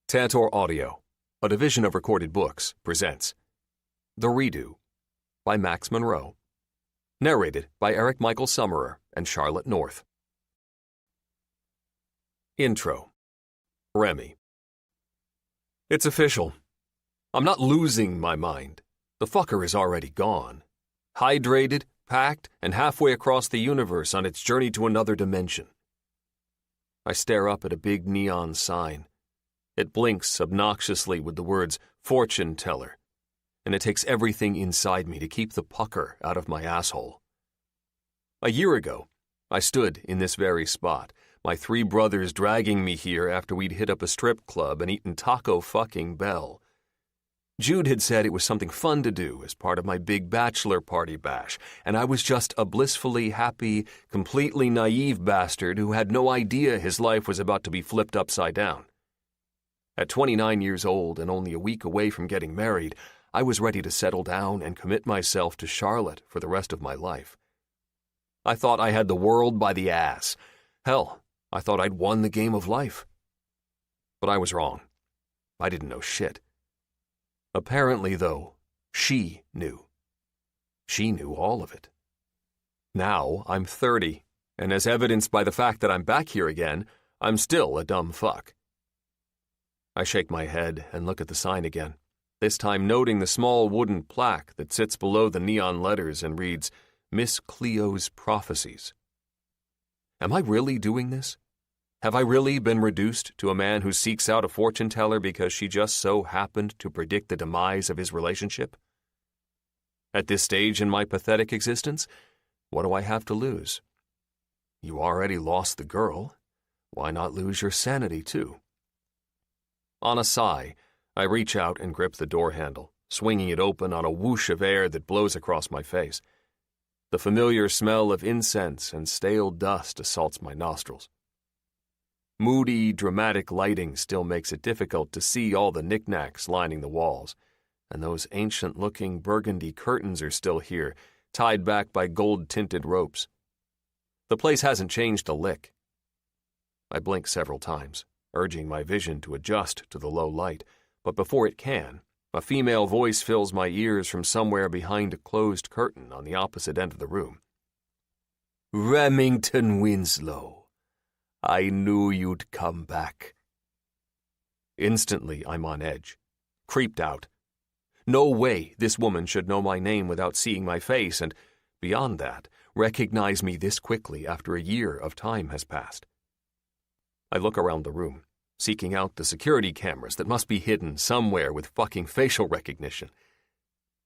Tantor Audio, a division of Recorded Books, presents The Redo by Max Monroe. Narrated by Eric Michael Summerer and Charlotte North. Intro. Remy. It's official. I'm not losing my mind. The fucker is already gone. Hydrated, packed, and halfway across the universe on its journey to another dimension. I stare up at a big neon sign. It blinks obnoxiously with the words fortune teller, and it takes everything inside me to keep the pucker out of my asshole. A year ago, I stood in this very spot, my three brothers dragging me here after we'd hit up a strip club and eaten Taco fucking Bell. Jude had said it was something fun to do as part of my big bachelor party bash, and I was just a blissfully happy, completely naive bastard who had no idea his life was about to be flipped upside down. At 29 years old and only a week away from getting married, I was ready to settle down and commit myself to Charlotte for the rest of my life. I thought I had the world by the ass. Hell, I thought I'd won the game of life. But I was wrong. I didn't know shit. Apparently, though, she knew. She knew all of it. Now I'm 30, and as evidenced by the fact that I'm back here again, I'm still a dumb fuck. I shake my head and look at the sign again, this time noting the small wooden plaque that sits below the neon letters and reads, Miss Cleo's Prophecies. Am I really doing this? Have I really been reduced to a man who seeks out a fortune teller because she just so happened to predict the demise of his relationship? At this stage in my pathetic existence, what do I have to lose? You already lost the girl. Why not lose your sanity too? On a sigh, I reach out and grip the door handle, swinging it open on a whoosh of air that blows across my face. The familiar smell of incense and stale dust assaults my nostrils. Moody, dramatic lighting still makes it difficult to see all the knickknacks lining the walls, and those ancient-looking burgundy curtains are still here, tied back by gold-tinted ropes. The place hasn't changed a lick. I blink several times, urging my vision to adjust to the low light, but before it can, a female voice fills my ears from somewhere behind a closed curtain on the opposite end of the room. Remington Winslow, I knew you'd come back. Instantly, I'm on edge, creeped out. No way this woman should know my name without seeing my face and, beyond that, recognize me this quickly after a year of time has passed. I look around the room, seeking out the security cameras that must be hidden somewhere with fucking facial recognition.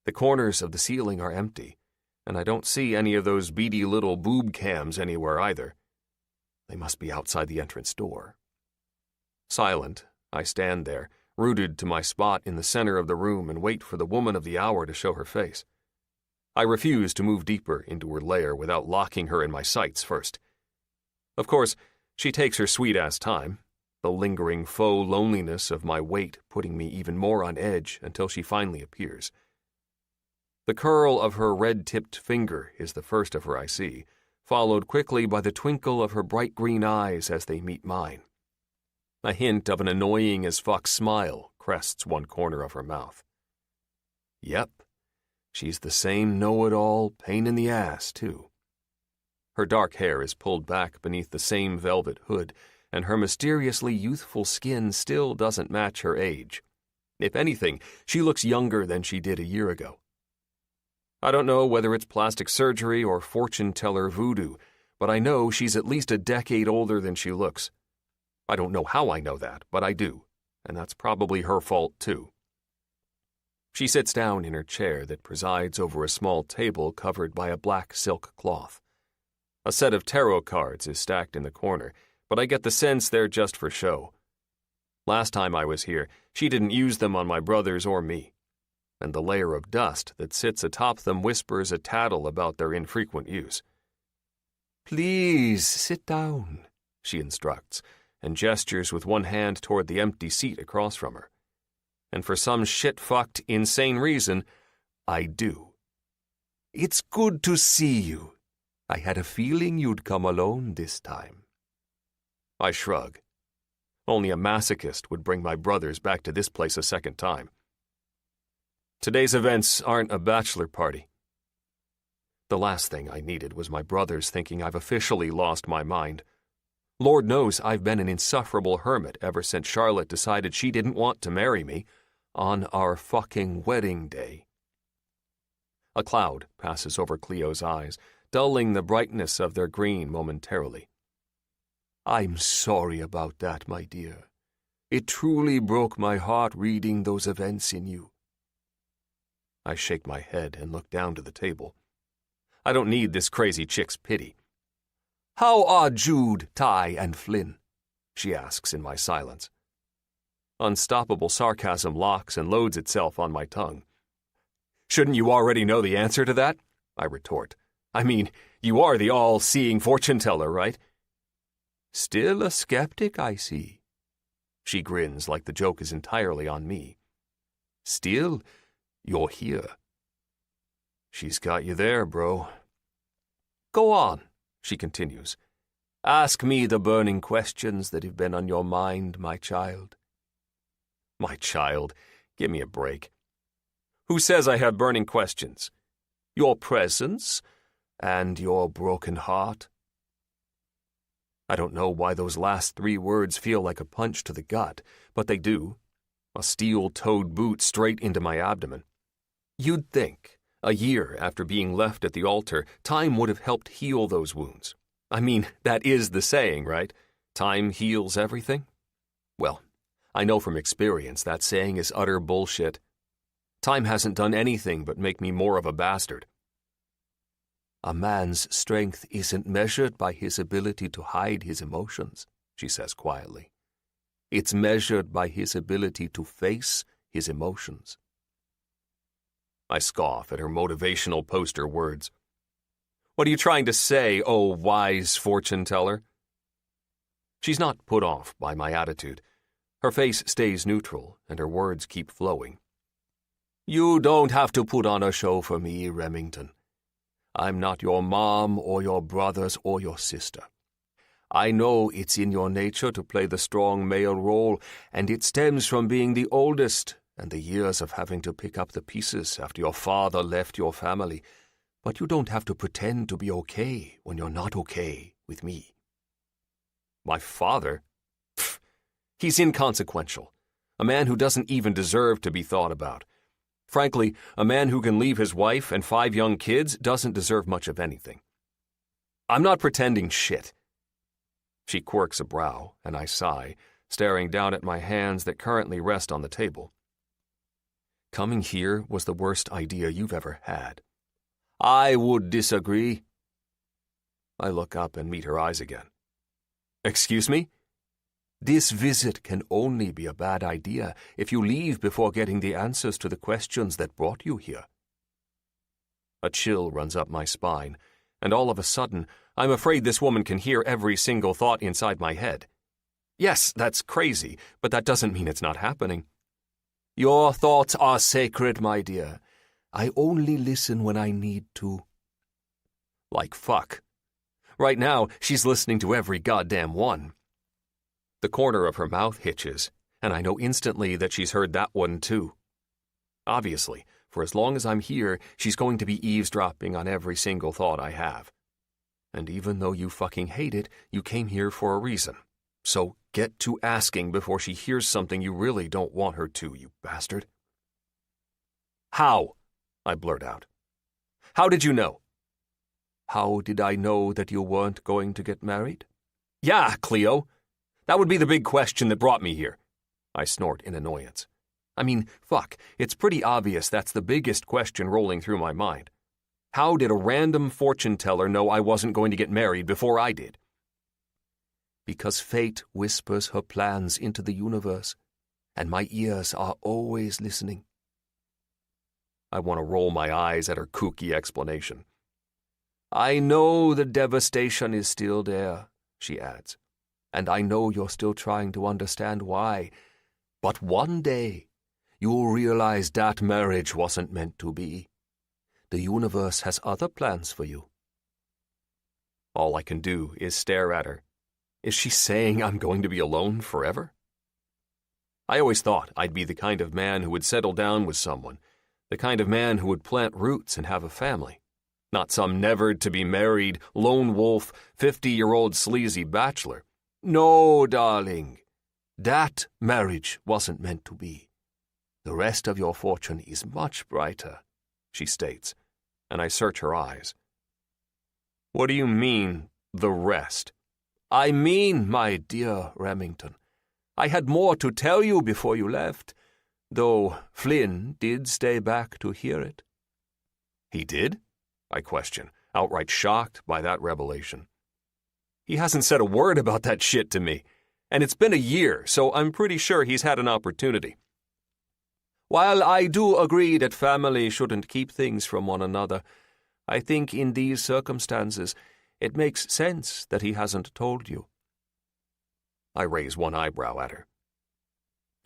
The corners of the ceiling are empty, and I don't see any of those beady little boob cams anywhere either. They must be outside the entrance door. Silent, I stand there, rooted to my spot in the center of the room and wait for the woman of the hour to show her face. I refuse to move deeper into her lair without locking her in my sights first. Of course, she takes her sweet-ass time, the lingering faux loneliness of my wait putting me even more on edge until she finally appears. The curl of her red-tipped finger is the first of her I see, followed quickly by the twinkle of her bright green eyes as they meet mine. A hint of an annoying-as-fuck smile crests one corner of her mouth. Yep, she's the same know-it-all pain-in-the-ass, too. Her dark hair is pulled back beneath the same velvet hood, and her mysteriously youthful skin still doesn't match her age. If anything, she looks younger than she did a year ago. I don't know whether it's plastic surgery or fortune-teller voodoo, but I know she's at least a decade older than she looks. I don't know how I know that, but I do, and that's probably her fault too. She sits down in her chair that presides over a small table covered by a black silk cloth. A set of tarot cards is stacked in the corner, but I get the sense they're just for show. Last time I was here, she didn't use them on my brothers or me, and the layer of dust that sits atop them whispers a tattle about their infrequent use. Please sit down, she instructs, and gestures with one hand toward the empty seat across from her. And for some shit-fucked, insane reason, I do. It's good to see you. I had a feeling you'd come alone this time. I shrug. Only a masochist would bring my brothers back to this place a second time. Today's events aren't a bachelor party. The last thing I needed was my brothers thinking I've officially lost my mind. Lord knows I've been an insufferable hermit ever since Charlotte decided she didn't want to marry me on our fucking wedding day. A cloud passes over Cleo's eyes, dulling the brightness of their green momentarily. I'm sorry about that, my dear. It truly broke my heart reading those events in you. I shake my head and look down to the table. I don't need this crazy chick's pity. How are Jude, Ty, and Flynn? She asks in my silence. Unstoppable sarcasm locks and loads itself on my tongue. Shouldn't you already know the answer to that? I retort. I mean, you are the all-seeing fortune-teller, right? Still a skeptic, I see. She grins like the joke is entirely on me. Still, you're here. She's got you there, bro. Go on, she continues. Ask me the burning questions that have been on your mind, my child. My child? Give me a break. Who says I have burning questions? Your presence and your broken heart. I don't know why those last 3 words feel like a punch to the gut, but they do. A steel-toed boot straight into my abdomen. You'd think, a year after being left at the altar, time would have helped heal those wounds. I mean, that is the saying, right? Time heals everything? Well, I know from experience that saying is utter bullshit. Time hasn't done anything but make me more of a bastard. A man's strength isn't measured by his ability to hide his emotions, she says quietly. It's measured by his ability to face his emotions. I scoff at her motivational poster words. What are you trying to say, oh wise fortune-teller? She's not put off by my attitude. Her face stays neutral, and her words keep flowing. You don't have to put on a show for me, Remington. I'm not your mom or your brothers or your sister. I know it's in your nature to play the strong male role, and it stems from being the oldest and the years of having to pick up the pieces after your father left your family. But you don't have to pretend to be okay when you're not okay with me. My father? Pfft, he's inconsequential. A man who doesn't even deserve to be thought about. Frankly, a man who can leave his wife and 5 young kids doesn't deserve much of anything. I'm not pretending shit. She quirks a brow, and I sigh, staring down at my hands that currently rest on the table. Coming here was the worst idea you've ever had. I would disagree. I look up and meet her eyes again. Excuse me? This visit can only be a bad idea if you leave before getting the answers to the questions that brought you here. A chill runs up my spine, and all of a sudden, I'm afraid this woman can hear every single thought inside my head. Yes, that's crazy, but that doesn't mean it's not happening. Your thoughts are sacred, my dear. I only listen when I need to. Like fuck. Right now, she's listening to every goddamn one. The corner of her mouth hitches, and I know instantly that she's heard that one too. Obviously, for as long as I'm here, she's going to be eavesdropping on every single thought I have. And even though you fucking hate it, you came here for a reason. So get to asking before she hears something you really don't want her to, you bastard. How? I blurt out. How did you know? How did I know that you weren't going to get married? Yeah, Cleo. That would be the big question that brought me here. I snort in annoyance. I mean, fuck, it's pretty obvious that's the biggest question rolling through my mind. How did a random fortune-teller know I wasn't going to get married before I did? Because fate whispers her plans into the universe, and my ears are always listening. I want to roll my eyes at her kooky explanation. I know the devastation is still there, she adds, and I know you're still trying to understand why, but one day you'll realize that marriage wasn't meant to be. The universe has other plans for you. All I can do is stare at her. Is she saying I'm going to be alone forever? I always thought I'd be the kind of man who would settle down with someone, the kind of man who would plant roots and have a family. Not some never-to-be-married, lone wolf, 50-year-old sleazy bachelor. No, darling. That marriage wasn't meant to be. The rest of your fortune is much brighter, she states, and I search her eyes. What do you mean, the rest? I mean, my dear Remington, I had more to tell you before you left, though Flynn did stay back to hear it. He did? I question, outright shocked by that revelation. He hasn't said a word about that shit to me, and it's been a year, so I'm pretty sure he's had an opportunity. While I do agree that family shouldn't keep things from one another, I think in these circumstances it makes sense that he hasn't told you. I raise one eyebrow at her.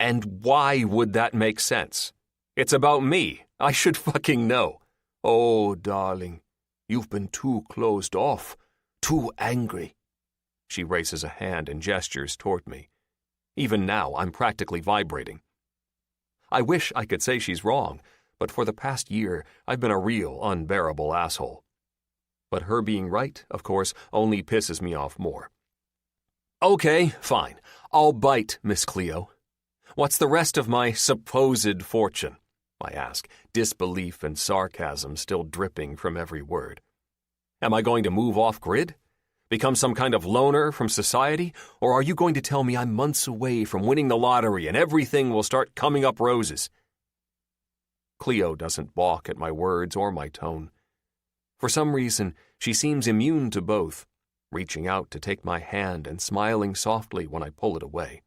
And why would that make sense? It's about me. I should fucking know. Oh, darling, you've been too closed off, too angry. She raises a hand and gestures toward me. Even now, I'm practically vibrating. I wish I could say she's wrong, but for the past year, I've been a real, unbearable asshole. But her being right, of course, only pisses me off more. Okay, fine. I'll bite, Miss Cleo. What's the rest of my supposed fortune? I ask, disbelief and sarcasm still dripping from every word. Am I going to move off grid? Become some kind of loner from society? Or are you going to tell me I'm months away from winning the lottery and everything will start coming up roses? Cleo doesn't balk at my words or my tone. For some reason, she seems immune to both, reaching out to take my hand and smiling softly when I pull it away.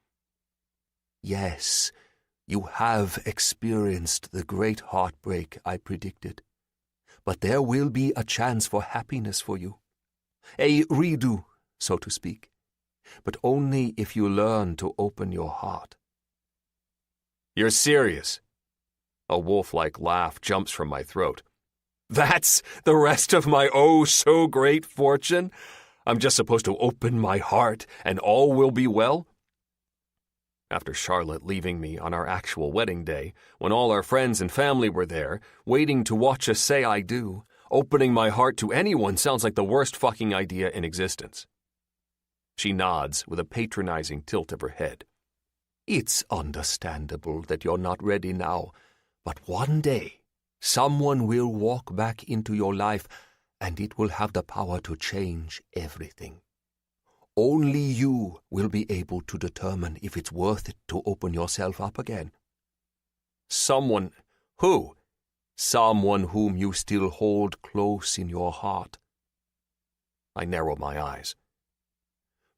Yes, you have experienced the great heartbreak I predicted. But there will be a chance for happiness for you. A redo, so to speak. But only if you learn to open your heart. You're serious? A wolf-like laugh jumps from my throat. That's the rest of my oh-so-great fortune? I'm just supposed to open my heart and all will be well? After Charlotte leaving me on our actual wedding day, when all our friends and family were there, waiting to watch us say I do, opening my heart to anyone sounds like the worst fucking idea in existence. She nods with a patronizing tilt of her head. It's understandable that you're not ready now, but one day, someone will walk back into your life and it will have the power to change everything. Only you will be able to determine if it's worth it to open yourself up again. Someone who? Someone whom you still hold close in your heart. I narrow my eyes.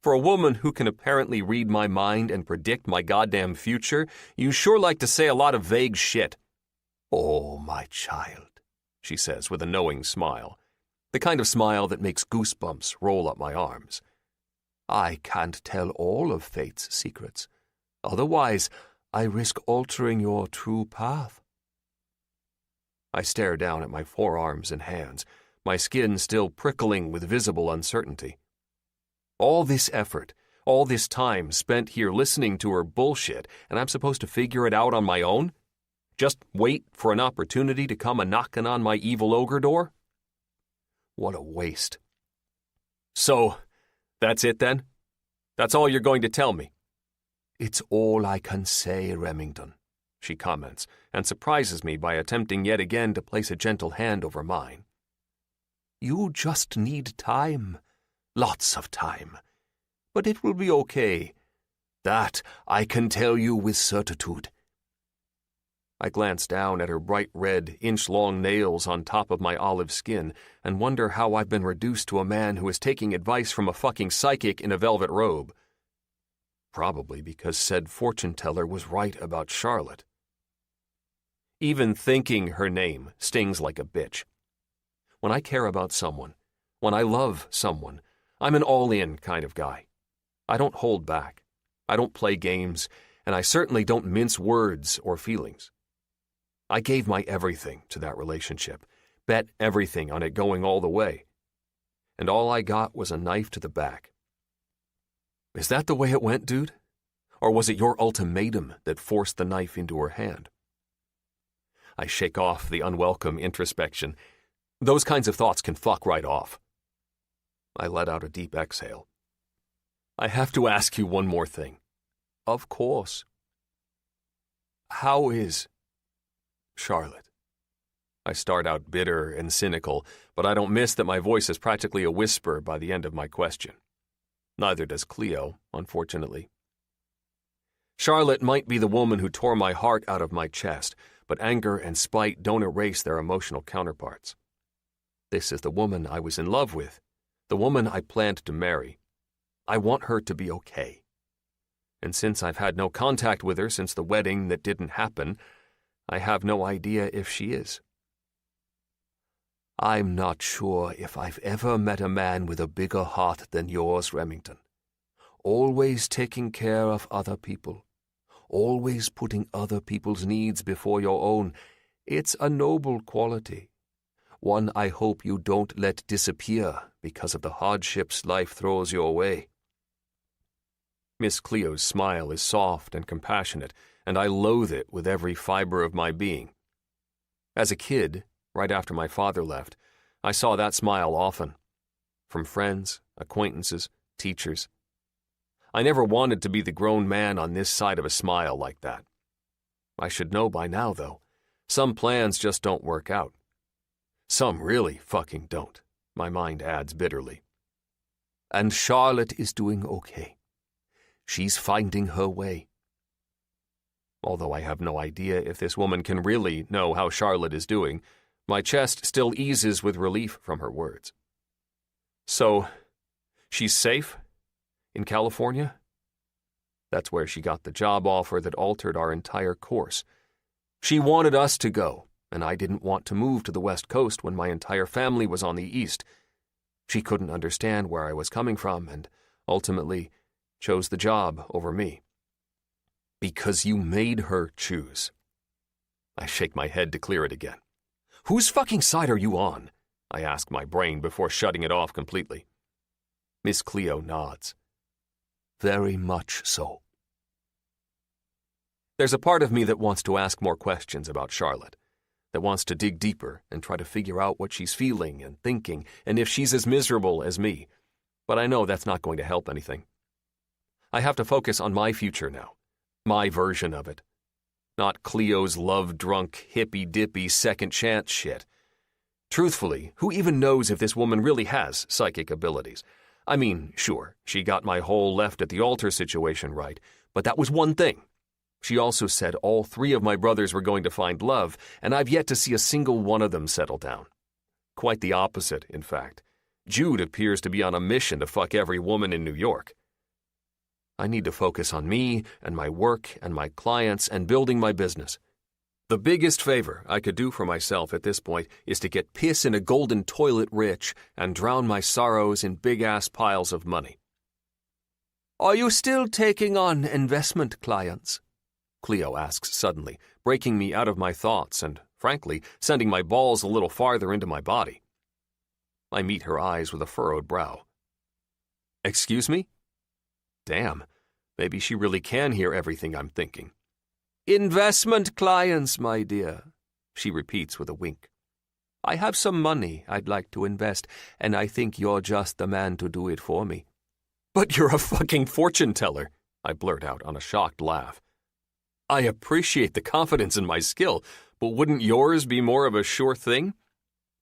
For a woman who can apparently read my mind and predict my goddamn future, you sure like to say a lot of vague shit. Oh, my child, she says with a knowing smile, the kind of smile that makes goosebumps roll up my arms. I can't tell all of fate's secrets. Otherwise, I risk altering your true path. I stare down at my forearms and hands, my skin still prickling with visible uncertainty. All this effort, all this time spent here listening to her bullshit, and I'm supposed to figure it out on my own? Just wait for an opportunity to come a-knocking on my evil ogre door? What a waste. So, that's it then? That's all you're going to tell me? It's all I can say, Remington, she comments, and surprises me by attempting yet again to place a gentle hand over mine. You just need time. Lots of time. But it will be okay. That I can tell you with certitude. I glance down at her bright red, inch-long nails on top of my olive skin and wonder how I've been reduced to a man who is taking advice from a fucking psychic in a velvet robe. Probably because said fortune-teller was right about Charlotte. Even thinking her name stings like a bitch. When I care about someone, when I love someone, I'm an all-in kind of guy. I don't hold back. I don't play games, and I certainly don't mince words or feelings. I gave my everything to that relationship, bet everything on it going all the way. And all I got was a knife to the back. Is that the way it went, dude? Or was it your ultimatum that forced the knife into her hand? I shake off the unwelcome introspection. Those kinds of thoughts can fuck right off. I let out a deep exhale. I have to ask you one more thing. Of course. How is Charlotte? I start out bitter and cynical, but I don't miss that my voice is practically a whisper by the end of my question. Neither does Cleo, unfortunately. Charlotte might be the woman who tore my heart out of my chest, but anger and spite don't erase their emotional counterparts. This is the woman I was in love with, the woman I planned to marry. I want her to be okay. And since I've had no contact with her since the wedding that didn't happen, I have no idea if she is. I'm not sure if I've ever met a man with a bigger heart than yours, Remington. Always taking care of other people. Always putting other people's needs before your own. It's a noble quality. One I hope you don't let disappear because of the hardships life throws your way. Miss Cleo's smile is soft and compassionate, and I loathe it with every fiber of my being. As a kid, right after my father left, I saw that smile often. From friends, acquaintances, teachers. I never wanted to be the grown man on this side of a smile like that. I should know by now, though. Some plans just don't work out. Some really fucking don't, my mind adds bitterly. And Charlotte is doing okay. She's finding her way. Although I have no idea if this woman can really know how Charlotte is doing, my chest still eases with relief from her words. So, she's safe? In California? That's where she got the job offer that altered our entire course. She wanted us to go, and I didn't want to move to the West Coast when my entire family was on the East. She couldn't understand where I was coming from, and ultimately chose the job over me. Because you made her choose. I shake my head to clear it again. Whose fucking side are you on? I ask my brain before shutting it off completely. Miss Cleo nods. Very much so. There's a part of me that wants to ask more questions about Charlotte, that wants to dig deeper and try to figure out what she's feeling and thinking and if she's as miserable as me, but I know that's not going to help anything. I have to focus on my future now, my version of it, not Cleo's love-drunk, hippy-dippy second chance shit. Truthfully, who even knows if this woman really has psychic abilities? I mean, sure, she got my whole left at the altar situation right, but that was one thing. She also said all 3 of my brothers were going to find love, and I've yet to see a single one of them settle down. Quite the opposite, in fact. Jude appears to be on a mission to fuck every woman in New York. I need to focus on me and my work and my clients and building my business. The biggest favor I could do for myself at this point is to get piss in a golden toilet rich and drown my sorrows in big-ass piles of money. Are you still taking on investment clients? Cleo asks suddenly, breaking me out of my thoughts and, frankly, sending my balls a little farther into my body. I meet her eyes with a furrowed brow. Excuse me? Damn, maybe she really can hear everything I'm thinking. Investment clients, my dear, she repeats with a wink. I have some money I'd like to invest, and I think you're just the man to do it for me. But you're a fucking fortune teller, I blurt out on a shocked laugh. I appreciate the confidence in my skill, but wouldn't yours be more of a sure thing?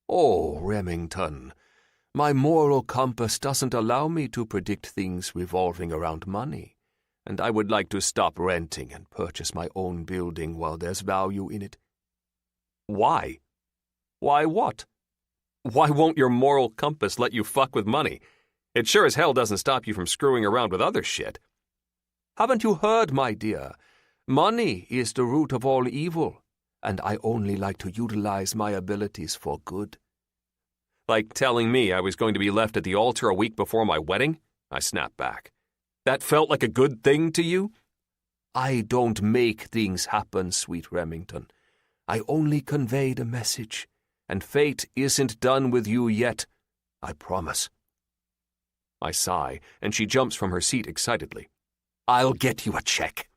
Oh, Remington, my moral compass doesn't allow me to predict things revolving around money, and I would like to stop renting and purchase my own building while there's value in it. Why? Why what? Why won't your moral compass let you fuck with money? It sure as hell doesn't stop you from screwing around with other shit. Haven't you heard, my dear? Money is the root of all evil, and I only like to utilize my abilities for good. Like telling me I was going to be left at the altar a week before my wedding? I snapped back. That felt like a good thing to you? I don't make things happen, sweet Remington. I only convey the message, and fate isn't done with you yet, I promise. I sigh, and she jumps from her seat excitedly. I'll get you a check.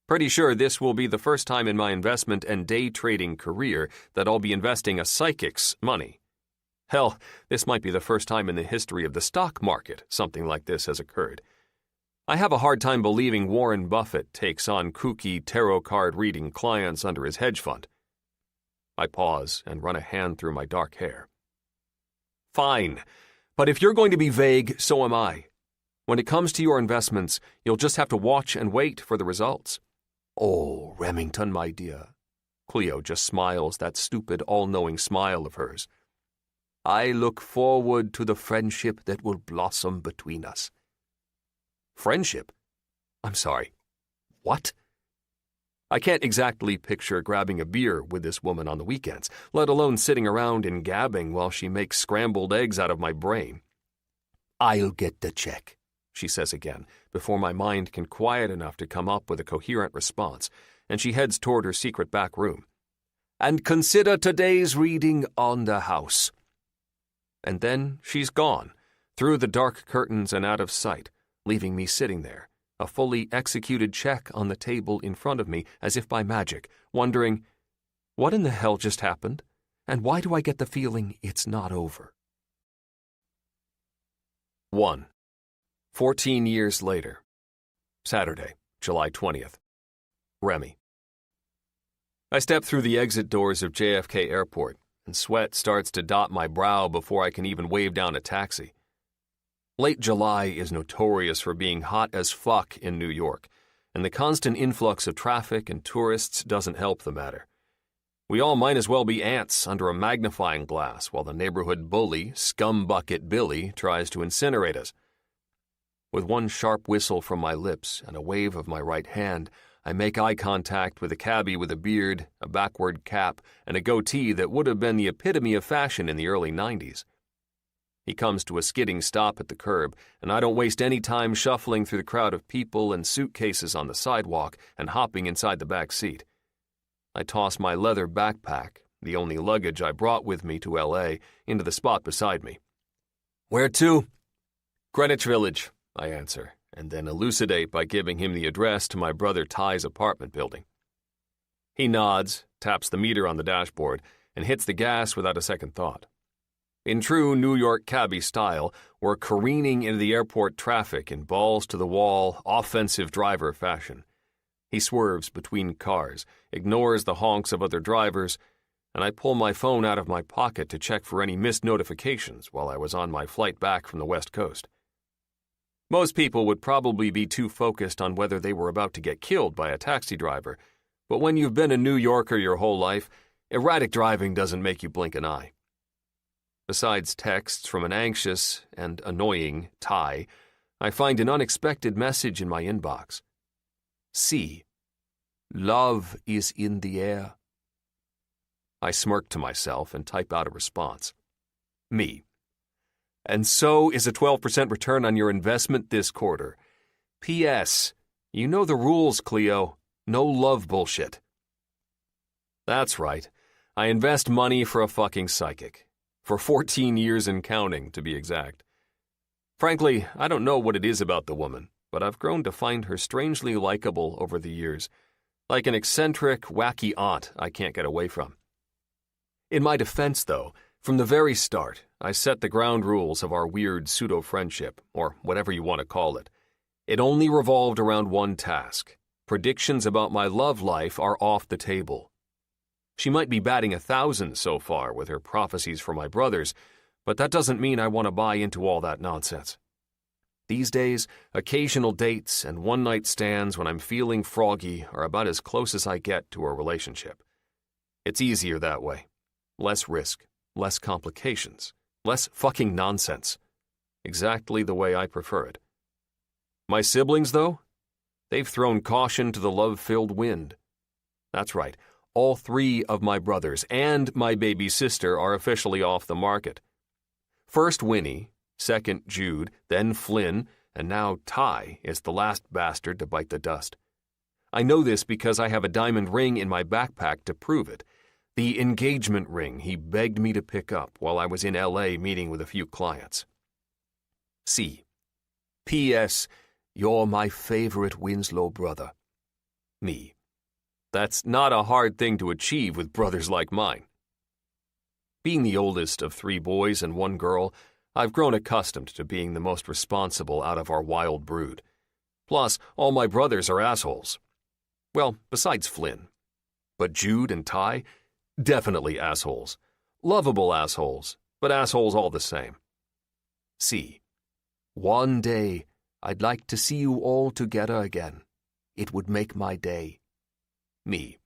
Pretty sure this will be the first time in my investment and day trading career that I'll be investing a psychic's money. Hell, this might be the first time in the history of the stock market something like this has occurred. I have a hard time believing Warren Buffett takes on kooky tarot card reading clients under his hedge fund. I pause and run a hand through my dark hair. Fine, but if you're going to be vague, so am I. When it comes to your investments, you'll just have to watch and wait for the results. Oh, Remington, my dear. Cleo just smiles that stupid, all-knowing smile of hers. I look forward to the friendship that will blossom between us. Friendship? I'm sorry. What? I can't exactly picture grabbing a beer with this woman on the weekends, let alone sitting around and gabbing while she makes scrambled eggs out of my brain. I'll get the check, she says again, before my mind can quiet enough to come up with a coherent response, and she heads toward her secret back room. And consider today's reading on the house. And then she's gone, through the dark curtains and out of sight, leaving me sitting there, a fully executed check on the table in front of me as if by magic, wondering, what in the hell just happened? And why do I get the feeling it's not over? 1. 14 years later. Saturday, July 20th. Remy. I step through the exit doors of JFK Airport, and sweat starts to dot my brow before I can even wave down a taxi. Late July is notorious for being hot as fuck in New York, and the constant influx of traffic and tourists doesn't help the matter. We all might as well be ants under a magnifying glass while the neighborhood bully, Scumbucket Billy, tries to incinerate us. With one sharp whistle from my lips and a wave of my right hand, I make eye contact with a cabbie with a beard, a backward cap, and a goatee that would have been the epitome of fashion in the early 90s. He comes to a skidding stop at the curb, and I don't waste any time shuffling through the crowd of people and suitcases on the sidewalk and hopping inside the back seat. I toss my leather backpack, the only luggage I brought with me to L.A., into the spot beside me. Where to? Greenwich Village, I answer, and then elucidate by giving him the address to my brother Ty's apartment building. He nods, taps the meter on the dashboard, and hits the gas without a second thought. In true New York cabbie style, we're careening into the airport traffic in balls-to-the-wall, offensive driver fashion. He swerves between cars, ignores the honks of other drivers, and I pull my phone out of my pocket to check for any missed notifications while I was on my flight back from the West Coast. Most people would probably be too focused on whether they were about to get killed by a taxi driver, but when you've been a New Yorker your whole life, erratic driving doesn't make you blink an eye. Besides texts from an anxious and annoying Ty, I find an unexpected message in my inbox. C. Love is in the air. I smirk to myself and type out a response. Me. And so is a 12% return on your investment this quarter. P.S. You know the rules, Cleo. No love bullshit. That's right. I invest money for a fucking psychic. For 14 years and counting, to be exact. Frankly, I don't know what it is about the woman, but I've grown to find her strangely likable over the years, like an eccentric, wacky aunt I can't get away from. In my defense, though, from the very start, I set the ground rules of our weird pseudo-friendship, or whatever you want to call it. It only revolved around one task. Predictions about my love life are off the table. She might be batting 1,000 so far with her prophecies for my brothers, but that doesn't mean I want to buy into all that nonsense. These days, occasional dates and one-night stands when I'm feeling froggy are about as close as I get to a relationship. It's easier that way. Less risk, less complications, less fucking nonsense. Exactly the way I prefer it. My siblings, though? They've thrown caution to the love-filled wind. That's right. All 3 of my brothers and my baby sister are officially off the market. First Winnie, second Jude, then Flynn, and now Ty is the last bastard to bite the dust. I know this because I have a diamond ring in my backpack to prove it. The engagement ring he begged me to pick up while I was in L.A. meeting with a few clients. C. P.S. you're my favorite Winslow brother. Me. That's not a hard thing to achieve with brothers like mine. Being the oldest of 3 boys and 1 girl, I've grown accustomed to being the most responsible out of our wild brood. Plus, all my brothers are assholes. Well, besides Flynn. But Jude and Ty, definitely assholes. Lovable assholes, but assholes all the same. C. One day, I'd like to see you all together again. It would make my day. Me.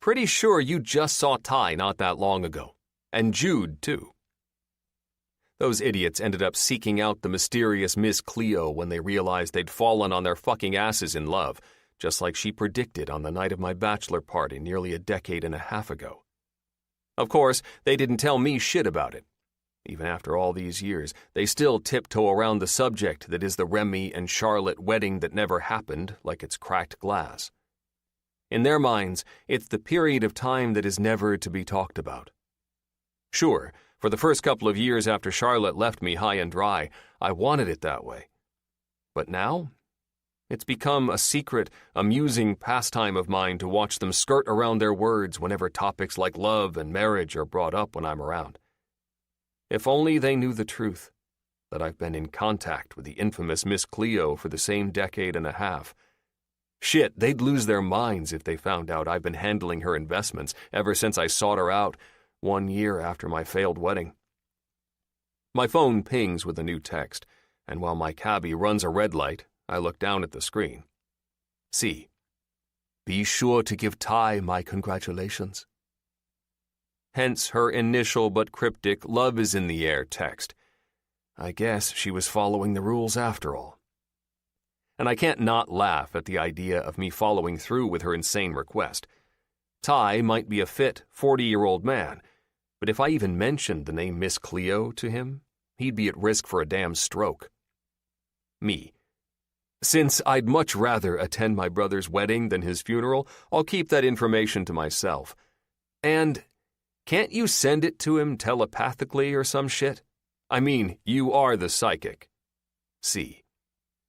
Pretty sure you just saw Ty not that long ago. And Jude, too. Those idiots ended up seeking out the mysterious Miss Cleo when they realized they'd fallen on their fucking asses in love, just like she predicted on the night of my bachelor party nearly a decade and a half ago. Of course, they didn't tell me shit about it. Even after all these years, they still tiptoe around the subject that is the Remy and Charlotte wedding that never happened like it's cracked glass. In their minds, it's the period of time that is never to be talked about. Sure, for the first couple of years after Charlotte left me high and dry, I wanted it that way. But now, it's become a secret, amusing pastime of mine to watch them skirt around their words whenever topics like love and marriage are brought up when I'm around. If only they knew the truth, that I've been in contact with the infamous Miss Cleo for the same decade and a half. Shit, they'd lose their minds if they found out I've been handling her investments ever since I sought her out 1 year after my failed wedding. My phone pings with a new text, and while my cabbie runs a red light, I look down at the screen. C. Be sure to give Ty my congratulations. Hence her initial but cryptic "love is in the air" text. I guess she was following the rules after all. And I can't not laugh at the idea of me following through with her insane request. Ty might be a fit 40-year-old man, but if I even mentioned the name Miss Cleo to him, he'd be at risk for a damn stroke. Me. Since I'd much rather attend my brother's wedding than his funeral, I'll keep that information to myself. And can't you send it to him telepathically or some shit? I mean, you are the psychic. C.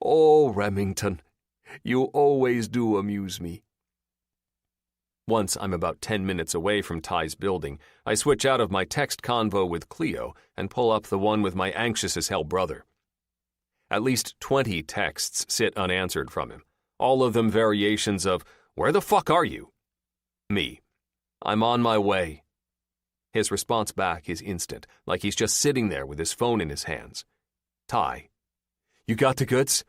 Oh, Remington, you always do amuse me. Once I'm about 10 minutes away from Ty's building, I switch out of my text convo with Cleo and pull up the one with my anxious-as-hell brother. At least 20 texts sit unanswered from him, all of them variations of, "Where the fuck are you?" Me. I'm on my way. His response back is instant, like he's just sitting there with his phone in his hands. Ty. You got the goods?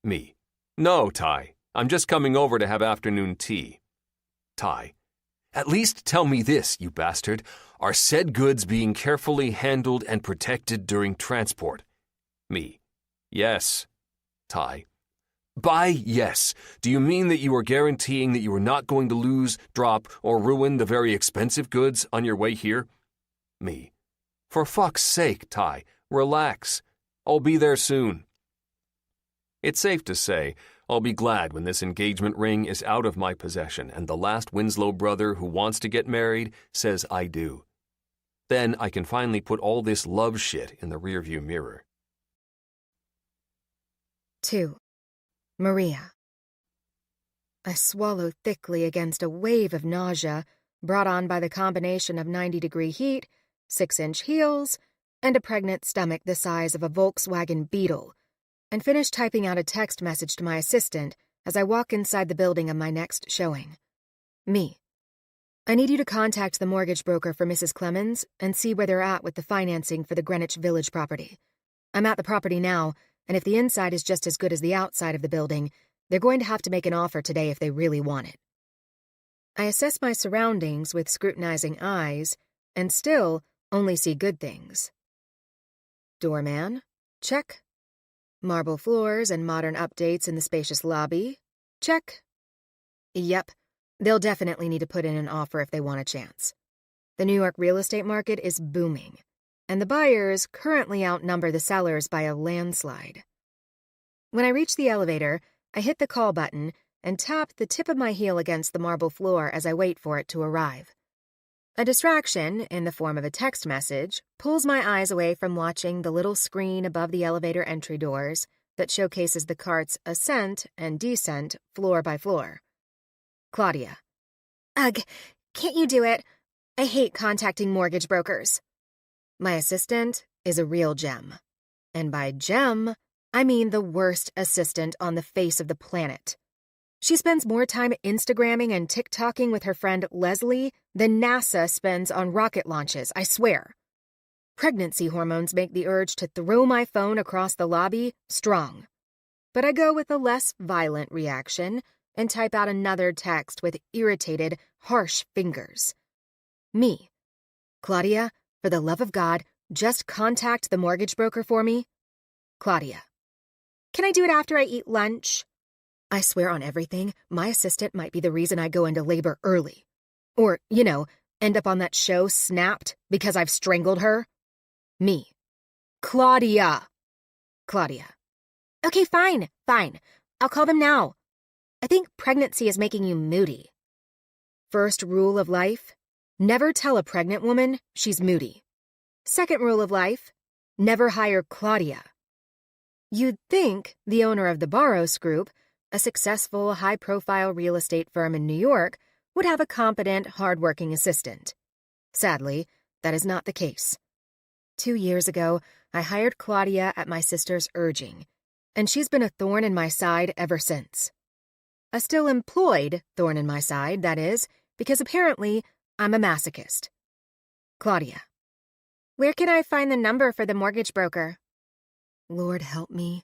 Me. No, Ty. I'm just coming over to have afternoon tea. Ty. At least tell me this, you bastard. Are said goods being carefully handled and protected during transport? Me. Yes. Ty. By yes, do you mean that you are guaranteeing that you are not going to lose, drop, or ruin the very expensive goods on your way here? Me. For fuck's sake, Ty, relax. I'll be there soon. It's safe to say I'll be glad when this engagement ring is out of my possession and the last Winslow brother who wants to get married says I do. Then I can finally put all this love shit in the rearview mirror. 2. Maria. I swallow thickly against a wave of nausea brought on by the combination of 90-degree heat, 6-inch heels, and a pregnant stomach the size of a Volkswagen Beetle, and finish typing out a text message to my assistant as I walk inside the building of my next showing. Me. I need you to contact the mortgage broker for Mrs. Clemens and see where they're at with the financing for the Greenwich Village property. I'm at the property now, and if the inside is just as good as the outside of the building, they're going to have to make an offer today if they really want it. I assess my surroundings with scrutinizing eyes, and still only see good things. Doorman? Check. Marble floors and modern updates in the spacious lobby? Check. Yep, they'll definitely need to put in an offer if they want a chance. The New York real estate market is booming, and the buyers currently outnumber the sellers by a landslide. When I reach the elevator, I hit the call button and tap the tip of my heel against the marble floor as I wait for it to arrive. A distraction, in the form of a text message, pulls my eyes away from watching the little screen above the elevator entry doors that showcases the cart's ascent and descent floor by floor. Claudia. Ugh, can't you do it? I hate contacting mortgage brokers. My assistant is a real gem. And by gem, I mean the worst assistant on the face of the planet. She spends more time Instagramming and TikToking with her friend Leslie than NASA spends on rocket launches, I swear. Pregnancy hormones make the urge to throw my phone across the lobby strong. But I go with a less violent reaction and type out another text with irritated, harsh fingers. Me. Claudia, for the love of God, just contact the mortgage broker for me. Claudia. Can I do it after I eat lunch? I swear on everything, my assistant might be the reason I go into labor early. Or, end up on that show Snapped because I've strangled her. Me. Claudia. Claudia. Okay, fine. I'll call them now. I think pregnancy is making you moody. First rule of life, never tell a pregnant woman she's moody. Second rule of life, never hire Claudia. You'd think the owner of the Barros Group, a successful, high-profile real estate firm in New York, would have a competent, hard-working assistant. Sadly, that is not the case. 2 years ago, I hired Claudia at my sister's urging, and she's been a thorn in my side ever since. A still employed thorn in my side, that is, because apparently I'm a masochist. Claudia. Where can I find the number for the mortgage broker? Lord help me.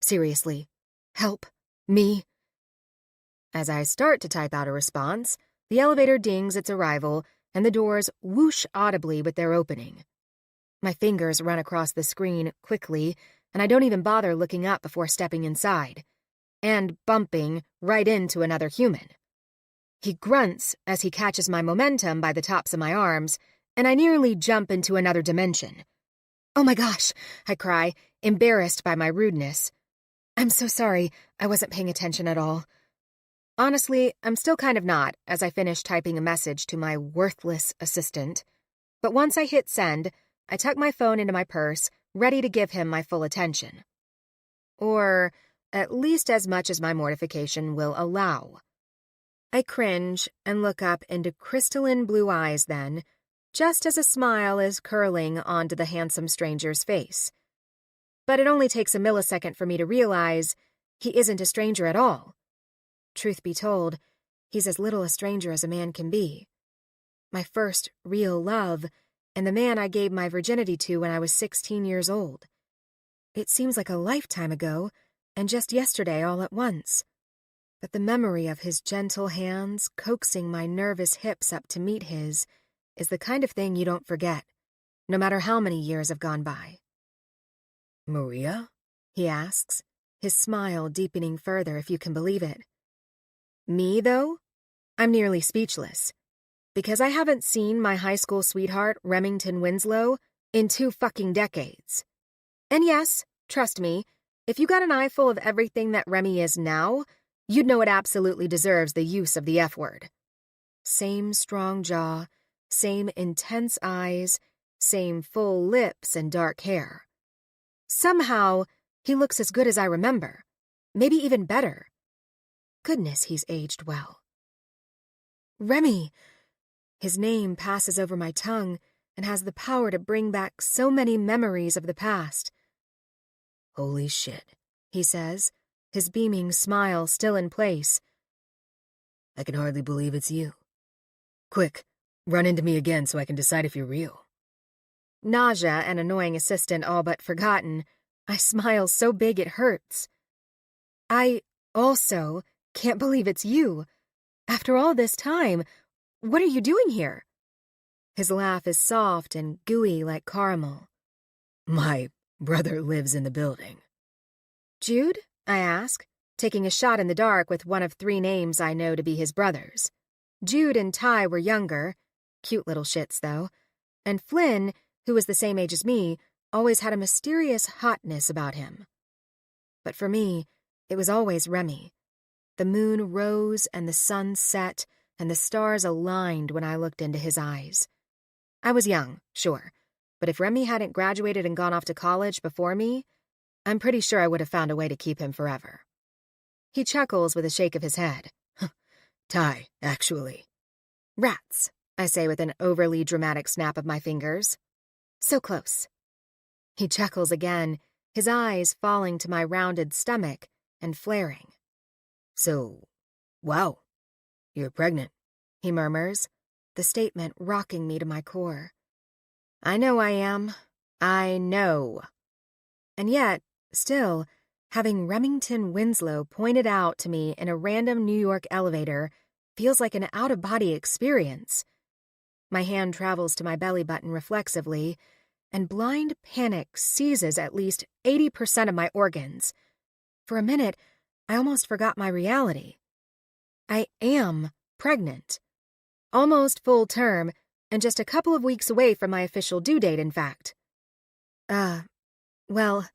Seriously, help me. As I start to type out a response, the elevator dings its arrival and the doors whoosh audibly with their opening. My fingers run across the screen quickly, and I don't even bother looking up before stepping inside, and bumping right into another human. He grunts as he catches my momentum by the tops of my arms, and I nearly jump into another dimension. Oh my gosh, I cry, embarrassed by my rudeness. I'm so sorry, I wasn't paying attention at all. Honestly, I'm still kind of not, as I finish typing a message to my worthless assistant. But once I hit send, I tuck my phone into my purse, ready to give him my full attention. Or at least as much as my mortification will allow. I cringe and look up into crystalline blue eyes then, just as a smile is curling onto the handsome stranger's face. But it only takes a millisecond for me to realize he isn't a stranger at all. Truth be told, he's as little a stranger as a man can be. My first real love, and the man I gave my virginity to when I was 16 years old. It seems like a lifetime ago, and just yesterday all at once. But the memory of his gentle hands coaxing my nervous hips up to meet his is the kind of thing you don't forget, no matter how many years have gone by. Maria? He asks, his smile deepening further if you can believe it. Me, though? I'm nearly speechless. Because I haven't seen my high school sweetheart, Remington Winslow, in 2 fucking decades. And yes, trust me, if you got an eye full of everything that Remy is now, you'd know it absolutely deserves the use of the F word. Same strong jaw, same intense eyes, same full lips and dark hair. Somehow, he looks as good as I remember, maybe even better. Goodness, he's aged well. Remy! His name passes over my tongue and has the power to bring back so many memories of the past. Holy shit, he says, his beaming smile still in place. I can hardly believe it's you. Quick, run into me again so I can decide if you're real. Nausea and annoying assistant all but forgotten, I smile so big it hurts. I also can't believe it's you. After all this time, what are you doing here? His laugh is soft and gooey like caramel. My brother lives in the building. Jude? I ask, taking a shot in the dark with one of 3 names I know to be his brothers. Jude and Ty were younger, cute little shits though, and Flynn, who was the same age as me, always had a mysterious hotness about him. But for me, it was always Remy. The moon rose and the sun set, and the stars aligned when I looked into his eyes. I was young, sure, but if Remy hadn't graduated and gone off to college before me, I'm pretty sure I would have found a way to keep him forever. He chuckles with a shake of his head. Ty, actually. Rats, I say with an overly dramatic snap of my fingers. So close. He chuckles again, his eyes falling to my rounded stomach and flaring. So, wow, you're pregnant, he murmurs, the statement rocking me to my core. I know I am. I know. And yet, still, having Remington Winslow pointed out to me in a random New York elevator feels like an out-of-body experience. My hand travels to my belly button reflexively, and blind panic seizes at least 80% of my organs. For a minute, I almost forgot my reality. I am pregnant. Almost full term, and just a couple of weeks away from my official due date, in fact. Well,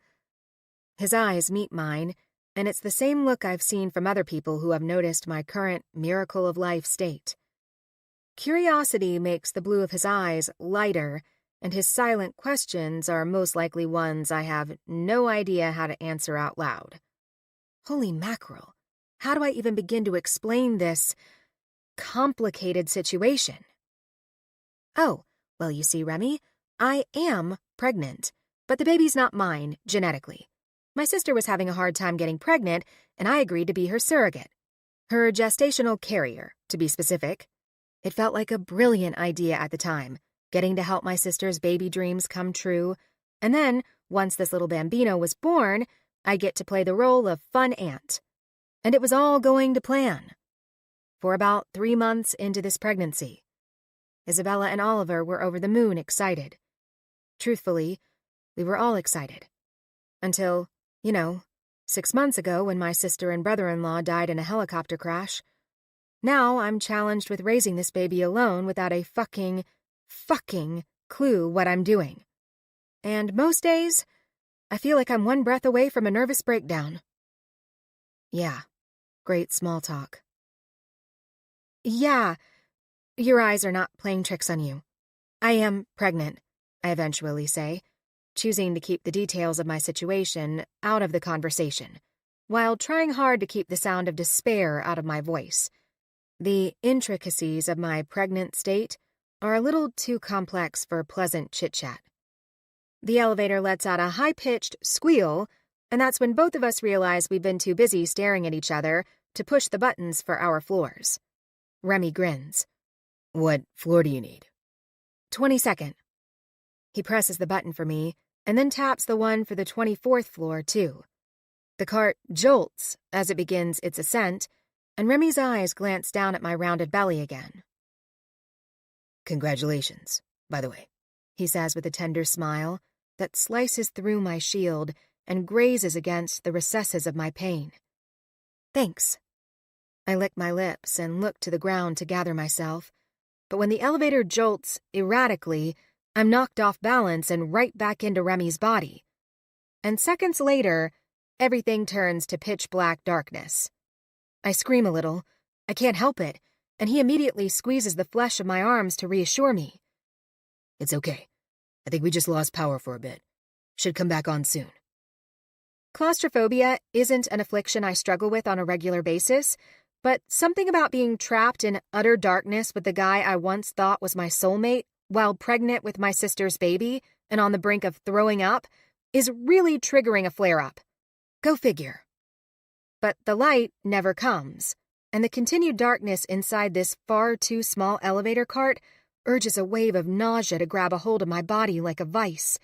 his eyes meet mine, and it's the same look I've seen from other people who have noticed my current miracle-of-life state. Curiosity makes the blue of his eyes lighter, and his silent questions are most likely ones I have no idea how to answer out loud. Holy mackerel, how do I even begin to explain this complicated situation? Oh, well, you see, Remy, I am pregnant, but the baby's not mine, genetically. My sister was having a hard time getting pregnant, and I agreed to be her surrogate. Her gestational carrier, to be specific. It felt like a brilliant idea at the time, getting to help my sister's baby dreams come true. And then, once this little bambino was born, I get to play the role of fun aunt. And it was all going to plan. For about 3 months into this pregnancy, Isabella and Oliver were over the moon excited. Truthfully, we were all excited. Until, 6 months ago when my sister and brother-in-law died in a helicopter crash. Now I'm challenged with raising this baby alone without a fucking clue what I'm doing. And most days, I feel like I'm one breath away from a nervous breakdown. Yeah, great small talk. Yeah, your eyes are not playing tricks on you. I am pregnant, I eventually say, choosing to keep the details of my situation out of the conversation, while trying hard to keep the sound of despair out of my voice. The intricacies of my pregnant state are a little too complex for pleasant chit-chat. The elevator lets out a high-pitched squeal, and that's when both of us realize we've been too busy staring at each other to push the buttons for our floors. Remy grins. What floor do you need? 22nd. He presses the button for me, and then taps the one for the 24th floor, too. The cart jolts as it begins its ascent, and Remy's eyes glance down at my rounded belly again. Congratulations, by the way, he says with a tender smile that slices through my shield and grazes against the recesses of my pain. Thanks. I lick my lips and look to the ground to gather myself, but when the elevator jolts erratically, I'm knocked off balance and right back into Remy's body. And seconds later, everything turns to pitch-black darkness. I scream a little. I can't help it, and he immediately squeezes the flesh of my arms to reassure me. It's okay. I think we just lost power for a bit. Should come back on soon. Claustrophobia isn't an affliction I struggle with on a regular basis, but something about being trapped in utter darkness with the guy I once thought was my soulmate while pregnant with my sister's baby and on the brink of throwing up is really triggering a flare-up. Go figure. But the light never comes, and the continued darkness inside this far too small elevator cart urges a wave of nausea to grab a hold of my body like a vice.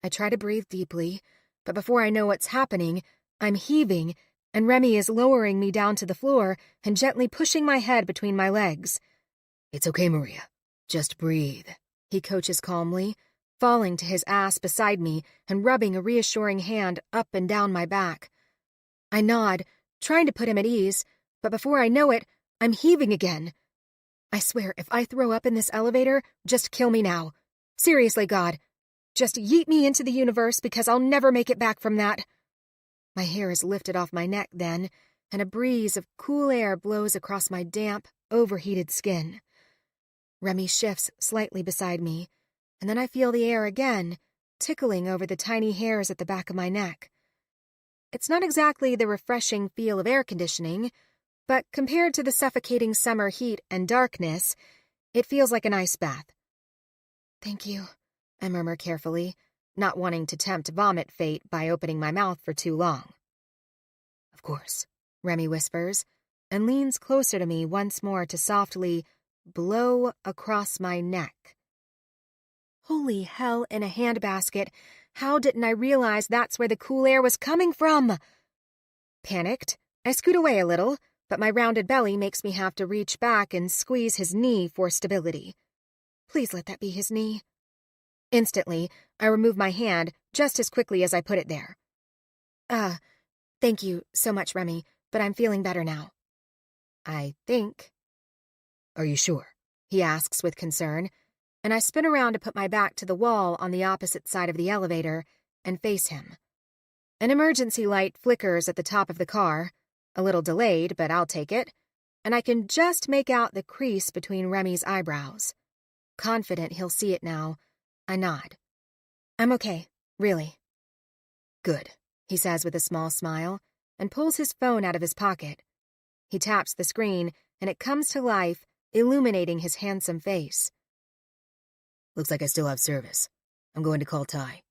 I try to breathe deeply, but before I know what's happening, I'm heaving, and Remy is lowering me down to the floor and gently pushing my head between my legs. It's okay, Maria. Just breathe, he coaches calmly, falling to his ass beside me and rubbing a reassuring hand up and down my back. I nod, trying to put him at ease, but before I know it, I'm heaving again. I swear, if I throw up in this elevator, just kill me now. Seriously, God. Just yeet me into the universe because I'll never make it back from that. My hair is lifted off my neck then, and a breeze of cool air blows across my damp, overheated skin. Remy shifts slightly beside me, and then I feel the air again, tickling over the tiny hairs at the back of my neck. It's not exactly the refreshing feel of air conditioning, but compared to the suffocating summer heat and darkness, it feels like an ice bath. Thank you, I murmur carefully, not wanting to tempt vomit fate by opening my mouth for too long. Of course, Remy whispers, and leans closer to me once more to softly blow across my neck. Holy hell in a handbasket, how didn't I realize that's where the cool air was coming from? Panicked, I scoot away a little, but my rounded belly makes me have to reach back and squeeze his knee for stability. Please let that be his knee. Instantly, I remove my hand just as quickly as I put it there. Thank you so much, Remy, but I'm feeling better now. I think. Are you sure? He asks with concern, and I spin around to put my back to the wall on the opposite side of the elevator and face him. An emergency light flickers at the top of the car, a little delayed, but I'll take it, and I can just make out the crease between Remy's eyebrows. Confident he'll see it now, I nod. I'm okay, really. Good, he says with a small smile, and pulls his phone out of his pocket. He taps the screen, and it comes to life, illuminating his handsome face. Looks like I still have service. I'm going to call Ty.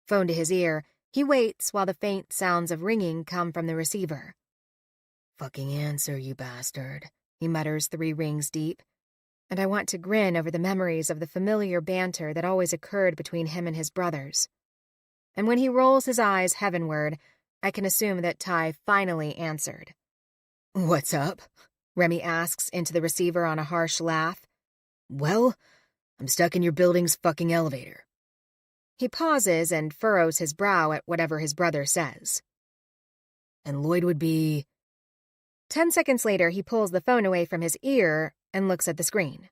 Phone to his ear, he waits while the faint sounds of ringing come from the receiver. Fucking answer, you bastard, he mutters 3 rings deep, and I want to grin over the memories of the familiar banter that always occurred between him and his brothers. And when he rolls his eyes heavenward, I can assume that Ty finally answered. What's up? Remy asks into the receiver on a harsh laugh. Well, I'm stuck in your building's fucking elevator. He pauses and furrows his brow at whatever his brother says. And Lloyd would be... 10 seconds later, he pulls the phone away from his ear and looks at the screen.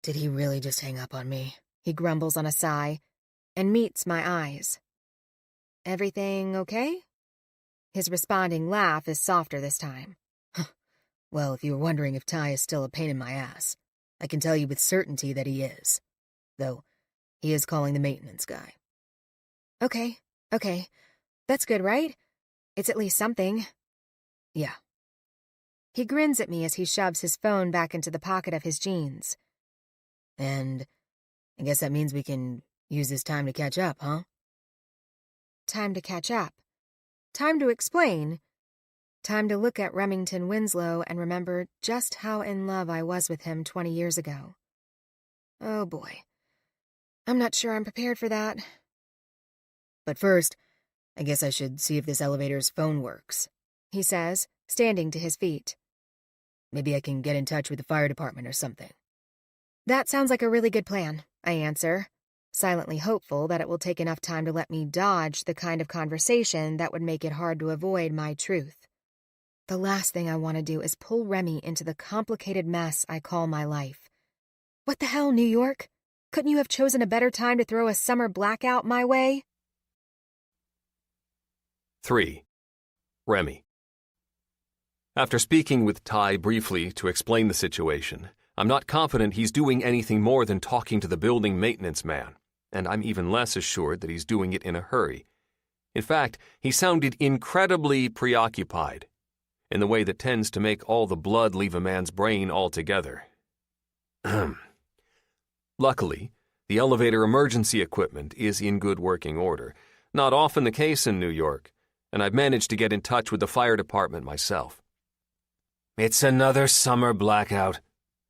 Did he really just hang up on me? He grumbles on a sigh and meets my eyes. Everything okay? His responding laugh is softer this time. Well, if you were wondering if Ty is still a pain in my ass, I can tell you with certainty that he is. Though, he is calling the maintenance guy. Okay. That's good, right? It's at least something. Yeah. He grins at me as he shoves his phone back into the pocket of his jeans. And I guess that means we can use this time to catch up, huh? Time to catch up. Time to explain. Time to look at Remington Winslow and remember just how in love I was with him 20 years ago. Oh boy. I'm not sure I'm prepared for that. But first, I guess I should see if this elevator's phone works, he says, standing to his feet. Maybe I can get in touch with the fire department or something. That sounds like a really good plan, I answer, silently hopeful that it will take enough time to let me dodge the kind of conversation that would make it hard to avoid my truth. The last thing I want to do is pull Remy into the complicated mess I call my life. What the hell, New York? Couldn't you have chosen a better time to throw a summer blackout my way? 3. Remy. After speaking with Ty briefly to explain the situation, I'm not confident he's doing anything more than talking to the building maintenance man, and I'm even less assured that he's doing it in a hurry. In fact, he sounded incredibly preoccupied, in the way that tends to make all the blood leave a man's brain altogether. Luckily, the elevator emergency equipment is in good working order, not often the case in New York, and I've managed to get in touch with the fire department myself. It's another summer blackout.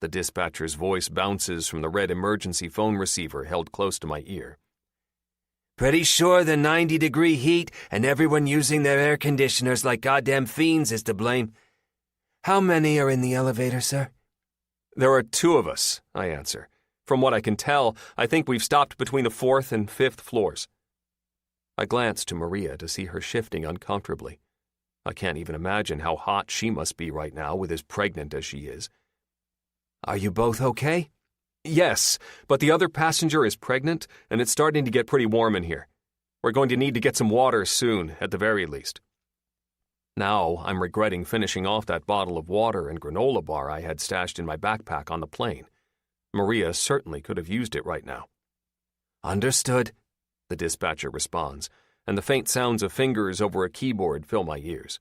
The dispatcher's voice bounces from the red emergency phone receiver held close to my ear. Pretty sure the 90-degree heat and everyone using their air conditioners like goddamn fiends is to blame. How many are in the elevator, sir? There are 2 of us, I answer. From what I can tell, I think we've stopped between the 4th and 5th floors. I glance to Maria to see her shifting uncomfortably. I can't even imagine how hot she must be right now with as pregnant as she is. Are you both okay? Yes, but the other passenger is pregnant, and it's starting to get pretty warm in here. We're going to need to get some water soon, at the very least. Now I'm regretting finishing off that bottle of water and granola bar I had stashed in my backpack on the plane. Maria certainly could have used it right now. Understood, the dispatcher responds, and the faint sounds of fingers over a keyboard fill my ears.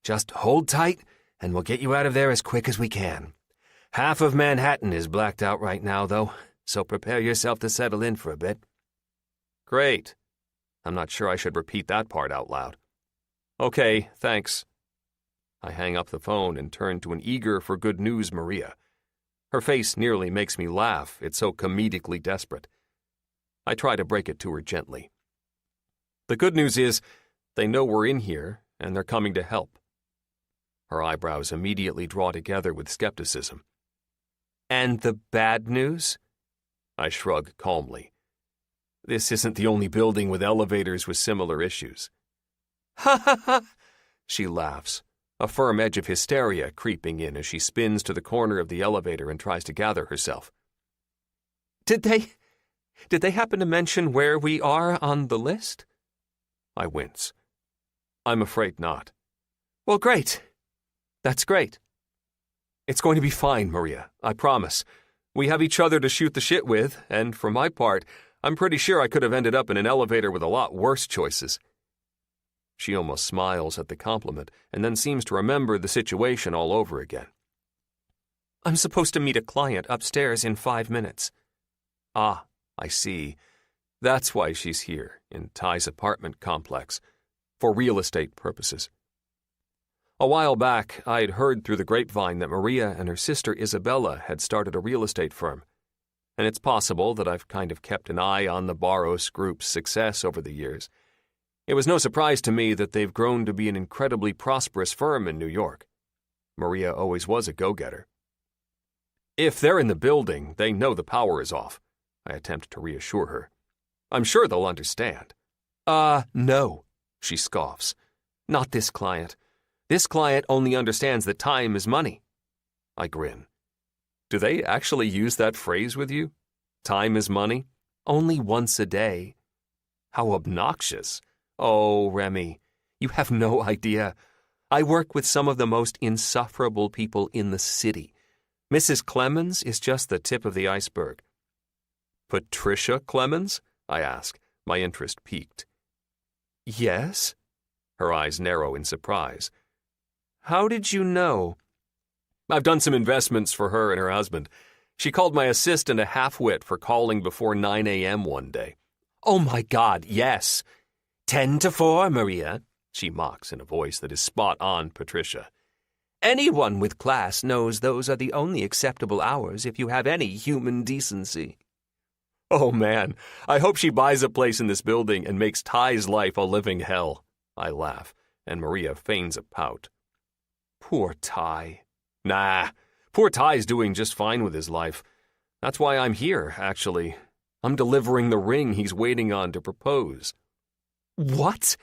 "Just hold tight, and we'll get you out of there as quick as we can. Half of Manhattan is blacked out right now, though, so prepare yourself to settle in for a bit." "Great." I'm not sure I should repeat that part out loud. "Okay, thanks." I hang up the phone and turn to an eager for good news Maria. Her face nearly makes me laugh, it's so comedically desperate. I try to break it to her gently. The good news is, they know we're in here, and they're coming to help. Her eyebrows immediately draw together with skepticism. "And the bad news?" I shrug calmly. This isn't the only building with elevators with similar issues. "Ha ha ha!" She laughs, a firm edge of hysteria creeping in as she spins to the corner of the elevator and tries to gather herself. Did they happen to mention where we are on the list?" I wince. "I'm afraid not." "Well, great. That's great." "It's going to be fine, Maria, I promise. We have each other to shoot the shit with, and for my part, I'm pretty sure I could have ended up in an elevator with a lot worse choices." She almost smiles at the compliment and then seems to remember the situation all over again. "I'm supposed to meet a client upstairs in 5 minutes. "Ah, I see. That's why she's here, in Ty's apartment complex, for real estate purposes." A while back, I'd heard through the grapevine that Maria and her sister Isabella had started a real estate firm, and it's possible that I've kind of kept an eye on the Barros Group's success over the years. It was no surprise to me that they've grown to be an incredibly prosperous firm in New York. Maria always was a go-getter. "If they're in the building, they know the power is off," I attempt to reassure her. "I'm sure they'll understand." No," she scoffs. "Not this client. This client only understands that time is money." I grin. "Do they actually use that phrase with you? Time is money? Only once a day." "How obnoxious. Oh, Remy, you have no idea. I work with some of the most insufferable people in the city. Mrs. Clemens is just the tip of the iceberg." "Patricia Clemens?" I ask, my interest piqued. "Yes?" Her eyes narrow in surprise. "How did you know?" "I've done some investments for her and her husband. She called my assistant a half-wit for calling before 9 a.m. one day." "Oh my God, yes. 10 to 4, Maria," she mocks in a voice that is spot on Patricia. "Anyone with class knows those are the only acceptable hours if you have any human decency." Oh man, I hope she buys a place in this building and makes Ty's life a living hell. I laugh, and Maria feigns a pout. Poor Ty. Nah, poor Ty's doing just fine with his life. That's why I'm here, actually. I'm delivering the ring he's waiting on to propose. What?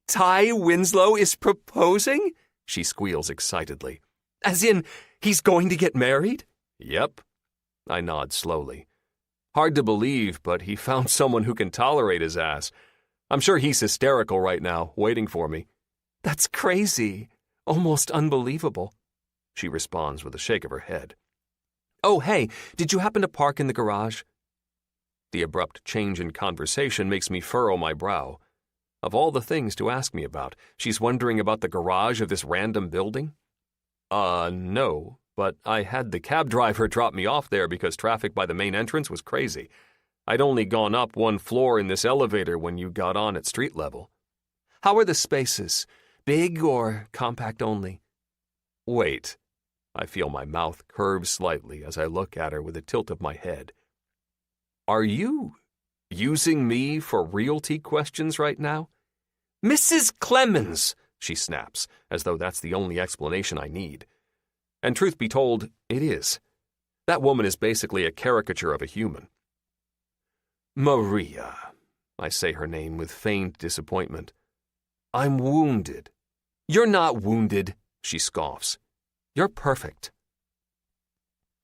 Ty Winslow is proposing? She squeals excitedly. As in, he's going to get married? Yep. I nod slowly. Hard to believe, but he found someone who can tolerate his ass. I'm sure he's hysterical right now, waiting for me. That's crazy. Almost unbelievable. She responds with a shake of her head. Oh, hey, did you happen to park in the garage? The abrupt change in conversation makes me furrow my brow. Of all the things to ask me about, she's wondering about the garage of this random building? No, but I had the cab driver drop me off there because traffic by the main entrance was crazy. I'd only gone up one floor in this elevator when you got on at street level. How are the spaces? Big or compact only? Wait. I feel my mouth curve slightly as I look at her with a tilt of my head. Are you using me for realty questions right now? Mrs. Clemens, she snaps, as though that's the only explanation I need. And truth be told, it is. That woman is basically a caricature of a human. Maria, I say her name with feigned disappointment. I'm wounded. You're not wounded, she scoffs. You're perfect.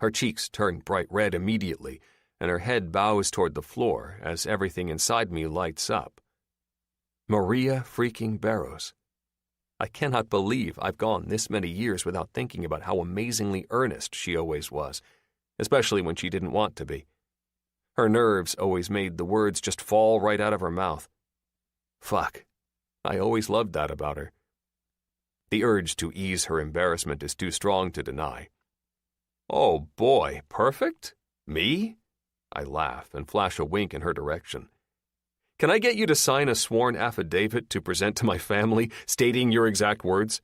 Her cheeks turn bright red immediately, and her head bows toward the floor as everything inside me lights up. Maria freaking Barros. I cannot believe I've gone this many years without thinking about how amazingly earnest she always was, especially when she didn't want to be. Her nerves always made the words just fall right out of her mouth. Fuck. I always loved that about her. The urge to ease her embarrassment is too strong to deny. Oh boy, perfect? Me? I laugh and flash a wink in her direction. Can I get you to sign a sworn affidavit to present to my family, stating your exact words?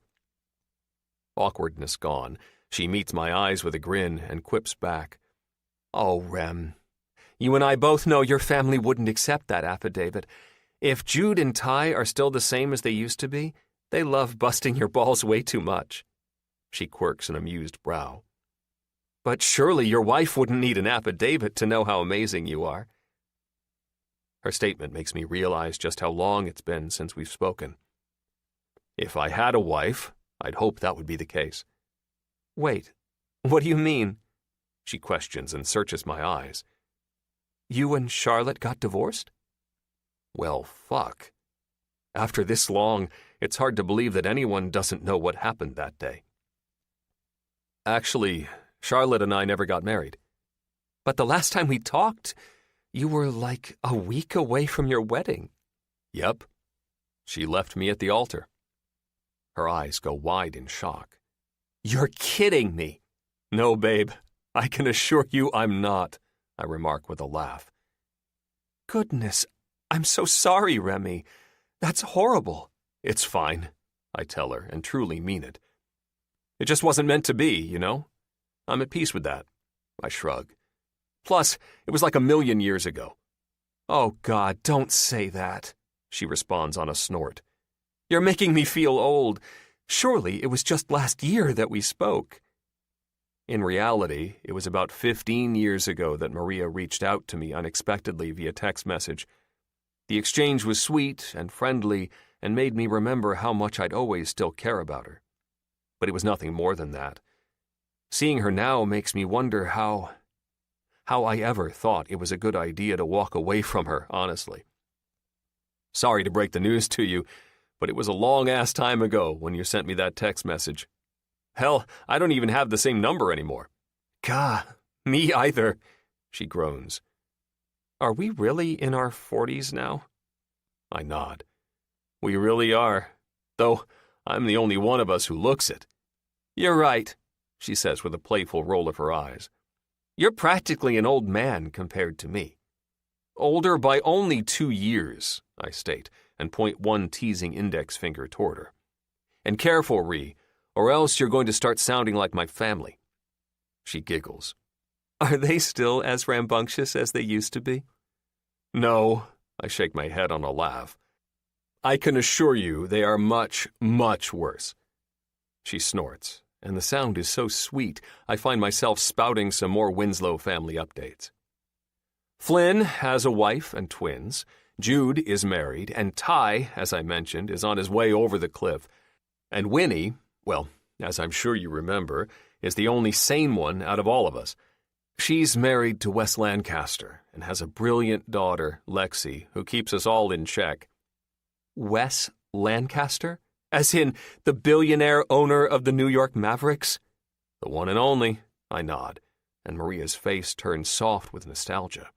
Awkwardness gone, she meets my eyes with a grin and quips back. Oh, Rem, you and I both know your family wouldn't accept that affidavit. If Jude and Ty are still the same as they used to be, they love busting your balls way too much. She quirks an amused brow. But surely your wife wouldn't need an affidavit to know how amazing you are. Her statement makes me realize just how long it's been since we've spoken. If I had a wife, I'd hope that would be the case. Wait, what do you mean? She questions and searches my eyes. You and Charlotte got divorced? Well, fuck. After this long, it's hard to believe that anyone doesn't know what happened that day. Actually, Charlotte and I never got married. But the last time we talked, you were like a week away from your wedding. Yep. She left me at the altar. Her eyes go wide in shock. You're kidding me. No, babe. I can assure you I'm not, I remark with a laugh. Goodness, I'm so sorry, Remy. That's horrible. It's fine, I tell her, and truly mean it. It just wasn't meant to be, you know? I'm at peace with that. I shrug. Plus, it was like 1,000,000 years ago. Oh, God, don't say that, she responds on a snort. You're making me feel old. Surely it was just last year that we spoke. In reality, it was about 15 years ago that Maria reached out to me unexpectedly via text message. The exchange was sweet and friendly and made me remember how much I'd always still care about her. But it was nothing more than that. Seeing her now makes me wonder how I ever thought it was a good idea to walk away from her, honestly. Sorry to break the news to you, but it was a long-ass time ago when you sent me that text message. Hell, I don't even have the same number anymore. Gah, me either, she groans. Are we really in our 40s now? I nod. We really are, though I'm the only one of us who looks it. You're right, she says with a playful roll of her eyes. You're practically an old man compared to me. Older by only 2 years, I state, and point one teasing index finger toward her. And careful, Ree, or else you're going to start sounding like my family. She giggles. Are they still as rambunctious as they used to be? No, I shake my head on a laugh. I can assure you they are much, much worse. She snorts, and the sound is so sweet I find myself spouting some more Winslow family updates. Flynn has a wife and twins, Jude is married, and Ty, as I mentioned, is on his way over the cliff. And Winnie, well, as I'm sure you remember, is the only sane one out of all of us. She's married to Wes Lancaster and has a brilliant daughter, Lexi, who keeps us all in check. Wes Lancaster? As in the billionaire owner of the New York Mavericks? The one and only, I nod, and Maria's face turns soft with nostalgia.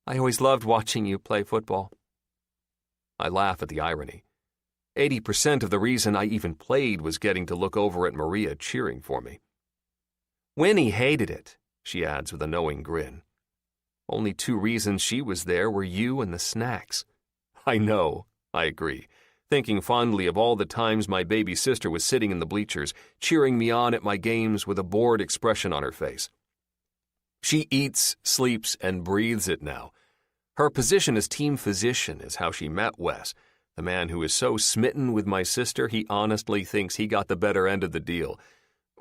I always loved watching you play football. I laugh at the irony. 80% of the reason I even played was getting to look over at Maria cheering for me. Winnie hated it, she adds with a knowing grin. Only 2 reasons she was there were you and the snacks. I know, I agree, thinking fondly of all the times my baby sister was sitting in the bleachers, cheering me on at my games with a bored expression on her face. She eats, sleeps, and breathes it now. Her position as team physician is how she met Wes, the man who is so smitten with my sister he honestly thinks he got the better end of the deal.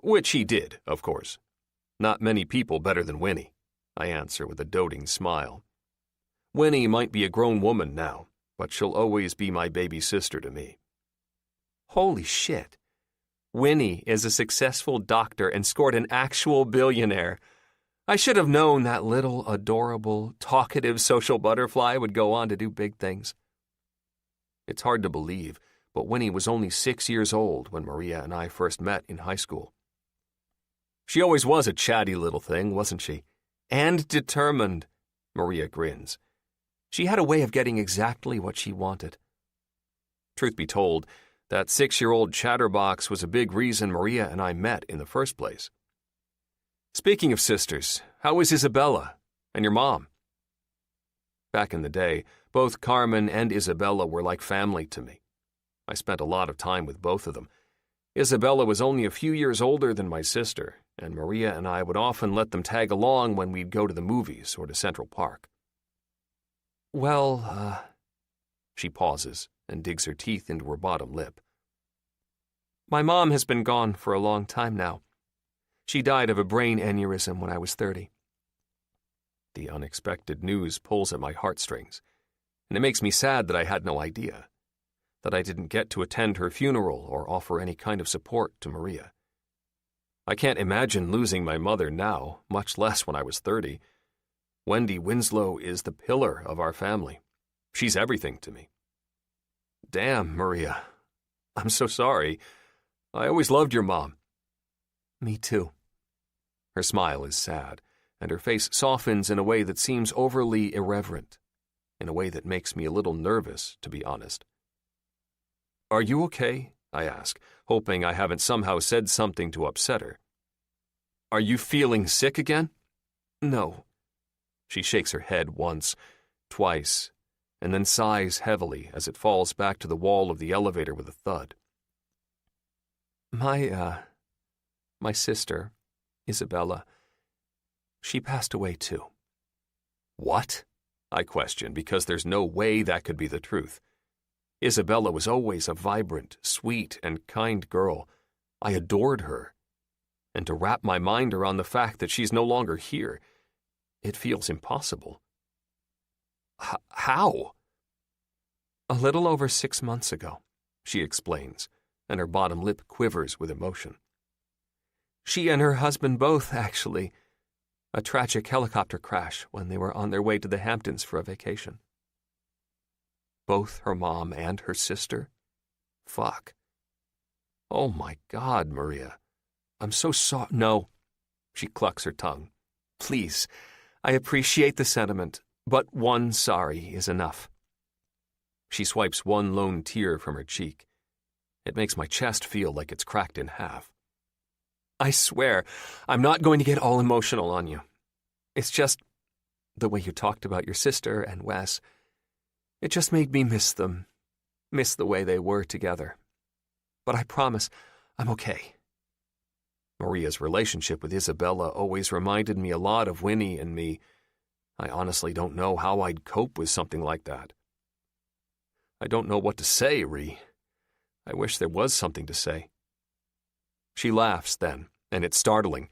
Which he did, of course. Not many people better than Winnie, I answer with a doting smile. Winnie might be a grown woman now, but she'll always be my baby sister to me. Holy shit. Winnie is a successful doctor and scored an actual billionaire. I should have known that little, adorable, talkative social butterfly would go on to do big things. It's hard to believe, but Winnie was only 6 years old when Maria and I first met in high school. She always was a chatty little thing, wasn't she? And determined, Maria grins. She had a way of getting exactly what she wanted. Truth be told, that 6-year-old chatterbox was a big reason Maria and I met in the first place. Speaking of sisters, how is Isabella and your mom? Back in the day, both Carmen and Isabella were like family to me. I spent a lot of time with both of them. Isabella was only a few years older than my sister, and Maria and I would often let them tag along when we'd go to the movies or to Central Park. Well, she pauses and digs her teeth into her bottom lip. My mom has been gone for a long time now. She died of a brain aneurysm when I was 30. The unexpected news pulls at my heartstrings, and it makes me sad that I had no idea, that I didn't get to attend her funeral or offer any kind of support to Maria. I can't imagine losing my mother now, much less when I was 30. Wendy Winslow is the pillar of our family. She's everything to me. Damn, Maria. I'm so sorry. I always loved your mom. Me too. Her smile is sad, and her face softens in a way that seems overly irreverent, in a way that makes me a little nervous, to be honest. Are you okay? I ask, hoping I haven't somehow said something to upset her. Are you feeling sick again? No. She shakes her head once, twice, and then sighs heavily as it falls back to the wall of the elevator with a thud. My sister, Isabella, she passed away too. What? I question, because there's no way that could be the truth. Isabella was always a vibrant, sweet, and kind girl. I adored her. And to wrap my mind around the fact that she's no longer here, it feels impossible. How? A little over 6 months ago, she explains, and her bottom lip quivers with emotion. She and her husband both, actually. A tragic helicopter crash when they were on their way to the Hamptons for a vacation. Both her mom and her sister? Fuck. Oh my God, Maria. I'm so sorry. No. She clucks her tongue. Please, I appreciate the sentiment, but one sorry is enough. She swipes one lone tear from her cheek. It makes my chest feel like it's cracked in half. I swear, I'm not going to get all emotional on you. It's just the way you talked about your sister and Wes. It just made me miss them, miss the way they were together. But I promise I'm okay. Maria's relationship with Isabella always reminded me a lot of Winnie and me. I honestly don't know how I'd cope with something like that. I don't know what to say, Ree. I wish there was something to say. She laughs then, and it's startling.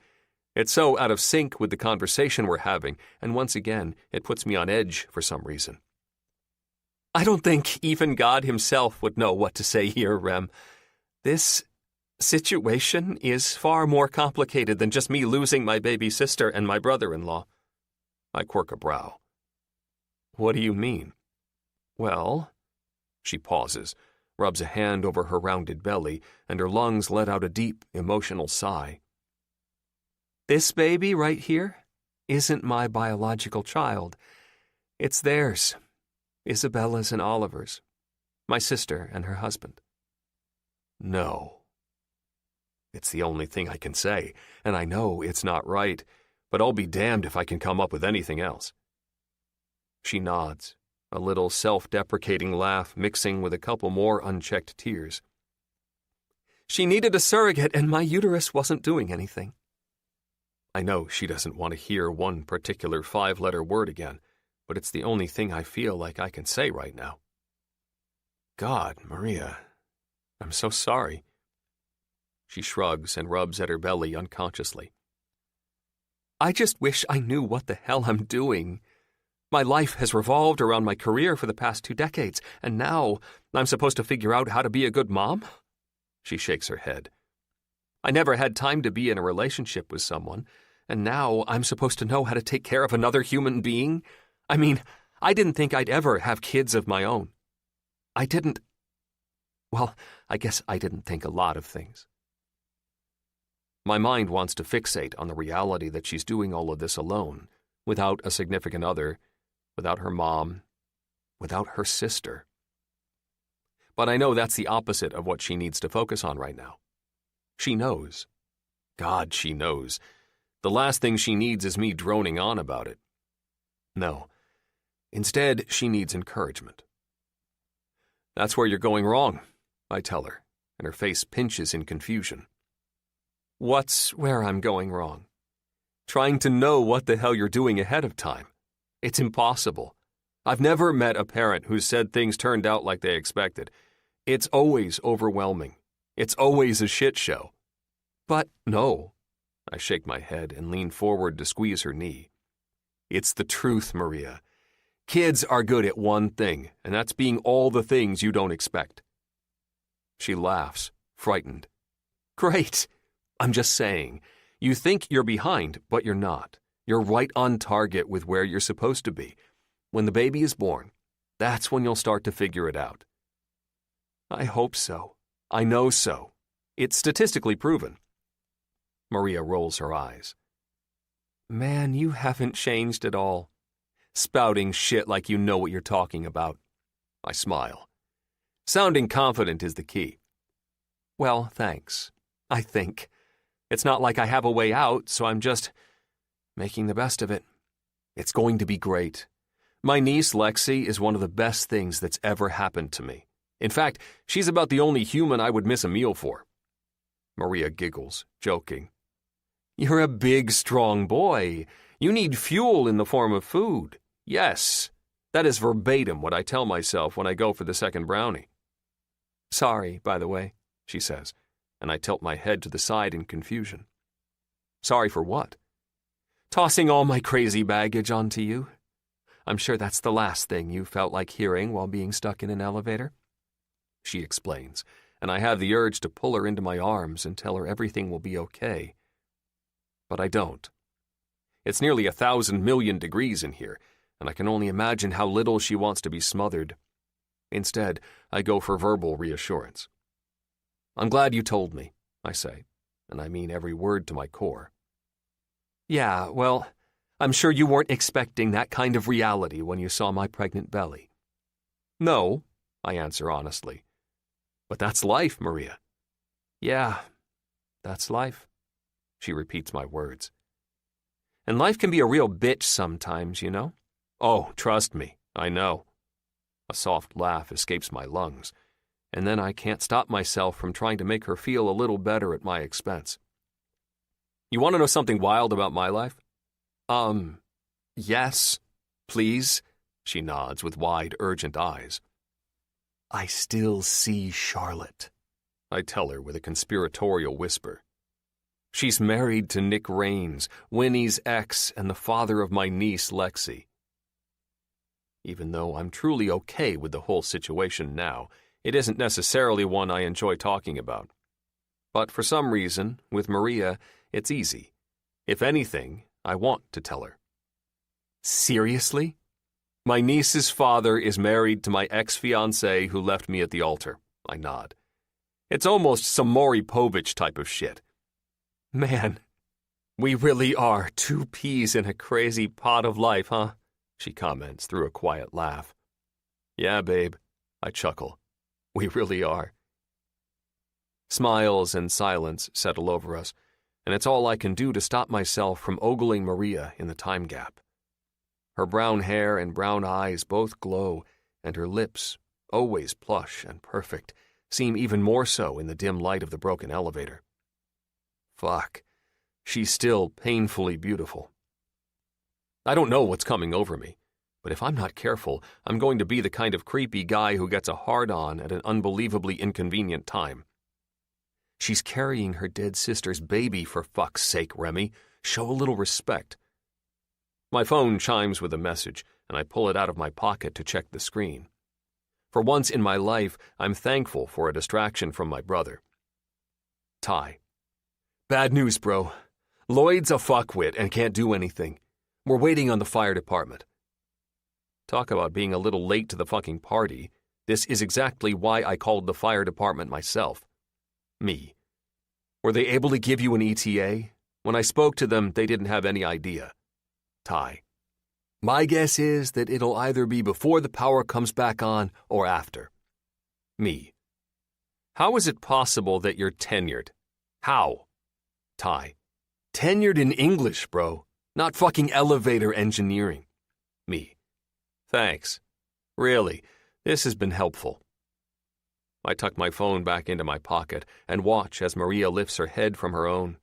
It's so out of sync with the conversation we're having, and once again, it puts me on edge for some reason. I don't think even God himself would know what to say here, Rem. This situation is far more complicated than just me losing my baby sister and my brother-in-law. I quirk a brow. What do you mean? Well, she pauses, rubs a hand over her rounded belly, and her lungs let out a deep, emotional sigh. This baby right here isn't my biological child. It's theirs, Isabella's and Oliver's, my sister and her husband. No. It's the only thing I can say, and I know it's not right, but I'll be damned if I can come up with anything else. She nods, a little self-deprecating laugh mixing with a couple more unchecked tears. She needed a surrogate, and my uterus wasn't doing anything. I know she doesn't want to hear one particular 5-letter word again, but it's the only thing I feel like I can say right now. God, Maria, I'm so sorry. She shrugs and rubs at her belly unconsciously. I just wish I knew what the hell I'm doing. My life has revolved around my career for the past 2 decades, and now I'm supposed to figure out how to be a good mom? She shakes her head. I never had time to be in a relationship with someone, and now I'm supposed to know how to take care of another human being? I mean, I didn't think I'd ever have kids of my own. I guess I didn't think a lot of things. My mind wants to fixate on the reality that she's doing all of this alone, without a significant other, without her mom, without her sister. But I know that's the opposite of what she needs to focus on right now. She knows. God, she knows. The last thing she needs is me droning on about it. No. Instead, she needs encouragement. That's where you're going wrong, I tell her, and her face pinches in confusion. What's where I'm going wrong? Trying to know what the hell you're doing ahead of time. It's impossible. I've never met a parent who said things turned out like they expected. It's always overwhelming. It's always a shit show. But no. I shake my head and lean forward to squeeze her knee. It's the truth, Maria. Kids are good at one thing, and that's being all the things you don't expect. She laughs, frightened. Great. I'm just saying. You think you're behind, but you're not. You're right on target with where you're supposed to be. When the baby is born, that's when you'll start to figure it out. I hope so. I know so. It's statistically proven. Maria rolls her eyes. Man, you haven't changed at all. Spouting shit like you know what you're talking about. I smile. Sounding confident is the key. Well, thanks. I think. It's not like I have a way out, so I'm just making the best of it. It's going to be great. My niece, Lexi, is one of the best things that's ever happened to me. In fact, she's about the only human I would miss a meal for. Maria giggles, joking. You're a big, strong boy. You need fuel in the form of food. Yes, that is verbatim what I tell myself when I go for the second brownie. Sorry, by the way, she says, and I tilt my head to the side in confusion. Sorry for what? Tossing all my crazy baggage onto you? I'm sure that's the last thing you felt like hearing while being stuck in an elevator. She explains, and I have the urge to pull her into my arms and tell her everything will be okay. But I don't. It's nearly 1,000 million degrees in here, and I can only imagine how little she wants to be smothered. Instead, I go for verbal reassurance. I'm glad you told me, I say, and I mean every word to my core. Yeah, well, I'm sure you weren't expecting that kind of reality when you saw my pregnant belly. No, I answer honestly. But that's life, Maria. Yeah, that's life. She repeats my words. And life can be a real bitch sometimes, you know? Oh, trust me, I know. A soft laugh escapes my lungs, and then I can't stop myself from trying to make her feel a little better at my expense. You want to know something wild about my life? Yes, please, she nods with wide, urgent eyes. I still see Charlotte, I tell her with a conspiratorial whisper. She's married to Nick Raines, Winnie's ex, and the father of my niece, Lexi. Even though I'm truly okay with the whole situation now, it isn't necessarily one I enjoy talking about. But for some reason, with Maria, it's easy. If anything, I want to tell her. Seriously? My niece's father is married to my ex-fiancé who left me at the altar. I nod. It's almost some Maury Povich type of shit. Man, we really are 2 peas in a crazy pot of life, huh? She comments through a quiet laugh. Yeah, babe, I chuckle. We really are. Smiles and silence settle over us, and it's all I can do to stop myself from ogling Maria in the time gap. Her brown hair and brown eyes both glow, and her lips, always plush and perfect, seem even more so in the dim light of the broken elevator. Fuck, she's still painfully beautiful. I don't know what's coming over me, but if I'm not careful, I'm going to be the kind of creepy guy who gets a hard-on at an unbelievably inconvenient time. She's carrying her dead sister's baby, for fuck's sake, Remy. Show a little respect. My phone chimes with a message, and I pull it out of my pocket to check the screen. For once in my life, I'm thankful for a distraction from my brother. Ty. Bad news, bro. Lloyd's a fuckwit and can't do anything. We're waiting on the fire department. Talk about being a little late to the fucking party. This is exactly why I called the fire department myself. Me. Were they able to give you an ETA? When I spoke to them, they didn't have any idea. Ty. My guess is that it'll either be before the power comes back on or after. Me. How is it possible that you're tenured? How? Ty. Tenured in English, bro. Not fucking elevator engineering. Me. Thanks. Really, this has been helpful. I tuck my phone back into my pocket and watch as Maria lifts her head from her own.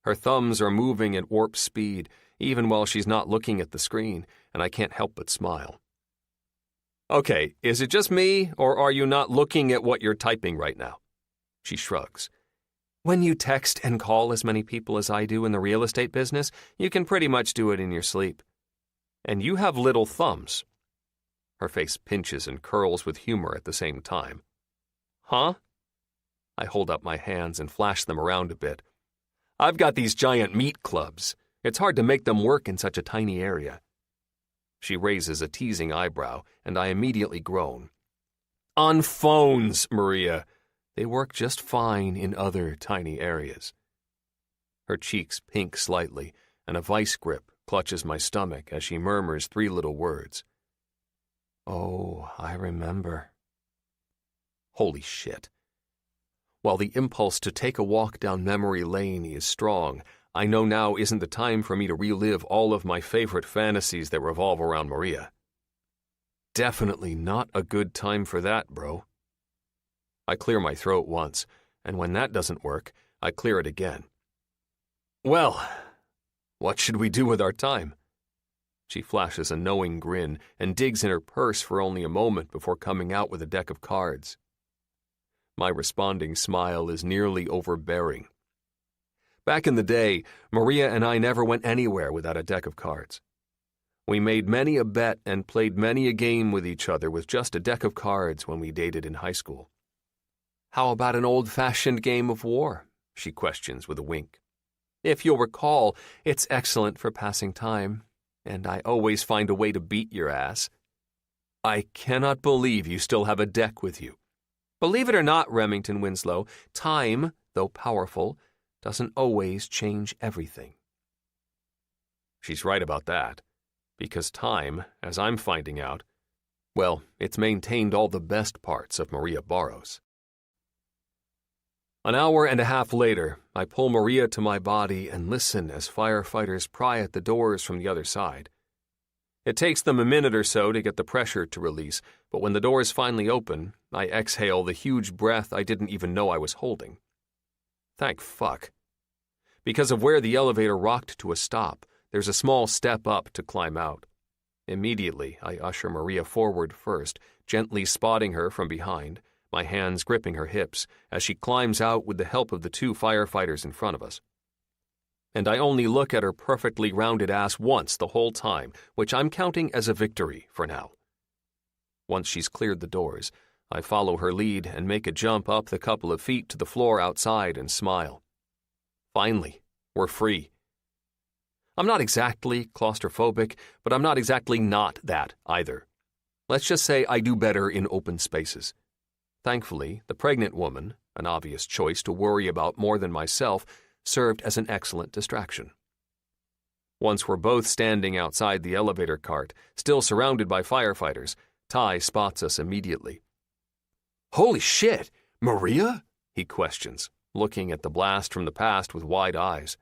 Her thumbs are moving at warp speed, even while she's not looking at the screen, and I can't help but smile. Okay, is it just me, or are you not looking at what you're typing right now? She shrugs. When you text and call as many people as I do in the real estate business, you can pretty much do it in your sleep. And you have little thumbs. Her face pinches and curls with humor at the same time. Huh? I hold up my hands and flash them around a bit. I've got these giant meat clubs. It's hard to make them work in such a tiny area. She raises a teasing eyebrow, and I immediately groan. On phones, Maria. They work just fine in other tiny areas. Her cheeks pink slightly, and a vice grip clutches my stomach as she murmurs 3 little words. Oh, I remember. Holy shit. While the impulse to take a walk down memory lane is strong, I know now isn't the time for me to relive all of my favorite fantasies that revolve around Maria. Definitely not a good time for that, bro. I clear my throat once, and when that doesn't work, I clear it again. Well, what should we do with our time? She flashes a knowing grin and digs in her purse for only a moment before coming out with a deck of cards. My responding smile is nearly overbearing. Back in the day, Maria and I never went anywhere without a deck of cards. We made many a bet and played many a game with each other with just a deck of cards when we dated in high school. How about an old-fashioned game of war? She questions with a wink. If you'll recall, it's excellent for passing time, and I always find a way to beat your ass. I cannot believe you still have a deck with you. Believe it or not, Remington Winslow, time, though powerful, doesn't always change everything. She's right about that, because time, as I'm finding out, well, it's maintained all the best parts of Maria Barros. An hour and a half later, I pull Maria to my body and listen as firefighters pry at the doors from the other side. It takes them a minute or so to get the pressure to release, but when the doors finally open, I exhale the huge breath I didn't even know I was holding. Thank fuck. Because of where the elevator rocked to a stop, there's a small step up to climb out. Immediately, I usher Maria forward first, gently spotting her from behind, my hands gripping her hips, as she climbs out with the help of the 2 firefighters in front of us. And I only look at her perfectly rounded ass once the whole time, which I'm counting as a victory for now. Once she's cleared the doors, I follow her lead and make a jump up the couple of feet to the floor outside and smile. Finally, we're free. I'm not exactly claustrophobic, but I'm not exactly not that either. Let's just say I do better in open spaces. Thankfully, the pregnant woman, an obvious choice to worry about more than myself, served as an excellent distraction. Once we're both standing outside the elevator cart, still surrounded by firefighters, Ty spots us immediately. Holy shit, Maria? He questions, looking at the blast from the past with wide eyes.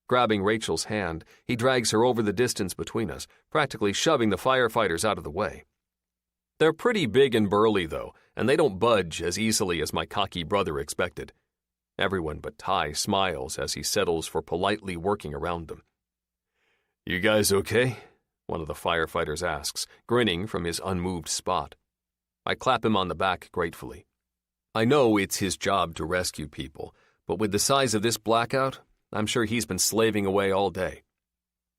Grabbing Rachel's hand, he drags her over the distance between us, practically shoving the firefighters out of the way. They're pretty big and burly, though, and they don't budge as easily as my cocky brother expected. Everyone but Ty smiles as he settles for politely working around them. You guys okay? One of the firefighters asks, grinning from his unmoved spot. I clap him on the back gratefully. I know it's his job to rescue people, but with the size of this blackout, I'm sure he's been slaving away all day.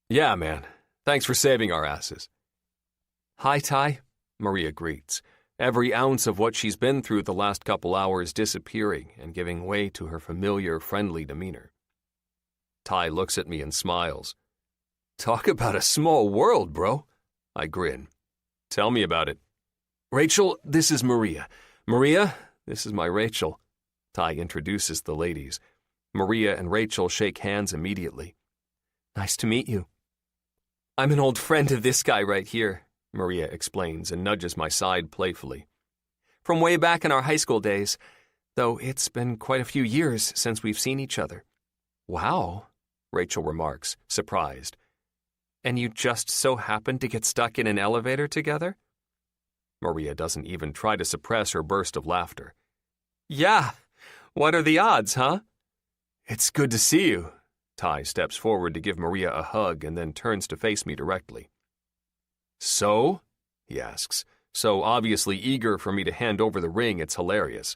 Yeah, man. Thanks for saving our asses. Hi, Ty, Maria greets, every ounce of what she's been through the last couple hours disappearing and giving way to her familiar, friendly demeanor. Ty looks at me and smiles. Talk about a small world, bro. I grin. Tell me about it. Rachel, this is Maria. Maria, this is my Rachel. Ty introduces the ladies. Maria and Rachel shake hands immediately. Nice to meet you. I'm an old friend of this guy right here, Maria explains and nudges my side playfully. From way back in our high school days, though it's been quite a few years since we've seen each other. Wow, Rachel remarks, surprised. And you just so happened to get stuck in an elevator together? Maria doesn't even try to suppress her burst of laughter. Yeah, what are the odds, huh? It's good to see you. Ty steps forward to give Maria a hug and then turns to face me directly. So? He asks, so obviously eager for me to hand over the ring it's hilarious.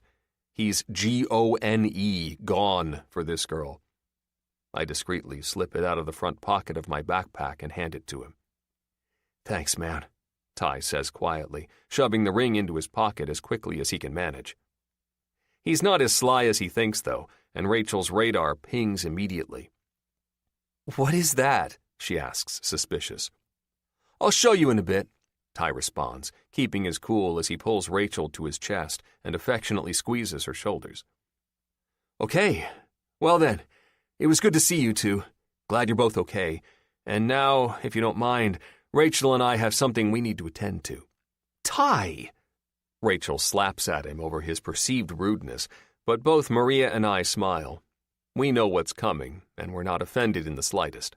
He's Gone, gone for this girl. I discreetly slip it out of the front pocket of my backpack and hand it to him. Thanks, man, Ty says quietly, shoving the ring into his pocket as quickly as he can manage. He's not as sly as he thinks, though, and Rachel's radar pings immediately. What is that? She asks, suspicious. I'll show you in a bit, Ty responds, keeping his cool as he pulls Rachel to his chest and affectionately squeezes her shoulders. Okay, well then, it was good to see you two. Glad you're both okay. And now, if you don't mind, Rachel and I have something we need to attend to. Ty! Rachel slaps at him over his perceived rudeness, but both Maria and I smile. We know what's coming, and we're not offended in the slightest.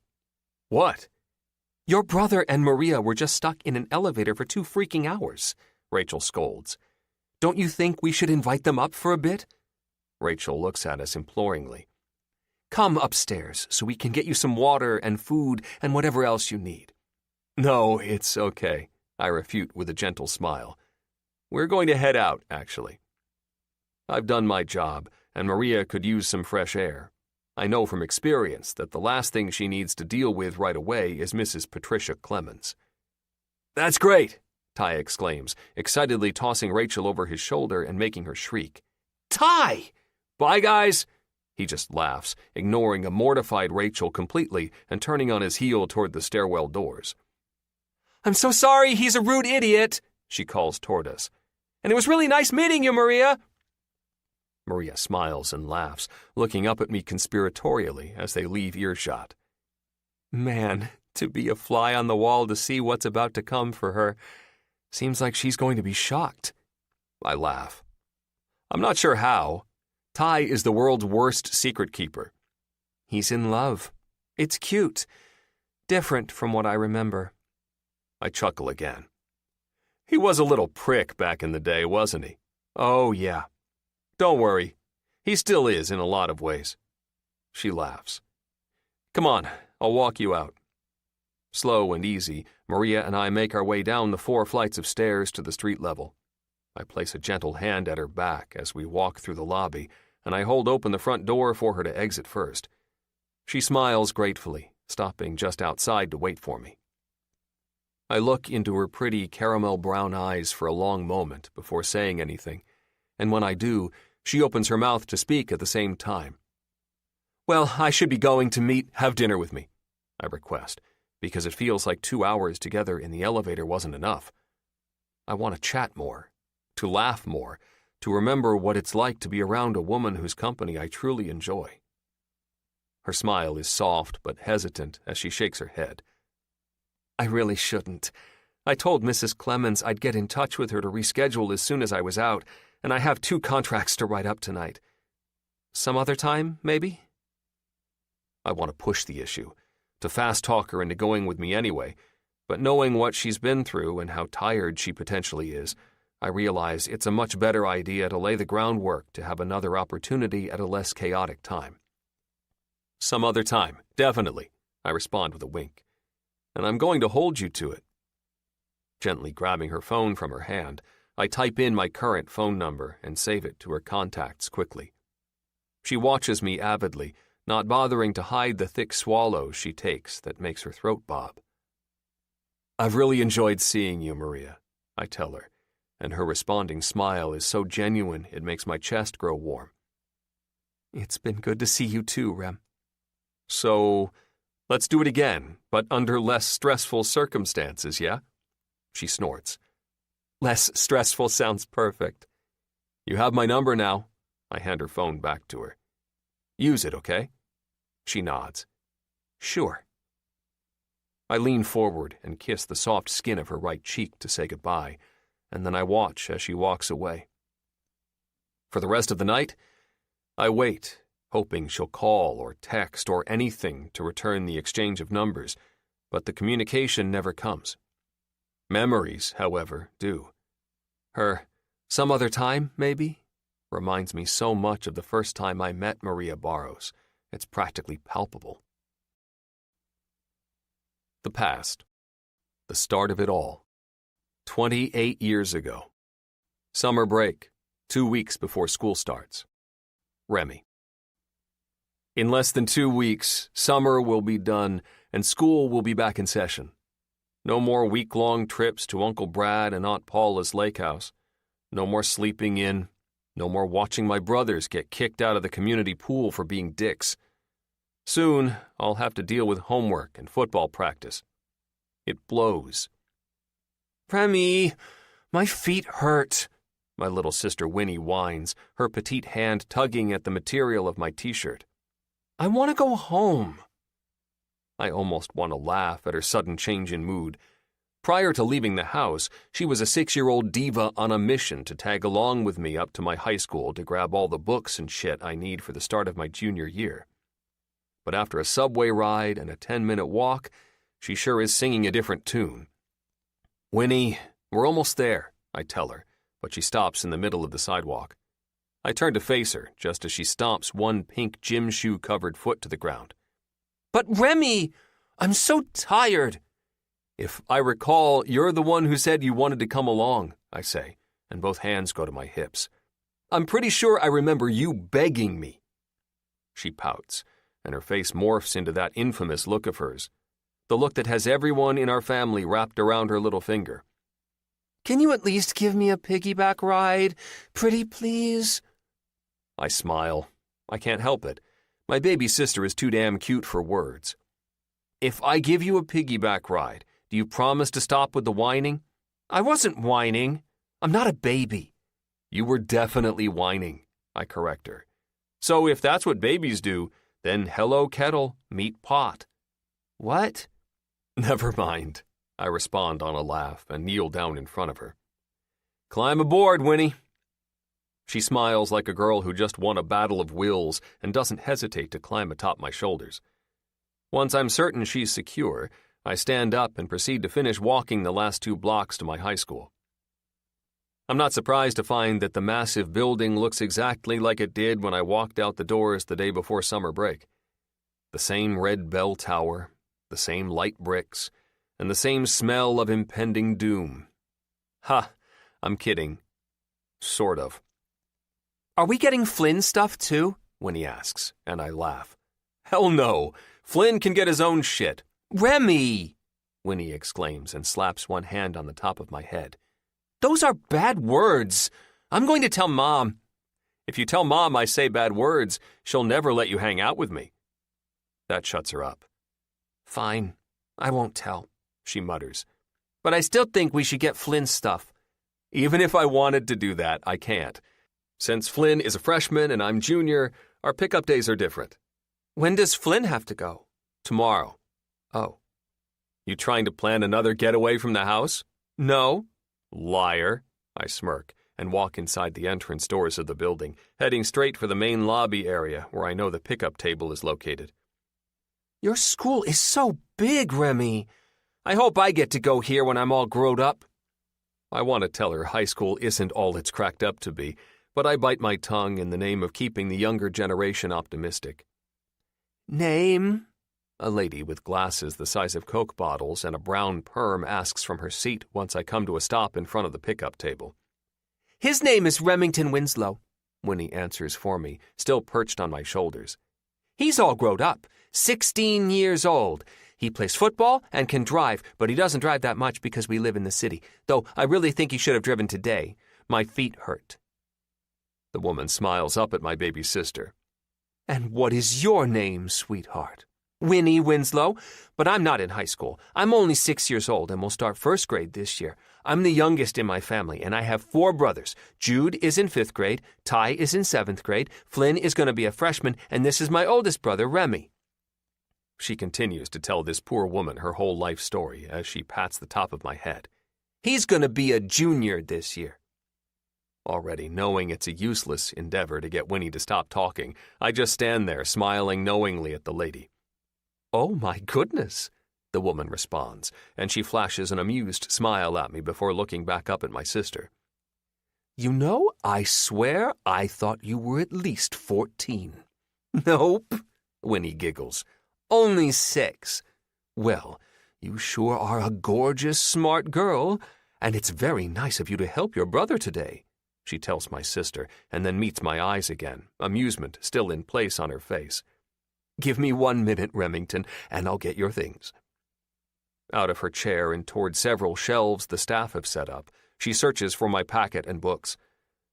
What? Your brother and Maria were just stuck in an elevator for 2 freaking hours, Rachel scolds. Don't you think we should invite them up for a bit? Rachel looks at us imploringly. Come upstairs so we can get you some water and food and whatever else you need. No, it's okay, I refute with a gentle smile. We're going to head out, actually. I've done my job, and Maria could use some fresh air. I know from experience that the last thing she needs to deal with right away is Mrs. Patricia Clemens. That's great, Ty exclaims, excitedly tossing Rachel over his shoulder and making her shriek. Ty! Bye, guys! He just laughs, ignoring a mortified Rachel completely and turning on his heel toward the stairwell doors. I'm so sorry he's a rude idiot, she calls toward us. And it was really nice meeting you, Maria. Maria smiles and laughs, looking up at me conspiratorially as they leave earshot. Man, to be a fly on the wall to see what's about to come for her. Seems like she's going to be shocked. I laugh. I'm not sure how. Ty is the world's worst secret keeper. He's in love. It's cute. Different from what I remember. I chuckle again. He was a little prick back in the day, wasn't he? Oh, yeah. Don't worry. He still is in a lot of ways. She laughs. Come on, I'll walk you out. Slow and easy, Maria and I make our way down the 4 flights of stairs to the street level. I place a gentle hand at her back as we walk through the lobby, and I hold open the front door for her to exit first. She smiles gratefully, stopping just outside to wait for me. I look into her pretty caramel brown eyes for a long moment before saying anything, and when I do, she opens her mouth to speak at the same time. Well, I should be going to have dinner with me, I request, because it feels like 2 hours together in the elevator wasn't enough. I want to chat more, to laugh more, to remember what it's like to be around a woman whose company I truly enjoy. Her smile is soft but hesitant as she shakes her head. I really shouldn't. I told Mrs. Clemens I'd get in touch with her to reschedule as soon as I was out, and I have 2 contracts to write up tonight. Some other time, maybe? I want to push the issue, to fast-talk her into going with me anyway, but knowing what she's been through and how tired she potentially is, I realize it's a much better idea to lay the groundwork to have another opportunity at a less chaotic time. Some other time, definitely, I respond with a wink. And I'm going to hold you to it. Gently grabbing her phone from her hand, I type in my current phone number and save it to her contacts quickly. She watches me avidly, not bothering to hide the thick swallows she takes that makes her throat bob. I've really enjoyed seeing you, Maria, I tell her, and her responding smile is so genuine it makes my chest grow warm. It's been good to see you too, Rem. So, let's do it again, but under less stressful circumstances, yeah? She snorts. Less stressful sounds perfect. You have my number now. I hand her phone back to her. Use it, okay? She nods. Sure. I lean forward and kiss the soft skin of her right cheek to say goodbye, and then I watch as she walks away. For the rest of the night, I wait, hoping she'll call or text or anything to return the exchange of numbers, but the communication never comes. Memories, however, do. Her "some other time, maybe?" reminds me so much of the first time I met Maria Barros. It's practically palpable. The past. The start of it all. 28 years ago. Summer break, 2 weeks before school starts. Remy. In less than 2 weeks, summer will be done and school will be back in session. No more week-long trips to Uncle Brad and Aunt Paula's lake house. No more sleeping in. No more watching my brothers get kicked out of the community pool for being dicks. Soon, I'll have to deal with homework and football practice. It blows. "Remy, my feet hurt," my little sister Winnie whines, her petite hand tugging at the material of my t-shirt. "I want to go home." I almost want to laugh at her sudden change in mood. Prior to leaving the house, she was a 6-year-old diva on a mission to tag along with me up to my high school to grab all the books and shit I need for the start of my junior year. But after a subway ride and a 10-minute walk, she sure is singing a different tune. "Winnie, we're almost there," I tell her, but she stops in the middle of the sidewalk. I turn to face her just as she stomps one pink gym shoe-covered foot to the ground. "But Remy, I'm so tired." "If I recall, you're the one who said you wanted to come along," I say, and both hands go to my hips. "I'm pretty sure I remember you begging me." She pouts, and her face morphs into that infamous look of hers, the look that has everyone in our family wrapped around her little finger. "Can you at least give me a piggyback ride? Pretty please?" I smile. I can't help it. My baby sister is too damn cute for words. "If I give you a piggyback ride, do you promise to stop with the whining?" "I wasn't whining. I'm not a baby." "You were definitely whining," I correct her. "So if that's what babies do, then hello kettle, meet pot." "What?" "Never mind," I respond on a laugh and kneel down in front of her. "Climb aboard, Winnie." She smiles like a girl who just won a battle of wills and doesn't hesitate to climb atop my shoulders. Once I'm certain she's secure, I stand up and proceed to finish walking the last 2 blocks to my high school. I'm not surprised to find that the massive building looks exactly like it did when I walked out the doors the day before summer break. The same red bell tower, the same light bricks, and the same smell of impending doom. Ha, I'm kidding. Sort of. "Are we getting Flynn stuff too?" Winnie asks, and I laugh. "Hell no. Flynn can get his own shit." "Remy!" Winnie exclaims and slaps one hand on the top of my head. "Those are bad words. I'm going to tell Mom." "If you tell Mom I say bad words, she'll never let you hang out with me." That shuts her up. "Fine. I won't tell," she mutters. "But I still think we should get Flynn's stuff." "Even if I wanted to do that, I can't. Since Flynn is a freshman and I'm junior, our pickup days are different." "When does Flynn have to go?" "Tomorrow." "Oh. You trying to plan another getaway from the house?" "No." "Liar," I smirk and walk inside the entrance doors of the building, heading straight for the main lobby area where I know the pickup table is located. "Your school is so big, Remy. I hope I get to go here when I'm all growed up." I want to tell her high school isn't all it's cracked up to be, but I bite my tongue in the name of keeping the younger generation optimistic. "Name?" A lady with glasses the size of Coke bottles and a brown perm asks from her seat once I come to a stop in front of the pickup table. "His name is Remington Winslow," Winnie answers for me, still perched on my shoulders. "He's all grown up, 16 years old. He plays football and can drive, but he doesn't drive that much because we live in the city, though I really think he should have driven today. My feet hurt." The woman smiles up at my baby sister. "And what is your name, sweetheart?" "Winnie Winslow, but I'm not in high school. I'm only 6 years old and will start 1st grade this year. I'm the youngest in my family, and I have 4 brothers. Jude is in 5th grade, Ty is in 7th grade, Flynn is going to be a freshman, and this is my oldest brother, Remy." She continues to tell this poor woman her whole life story as she pats the top of my head. He's going to be a junior this year. Already knowing it's a useless endeavor to get Winnie to stop talking, I just stand there smiling knowingly at the lady. Oh my goodness, the woman responds, and she flashes an amused smile at me before looking back up at my sister. You know, I swear I thought you were at least 14. Nope, Winnie giggles. Only 6. Well, you sure are a gorgeous, smart girl, and it's very nice of you to help your brother today, she tells my sister, and then meets my eyes again, amusement still in place on her face. Give me 1 minute, Remington, and I'll get your things. Out of her chair and toward several shelves the staff have set up, she searches for my packet and books.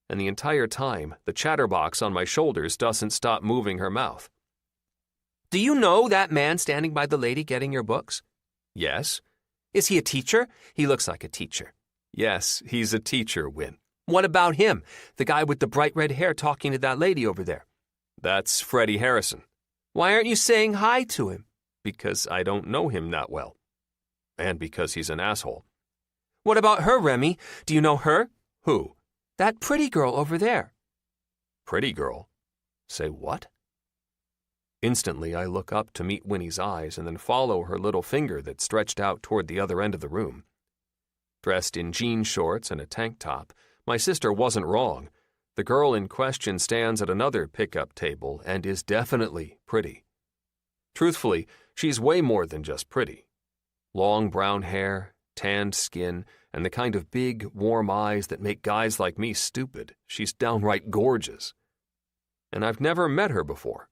And the entire time, the chatterbox on my shoulders doesn't stop moving her mouth. Do you know that man standing by the lady getting your books? Yes. Is he a teacher? He looks like a teacher. Yes, he's a teacher, Win. What about him, the guy with the bright red hair talking to that lady over there? That's Freddie Harrison. Why aren't you saying hi to him? Because I don't know him that well. And because he's an asshole. What about her, Remy? Do you know her? Who? That pretty girl over there. Pretty girl? Say what? Instantly, I look up to meet Winnie's eyes and then follow her little finger that stretched out toward the other end of the room. Dressed in jean shorts and a tank top, my sister wasn't wrong. The girl in question stands at another pickup table and is definitely pretty. Truthfully, she's way more than just pretty. Long brown hair, tanned skin, and the kind of big, warm eyes that make guys like me stupid. She's downright gorgeous. And I've never met her before.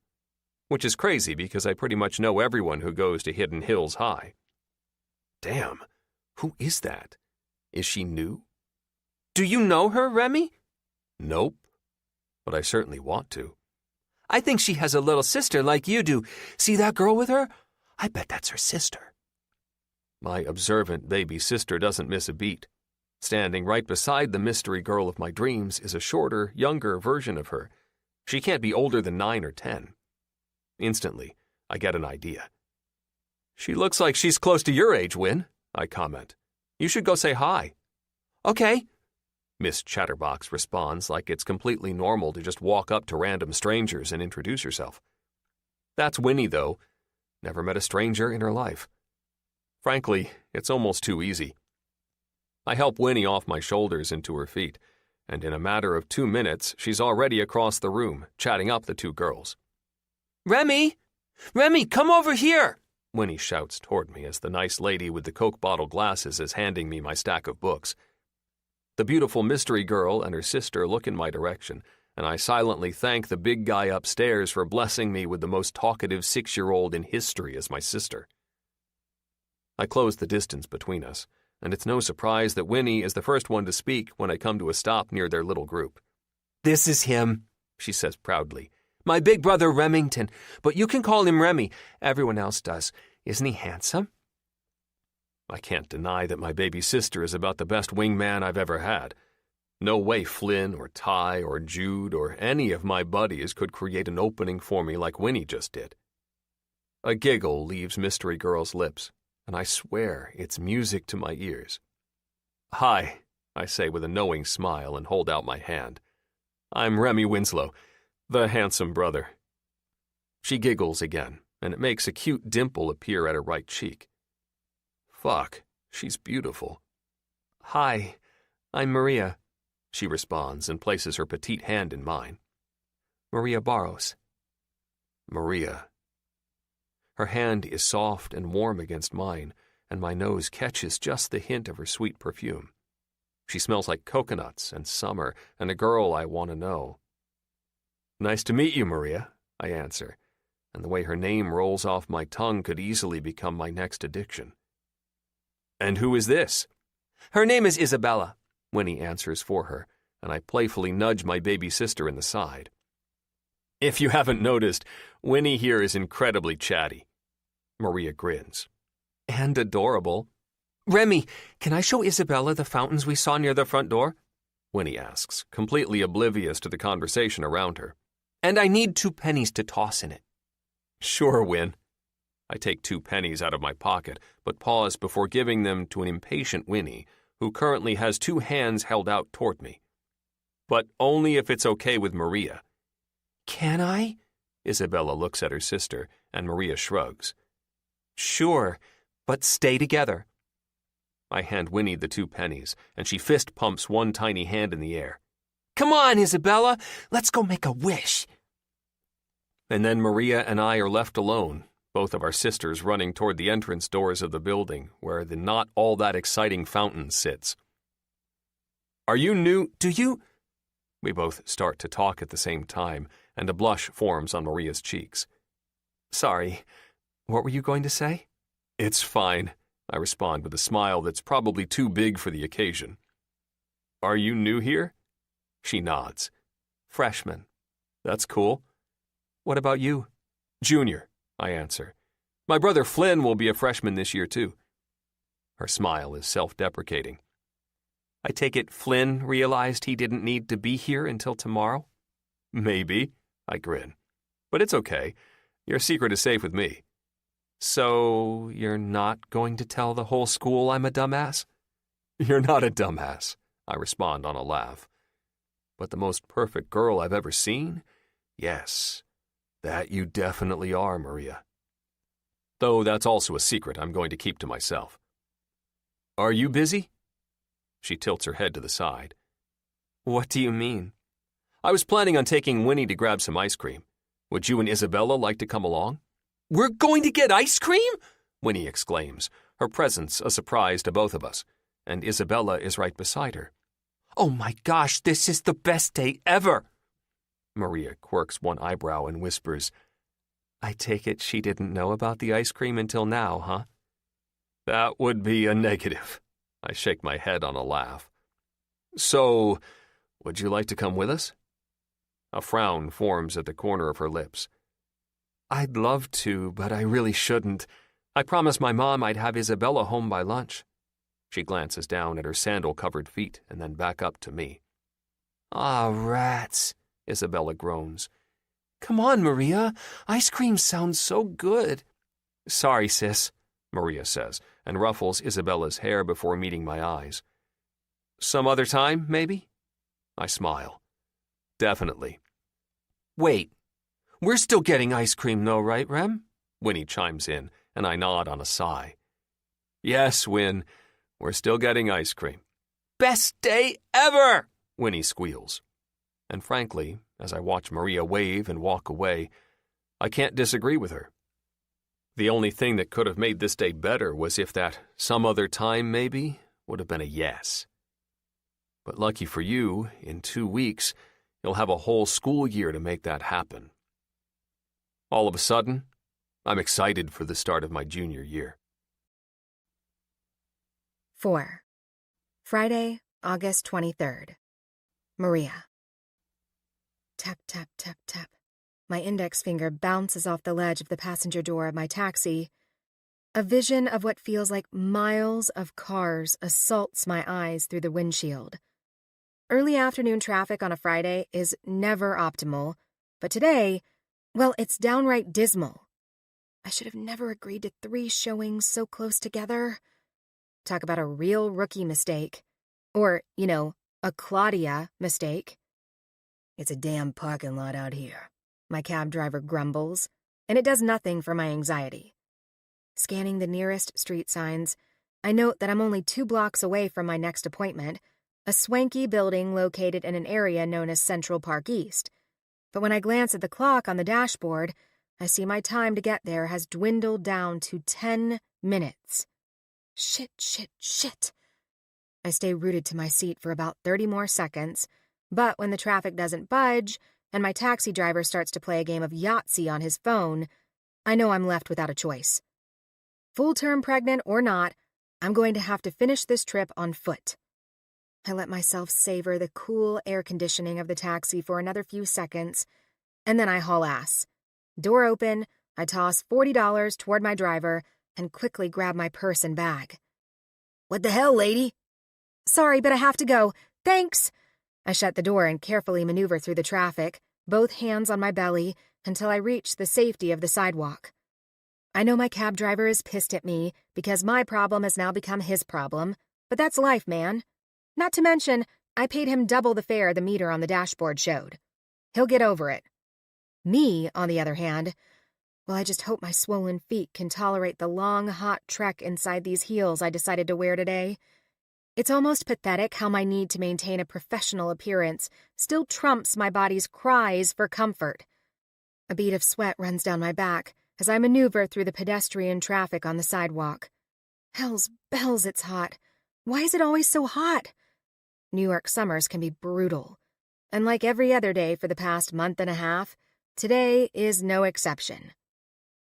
Which is crazy because I pretty much know everyone who goes to Hidden Hills High. Damn, who is that? Is she new? Do you know her, Remy? Nope, but I certainly want to. I think she has a little sister like you do. See that girl with her? I bet that's her sister. My observant baby sister doesn't miss a beat. Standing right beside the mystery girl of my dreams is a shorter, younger version of her. She can't be older than 9 or 10. Instantly, I get an idea. She looks like she's close to your age, Win, I comment. You should go say hi. Okay, Miss Chatterbox responds like it's completely normal to just walk up to random strangers and introduce herself. That's Winnie, though. Never met a stranger in her life. Frankly, it's almost too easy. I help Winnie off my shoulders and to her feet, and in a matter of 2 minutes, she's already across the room, chatting up the two girls. Remy! Remy, come over here! Winnie shouts toward me as the nice lady with the Coke bottle glasses is handing me my stack of books. The beautiful mystery girl and her sister look in my direction, and I silently thank the big guy upstairs for blessing me with the most talkative 6-year-old in history as my sister. I close the distance between us, and it's no surprise that Winnie is the first one to speak when I come to a stop near their little group. This is him, she says proudly. My big brother Remington, but you can call him Remy. Everyone else does. Isn't he handsome? I can't deny that my baby sister is about the best wingman I've ever had. No way Flynn or Ty or Jude or any of my buddies could create an opening for me like Winnie just did. A giggle leaves Mystery Girl's lips, and I swear it's music to my ears. Hi, I say with a knowing smile and hold out my hand. I'm Remy Winslow, the handsome brother. She giggles again, and it makes a cute dimple appear at her right cheek. Fuck, she's beautiful. Hi, I'm Maria, she responds and places her petite hand in mine. Maria Barros. Maria. Her hand is soft and warm against mine, and my nose catches just the hint of her sweet perfume. She smells like coconuts and summer and a girl I want to know. Nice to meet you, Maria, I answer, and the way her name rolls off my tongue could easily become my next addiction. And who is this? Her name is Isabella, Winnie answers for her, and I playfully nudge my baby sister in the side. If you haven't noticed, Winnie here is incredibly chatty. Maria grins. And adorable. Remy, can I show Isabella the fountains we saw near the front door? Winnie asks, completely oblivious to the conversation around her. And I need 2 pennies to toss in it. Sure, Win. I take 2 pennies out of my pocket, but pause before giving them to an impatient Winnie, who currently has 2 hands held out toward me. But only if it's okay with Maria. Can I? Isabella looks at her sister, and Maria shrugs. Sure, but stay together. I hand Winnie the 2 pennies, and she fist pumps one tiny hand in the air. Come on, Isabella, let's go make a wish. And then Maria and I are left alone, both of our sisters running toward the entrance doors of the building, where the not all that exciting fountain sits. Are you new? Do you? We both start to talk at the same time, and a blush forms on Maria's cheeks. Sorry, what were you going to say? It's fine, I respond with a smile that's probably too big for the occasion. Are you new here? She nods. Freshman. That's cool. What about you? Junior, I answer. My brother Flynn will be a freshman this year, too. Her smile is self-deprecating. I take it Flynn realized he didn't need to be here until tomorrow? Maybe, I grin. But it's okay. Your secret is safe with me. So, you're not going to tell the whole school I'm a dumbass? You're not a dumbass, I respond on a laugh. But the most perfect girl I've ever seen? Yes, that you definitely are, Maria. Though that's also a secret I'm going to keep to myself. Are you busy? She tilts her head to the side. What do you mean? I was planning on taking Winnie to grab some ice cream. Would you and Isabella like to come along? We're going to get ice cream? Winnie exclaims, her presence a surprise to both of us, and Isabella is right beside her. Oh my gosh, this is the best day ever! Maria quirks one eyebrow and whispers, I take it she didn't know about the ice cream until now, huh? That would be a negative. I shake my head on a laugh. So, would you like to come with us? A frown forms at the corner of her lips. I'd love to, but I really shouldn't. I promised my mom I'd have Isabella home by lunch. She glances down at her sandal-covered feet and then back up to me. Ah, rats, Isabella groans. Come on, Maria. Ice cream sounds so good. Sorry, sis, Maria says, and ruffles Isabella's hair before meeting my eyes. Some other time, maybe? I smile. Definitely. Wait, we're still getting ice cream though, right, Rem? Winnie chimes in, and I nod on a sigh. Yes, Win, we're still getting ice cream. Best day ever, Winnie squeals. And frankly, as I watch Maria wave and walk away, I can't disagree with her. The only thing that could have made this day better was if that some other time maybe would have been a yes. But lucky for you, in 2 weeks, you'll have a whole school year to make that happen. All of a sudden, I'm excited for the start of my junior year. 4. Friday, August 23rd. Maria. Tap, tap, tap, tap. My index finger bounces off the ledge of the passenger door of my taxi. A vision of what feels like miles of cars assaults my eyes through the windshield. Early afternoon traffic on a Friday is never optimal, but today, well, it's downright dismal. I should have never agreed to 3 showings so close together. Talk about a real rookie mistake. Or, a Claudia mistake. It's a damn parking lot out here, my cab driver grumbles, and it does nothing for my anxiety. Scanning the nearest street signs, I note that I'm only 2 blocks away from my next appointment, a swanky building located in an area known as Central Park East. But when I glance at the clock on the dashboard, I see my time to get there has dwindled down to 10 minutes. Shit, shit, shit. I stay rooted to my seat for about 30 more seconds, but when the traffic doesn't budge and my taxi driver starts to play a game of Yahtzee on his phone, I know I'm left without a choice. Full-term pregnant or not, I'm going to have to finish this trip on foot. I let myself savor the cool air conditioning of the taxi for another few seconds, and then I haul ass. Door open, I toss $40 toward my driver and quickly grab my purse and bag. What the hell, lady? Sorry, but I have to go. Thanks. I shut the door and carefully maneuver through the traffic, both hands on my belly, until I reach the safety of the sidewalk. I know my cab driver is pissed at me because my problem has now become his problem, but that's life, man. Not to mention, I paid him double the fare the meter on the dashboard showed. He'll get over it. Me, on the other hand, well, I just hope my swollen feet can tolerate the long, hot trek inside these heels I decided to wear today. It's almost pathetic how my need to maintain a professional appearance still trumps my body's cries for comfort. A bead of sweat runs down my back as I maneuver through the pedestrian traffic on the sidewalk. Hell's bells, it's hot. Why is it always so hot? New York summers can be brutal. And like every other day for the past month and a half, today is no exception.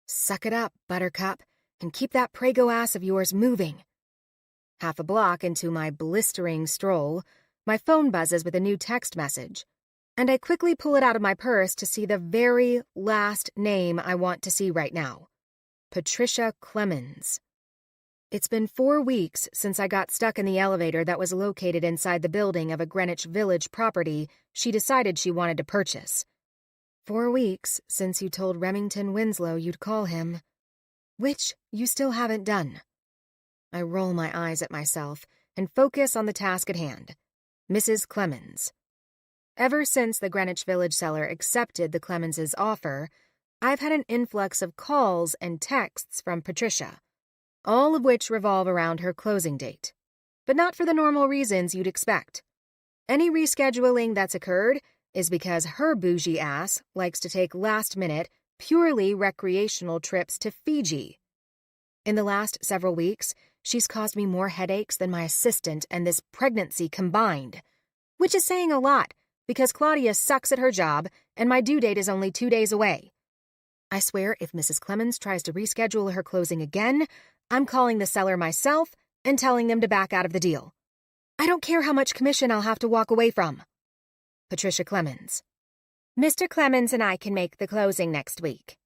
Suck it up, Buttercup, and keep that Prego ass of yours moving. Half a block into my blistering stroll, my phone buzzes with a new text message, and I quickly pull it out of my purse to see the very last name I want to see right now. Patricia Clemens. It's been 4 weeks since I got stuck in the elevator that was located inside the building of a Greenwich Village property she decided she wanted to purchase. 4 weeks since you told Remington Winslow you'd call him, which you still haven't done. I roll my eyes at myself and focus on the task at hand. Mrs. Clemens. Ever since the Greenwich Village seller accepted the Clemenses' offer, I've had an influx of calls and texts from Patricia, all of which revolve around her closing date, but not for the normal reasons you'd expect. Any rescheduling that's occurred is because her bougie ass likes to take last-minute, purely recreational trips to Fiji. In the last several weeks, she's caused me more headaches than my assistant and this pregnancy combined, which is saying a lot because Claudia sucks at her job and my due date is only 2 days away. I swear if Mrs. Clemens tries to reschedule her closing again, I'm calling the seller myself and telling them to back out of the deal. I don't care how much commission I'll have to walk away from. Patricia Clemens. Mr. Clemens and I can make the closing next week.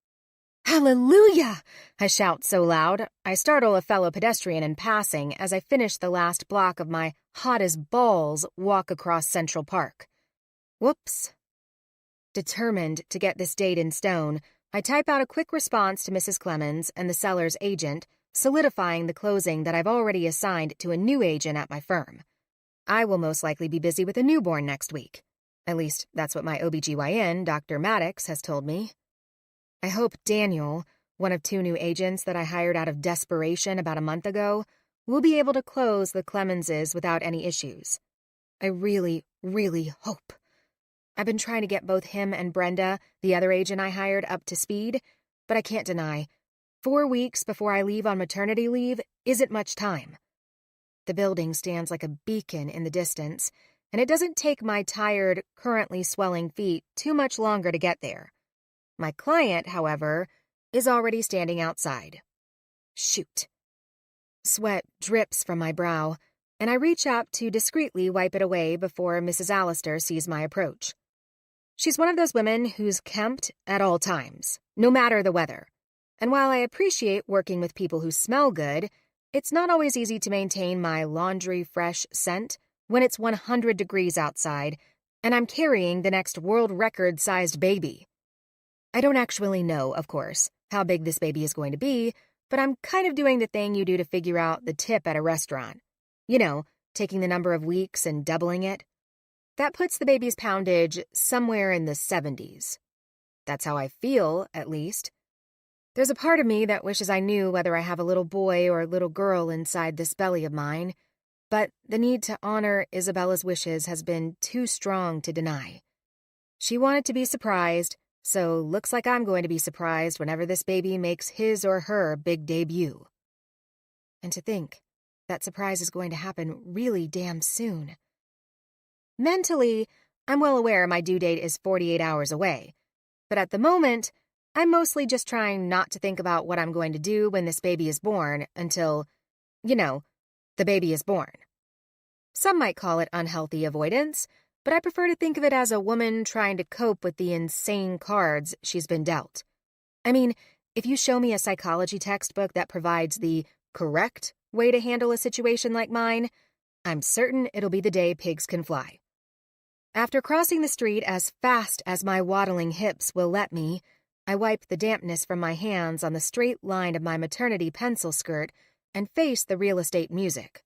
Hallelujah! I shout so loud, I startle a fellow pedestrian in passing as I finish the last block of my hot-as-balls walk across Central Park. Whoops. Determined to get this date in stone, I type out a quick response to Mrs. Clemens and the seller's agent, solidifying the closing that I've already assigned to a new agent at my firm. I will most likely be busy with a newborn next week. At least, that's what my OBGYN, Dr. Maddox, has told me. I hope Daniel, one of 2 new agents that I hired out of desperation about a month ago, will be able to close the Clemenses without any issues. I really, really hope. I've been trying to get both him and Brenda, the other agent I hired, up to speed, but I can't deny, 4 weeks before I leave on maternity leave isn't much time. The building stands like a beacon in the distance, and it doesn't take my tired, currently swelling feet too much longer to get there. My client, however, is already standing outside. Shoot. Sweat drips from my brow, and I reach up to discreetly wipe it away before Mrs. Allister sees my approach. She's one of those women who's kempt at all times, no matter the weather. And while I appreciate working with people who smell good, it's not always easy to maintain my laundry-fresh scent when it's 100 degrees outside and I'm carrying the next world record-sized baby. I don't actually know, of course, how big this baby is going to be, but I'm kind of doing the thing you do to figure out the tip at a restaurant. You know, taking the number of weeks and doubling it. That puts the baby's poundage somewhere in the 70s. That's how I feel, at least. There's a part of me that wishes I knew whether I have a little boy or a little girl inside this belly of mine, but the need to honor Isabella's wishes has been too strong to deny. She wanted to be surprised, so looks like I'm going to be surprised whenever this baby makes his or her big debut. And to think, that surprise is going to happen really damn soon. Mentally, I'm well aware my due date is 48 hours away, but at the moment, I'm mostly just trying not to think about what I'm going to do when this baby is born until, the baby is born. Some might call it unhealthy avoidance, but I prefer to think of it as a woman trying to cope with the insane cards she's been dealt. I mean, if you show me a psychology textbook that provides the correct way to handle a situation like mine, I'm certain it'll be the day pigs can fly. After crossing the street as fast as my waddling hips will let me, I wipe the dampness from my hands on the straight line of my maternity pencil skirt and face the real estate music.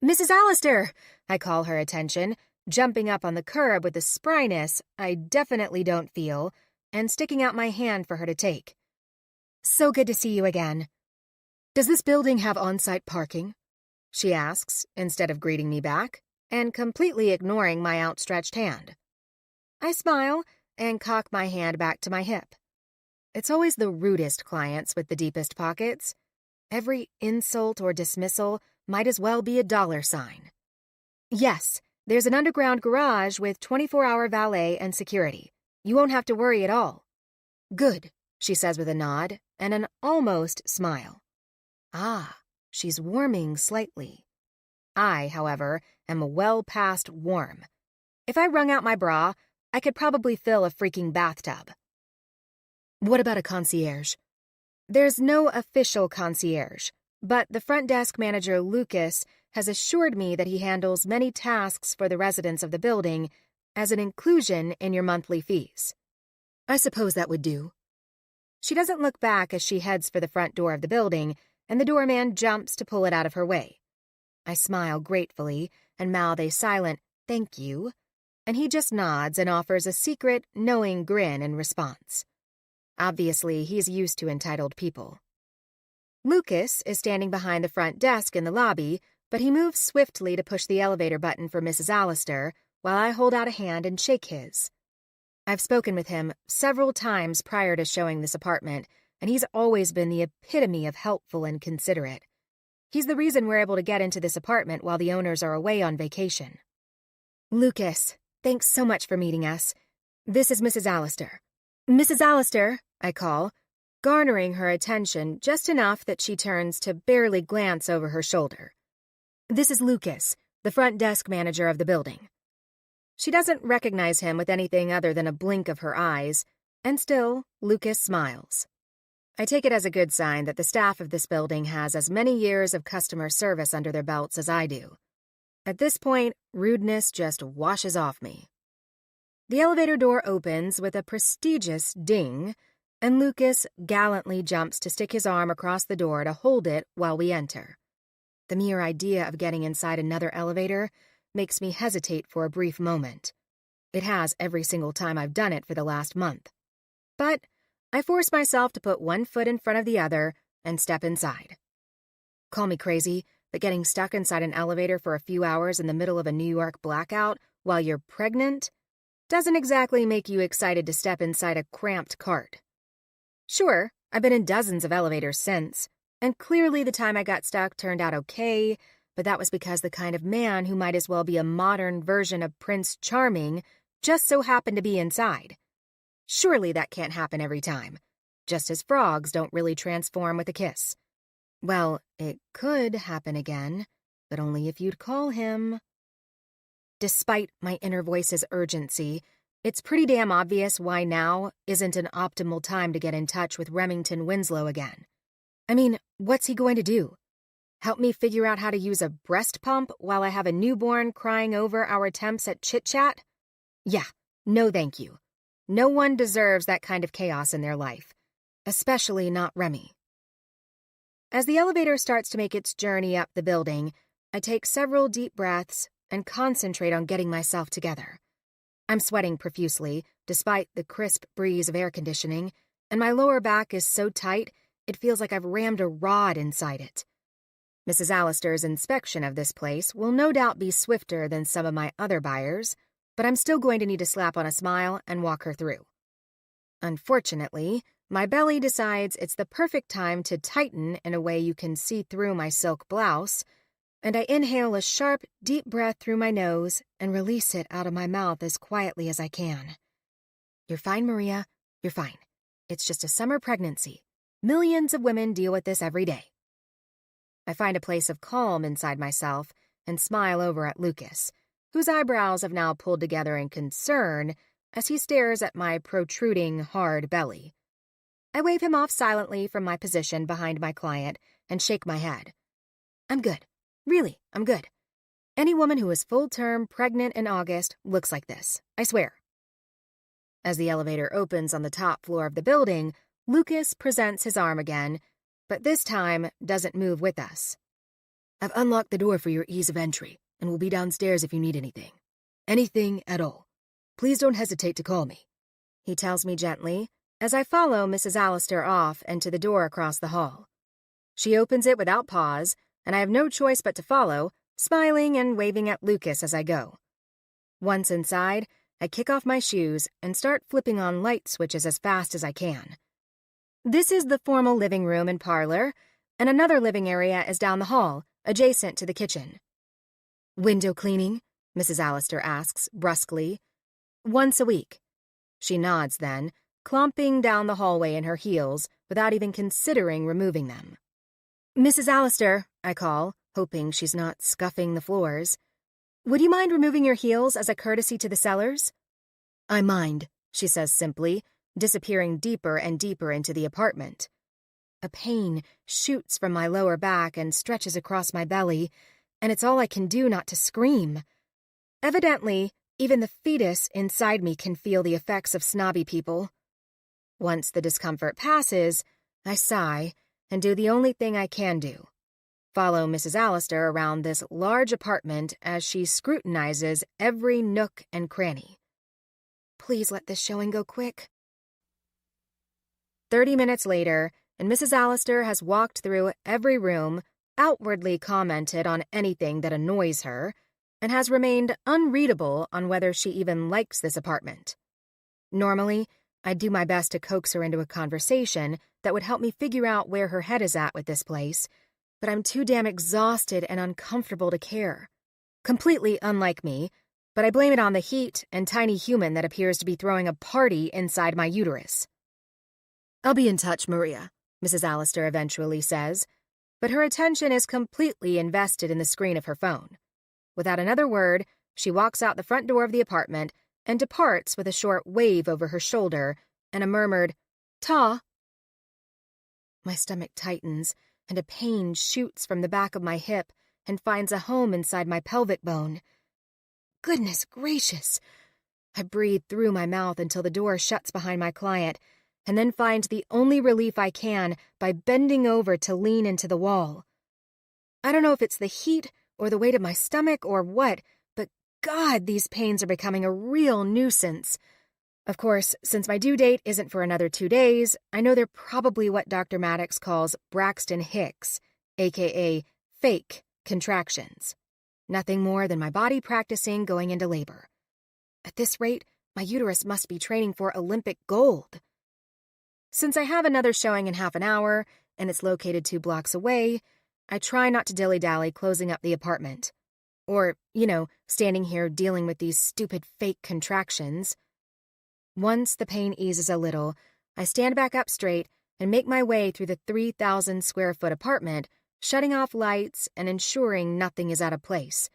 "Mrs. Allister!" I call her attention, jumping up on the curb with a spryness I definitely don't feel and sticking out my hand for her to take. "So good to see you again." "Does this building have on-site parking?" she asks, instead of greeting me back, and completely ignoring my outstretched hand. I smile and cock my hand back to my hip. It's always the rudest clients with the deepest pockets. Every insult or dismissal might as well be a $sign. "Yes, there's an underground garage with 24-hour valet and security. You won't have to worry at all." "Good," she says with a nod and an almost smile. Ah, she's warming slightly. I, however, am well past warm. If I wrung out my bra, I could probably fill a freaking bathtub. "What about a concierge?" "There's no official concierge, but the front desk manager, Lucas, has assured me that he handles many tasks for the residents of the building as an inclusion in your monthly fees." "I suppose that would do." She doesn't look back as she heads for the front door of the building, and the doorman jumps to pull it out of her way. I smile gratefully and mouth a silent "thank you," and he just nods and offers a secret, knowing grin in response. Obviously, he's used to entitled people. Lucas is standing behind the front desk in the lobby, but he moves swiftly to push the elevator button for Mrs. Allister while I hold out a hand and shake his. I've spoken with him several times prior to showing this apartment, and he's always been the epitome of helpful and considerate. He's the reason we're able to get into this apartment while the owners are away on vacation. "Lucas, thanks so much for meeting us. This is Mrs. Allister." "Mrs. Allister," I call, garnering her attention just enough that she turns to barely glance over her shoulder. "This is Lucas, the front desk manager of the building." She doesn't recognize him with anything other than a blink of her eyes, and still, Lucas smiles. I take it as a good sign that the staff of this building has as many years of customer service under their belts as I do. At this point, rudeness just washes off me. The elevator door opens with a prestigious ding, and Lucas gallantly jumps to stick his arm across the door to hold it while we enter. The mere idea of getting inside another elevator makes me hesitate for a brief moment. It has every single time I've done it for the last month. But I force myself to put one foot in front of the other and step inside. Call me crazy, but getting stuck inside an elevator for a few hours in the middle of a New York blackout while you're pregnant doesn't exactly make you excited to step inside a cramped cart. Sure, I've been in dozens of elevators since, and clearly the time I got stuck turned out okay, but that was because the kind of man who might as well be a modern version of Prince Charming just so happened to be inside. Surely that can't happen every time, just as frogs don't really transform with a kiss. Well, it could happen again, but only if you'd call him. Despite my inner voice's urgency, it's pretty damn obvious why now isn't an optimal time to get in touch with Remington Winslow again. I mean, what's he going to do? Help me figure out how to use a breast pump while I have a newborn crying over our attempts at chit-chat? Yeah, no thank you. No one deserves that kind of chaos in their life, especially not Remy. As the elevator starts to make its journey up the building, I take several deep breaths and concentrate on getting myself together. I'm sweating profusely, despite the crisp breeze of air conditioning, and my lower back is so tight it feels like I've rammed a rod inside it. Mrs. Allister's inspection of this place will no doubt be swifter than some of my other buyers, but I'm still going to need to slap on a smile and walk her through. Unfortunately, my belly decides it's the perfect time to tighten in a way you can see through my silk blouse, and I inhale a sharp, deep breath through my nose and release it out of my mouth as quietly as I can. "You're fine, Maria. You're fine. It's just a summer pregnancy. Millions of women deal with this every day." I find a place of calm inside myself and smile over at Lucas, whose eyebrows have now pulled together in concern as he stares at my protruding, hard belly. I wave him off silently from my position behind my client and shake my head. I'm good. Really, I'm good. Any woman who is full-term pregnant in August looks like this, I swear. As the elevator opens on the top floor of the building, Lucas presents his arm again, but this time doesn't move with us. I've unlocked the door for your ease of entry, and will be downstairs if you need anything. Anything at all. Please don't hesitate to call me, he tells me gently, as I follow Mrs. Allister off and to the door across the hall. She opens it without pause, and I have no choice but to follow, smiling and waving at Lucas as I go. Once inside, I kick off my shoes and start flipping on light switches as fast as I can. This is the formal living room and parlor, and another living area is down the hall, adjacent to the kitchen. Window cleaning? Mrs. Allister asks, brusquely. Once a week. She nods then, clomping down the hallway in her heels without even considering removing them. Mrs. Allister, I call, hoping she's not scuffing the floors. Would you mind removing your heels as a courtesy to the sellers? I mind, she says simply, disappearing deeper and deeper into the apartment. A pain shoots from my lower back and stretches across my belly, and it's all I can do not to scream. Evidently, even the fetus inside me can feel the effects of snobby people. Once the discomfort passes, I sigh and do the only thing I can do. Follow Mrs. Allister around this large apartment as she scrutinizes every nook and cranny. Please let this showing go quick. 30 minutes later, and Mrs. Allister has walked through every room, outwardly commented on anything that annoys her, and has remained unreadable on whether she even likes this apartment. Normally, I'd do my best to coax her into a conversation that would help me figure out where her head is at with this place, but I'm too damn exhausted and uncomfortable to care. Completely unlike me, but I blame it on the heat and tiny human that appears to be throwing a party inside my uterus. I'll be in touch, Maria, Mrs. Allister eventually says, but her attention is completely invested in the screen of her phone. Without another word, she walks out the front door of the apartment and departs with a short wave over her shoulder and a murmured, "Ta." My stomach tightens, and a pain shoots from the back of my hip and finds a home inside my pelvic bone. Goodness gracious! I breathe through my mouth until the door shuts behind my client, and then find the only relief I can by bending over to lean into the wall. I don't know if it's the heat or the weight of my stomach or what, but God, these pains are becoming a real nuisance. Of course, since my due date isn't for another 2 days, I know they're probably what Dr. Maddox calls Braxton Hicks, aka fake contractions. Nothing more than my body practicing going into labor. At this rate, my uterus must be training for Olympic gold. Since I have another showing in half an hour, and it's located 2 blocks away, I try not to dilly-dally closing up the apartment. Or, standing here dealing with these stupid fake contractions. Once the pain eases a little, I stand back up straight and make my way through the 3,000-square-foot apartment, shutting off lights and ensuring nothing is out of place.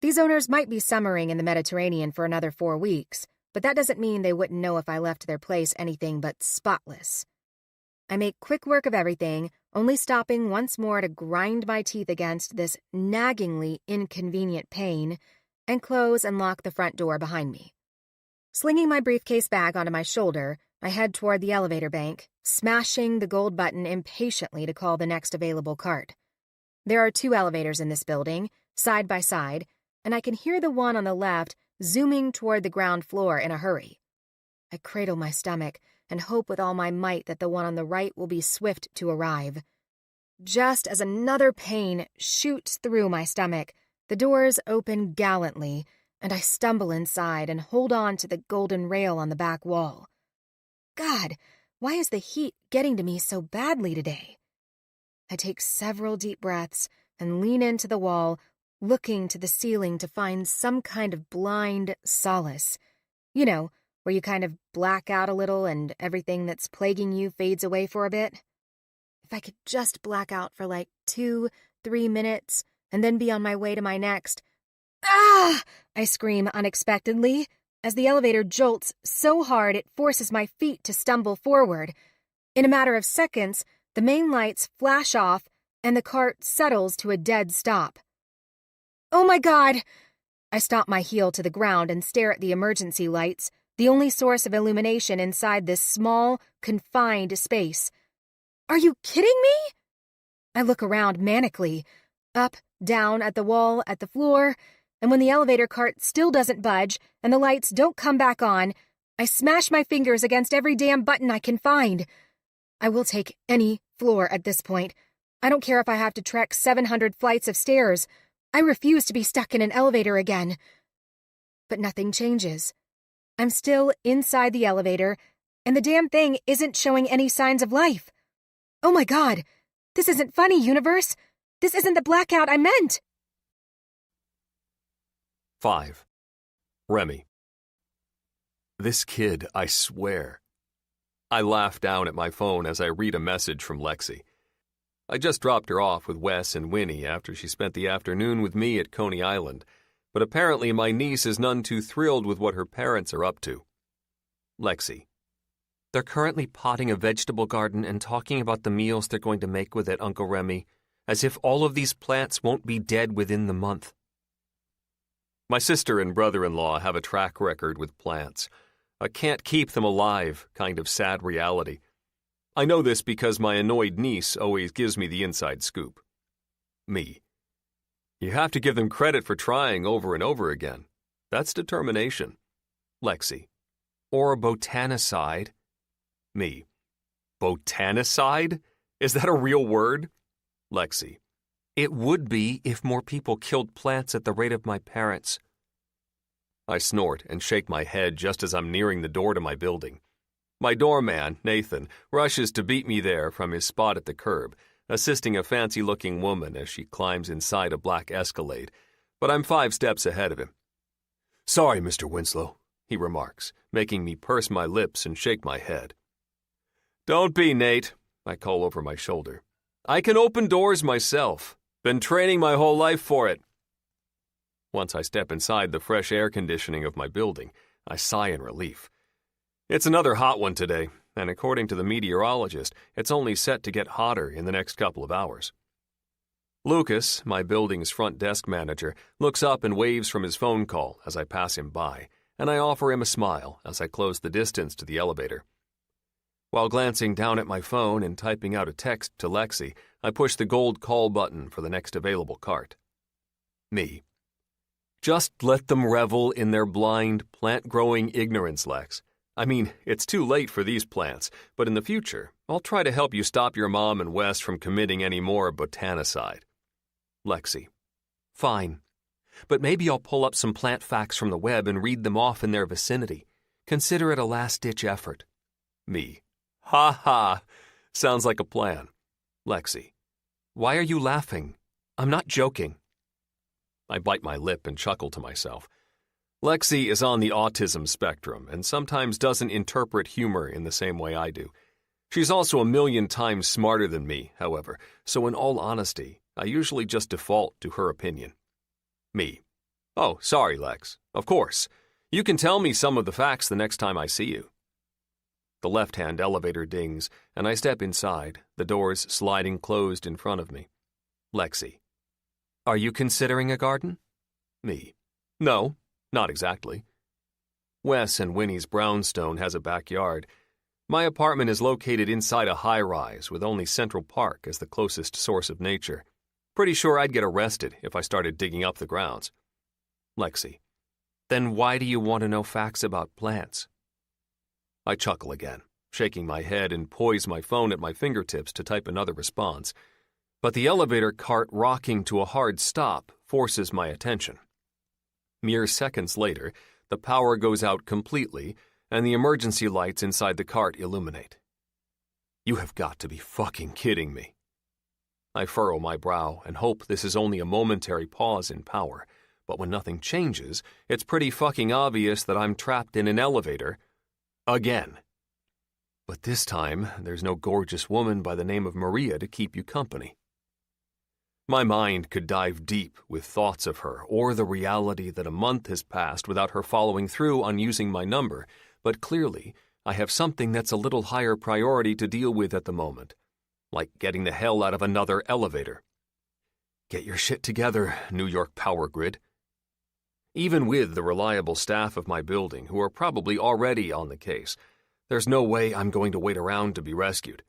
These owners might be summering in the Mediterranean for another 4 weeks, but that doesn't mean they wouldn't know if I left their place anything but spotless. I make quick work of everything, only stopping once more to grind my teeth against this naggingly inconvenient pain, and close and lock the front door behind me. Slinging my briefcase bag onto my shoulder, I head toward the elevator bank, smashing the gold button impatiently to call the next available cart. There are 2 elevators in this building, side by side, and I can hear the one on the left zooming toward the ground floor in a hurry. I cradle my stomach and hope with all my might that the one on the right will be swift to arrive. Just as another pain shoots through my stomach, the doors open gallantly, and I stumble inside and hold on to the golden rail on the back wall. God, why is the heat getting to me so badly today? I take several deep breaths and lean into the wall, looking to the ceiling to find some kind of blind solace. Where you kind of black out a little and everything that's plaguing you fades away for a bit. If I could just black out for 2-3 minutes and then be on my way to my next. Ah! I scream unexpectedly as the elevator jolts so hard it forces my feet to stumble forward. In a matter of seconds, the main lights flash off and the cart settles to a dead stop. Oh my God! I stomp my heel to the ground and stare at the emergency lights, the only source of illumination inside this small, confined space. Are you kidding me? I look around manically, up, down, at the wall, at the floor, and when the elevator cart still doesn't budge and the lights don't come back on, I smash my fingers against every damn button I can find. I will take any floor at this point. I don't care if I have to trek 700 flights of stairs. I refuse to be stuck in an elevator again. But nothing changes. I'm still inside the elevator, and the damn thing isn't showing any signs of life. Oh my God! This isn't funny, universe! This isn't the blackout I meant! 5. Remy. This kid, I swear. I laugh down at my phone as I read a message from Lexi. I just dropped her off with Wes and Winnie after she spent the afternoon with me at Coney Island, but apparently my niece is none too thrilled with what her parents are up to. Lexi. They're currently potting a vegetable garden and talking about the meals they're going to make with it, Uncle Remy, as if all of these plants won't be dead within the month. My sister and brother-in-law have a track record with plants. A can't keep them alive kind of sad reality. I know this because my annoyed niece always gives me the inside scoop. Me. You have to give them credit for trying over and over again. That's determination. Lexi. Or botanicide. Me. Botanicide? Is that a real word? Lexi. It would be if more people killed plants at the rate of my parents. I snort and shake my head just as I'm nearing the door to my building. My doorman, Nathan, rushes to beat me there from his spot at the curb, assisting a fancy-looking woman as she climbs inside a black Escalade, but I'm 5 steps ahead of him. Sorry, Mr. Winslow, he remarks, making me purse my lips and shake my head. Don't be, Nate, I call over my shoulder. I can open doors myself. Been training my whole life for it. Once I step inside the fresh air conditioning of my building, I sigh in relief. It's another hot one today, and according to the meteorologist, it's only set to get hotter in the next couple of hours. Lucas, my building's front desk manager, looks up and waves from his phone call as I pass him by, and I offer him a smile as I close the distance to the elevator. While glancing down at my phone and typing out a text to Lexi, I push the gold call button for the next available cart. Me. Just let them revel in their blind, plant-growing ignorance, Lex. I mean, it's too late for these plants, but in the future, I'll try to help you stop your mom and Wes from committing any more botanicide. Lexi. Fine. But maybe I'll pull up some plant facts from the web and read them off in their vicinity. Consider it a last-ditch effort. Me. Ha ha. Sounds like a plan. Lexi. Why are you laughing? I'm not joking. I bite my lip and chuckle to myself. Lexi is on the autism spectrum and sometimes doesn't interpret humor in the same way I do. She's also 1,000,000 times smarter than me, however, so in all honesty, I usually just default to her opinion. Me. Oh, sorry, Lex. Of course. You can tell me some of the facts the next time I see you. The left-hand elevator dings, and I step inside, the doors sliding closed in front of me. Lexi. Are you considering a garden? Me. No. Not exactly. Wes and Winnie's brownstone has a backyard. My apartment is located inside a high-rise with only Central Park as the closest source of nature. Pretty sure I'd get arrested if I started digging up the grounds. Lexi. Then why do you want to know facts about plants? I chuckle again, shaking my head and poise my phone at my fingertips to type another response. But the elevator cart rocking to a hard stop forces my attention. Mere seconds later, the power goes out completely, and the emergency lights inside the cart illuminate. You have got to be fucking kidding me. I furrow my brow and hope this is only a momentary pause in power, but when nothing changes, it's pretty fucking obvious that I'm trapped in an elevator again. But this time, there's no gorgeous woman by the name of Maria to keep you company. My mind could dive deep with thoughts of her or the reality that a month has passed without her following through on using my number, but clearly I have something that's a little higher priority to deal with at the moment, like getting the hell out of another elevator. Get your shit together, New York power grid. Even with the reliable staff of my building, who are probably already on the case, there's no way I'm going to wait around to be rescued.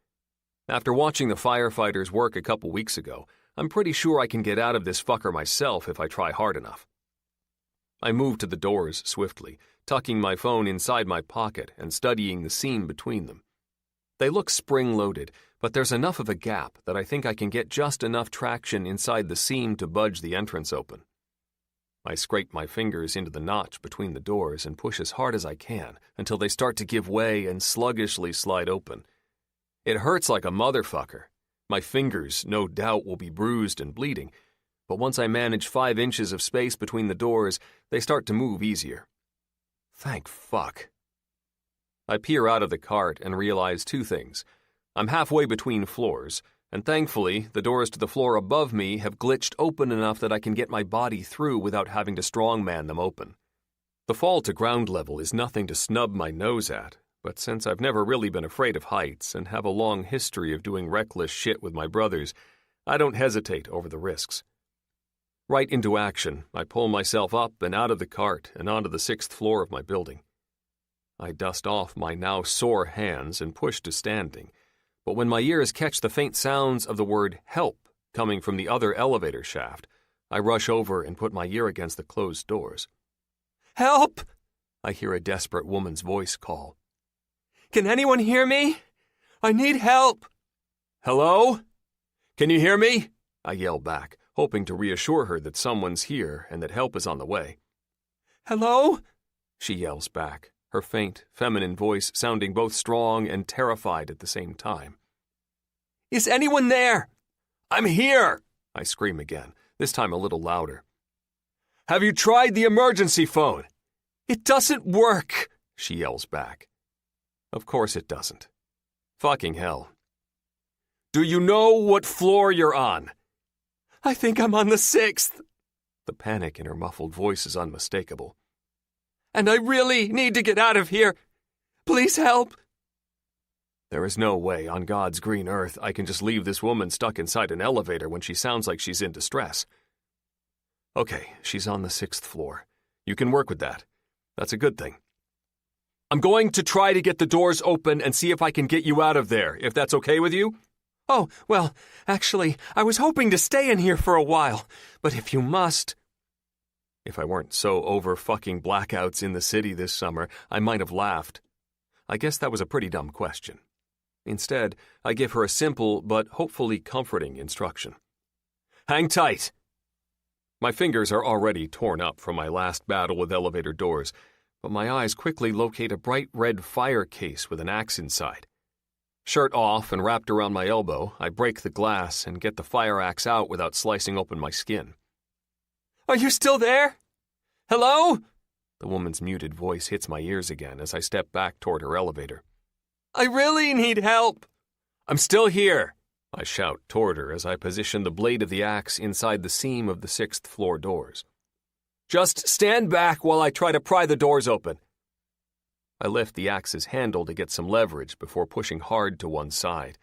After watching the firefighters work a couple weeks ago, I'm pretty sure I can get out of this fucker myself if I try hard enough. I moved to the doors swiftly, tucking my phone inside my pocket and studying the seam between them. They look spring-loaded, but there's enough of a gap that I think I can get just enough traction inside the seam to budge the entrance open. I scrape my fingers into the notch between the doors and push as hard as I can until they start to give way and sluggishly slide open. It hurts like a motherfucker. My fingers, no doubt, will be bruised and bleeding, but once I manage 5 inches of space between the doors, they start to move easier. Thank fuck. I peer out of the cart and realize 2 things. I'm halfway between floors, and thankfully, the doors to the floor above me have glitched open enough that I can get my body through without having to strongman them open. The fall to ground level is nothing to snub my nose at, but since I've never really been afraid of heights and have a long history of doing reckless shit with my brothers, I don't hesitate over the risks. Right into action, I pull myself up and out of the cart and onto the 6th floor of my building. I dust off my now sore hands and push to standing, but when my ears catch the faint sounds of the word help coming from the other elevator shaft, I rush over and put my ear against the closed doors. "Help!" I hear a desperate woman's voice call. "Can anyone hear me? I need help!" "Hello? Can you hear me?" I yell back, hoping to reassure her that someone's here and that help is on the way. "Hello?" she yells back, her faint, feminine voice sounding both strong and terrified at the same time. "Is anyone there?" "I'm here!" I scream again, this time a little louder. "Have you tried the emergency phone?" "It doesn't work," she yells back. Of course it doesn't. Fucking hell. "Do you know what floor you're on?" "I think I'm on the 6th. The panic in her muffled voice is unmistakable. "And I really need to get out of here. Please help." There is no way on God's green earth I can just leave this woman stuck inside an elevator when she sounds like she's in distress. Okay, she's on the 6th floor. You can work with that. That's a good thing. I'm going to try to get the doors open and see if I can get you out of there, if that's okay with you. "Oh, well, actually, I was hoping to stay in here for a while, but if you must..." If I weren't so over fucking blackouts in the city this summer, I might have laughed. I guess that was a pretty dumb question. Instead, I give her a simple but hopefully comforting instruction. "Hang tight." My fingers are already torn up from my last battle with elevator doors, but my eyes quickly locate a bright red fire case with an axe inside. Shirt off and wrapped around my elbow, I break the glass and get the fire axe out without slicing open my skin. "Are you still there? Hello?" The woman's muted voice hits my ears again as I step back toward her elevator. "I really need help." "I'm still here," I shout toward her as I position the blade of the axe inside the seam of the 6th floor doors. "Just stand back while I try to pry the doors open." I lift the axe's handle to get some leverage before pushing hard to one side.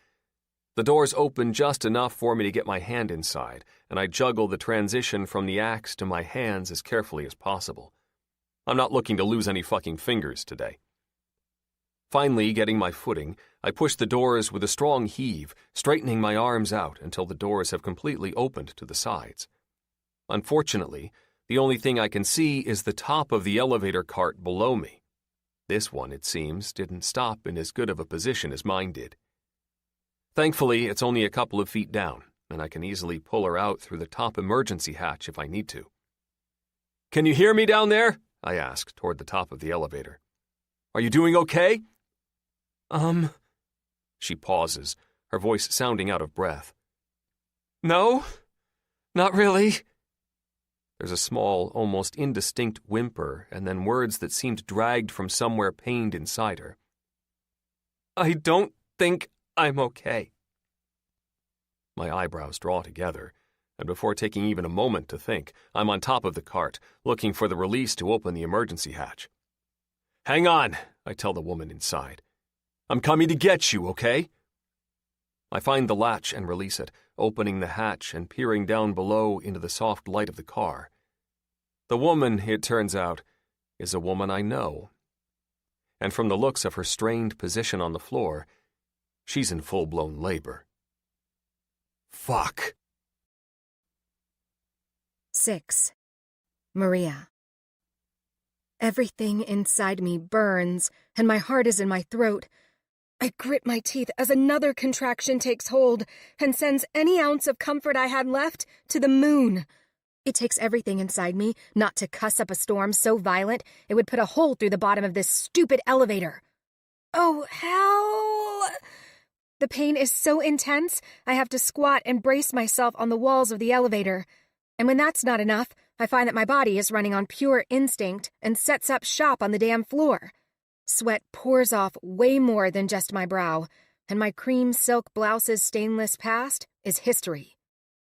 The doors open just enough for me to get my hand inside, and I juggle the transition from the axe to my hands as carefully as possible. I'm not looking to lose any fucking fingers today. Finally, getting my footing, I push the doors with a strong heave, straightening my arms out until the doors have completely opened to the sides. Unfortunately, the only thing I can see is the top of the elevator cart below me. This one, it seems, didn't stop in as good of a position as mine did. Thankfully, it's only a couple of feet down, and I can easily pull her out through the top emergency hatch if I need to. "Can you hear me down there?" I ask toward the top of the elevator. "Are you doing okay?" She pauses, her voice sounding out of breath. "No, not really." There's a small, almost indistinct whimper, and then words that seemed dragged from somewhere pained inside her. "I don't think I'm okay." My eyebrows draw together, and before taking even a moment to think, I'm on top of the cart, looking for the release to open the emergency hatch. "Hang on," I tell the woman inside. "I'm coming to get you, okay?" I find the latch and release it, opening the hatch and peering down below into the soft light of the car. The woman, it turns out, is a woman I know. And from the looks of her strained position on the floor, she's in full-blown labor. Fuck. 6. Maria. Everything inside me burns, and my heart is in my throat. I grit my teeth as another contraction takes hold and sends any ounce of comfort I had left to the moon. It takes everything inside me not to cuss up a storm so violent it would put a hole through the bottom of this stupid elevator. Oh, hell! The pain is so intense, I have to squat and brace myself on the walls of the elevator. And when that's not enough, I find that my body is running on pure instinct and sets up shop on the damn floor. Sweat pours off way more than just my brow, and my cream silk blouse's stainless past is history.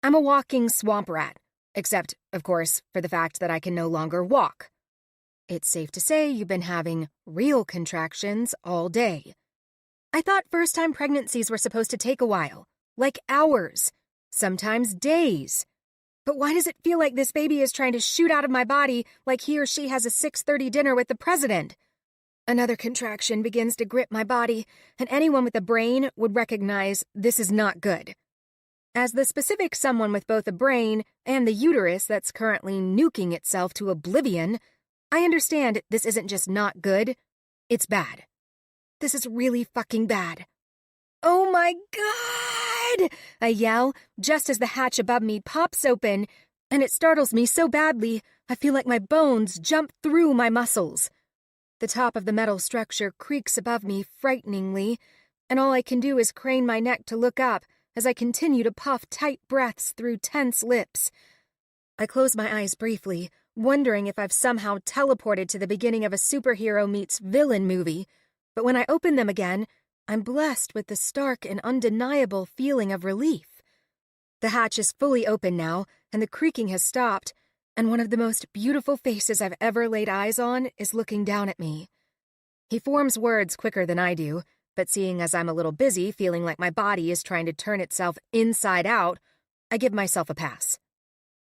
I'm a walking swamp rat, except, of course, for the fact that I can no longer walk. It's safe to say you've been having real contractions all day. I thought first-time pregnancies were supposed to take a while, like hours, sometimes days. But why does it feel like this baby is trying to shoot out of my body like he or she has a 6:30 dinner with the president? Another contraction begins to grip my body, and anyone with a brain would recognize this is not good. As the specific someone with both a brain and the uterus that's currently nuking itself to oblivion, I understand this isn't just not good, it's bad. This is really fucking bad. Oh my God! I yell, just as the hatch above me pops open, and it startles me so badly, I feel like my bones jump through my muscles. The top of the metal structure creaks above me frighteningly, and all I can do is crane my neck to look up as I continue to puff tight breaths through tense lips. I close my eyes briefly, wondering if I've somehow teleported to the beginning of a superhero meets villain movie, but when I open them again, I'm blessed with the stark and undeniable feeling of relief. The hatch is fully open now, and the creaking has stopped, and one of the most beautiful faces I've ever laid eyes on is looking down at me. He forms words quicker than I do, but seeing as I'm a little busy feeling like my body is trying to turn itself inside out, I give myself a pass.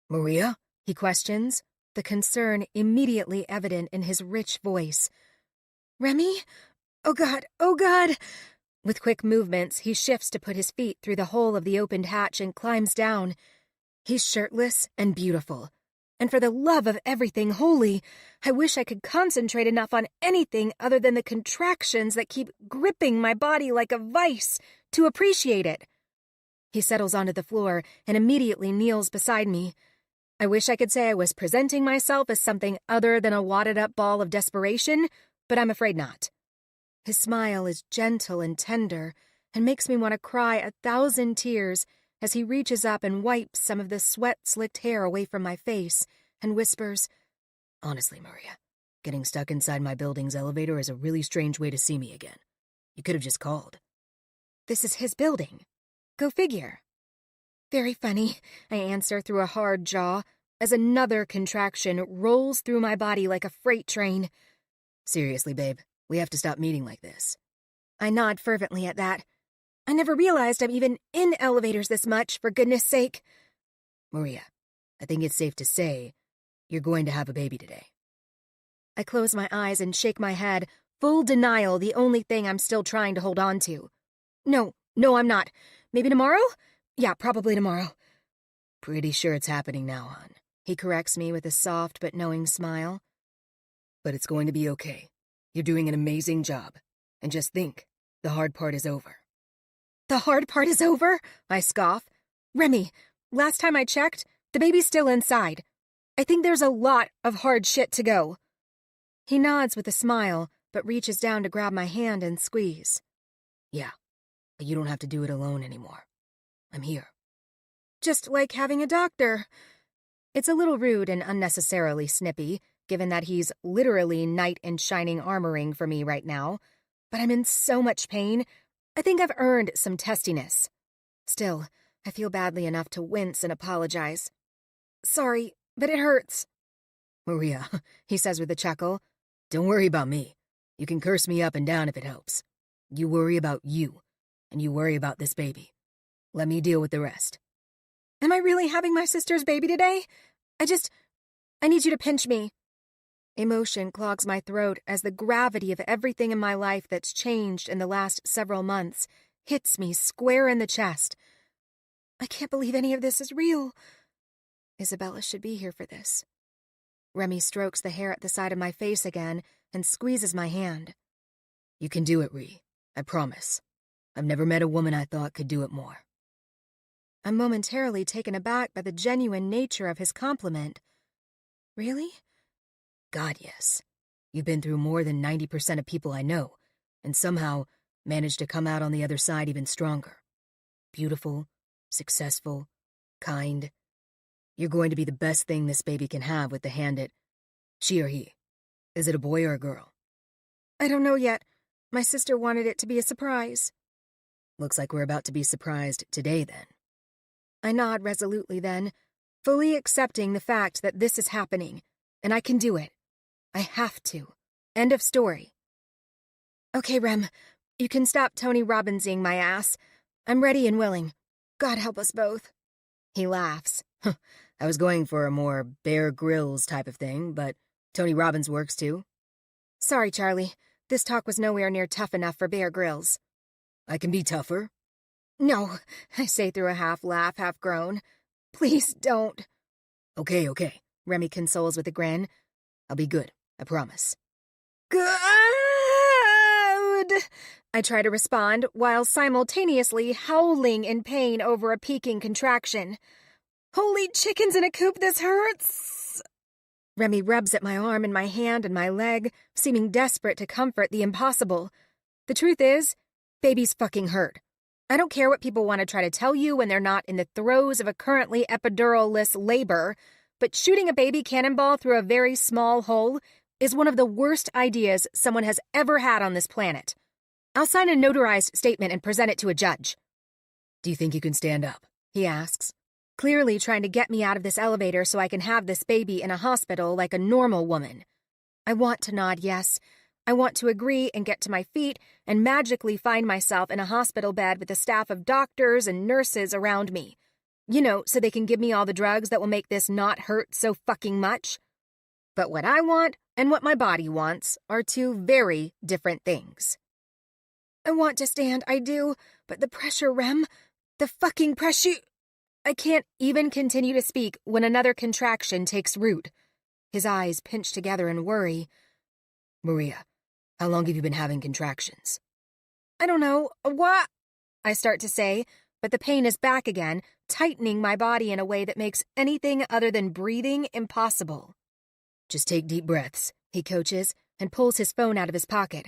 Maria? He questions, the concern immediately evident in his rich voice. Remy? Oh God, oh God! With quick movements, he shifts to put his feet through the hole of the opened hatch and climbs down. He's shirtless and beautiful. And for the love of everything holy, I wish I could concentrate enough on anything other than the contractions that keep gripping my body like a vice to appreciate it. He settles onto the floor and immediately kneels beside me. I wish I could say I was presenting myself as something other than a wadded-up ball of desperation, but I'm afraid not. His smile is gentle and tender and makes me want to cry 1,000 tears as he reaches up and wipes some of the sweat-slicked hair away from my face and whispers, Honestly, Maria, getting stuck inside my building's elevator is a really strange way to see me again. You could have just called. This is his building. Go figure. Very funny, I answer through a hard jaw as another contraction rolls through my body like a freight train. Seriously, babe, we have to stop meeting like this. I nod fervently at that. I never realized I'm even in elevators this much, for goodness sake. Maria, I think it's safe to say you're going to have a baby today. I close my eyes and shake my head, full denial the only thing I'm still trying to hold on to. No, I'm not. Maybe tomorrow? Yeah, probably tomorrow. Pretty sure it's happening now, hon. He corrects me with a soft but knowing smile. But it's going to be okay. You're doing an amazing job. And just think, the hard part is over. The hard part is over? I scoff. Remy, last time I checked, the baby's still inside. I think there's a lot of hard shit to go. He nods with a smile, but reaches down to grab my hand and squeeze. Yeah, but you don't have to do it alone anymore. I'm here. Just like having a doctor. It's a little rude and unnecessarily snippy, given that he's literally knight in shining armoring for me right now, but I'm in so much pain, I think I've earned some testiness. Still, I feel badly enough to wince and apologize. Sorry, but it hurts. Maria, he says with a chuckle, don't worry about me. You can curse me up and down if it helps. You worry about you, and you worry about this baby. Let me deal with the rest. Am I really having my sister's baby today? I need you to pinch me. Emotion clogs my throat as the gravity of everything in my life that's changed in the last several months hits me square in the chest. I can't believe any of this is real. Isabella should be here for this. Remy strokes the hair at the side of my face again and squeezes my hand. You can do it, Ree. I promise. I've never met a woman I thought could do it more. I'm momentarily taken aback by the genuine nature of his compliment. Really? God, yes. You've been through more than 90% of people I know, and somehow managed to come out on the other side even stronger. Beautiful, successful, kind. You're going to be the best thing this baby can have with the hand it... She or he? Is it a boy or a girl? I don't know yet. My sister wanted it to be a surprise. Looks like we're about to be surprised today, then. I nod resolutely then, fully accepting the fact that this is happening, and I can do it. I have to. End of story. Okay, Rem, you can stop Tony Robbinsing my ass. I'm ready and willing. God help us both. He laughs. I was going for a more Bear Grylls type of thing, but Tony Robbins works too. Sorry, Charlie. This talk was nowhere near tough enough for Bear Grylls. I can be tougher. No, I say through a half-laugh, half-groan. Please don't. Okay, Remy consoles with a grin. I'll be good, I promise. Good! I try to respond while simultaneously howling in pain over a peaking contraction. Holy chickens in a coop, this hurts! Remy rubs at my arm and my hand and my leg, seeming desperate to comfort the impossible. The truth is, baby's fucking hurt. I don't care what people want to try to tell you when they're not in the throes of a currently epidural-less labor, but shooting a baby cannonball through a very small hole is one of the worst ideas someone has ever had on this planet. I'll sign a notarized statement and present it to a judge. Do you think you can stand up? He asks, clearly trying to get me out of this elevator so I can have this baby in a hospital like a normal woman. I want to nod yes. I want to agree and get to my feet and magically find myself in a hospital bed with a staff of doctors and nurses around me. You know, so they can give me all the drugs that will make this not hurt so fucking much. But what I want and what my body wants are two very different things. I want to stand, I do, but the pressure, Rem, the fucking pressure... I can't even continue to speak when another contraction takes root. His eyes pinch together in worry. Maria, how long have you been having contractions? I don't know. What? I start to say, but the pain is back again, tightening my body in a way that makes anything other than breathing impossible. Just take deep breaths, he coaches, and pulls his phone out of his pocket.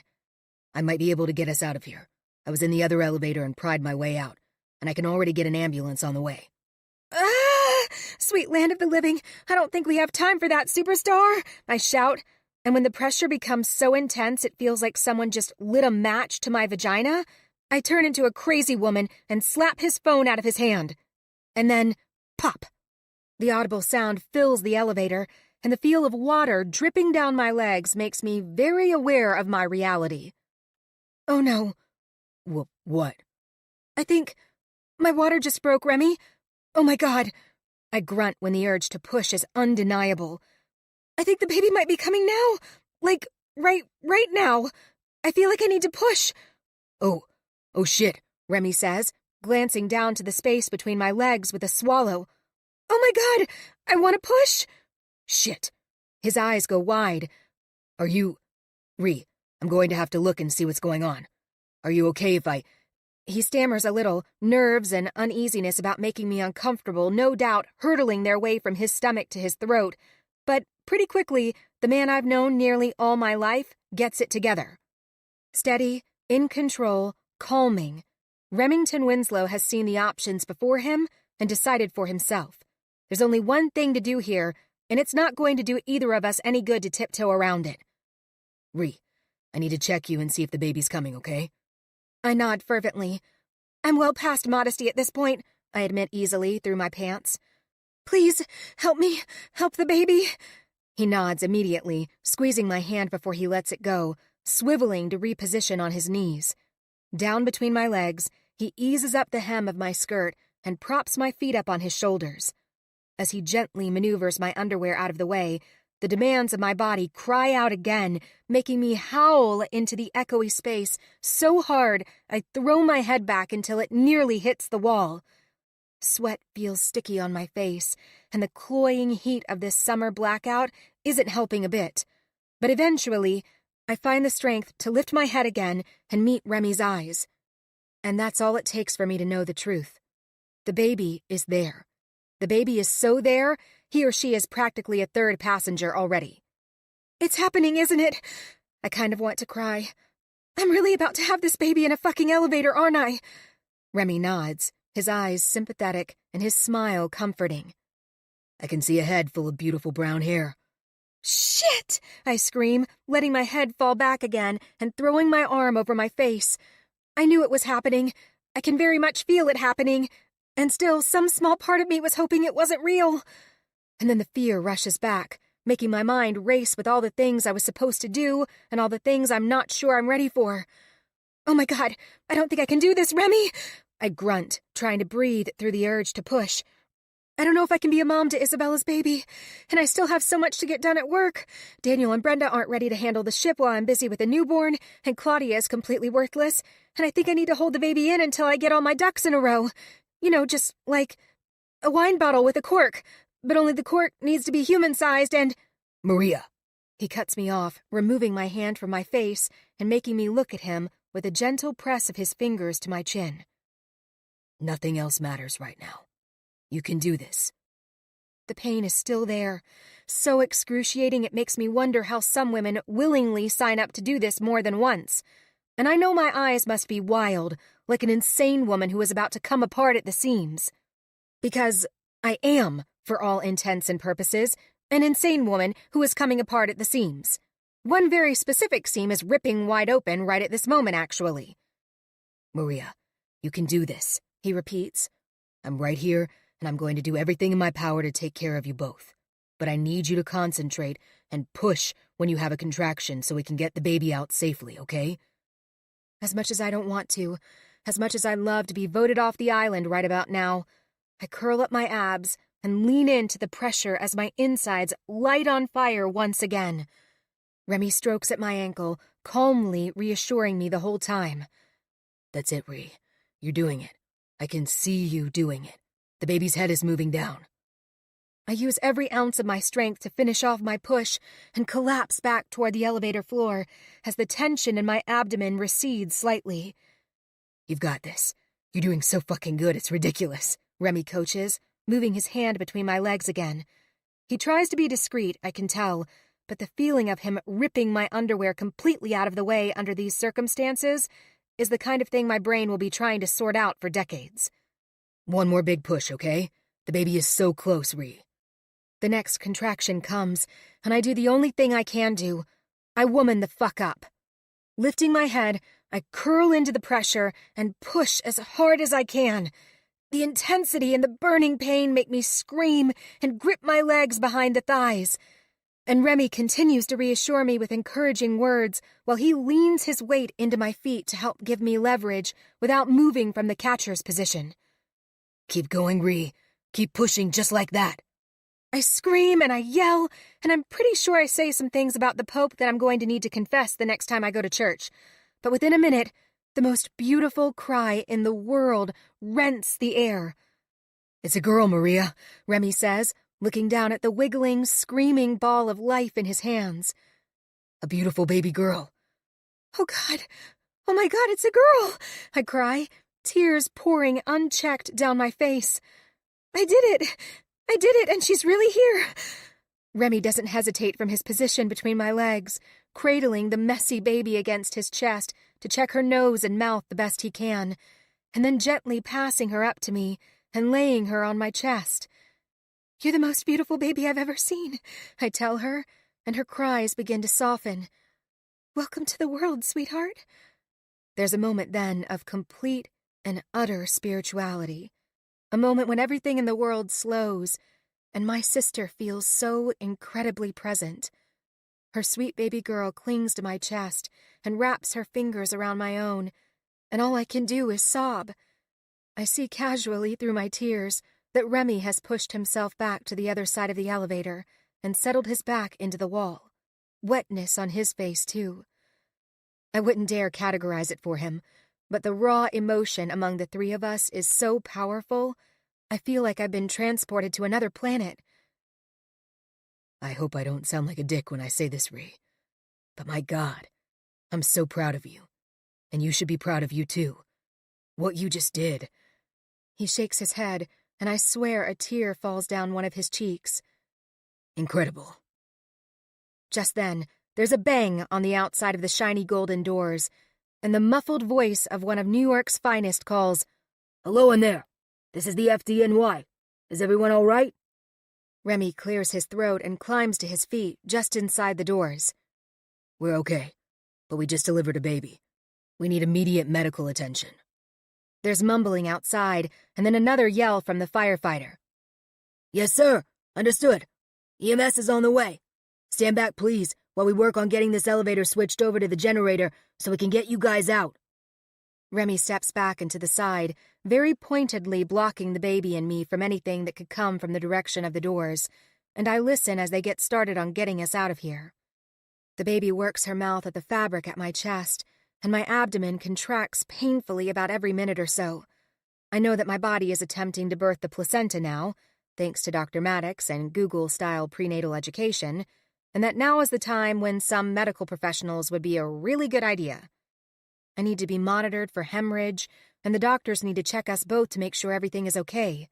I might be able to get us out of here. I was in the other elevator and pried my way out, and I can already get an ambulance on the way. Ah! Sweet land of the living, I don't think we have time for that, superstar! I shout, and when the pressure becomes so intense it feels like someone just lit a match to my vagina, I turn into a crazy woman and slap his phone out of his hand. And then, pop! The audible sound fills the elevator, and the feel of water dripping down my legs makes me very aware of my reality. Oh no. What? I think my water just broke, Remy. Oh my God. I grunt when the urge to push is undeniable. I think the baby might be coming now. Like, right now. I feel like I need to push. Oh shit, Remy says, glancing down to the space between my legs with a swallow. Oh my God, I want to push. Shit. His eyes go wide. Are you... Ree, I'm going to have to look and see what's going on. Are you okay if I... He stammers a little, nerves and uneasiness about making me uncomfortable, no doubt hurtling their way from his stomach to his throat. But pretty quickly, the man I've known nearly all my life gets it together. Steady, in control, calming. Remington Winslow has seen the options before him and decided for himself. There's only one thing to do here, and it's not going to do either of us any good to tiptoe around it. Ree, I need to check you and see if the baby's coming, okay? I nod fervently. I'm well past modesty at this point, I admit easily through my pants. Please, help me, help the baby. He nods immediately, squeezing my hand before he lets it go, swiveling to reposition on his knees. Down between my legs, he eases up the hem of my skirt and props my feet up on his shoulders. As he gently maneuvers my underwear out of the way, the demands of my body cry out again, making me howl into the echoey space so hard I throw my head back until it nearly hits the wall. Sweat feels sticky on my face, and the cloying heat of this summer blackout isn't helping a bit. But eventually, I find the strength to lift my head again and meet Remy's eyes. And that's all it takes for me to know the truth. The baby is there. The baby is so there, he or she is practically a third passenger already. It's happening, isn't it? I kind of want to cry. I'm really about to have this baby in a fucking elevator, aren't I? Remy nods, his eyes sympathetic and his smile comforting. I can see a head full of beautiful brown hair. Shit! I scream, letting my head fall back again and throwing my arm over my face. I knew it was happening. I can very much feel it happening. And still, some small part of me was hoping it wasn't real. And then the fear rushes back, making my mind race with all the things I was supposed to do and all the things I'm not sure I'm ready for. Oh my God, I don't think I can do this, Remy! I grunt, trying to breathe through the urge to push. I don't know if I can be a mom to Isabella's baby, and I still have so much to get done at work. Daniel and Brenda aren't ready to handle the ship while I'm busy with a newborn, and Claudia is completely worthless, and I think I need to hold the baby in until I get all my ducks in a row. You know, just like a wine bottle with a cork, but only the cork needs to be human-sized and— Maria. He cuts me off, removing my hand from my face and making me look at him with a gentle press of his fingers to my chin. Nothing else matters right now. You can do this. The pain is still there, so excruciating it makes me wonder how some women willingly sign up to do this more than once. And I know my eyes must be wild, like an insane woman who is about to come apart at the seams. Because I am, for all intents and purposes, an insane woman who is coming apart at the seams. One very specific seam is ripping wide open right at this moment, actually. Maria, you can do this, he repeats. I'm right here, and I'm going to do everything in my power to take care of you both. But I need you to concentrate and push when you have a contraction so we can get the baby out safely, okay? As much as I don't want to, as much as I'd love to be voted off the island right about now, I curl up my abs and lean into the pressure as my insides light on fire once again. Remy strokes at my ankle, calmly reassuring me the whole time. That's it, Ree. You're doing it. I can see you doing it. The baby's head is moving down. I use every ounce of my strength to finish off my push and collapse back toward the elevator floor as the tension in my abdomen recedes slightly. You've got this. You're doing so fucking good, it's ridiculous, Remy coaches, moving his hand between my legs again. He tries to be discreet, I can tell, but the feeling of him ripping my underwear completely out of the way under these circumstances is the kind of thing my brain will be trying to sort out for decades. One more big push, okay? The baby is so close, Ree. The next contraction comes, and I do the only thing I can do. I woman the fuck up. Lifting my head, I curl into the pressure and push as hard as I can. The intensity and the burning pain make me scream and grip my legs behind the thighs. And Remy continues to reassure me with encouraging words while he leans his weight into my feet to help give me leverage without moving from the catcher's position. Keep going, Ree. Keep pushing just like that. I scream and I yell, and I'm pretty sure I say some things about the Pope that I'm going to need to confess the next time I go to church. But within a minute, the most beautiful cry in the world rents the air. It's a girl, Maria, Remy says, looking down at the wiggling, screaming ball of life in his hands. A beautiful baby girl. Oh God, oh my God, it's a girl, I cry, tears pouring unchecked down my face. I did it, and she's really here. Remy doesn't hesitate from his position between my legs, cradling the messy baby against his chest to check her nose and mouth the best he can, and then gently passing her up to me and laying her on my chest. You're the most beautiful baby I've ever seen, I tell her, and her cries begin to soften. Welcome to the world, sweetheart. There's a moment then of complete and utter spirituality. A moment when everything in the world slows, and my sister feels so incredibly present. Her sweet baby girl clings to my chest and wraps her fingers around my own, and all I can do is sob. I see casually through my tears that Remy has pushed himself back to the other side of the elevator and settled his back into the wall. Wetness on his face, too. I wouldn't dare categorize it for him, but the raw emotion among the three of us is so powerful, I feel like I've been transported to another planet. I hope I don't sound like a dick when I say this, Ree. But my God, I'm so proud of you. And you should be proud of you, too. What you just did. He shakes his head, and I swear a tear falls down one of his cheeks. Incredible. Just then, there's a bang on the outside of the shiny golden doors, and the muffled voice of one of New York's finest calls, "Hello in there. This is the FDNY. Is everyone all right?" Remy clears his throat and climbs to his feet just inside the doors. "We're okay, but we just delivered a baby. We need immediate medical attention." There's mumbling outside, and then another yell from the firefighter. "Yes, sir. Understood. EMS is on the way. Stand back, please, while we work on getting this elevator switched over to the generator so we can get you guys out." Remy steps back and to the side, very pointedly blocking the baby and me from anything that could come from the direction of the doors, and I listen as they get started on getting us out of here. The baby works her mouth at the fabric at my chest, and my abdomen contracts painfully about every minute or so. I know that my body is attempting to birth the placenta now, thanks to Dr. Maddox and Google-style prenatal education, and that now is the time when some medical professionals would be a really good idea. I need to be monitored for hemorrhage, and the doctors need to check us both to make sure everything is okay.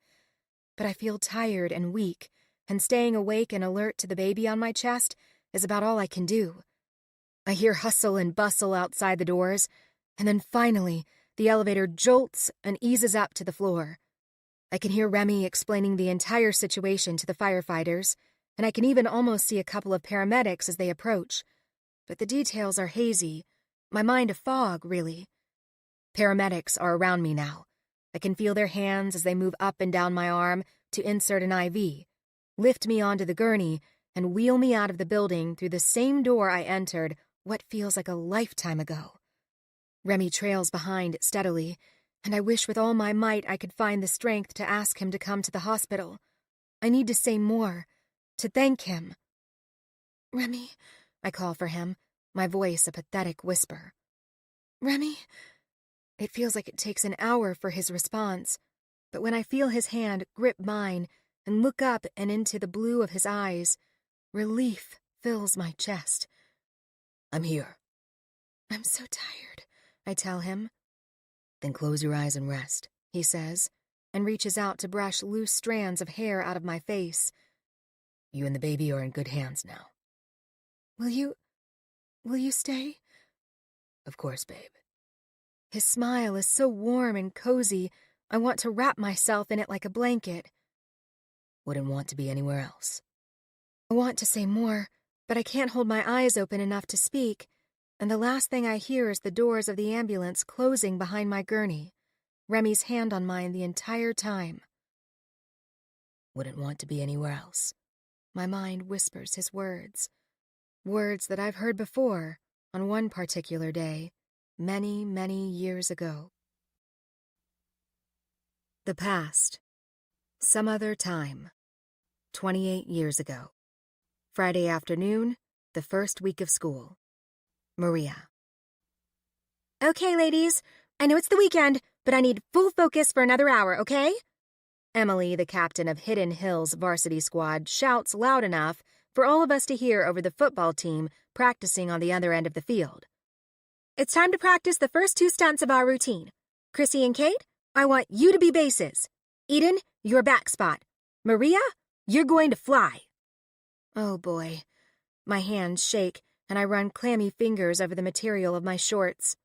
But I feel tired and weak, and staying awake and alert to the baby on my chest is about all I can do. I hear hustle and bustle outside the doors, and then finally, the elevator jolts and eases up to the floor. I can hear Remy explaining the entire situation to the firefighters, and I can even almost see a couple of paramedics as they approach. But the details are hazy, my mind a fog, really. Paramedics are around me now. I can feel their hands as they move up and down my arm to insert an IV, lift me onto the gurney, and wheel me out of the building through the same door I entered what feels like a lifetime ago. Remy trails behind steadily, and I wish with all my might I could find the strength to ask him to come to the hospital. I need to say more, to thank him. "Remy," I call for him, my voice a pathetic whisper. "Remy?" It feels like it takes an hour for his response, but when I feel his hand grip mine and look up and into the blue of his eyes, relief fills my chest. "I'm here." "I'm so tired," I tell him. "Then close your eyes and rest," he says, and reaches out to brush loose strands of hair out of my face. "You and the baby are in good hands now." Will you stay?" "Of course, babe." His smile is so warm and cozy, I want to wrap myself in it like a blanket. "Wouldn't want to be anywhere else." I want to say more, but I can't hold my eyes open enough to speak, and the last thing I hear is the doors of the ambulance closing behind my gurney, Remy's hand on mine the entire time. "Wouldn't want to be anywhere else." My mind whispers his words. Words that I've heard before, on one particular day, many, many years ago. The past. Some other time. 28 years ago. Friday afternoon, the first week of school. Maria. "Okay, ladies, I know it's the weekend, but I need full focus for another hour, okay?" Emily, the captain of Hidden Hills varsity squad, shouts loud enough for all of us to hear over the football team practicing on the other end of the field. "It's time to practice the first two stunts of our routine. Chrissy and Kate, I want you to be bases. Eden, your back spot. Maria, you're going to fly." Oh boy. My hands shake, and I run clammy fingers over the material of my shorts.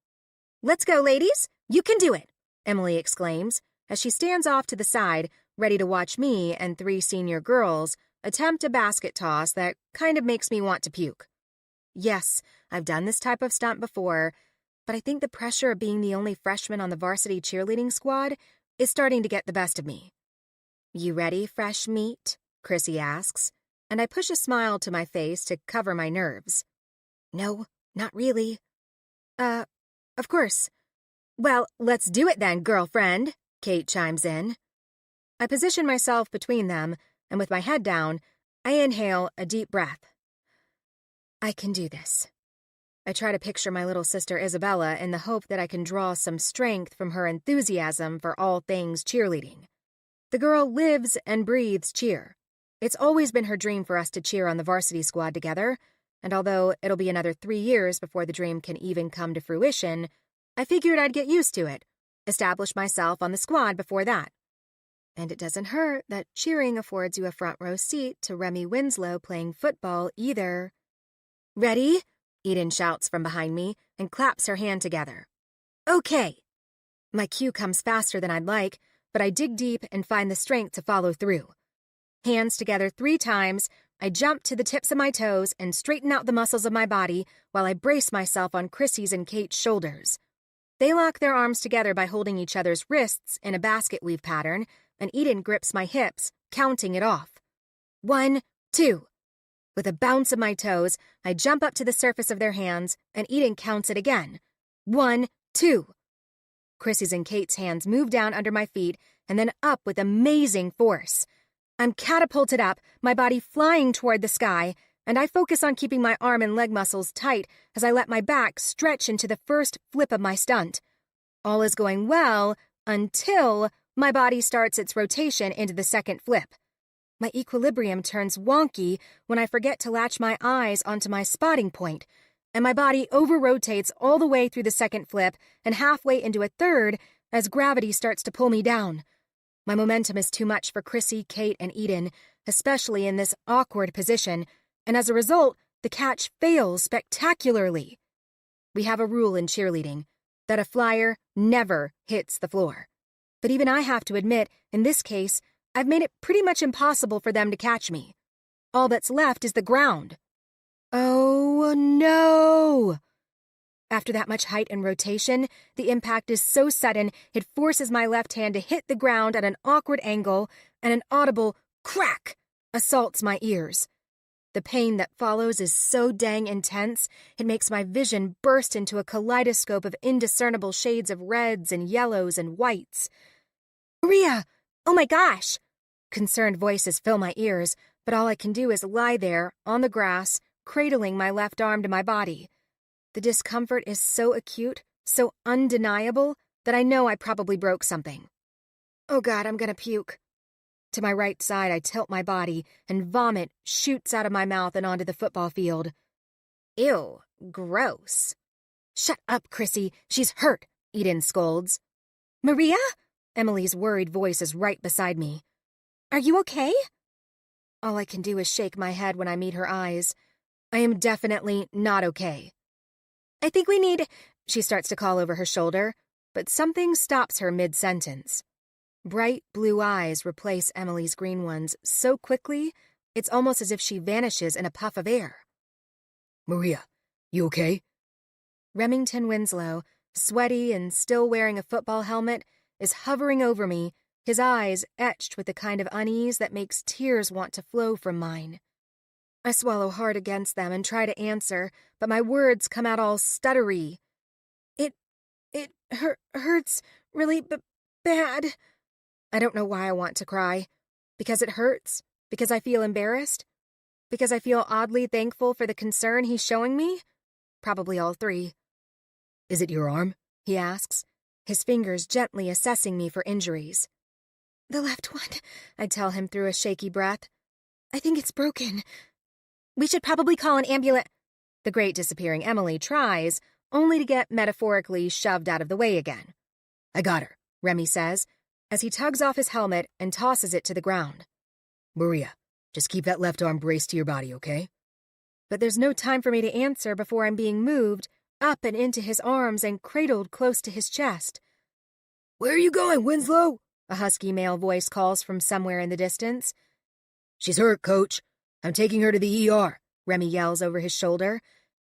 "Let's go, ladies! You can do it!" Emily exclaims, as she stands off to the side, ready to watch me and three senior girls attempt a basket toss that kind of makes me want to puke. Yes, I've done this type of stunt before, but I think the pressure of being the only freshman on the varsity cheerleading squad is starting to get the best of me. "You ready, fresh meat?" Chrissy asks, and I push a smile to my face to cover my nerves. "No, not really." Of course." "Well, let's do it then, girlfriend," Kate chimes in. I position myself between them, and with my head down, I inhale a deep breath. I can do this. I try to picture my little sister Isabella in the hope that I can draw some strength from her enthusiasm for all things cheerleading. The girl lives and breathes cheer. It's always been her dream for us to cheer on the varsity squad together, and although it'll be another 3 years before the dream can even come to fruition, I figured I'd get used to it, establish myself on the squad before that. And it doesn't hurt that cheering affords you a front row seat to Remy Winslow playing football either. Ready? Eden shouts from behind me and claps her hand together. Okay. My cue comes faster than I'd like, but I dig deep and find the strength to follow through. Hands together 3 times, I jump to the tips of my toes and straighten out the muscles of my body while I brace myself on Chrissy's and Kate's shoulders. They lock their arms together by holding each other's wrists in a basket weave pattern, and Eden grips my hips, counting it off. 1, 2. With a bounce of my toes, I jump up to the surface of their hands, and Eden counts it again. 1, 2. Chrissy's and Kate's hands move down under my feet and then up with amazing force. I'm catapulted up, my body flying toward the sky, and I focus on keeping my arm and leg muscles tight as I let my back stretch into the first flip of my stunt. All is going well until my body starts its rotation into the second flip. My equilibrium turns wonky when I forget to latch my eyes onto my spotting point, and my body over-rotates all the way through the second flip and halfway into a third as gravity starts to pull me down. My momentum is too much for Chrissy, Kate, and Eden, especially in this awkward position, and as a result, the catch fails spectacularly. We have a rule in cheerleading, that a flyer never hits the floor. But even I have to admit, in this case, I've made it pretty much impossible for them to catch me. All that's left is the ground. Oh, no! After that much height and rotation, the impact is so sudden it forces my left hand to hit the ground at an awkward angle, and an audible crack assaults my ears. The pain that follows is so dang intense, it makes my vision burst into a kaleidoscope of indiscernible shades of reds and yellows and whites. Maria! Oh my gosh! Concerned voices fill my ears, but all I can do is lie there, on the grass, cradling my left arm to my body. The discomfort is so acute, so undeniable, that I know I probably broke something. Oh God, I'm gonna puke. To my right side, I tilt my body, and vomit shoots out of my mouth and onto the football field. Ew, gross. Shut up, Chrissy. She's hurt, Eden scolds. Maria? Emily's worried voice is right beside me. Are you okay? All I can do is shake my head when I meet her eyes. I am definitely not okay. I think we need... She starts to call over her shoulder, but something stops her mid-sentence. Bright blue eyes replace Emily's green ones so quickly, it's almost as if she vanishes in a puff of air. Maria, you okay? Remington Winslow, sweaty and still wearing a football helmet, is hovering over me, his eyes etched with the kind of unease that makes tears want to flow from mine. I swallow hard against them and try to answer, but my words come out all stuttery. It hurts really bad. I don't know why I want to cry. Because it hurts? Because I feel embarrassed? Because I feel oddly thankful for the concern he's showing me? Probably all 3. Is it your arm? He asks, his fingers gently assessing me for injuries. The left one, I tell him through a shaky breath. I think it's broken. We should probably call an ambulance. The great disappearing Emily tries, only to get metaphorically shoved out of the way again. I got her, Remy says, as he tugs off his helmet and tosses it to the ground. Maria, just keep that left arm braced to your body, okay? But there's no time for me to answer before I'm being moved up and into his arms and cradled close to his chest. Where are you going, Winslow? A husky male voice calls from somewhere in the distance. She's hurt, Coach. I'm taking her to the ER, Remy yells over his shoulder,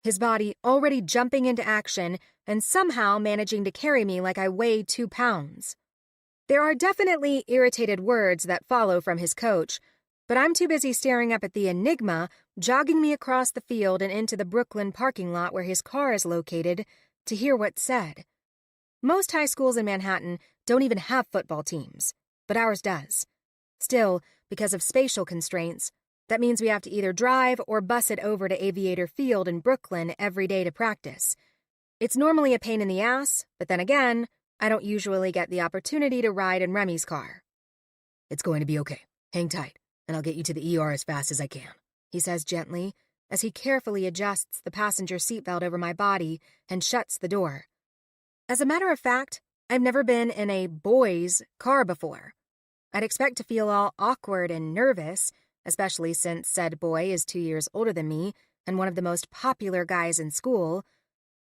his body already jumping into action and somehow managing to carry me like I weigh 2 pounds. There are definitely irritated words that follow from his coach, but I'm too busy staring up at the enigma jogging me across the field and into the Brooklyn parking lot where his car is located to hear what's said. Most high schools in Manhattan don't even have football teams, but ours does. Still, because of spatial constraints, that means we have to either drive or bus it over to Aviator Field in Brooklyn every day to practice. It's normally a pain in the ass, but then again, I don't usually get the opportunity to ride in Remy's car. It's going to be okay. Hang tight, and I'll get you to the ER as fast as I can, he says gently, as he carefully adjusts the passenger seatbelt over my body and shuts the door. As a matter of fact, I've never been in a boy's car before. I'd expect to feel all awkward and nervous, especially since said boy is 2 years older than me and one of the most popular guys in school,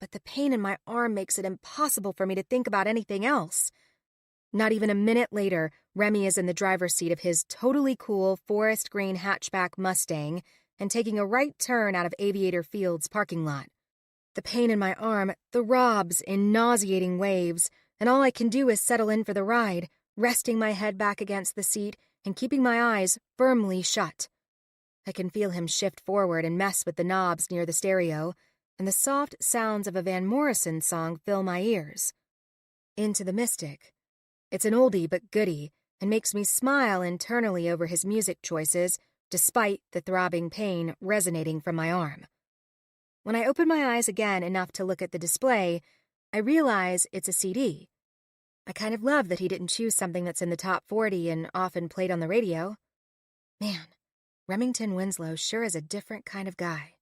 but the pain in my arm makes it impossible for me to think about anything else. Not even a minute later, Remy is in the driver's seat of his totally cool forest green hatchback Mustang and taking a right turn out of Aviator Field's parking lot. The pain in my arm throbs in nauseating waves, and all I can do is settle in for the ride, resting my head back against the seat and keeping my eyes firmly shut. I can feel him shift forward and mess with the knobs near the stereo, and the soft sounds of a Van Morrison song fill my ears. Into the Mystic. It's an oldie but goodie, and makes me smile internally over his music choices, despite the throbbing pain resonating from my arm. When I open my eyes again enough to look at the display, I realize it's a CD. I kind of love that he didn't choose something that's in the top 40 and often played on the radio. Man, Remington Winslow sure is a different kind of guy.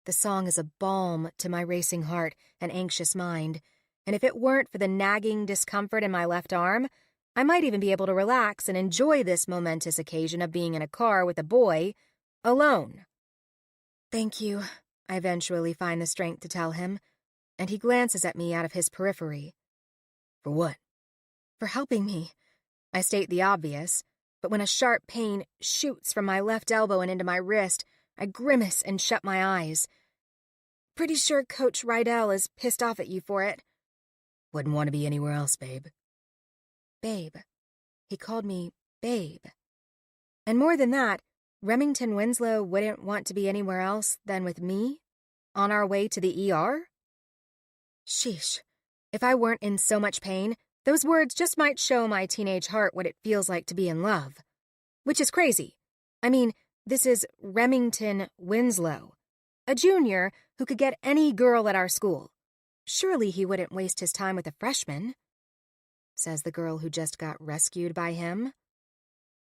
The song is a balm to my racing heart and anxious mind, and if it weren't for the nagging discomfort in my left arm, I might even be able to relax and enjoy this momentous occasion of being in a car with a boy, alone. Thank you, I eventually find the strength to tell him, and he glances at me out of his periphery. For what? For helping me. I state the obvious, but when a sharp pain shoots from my left elbow and into my wrist, I grimace and shut my eyes. Pretty sure Coach Rydell is pissed off at you for it. Wouldn't want to be anywhere else, babe. Babe. He called me Babe. And more than that, Remington Winslow wouldn't want to be anywhere else than with me? On our way to the ER? Sheesh. If I weren't in so much pain, those words just might show my teenage heart what it feels like to be in love. Which is crazy. I mean, this is Remington Winslow, a junior who could get any girl at our school. Surely he wouldn't waste his time with a freshman, says the girl who just got rescued by him.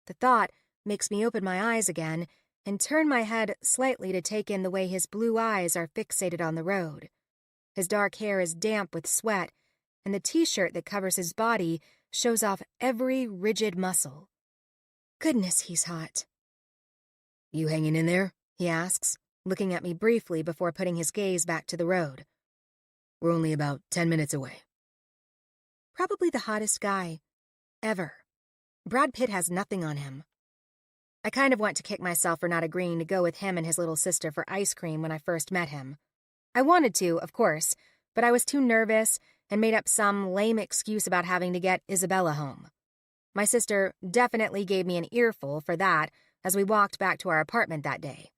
The thought makes me open my eyes again and turn my head slightly to take in the way his blue eyes are fixated on the road. His dark hair is damp with sweat, and the t-shirt that covers his body shows off every rigid muscle. Goodness, he's hot. You hanging in there? He asks, looking at me briefly before putting his gaze back to the road. We're only about 10 minutes away. Probably the hottest guy ever. Brad Pitt has nothing on him. I kind of want to kick myself for not agreeing to go with him and his little sister for ice cream when I first met him. I wanted to, of course, but I was too nervous and made up some lame excuse about having to get Isabella home. My sister definitely gave me an earful for that as we walked back to our apartment that day.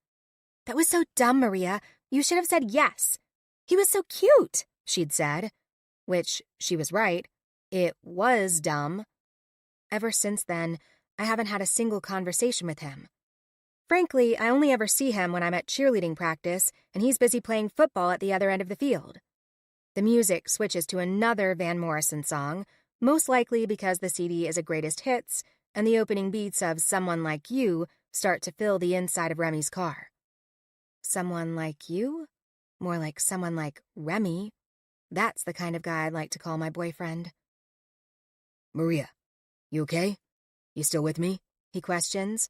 That was so dumb, Maria. You should have said yes. He was so cute, she'd said. Which, she was right. It was dumb. Ever since then, I haven't had a single conversation with him. Frankly, I only ever see him when I'm at cheerleading practice and he's busy playing football at the other end of the field. The music switches to another Van Morrison song, most likely because the CD is a greatest hits, and the opening beats of Someone Like You start to fill the inside of Remy's car. Someone like you? More like someone like Remy. That's the kind of guy I'd like to call my boyfriend. Maria, you okay? You still with me? He questions,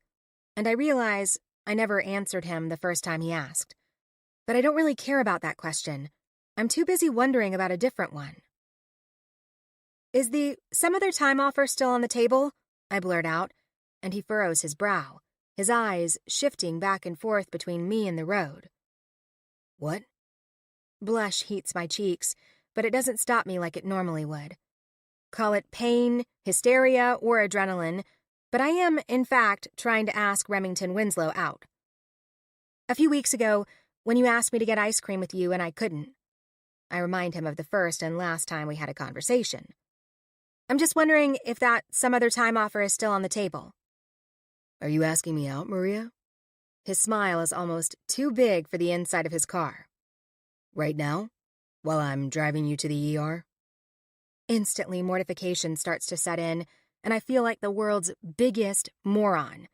and I realize I never answered him the first time he asked. But I don't really care about that question. I'm too busy wondering about a different one. Is the some other time offer still on the table? I blurt out, and he furrows his brow, his eyes shifting back and forth between me and the road. What? Blush heats my cheeks, but it doesn't stop me like it normally would. Call it pain, hysteria, or adrenaline, but I am, in fact, trying to ask Remington Winslow out. A few weeks ago, when you asked me to get ice cream with you and I couldn't, I remind him of the first and last time we had a conversation. I'm just wondering if that some other time offer is still on the table. Are you asking me out, Maria? His smile is almost too big for the inside of his car. Right now? While I'm driving you to the ER? Instantly, mortification starts to set in, and I feel like the world's biggest moron.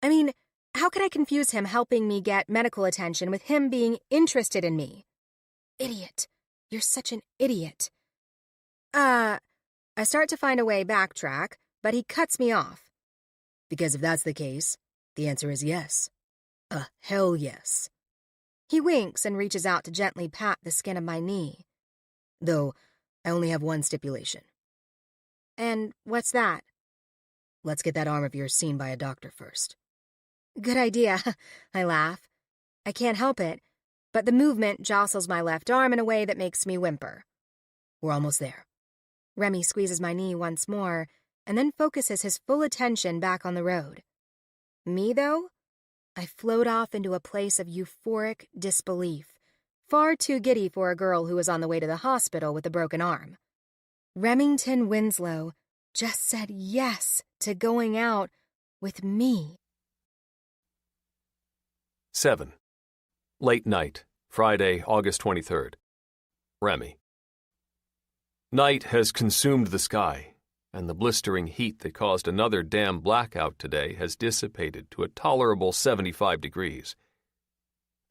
I mean, how could I confuse him helping me get medical attention with him being interested in me? Idiot. You're such an idiot. I start to find a way backtrack, but he cuts me off. Because if that's the case, the answer is yes. Hell yes. He winks and reaches out to gently pat the skin of my knee. Though, I only have one stipulation. And what's that? Let's get that arm of yours seen by a doctor first. Good idea, I laugh. I can't help it, but the movement jostles my left arm in a way that makes me whimper. We're almost there. Remy squeezes my knee once more, and then focuses his full attention back on the road. Me, though? I float off into a place of euphoric disbelief, far too giddy for a girl who was on the way to the hospital with a broken arm. Remington Winslow just said yes to going out with me. 7. Late night, Friday, August 23rd. Remy. Night has consumed the sky, and the blistering heat that caused another damn blackout today has dissipated to a tolerable 75 degrees.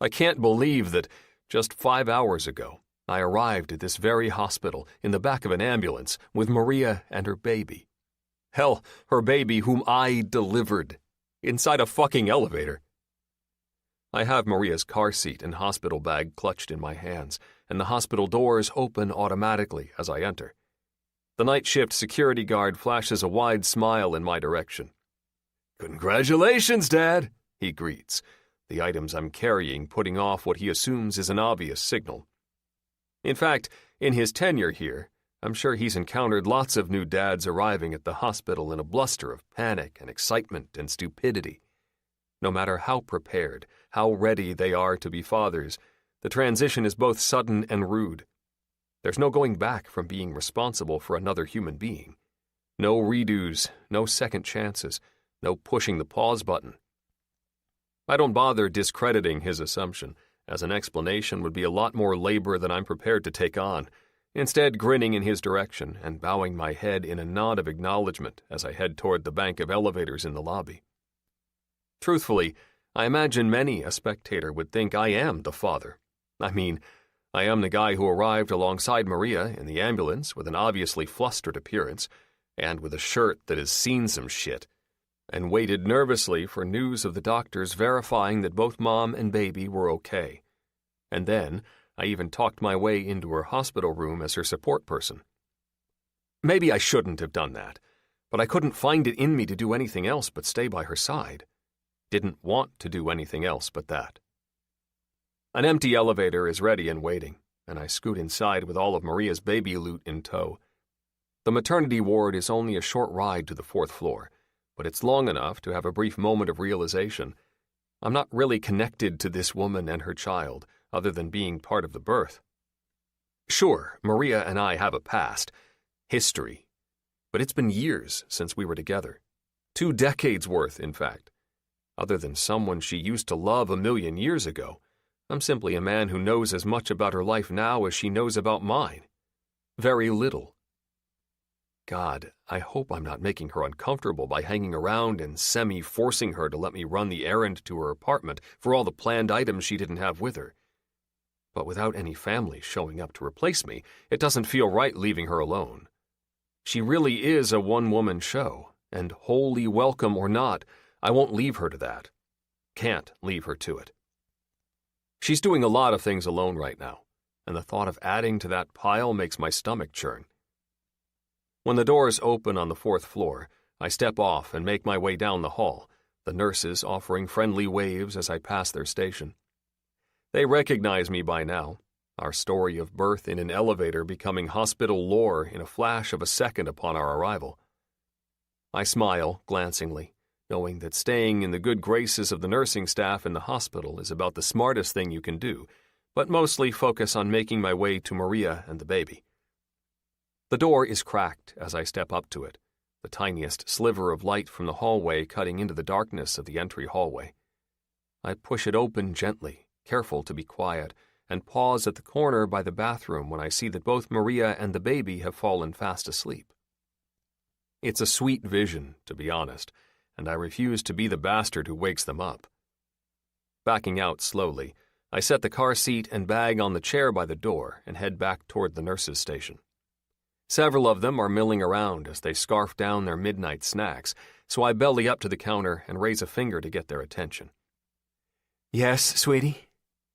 I can't believe that just 5 hours ago I arrived at this very hospital in the back of an ambulance with Maria and her baby. Hell, her baby whom I delivered, inside a fucking elevator. I have Maria's car seat and hospital bag clutched in my hands, and the hospital doors open automatically as I enter. The night shift security guard flashes a wide smile in my direction. "Congratulations, Dad," he greets, the items I'm carrying putting off what he assumes is an obvious signal. In fact, in his tenure here, I'm sure he's encountered lots of new dads arriving at the hospital in a bluster of panic and excitement and stupidity. No matter how prepared, how ready they are to be fathers, the transition is both sudden and rude. There's no going back from being responsible for another human being. No redos, no second chances, no pushing the pause button. I don't bother discrediting his assumption, as an explanation would be a lot more labor than I'm prepared to take on, instead grinning in his direction and bowing my head in a nod of acknowledgement as I head toward the bank of elevators in the lobby. Truthfully, I imagine many a spectator would think I am the father. I mean, I am the guy who arrived alongside Maria in the ambulance with an obviously flustered appearance and with a shirt that has seen some shit, and waited nervously for news of the doctors verifying that both mom and baby were okay. And then, I even talked my way into her hospital room as her support person. Maybe I shouldn't have done that, but I couldn't find it in me to do anything else but stay by her side. Didn't want to do anything else but that. An empty elevator is ready and waiting, and I scoot inside with all of Maria's baby loot in tow. The maternity ward is only a short ride to the 4th floor, but it's long enough to have a brief moment of realization. I'm not really connected to this woman and her child, other than being part of the birth. Sure, Maria and I have a past, history, but it's been years since we were together. 2 decades worth, in fact. Other than someone she used to love a million years ago, I'm simply a man who knows as much about her life now as she knows about mine. Very little. God, I hope I'm not making her uncomfortable by hanging around and semi-forcing her to let me run the errand to her apartment for all the planned items she didn't have with her. But without any family showing up to replace me, it doesn't feel right leaving her alone. She really is a one-woman show, and wholly welcome or not, I won't leave her to that. Can't leave her to it. She's doing a lot of things alone right now, and the thought of adding to that pile makes my stomach churn. When the doors open on the 4th floor, I step off and make my way down the hall, the nurses offering friendly waves as I pass their station. They recognize me by now, our story of birth in an elevator becoming hospital lore in a flash of a second upon our arrival. I smile glancingly, knowing that staying in the good graces of the nursing staff in the hospital is about the smartest thing you can do, but mostly focus on making my way to Maria and the baby. The door is cracked as I step up to it, the tiniest sliver of light from the hallway cutting into the darkness of the entry hallway. I push it open gently, careful to be quiet, and pause at the corner by the bathroom when I see that both Maria and the baby have fallen fast asleep. It's a sweet vision, to be honest, and I refuse to be the bastard who wakes them up. Backing out slowly, I set the car seat and bag on the chair by the door and head back toward the nurses' station. Several of them are milling around as they scarf down their midnight snacks, so I belly up to the counter and raise a finger to get their attention. "Yes, sweetie?"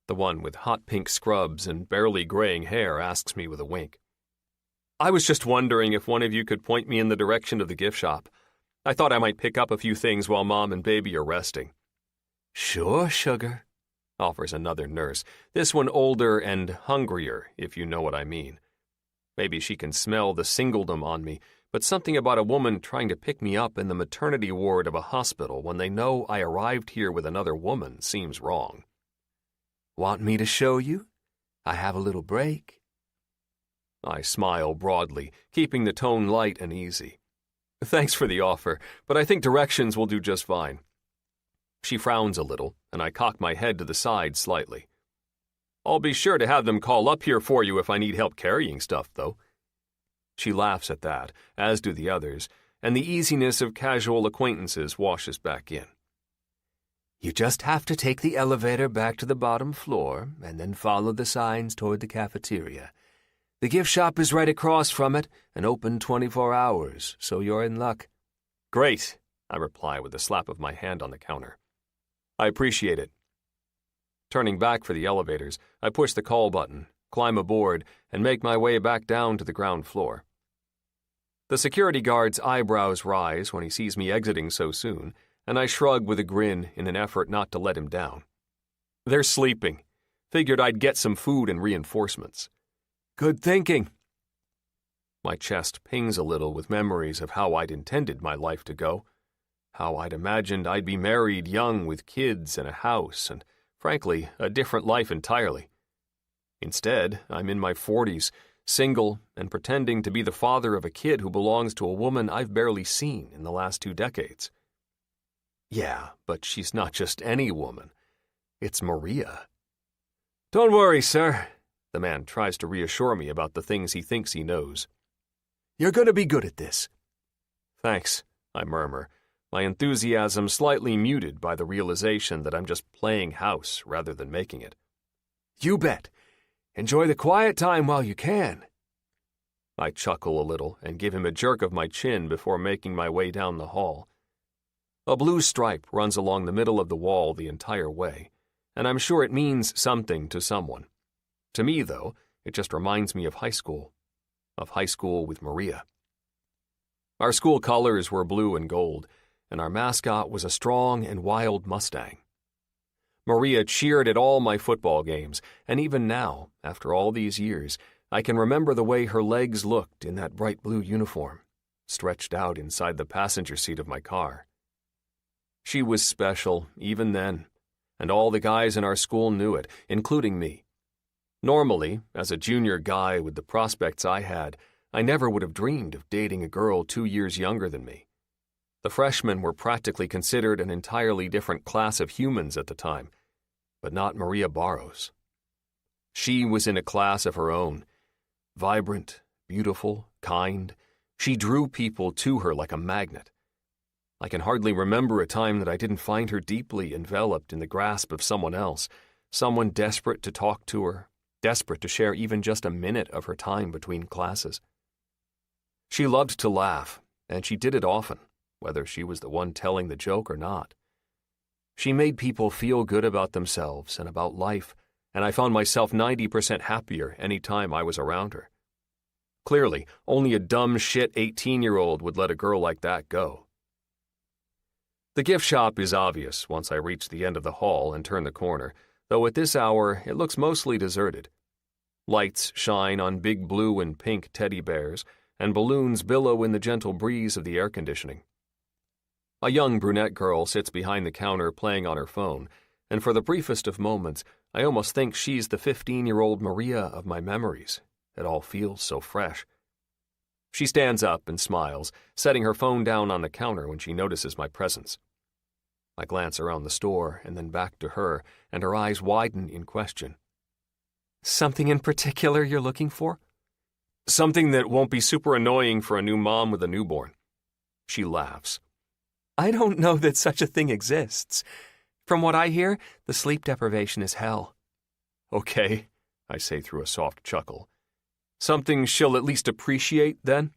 The one with hot pink scrubs and barely graying hair asks me with a wink. "I was just wondering if one of you could point me in the direction of the gift shop. I thought I might pick up a few things while Mom and Baby are resting." "Sure, sugar," offers another nurse, this one older and hungrier, if you know what I mean. Maybe she can smell the singledom on me, but something about a woman trying to pick me up in the maternity ward of a hospital when they know I arrived here with another woman seems wrong. "Want me to show you? I have a little break." I smile broadly, keeping the tone light and easy. "Thanks for the offer, but I think directions will do just fine." She frowns a little, and I cock my head to the side slightly. "I'll be sure to have them call up here for you if I need help carrying stuff, though." She laughs at that, as do the others, and the easiness of casual acquaintances washes back in. "You just have to take the elevator back to the bottom floor, and then follow the signs toward the cafeteria. The gift shop is right across from it and open 24 hours, so you're in luck." "Great," I reply with a slap of my hand on the counter. "I appreciate it." Turning back for the elevators, I push the call button, climb aboard, and make my way back down to the ground floor. The security guard's eyebrows rise when he sees me exiting so soon, and I shrug with a grin in an effort not to let him down. "They're sleeping. Figured I'd get some food and reinforcements." "Good thinking." My chest pings a little with memories of how I'd intended my life to go, how I'd imagined I'd be married young with kids and a house and, frankly, a different life entirely. Instead, I'm in my 40s, single, and pretending to be the father of a kid who belongs to a woman I've barely seen in the last 2 decades. Yeah, but she's not just any woman. It's Maria. "Don't worry, sir." The man tries to reassure me about the things he thinks he knows. "You're going to be good at this." "Thanks," I murmur, my enthusiasm slightly muted by the realization that I'm just playing house rather than making it. "You bet. Enjoy the quiet time while you can." I chuckle a little and give him a jerk of my chin before making my way down the hall. A blue stripe runs along the middle of the wall the entire way, and I'm sure it means something to someone. To me, though, it just reminds me of high school with Maria. Our school colors were blue and gold, and our mascot was a strong and wild Mustang. Maria cheered at all my football games, and even now, after all these years, I can remember the way her legs looked in that bright blue uniform, stretched out inside the passenger seat of my car. She was special, even then, and all the guys in our school knew it, including me. Normally, as a junior guy with the prospects I had, I never would have dreamed of dating a girl 2 years younger than me. The freshmen were practically considered an entirely different class of humans at the time, but not Maria Barros. She was in a class of her own. Vibrant, beautiful, kind, she drew people to her like a magnet. I can hardly remember a time that I didn't find her deeply enveloped in the grasp of someone else, someone desperate to talk to her, desperate to share even just a minute of her time between classes. She loved to laugh, and she did it often, whether she was the one telling the joke or not. She made people feel good about themselves and about life, and I found myself 90% happier any time I was around her. Clearly, only a dumb shit 18-year-old would let a girl like that go. The gift shop is obvious once I reach the end of the hall and turn the corner, though at this hour it looks mostly deserted. Lights shine on big blue and pink teddy bears, and balloons billow in the gentle breeze of the air conditioning. A young brunette girl sits behind the counter playing on her phone, and for the briefest of moments, I almost think she's the 15-year-old Maria of my memories. It all feels so fresh. She stands up and smiles, setting her phone down on the counter when she notices my presence. I glance around the store and then back to her, and her eyes widen in question. Something in particular you're looking for? Something that won't be super annoying for a new mom with a newborn. She laughs. I don't know that such a thing exists. From what I hear, the sleep deprivation is hell. Okay, I say through a soft chuckle. Something she'll at least appreciate, then?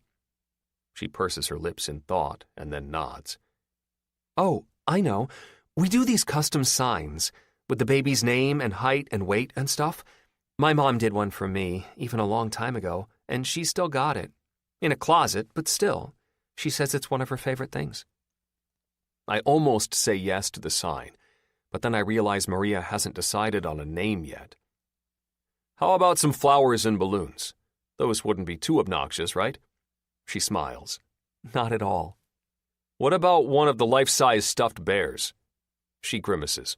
She purses her lips in thought and then nods. Oh, I know. We do these custom signs, with the baby's name and height and weight and stuff. My mom did one for me, even a long time ago, and she still got it. In a closet, but still. She says it's one of her favorite things. I almost say yes to the sign, but then I realize Maria hasn't decided on a name yet. How about some flowers and balloons? Those wouldn't be too obnoxious, right? She smiles. Not at all. What about one of the life-size stuffed bears? She grimaces.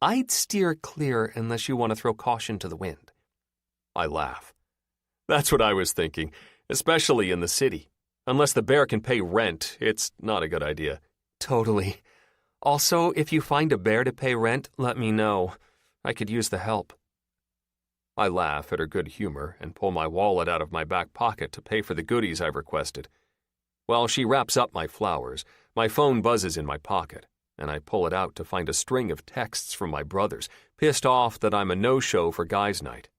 I'd steer clear unless you want to throw caution to the wind. I laugh. That's what I was thinking, especially in the city. Unless the bear can pay rent, it's not a good idea. Totally. Also, if you find a bear to pay rent, let me know. I could use the help. I laugh at her good humor and pull my wallet out of my back pocket to pay for the goodies I've requested. While she wraps up my flowers, my phone buzzes in my pocket, and I pull it out to find a string of texts from my brothers, pissed off that I'm a no-show for guys' night.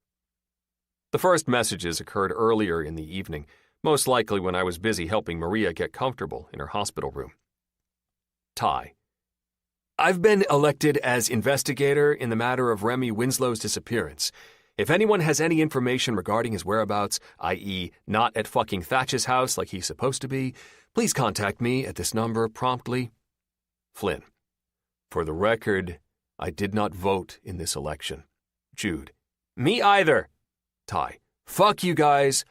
The first messages occurred earlier in the evening, most likely when I was busy helping Maria get comfortable in her hospital room. Ty. I've been elected as investigator in the matter of Remy Winslow's disappearance. If anyone has any information regarding his whereabouts, i.e. not at fucking Thatch's house like he's supposed to be, please contact me at this number promptly. Flynn. For the record, I did not vote in this election. Jude. Me either. Ty. Fuck you guys.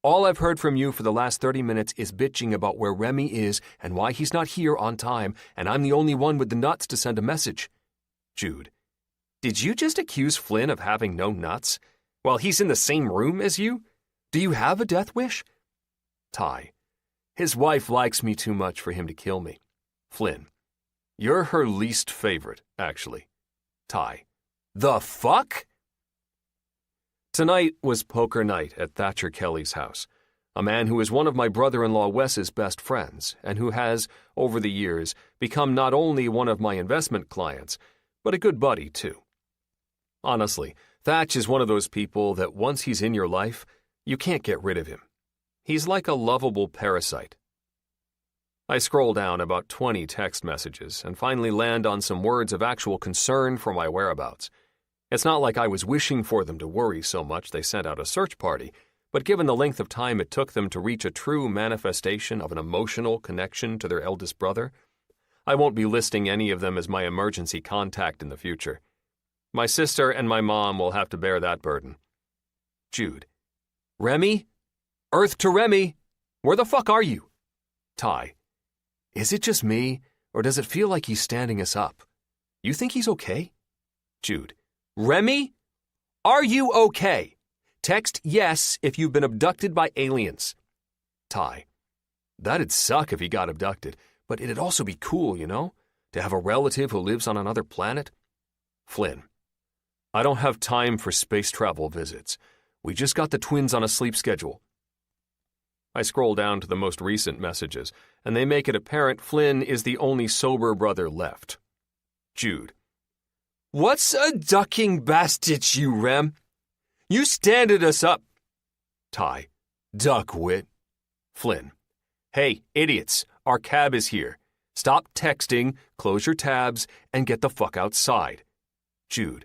All I've heard from you for the last 30 minutes is bitching about where Remy is and why he's not here on time, and I'm the only one with the nuts to send a message. Jude. Did you just accuse Flynn of having no nuts? While he's in the same room as you? Do you have a death wish? Ty. His wife likes me too much for him to kill me. Flynn. You're her least favorite, actually. Ty. The fuck? Tonight was poker night at Thatcher Kelly's house, a man who is one of my brother-in-law Wes's best friends and who has, over the years, become not only one of my investment clients, but a good buddy, too. Honestly, Thatch is one of those people that once he's in your life, you can't get rid of him. He's like a lovable parasite. I scroll down about 20 text messages and finally land on some words of actual concern for my whereabouts. It's not like I was wishing for them to worry so much they sent out a search party, but given the length of time it took them to reach a true manifestation of an emotional connection to their eldest brother, I won't be listing any of them as my emergency contact in the future. My sister and my mom will have to bear that burden. Jude. Remy? Earth to Remy! Where the fuck are you? Ty. Is it just me, or does it feel like he's standing us up? You think he's okay? Jude. Remy? Are you okay? Text yes if you've been abducted by aliens. Ty. That'd suck if he got abducted, but it'd also be cool, you know? To have a relative who lives on another planet. Flynn. I don't have time for space travel visits. We just got the twins on a sleep schedule. I scroll down to the most recent messages, and they make it apparent Flynn is the only sober brother left. Jude. What's a ducking bastard, you Rem? You standed us up. Ty. Duckwit. Flynn. Hey, idiots, our cab is here. Stop texting, close your tabs, and get the fuck outside. Jude.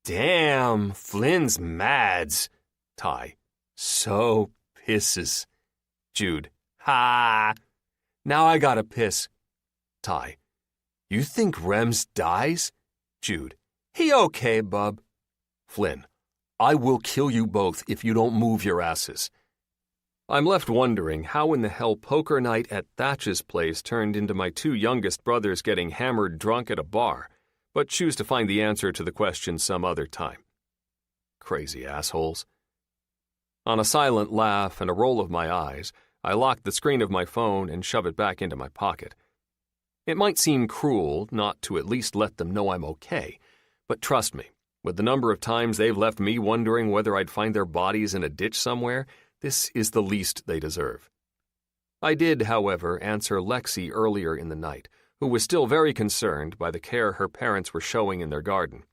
Damn, Flynn's mads. Ty. So pisses. Jude. Ha! Now I gotta piss. Ty. You think Rems dies? Jude. He okay, bub. Flynn. I will kill you both if you don't move your asses. I'm left wondering how in the hell poker night at Thatch's place turned into my two youngest brothers getting hammered drunk at a bar, but choose to find the answer to the question some other time. Crazy assholes. On a silent laugh and a roll of my eyes, I lock the screen of my phone and shove it back into my pocket. It might seem cruel not to at least let them know I'm okay, but trust me, with the number of times they've left me wondering whether I'd find their bodies in a ditch somewhere, this is the least they deserve. I did, however, answer Lexi earlier in the night, who was still very concerned by the care her parents were showing in their garden.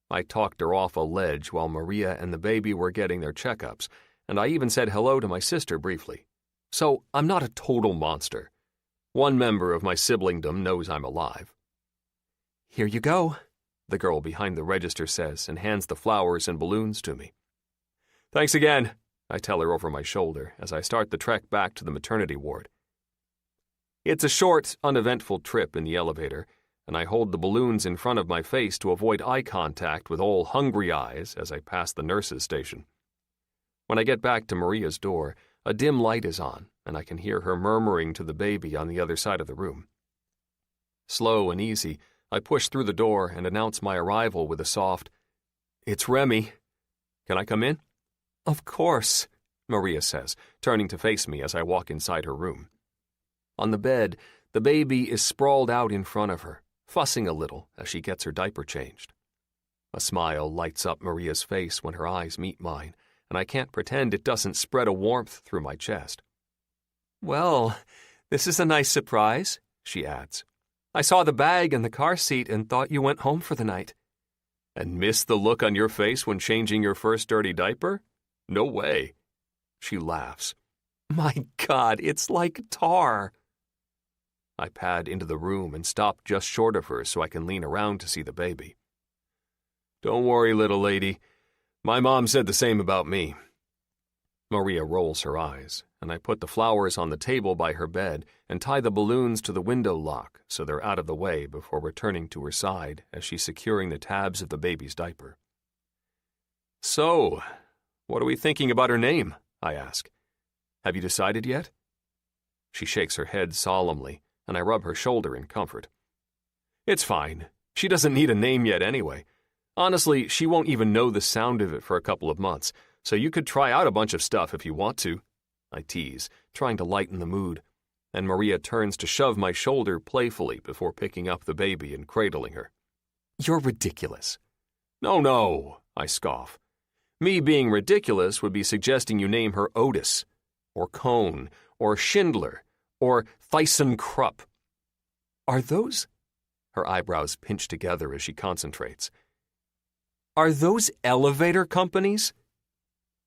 I talked her off a ledge while Maria and the baby were getting their checkups, and I even said hello to my sister briefly. So I'm not a total monster. One member of my siblingdom knows I'm alive. "Here you go," the girl behind the register says and hands the flowers and balloons to me. "Thanks again," I tell her over my shoulder as I start the trek back to the maternity ward. It's a short, uneventful trip in the elevator, and I hold the balloons in front of my face to avoid eye contact with all hungry eyes as I pass the nurse's station. When I get back to Maria's door, a dim light is on, and I can hear her murmuring to the baby on the other side of the room. Slow and easy, I push through the door and announce my arrival with a soft, "It's Remy. Can I come in?" "Of course," Maria says, turning to face me as I walk inside her room. On the bed, the baby is sprawled out in front of her, fussing a little as she gets her diaper changed. A smile lights up Maria's face when her eyes meet mine, and I can't pretend it doesn't spread a warmth through my chest. "Well, this is a nice surprise," she adds. "I saw the bag and the car seat and thought you went home for the night." "And missed the look on your face when changing your first dirty diaper? No way." She laughs. "My God, it's like tar." I pad into the room and stop just short of her so I can lean around to see the baby. "Don't worry, little lady. My mom said the same about me." Maria rolls her eyes, and I put the flowers on the table by her bed and tie the balloons to the window lock so they're out of the way before returning to her side as she's securing the tabs of the baby's diaper. "So, what are we thinking about her name?" I ask. "Have you decided yet?" She shakes her head solemnly, and I rub her shoulder in comfort. "It's fine. She doesn't need a name yet anyway. Honestly, she won't even know the sound of it for a couple of months, so you could try out a bunch of stuff if you want to," I tease, trying to lighten the mood, and Maria turns to shove my shoulder playfully before picking up the baby and cradling her. "You're ridiculous." No, I scoff. Me being ridiculous would be suggesting you name her Otis, or Cone, or Schindler, or ThyssenKrupp. Are those? Her eyebrows pinch together as she concentrates. Are those elevator companies?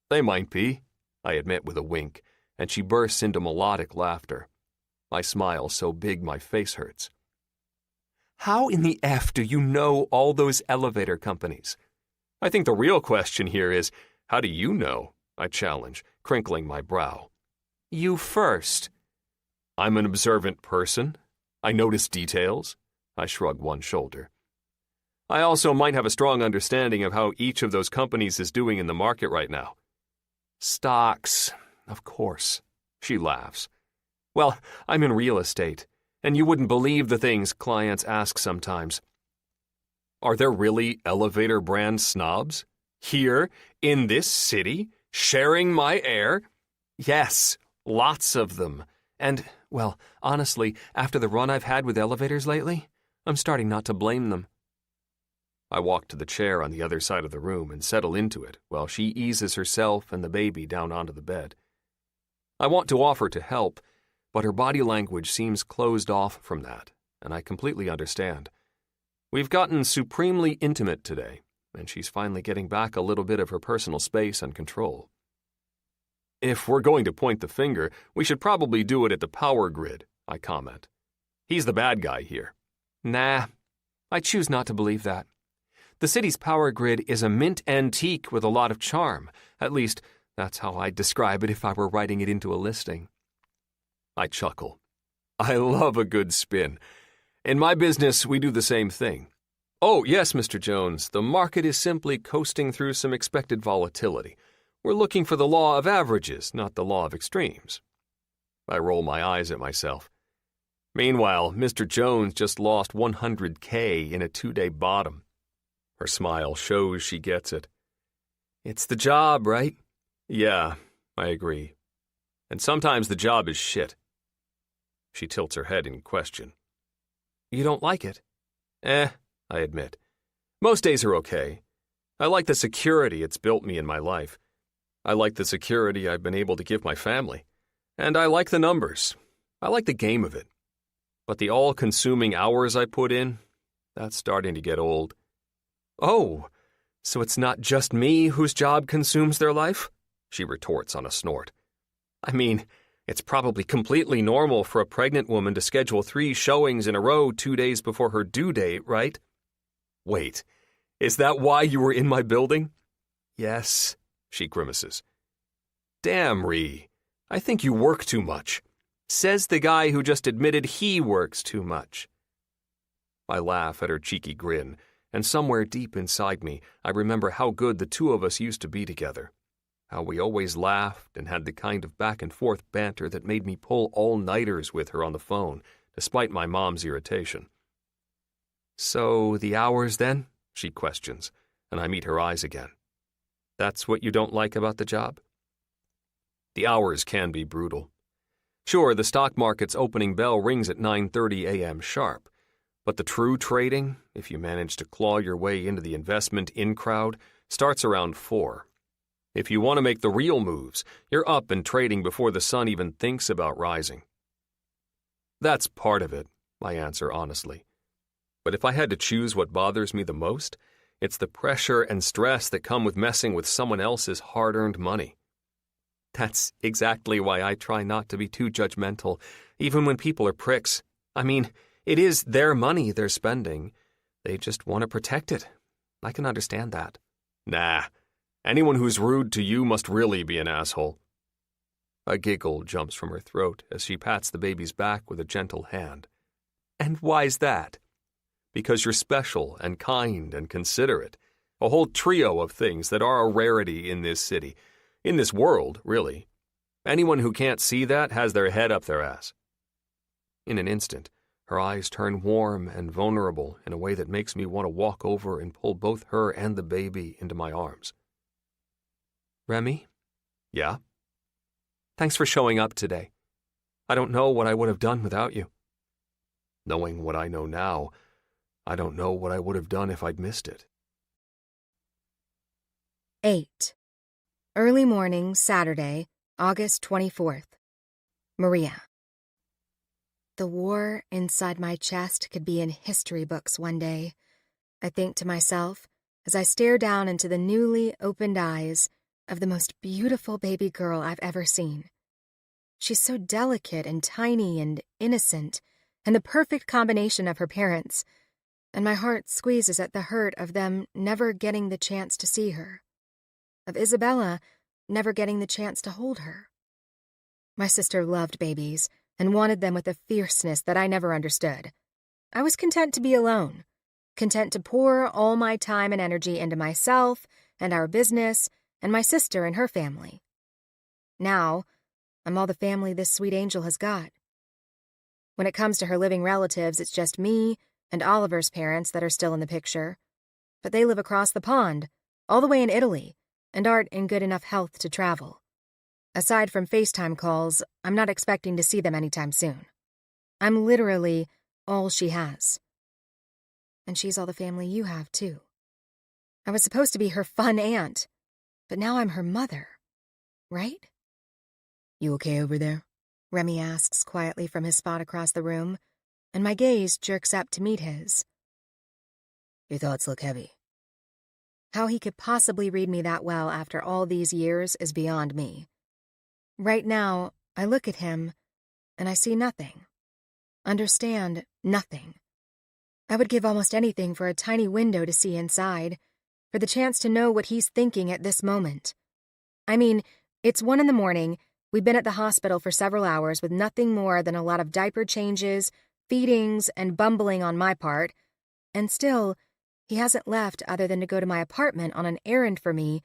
They might be, I admit with a wink, and she bursts into melodic laughter. I smile so big my face hurts. How in the F do you know all those elevator companies? I think the real question here is, how do you know? I challenge, crinkling my brow. You first. I'm an observant person. I notice details. I shrug one shoulder. I also might have a strong understanding of how each of those companies is doing in the market right now. Stocks, of course. She laughs. Well, I'm in real estate, and you wouldn't believe the things clients ask sometimes. Are there really elevator brand snobs? Here, in this city, sharing my air? Yes, lots of them. And, well, honestly, after the run I've had with elevators lately, I'm starting not to blame them. I walk to the chair on the other side of the room and settle into it while she eases herself and the baby down onto the bed. I want to offer to help, but her body language seems closed off from that, and I completely understand. We've gotten supremely intimate today, and she's finally getting back a little bit of her personal space and control. If we're going to point the finger, we should probably do it at the power grid, I comment. He's the bad guy here. Nah, I choose not to believe that. The city's power grid is a mint antique with a lot of charm. At least, that's how I'd describe it if I were writing it into a listing. I chuckle. I love a good spin. In my business, we do the same thing. Oh, yes, Mr. Jones, the market is simply coasting through some expected volatility. We're looking for the law of averages, not the law of extremes. I roll my eyes at myself. Meanwhile, Mr. Jones just lost $100K in a 2-day bottom. Her smile shows she gets it. It's the job, right? Yeah, I agree. And sometimes the job is shit. She tilts her head in question. You don't like it? I admit. Most days are okay. I like the security it's built me in my life. I like the security I've been able to give my family. And I like the numbers. I like the game of it. But the all-consuming hours I put in, that's starting to get old. Oh, so it's not just me whose job consumes their life? She retorts on a snort. I mean, it's probably completely normal for a pregnant woman to schedule 3 showings in a row 2 days before her due date, right? Wait, is that why you were in my building? Yes, she grimaces. Damn, Ree, I think you work too much. Says the guy who just admitted he works too much. I laugh at her cheeky grin, and somewhere deep inside me, I remember how good the two of us used to be together. How we always laughed and had the kind of back-and-forth banter that made me pull all-nighters with her on the phone, despite my mom's irritation. So, the hours then? She questions, and I meet her eyes again. That's what you don't like about the job? The hours can be brutal. Sure, the stock market's opening bell rings at 9:30 a.m. sharp, but the true trading, if you manage to claw your way into the investment in crowd, starts around 4. If you want to make the real moves, you're up and trading before the sun even thinks about rising. That's part of it, I answer honestly. But if I had to choose what bothers me the most, it's the pressure and stress that come with messing with someone else's hard-earned money. That's exactly why I try not to be too judgmental, even when people are pricks. I mean, it is their money they're spending. They just want to protect it. I can understand that. Nah. Anyone who's rude to you must really be an asshole. A giggle jumps from her throat as she pats the baby's back with a gentle hand. And why's that? Because you're special and kind and considerate. A whole trio of things that are a rarity in this city. In this world, really. Anyone who can't see that has their head up their ass. In an instant, her eyes turn warm and vulnerable in a way that makes me want to walk over and pull both her and the baby into my arms. Remy? Yeah? Thanks for showing up today. I don't know what I would have done without you. Knowing what I know now, I don't know what I would have done if I'd missed it. 8. Early morning, Saturday, August 24th. Maria. The war inside my chest could be in history books one day, I think to myself as I stare down into the newly opened eyes of the most beautiful baby girl I've ever seen. She's so delicate and tiny and innocent, and the perfect combination of her parents, and my heart squeezes at the hurt of them never getting the chance to see her, of Isabella never getting the chance to hold her. My sister loved babies and wanted them with a fierceness that I never understood. I was content to be alone, content to pour all my time and energy into myself and our business and my sister and her family. Now, I'm all the family this sweet angel has got. When it comes to her living relatives, it's just me and Oliver's parents that are still in the picture. But they live across the pond, all the way in Italy, and aren't in good enough health to travel. Aside from FaceTime calls, I'm not expecting to see them anytime soon. I'm literally all she has. And she's all the family you have, too. I was supposed to be her fun aunt, but now I'm her mother, right? You okay over there? Remy asks quietly from his spot across the room, and my gaze jerks up to meet his. Your thoughts look heavy. How he could possibly read me that well after all these years is beyond me. Right now, I look at him, and I see nothing. Understand nothing. I would give almost anything for a tiny window to see inside, for the chance to know what he's thinking at this moment. I mean, it's 1 a.m, we've been at the hospital for several hours with nothing more than a lot of diaper changes, feedings, and bumbling on my part, and still, he hasn't left other than to go to my apartment on an errand for me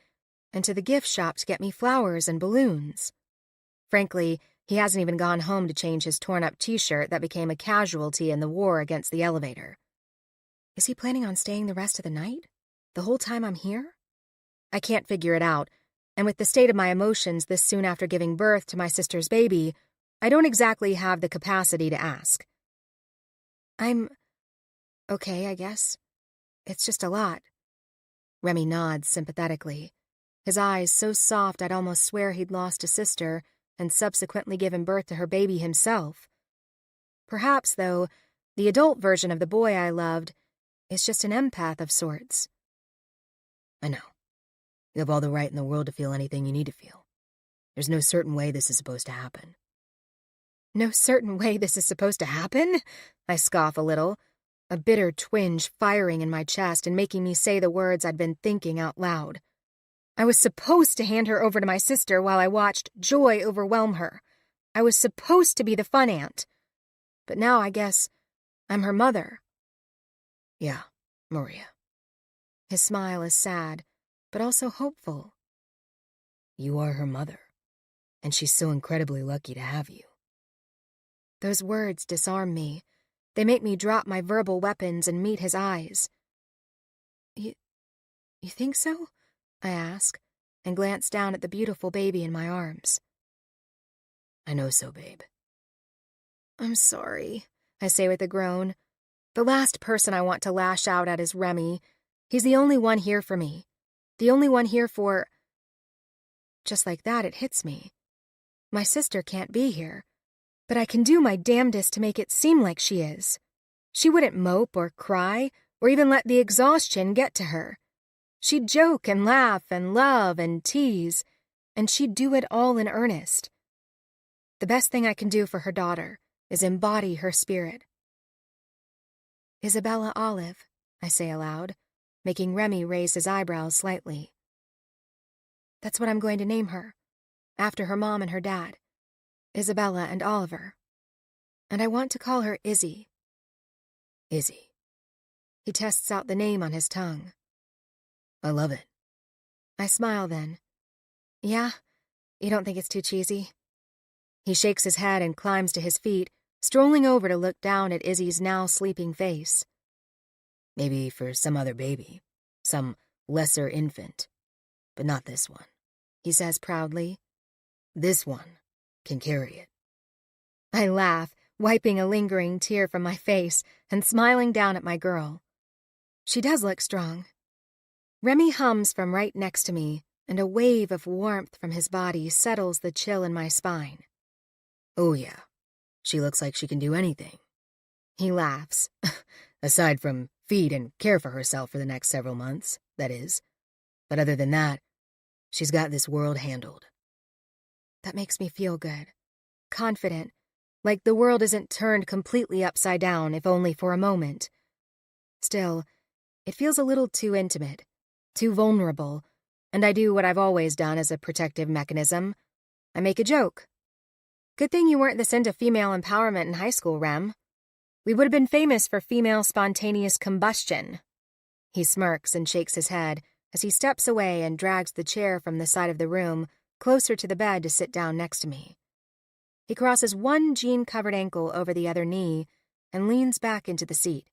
and to the gift shop to get me flowers and balloons. Frankly, he hasn't even gone home to change his torn-up t-shirt that became a casualty in the war against the elevator. Is he planning on staying the rest of the night? The whole time I'm here? I can't figure it out, and with the state of my emotions this soon after giving birth to my sister's baby, I don't exactly have the capacity to ask. I'm okay, I guess. It's just a lot. Remy nods sympathetically, his eyes so soft I'd almost swear he'd lost a sister and subsequently given birth to her baby himself. Perhaps, though, the adult version of the boy I loved is just an empath of sorts. I know. You have all the right in the world to feel anything you need to feel. There's no certain way this is supposed to happen. No certain way this is supposed to happen? I scoff a little, a bitter twinge firing in my chest and making me say the words I'd been thinking out loud. I was supposed to hand her over to my sister while I watched joy overwhelm her. I was supposed to be the fun aunt. But now I guess I'm her mother. Yeah, Maria. His smile is sad, but also hopeful. You are her mother, and she's so incredibly lucky to have you. Those words disarm me. They make me drop my verbal weapons and meet his eyes. You think so? I ask, and glance down at the beautiful baby in my arms. I know so, babe. I'm sorry, I say with a groan. The last person I want to lash out at is Remy. He's the only one here for me. The only one here for... Just like that, it hits me. My sister can't be here, but I can do my damnedest to make it seem like she is. She wouldn't mope or cry, or even let the exhaustion get to her. She'd joke and laugh and love and tease, and she'd do it all in earnest. The best thing I can do for her daughter is embody her spirit. Isabella Olive, I say aloud, making Remy raise his eyebrows slightly. That's what I'm going to name her, after her mom and her dad, Isabella and Oliver. And I want to call her Izzy. Izzy. He tests out the name on his tongue. I love it. I smile then. Yeah? You don't think it's too cheesy? He shakes his head and climbs to his feet, strolling over to look down at Izzy's now sleeping face. Maybe for some other baby, some lesser infant, but not this one, he says proudly. This one can carry it. I laugh, wiping a lingering tear from my face and smiling down at my girl. She does look strong. Remy hums from right next to me, and a wave of warmth from his body settles the chill in my spine. Oh yeah, she looks like she can do anything. He laughs. Aside from feed and care for herself for the next several months, that is. But other than that, she's got this world handled. That makes me feel good. Confident, like the world isn't turned completely upside down, if only for a moment. Still, it feels a little too intimate, too vulnerable, and I do what I've always done as a protective mechanism. I make a joke. Good thing you weren't this into female empowerment in high school, Rem. We would have been famous for female spontaneous combustion. He smirks and shakes his head as he steps away and drags the chair from the side of the room closer to the bed to sit down next to me. He crosses one jean-covered ankle over the other knee and leans back into the seat.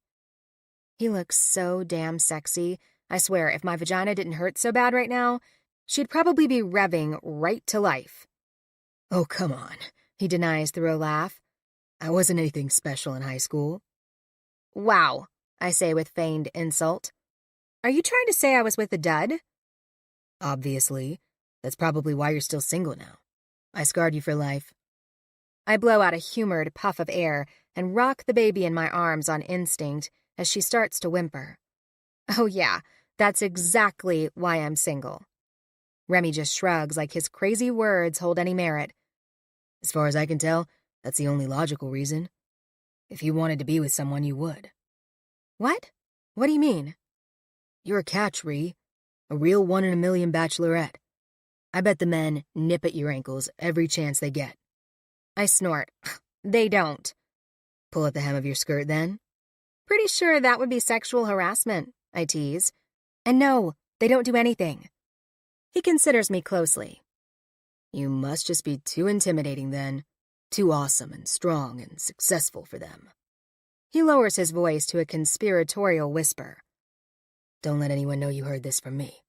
He looks so damn sexy. I swear, if my vagina didn't hurt so bad right now, she'd probably be revving right to life. Oh, come on, he denies through a laugh. I wasn't anything special in high school. Wow, I say with feigned insult. Are you trying to say I was with a dud? Obviously. That's probably why you're still single now. I scarred you for life. I blow out a humored puff of air and rock the baby in my arms on instinct as she starts to whimper. Oh yeah, that's exactly why I'm single. Remy just shrugs like his crazy words hold any merit. As far as I can tell, that's the only logical reason. If you wanted to be with someone, you would. What? What do you mean? You're a catch, Ree. A real 1 in a million bachelorette. I bet the men nip at your ankles every chance they get. I snort. They don't. Pull at the hem of your skirt, then? Pretty sure that would be sexual harassment, I tease. And no, they don't do anything. He considers me closely. You must just be too intimidating, then. Too awesome and strong and successful for them. He lowers his voice to a conspiratorial whisper. Don't let anyone know you heard this from me.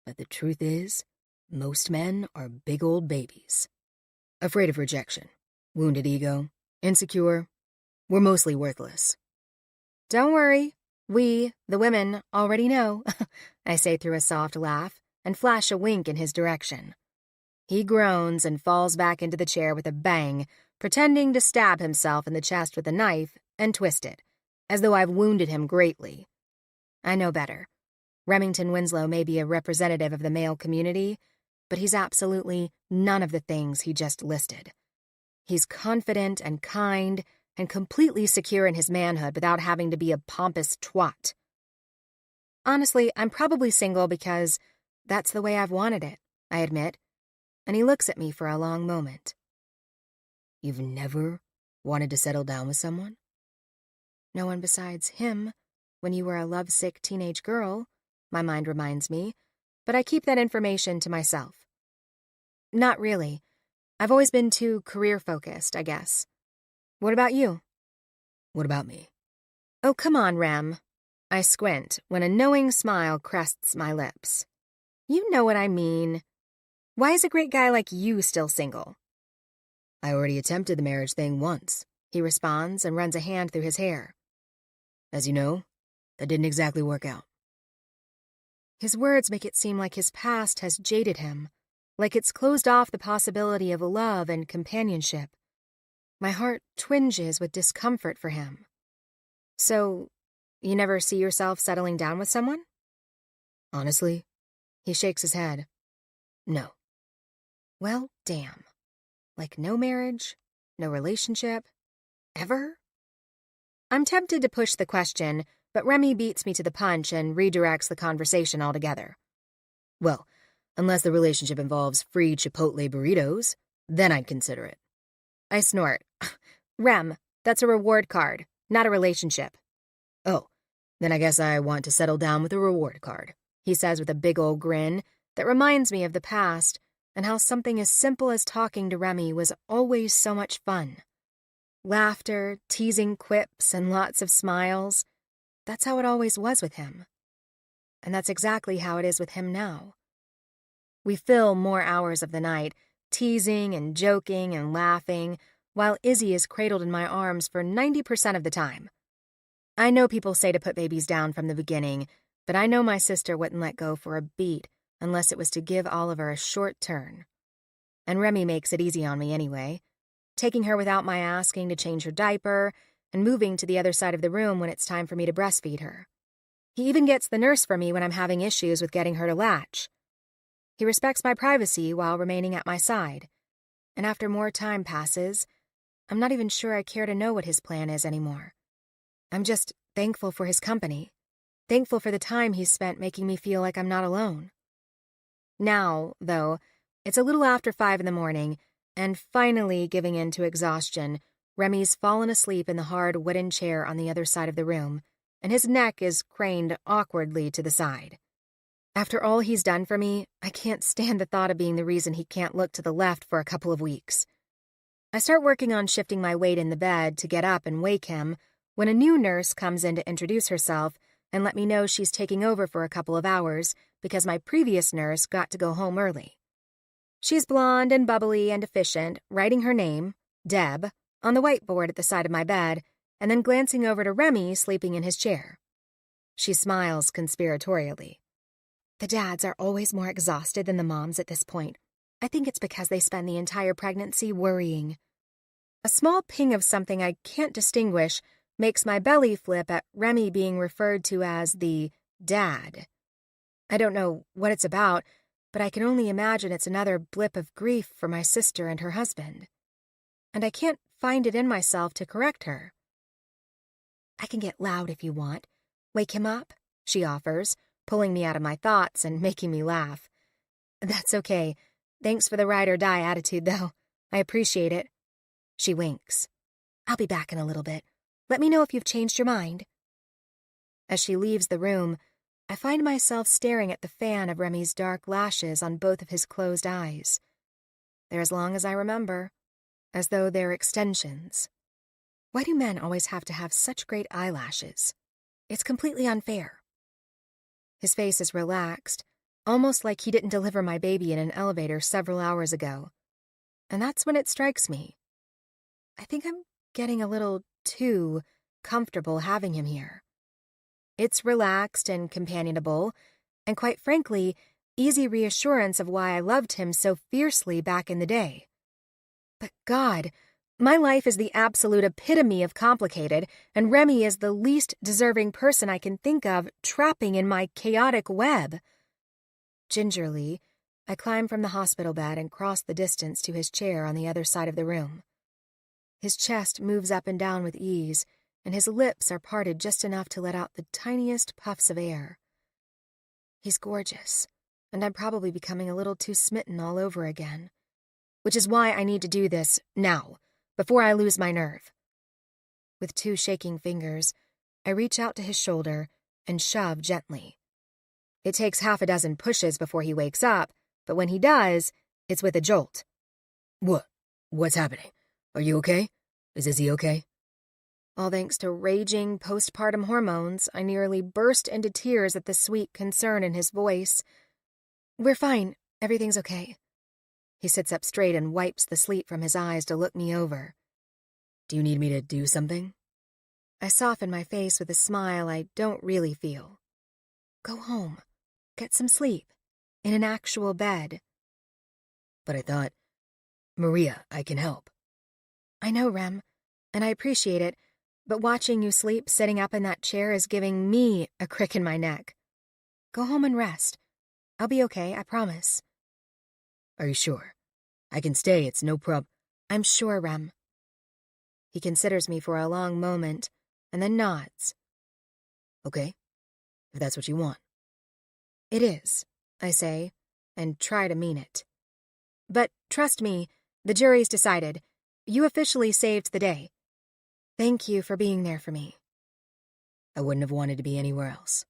But the truth is, Most men are big old babies. Afraid of rejection, wounded ego, insecure. We're mostly worthless. Don't worry. We, the women, already know, I say through a soft laugh and flash a wink in his direction. He groans and falls back into the chair with a bang, pretending to stab himself in the chest with a knife and twist it, as though I've wounded him greatly. I know better. Remington Winslow may be a representative of the male community, but he's absolutely none of the things he just listed. He's confident and kind and completely secure in his manhood without having to be a pompous twat. Honestly, I'm probably single because that's the way I've wanted it, I admit, and he looks at me for a long moment. You've never wanted to settle down with someone? No one besides him, when you were a lovesick teenage girl, my mind reminds me, but I keep that information to myself. Not really. I've always been too career-focused, I guess. What about you? What about me? Oh, come on, Rem. I squint when a knowing smile crests my lips. You know what I mean. Why is a great guy like you still single? I already attempted the marriage thing once, He responds and runs a hand through his hair. As you know, that didn't exactly work out. His words make it seem like his past has jaded him, like it's closed off the possibility of love and companionship. My heart twinges with discomfort for him. So, you never see yourself settling down with someone? Honestly, He shakes his head. no. Well, damn. Like no marriage, no relationship, ever? I'm tempted to push the question, but Remy beats me to the punch and redirects the conversation altogether. Well, unless the relationship involves free Chipotle burritos, then I'd consider it. I snort. Rem, that's a reward card, not a relationship. Oh, then I guess I want to settle down with a reward card, He says with a big old grin that reminds me of the past and how something as simple as talking to Remy was always so much fun. Laughter, teasing quips, and lots of smiles. That's how it always was with him. And that's exactly how it is with him now. We fill more hours of the night, teasing and joking and laughing, while Izzy is cradled in my arms for 90% of the time. I know people say to put babies down from the beginning, but I know my sister wouldn't let go for a beat unless it was to give Oliver a short turn. And Remy makes it easy on me anyway, taking her without my asking to change her diaper and moving to the other side of the room when it's time for me to breastfeed her. He even gets the nurse for me when I'm having issues with getting her to latch. He respects my privacy while remaining at my side, and after more time passes, I'm not even sure I care to know what his plan is anymore. I'm just thankful for his company, thankful for the time he's spent making me feel like I'm not alone. Now, though, it's a little after 5 in the morning, and finally giving in to exhaustion, Remy's fallen asleep in the hard wooden chair on the other side of the room, and his neck is craned awkwardly to the side. After all he's done for me, I can't stand the thought of being the reason he can't look to the left for a couple of weeks. I start working on shifting my weight in the bed to get up and wake him when a new nurse comes in to introduce herself and let me know she's taking over for a couple of hours because my previous nurse got to go home early. She's blonde and bubbly and efficient, writing her name, Deb, on the whiteboard at the side of my bed, and then glancing over to Remy sleeping in his chair. She smiles conspiratorially. The dads are always more exhausted than the moms at this point. I think it's because they spend the entire pregnancy worrying. A small ping of something I can't distinguish makes my belly flip at Remy being referred to as the dad. I don't know what it's about, but I can only imagine it's another blip of grief for my sister and her husband. And I can't find it in myself to correct her. I can get loud if you want. Wake him up, she offers, pulling me out of my thoughts and making me laugh. That's okay. Thanks for the ride or die attitude, though. I appreciate it. She winks. I'll be back in a little bit. Let me know if you've changed your mind. As she leaves the room, I find myself staring at the fan of Remy's dark lashes on both of his closed eyes. They're as long as I remember, as though they're extensions. Why do men always have to have such great eyelashes? It's completely unfair. His face is relaxed, almost like he didn't deliver my baby in an elevator several hours ago. And that's when it strikes me. I think I'm getting a little too comfortable having him here. It's relaxed and companionable, and quite frankly, easy reassurance of why I loved him so fiercely back in the day. But God, my life is the absolute epitome of complicated, and Remy is the least deserving person I can think of trapping in my chaotic web. Gingerly, I climb from the hospital bed and cross the distance to his chair on the other side of the room. His chest moves up and down with ease, and his lips are parted just enough to let out the tiniest puffs of air. He's gorgeous, and I'm probably becoming a little too smitten all over again, which is why I need to do this now, before I lose my nerve. With 2 shaking fingers, I reach out to his shoulder and shove gently. It takes half a dozen pushes before he wakes up, but when he does, it's with a jolt. What's happening? Are you okay? Is Izzy okay? All thanks to raging postpartum hormones, I nearly burst into tears at the sweet concern in his voice. We're fine. Everything's okay. He sits up straight and wipes the sleep from his eyes to look me over. Do you need me to do something? I soften my face with a smile I don't really feel. Go home. Get some sleep. In an actual bed. But I thought, Maria, I can help. I know, Rem, and I appreciate it, but watching you sleep sitting up in that chair is giving me a crick in my neck. Go home and rest. I'll be okay, I promise. Are you sure? I can stay, it's no prob— I'm sure, Rem. He considers me for a long moment, and then nods. Okay, if that's what you want. It is, I say, and try to mean it. But trust me, the jury's decided. You officially saved the day. Thank you for being there for me. I wouldn't have wanted to be anywhere else.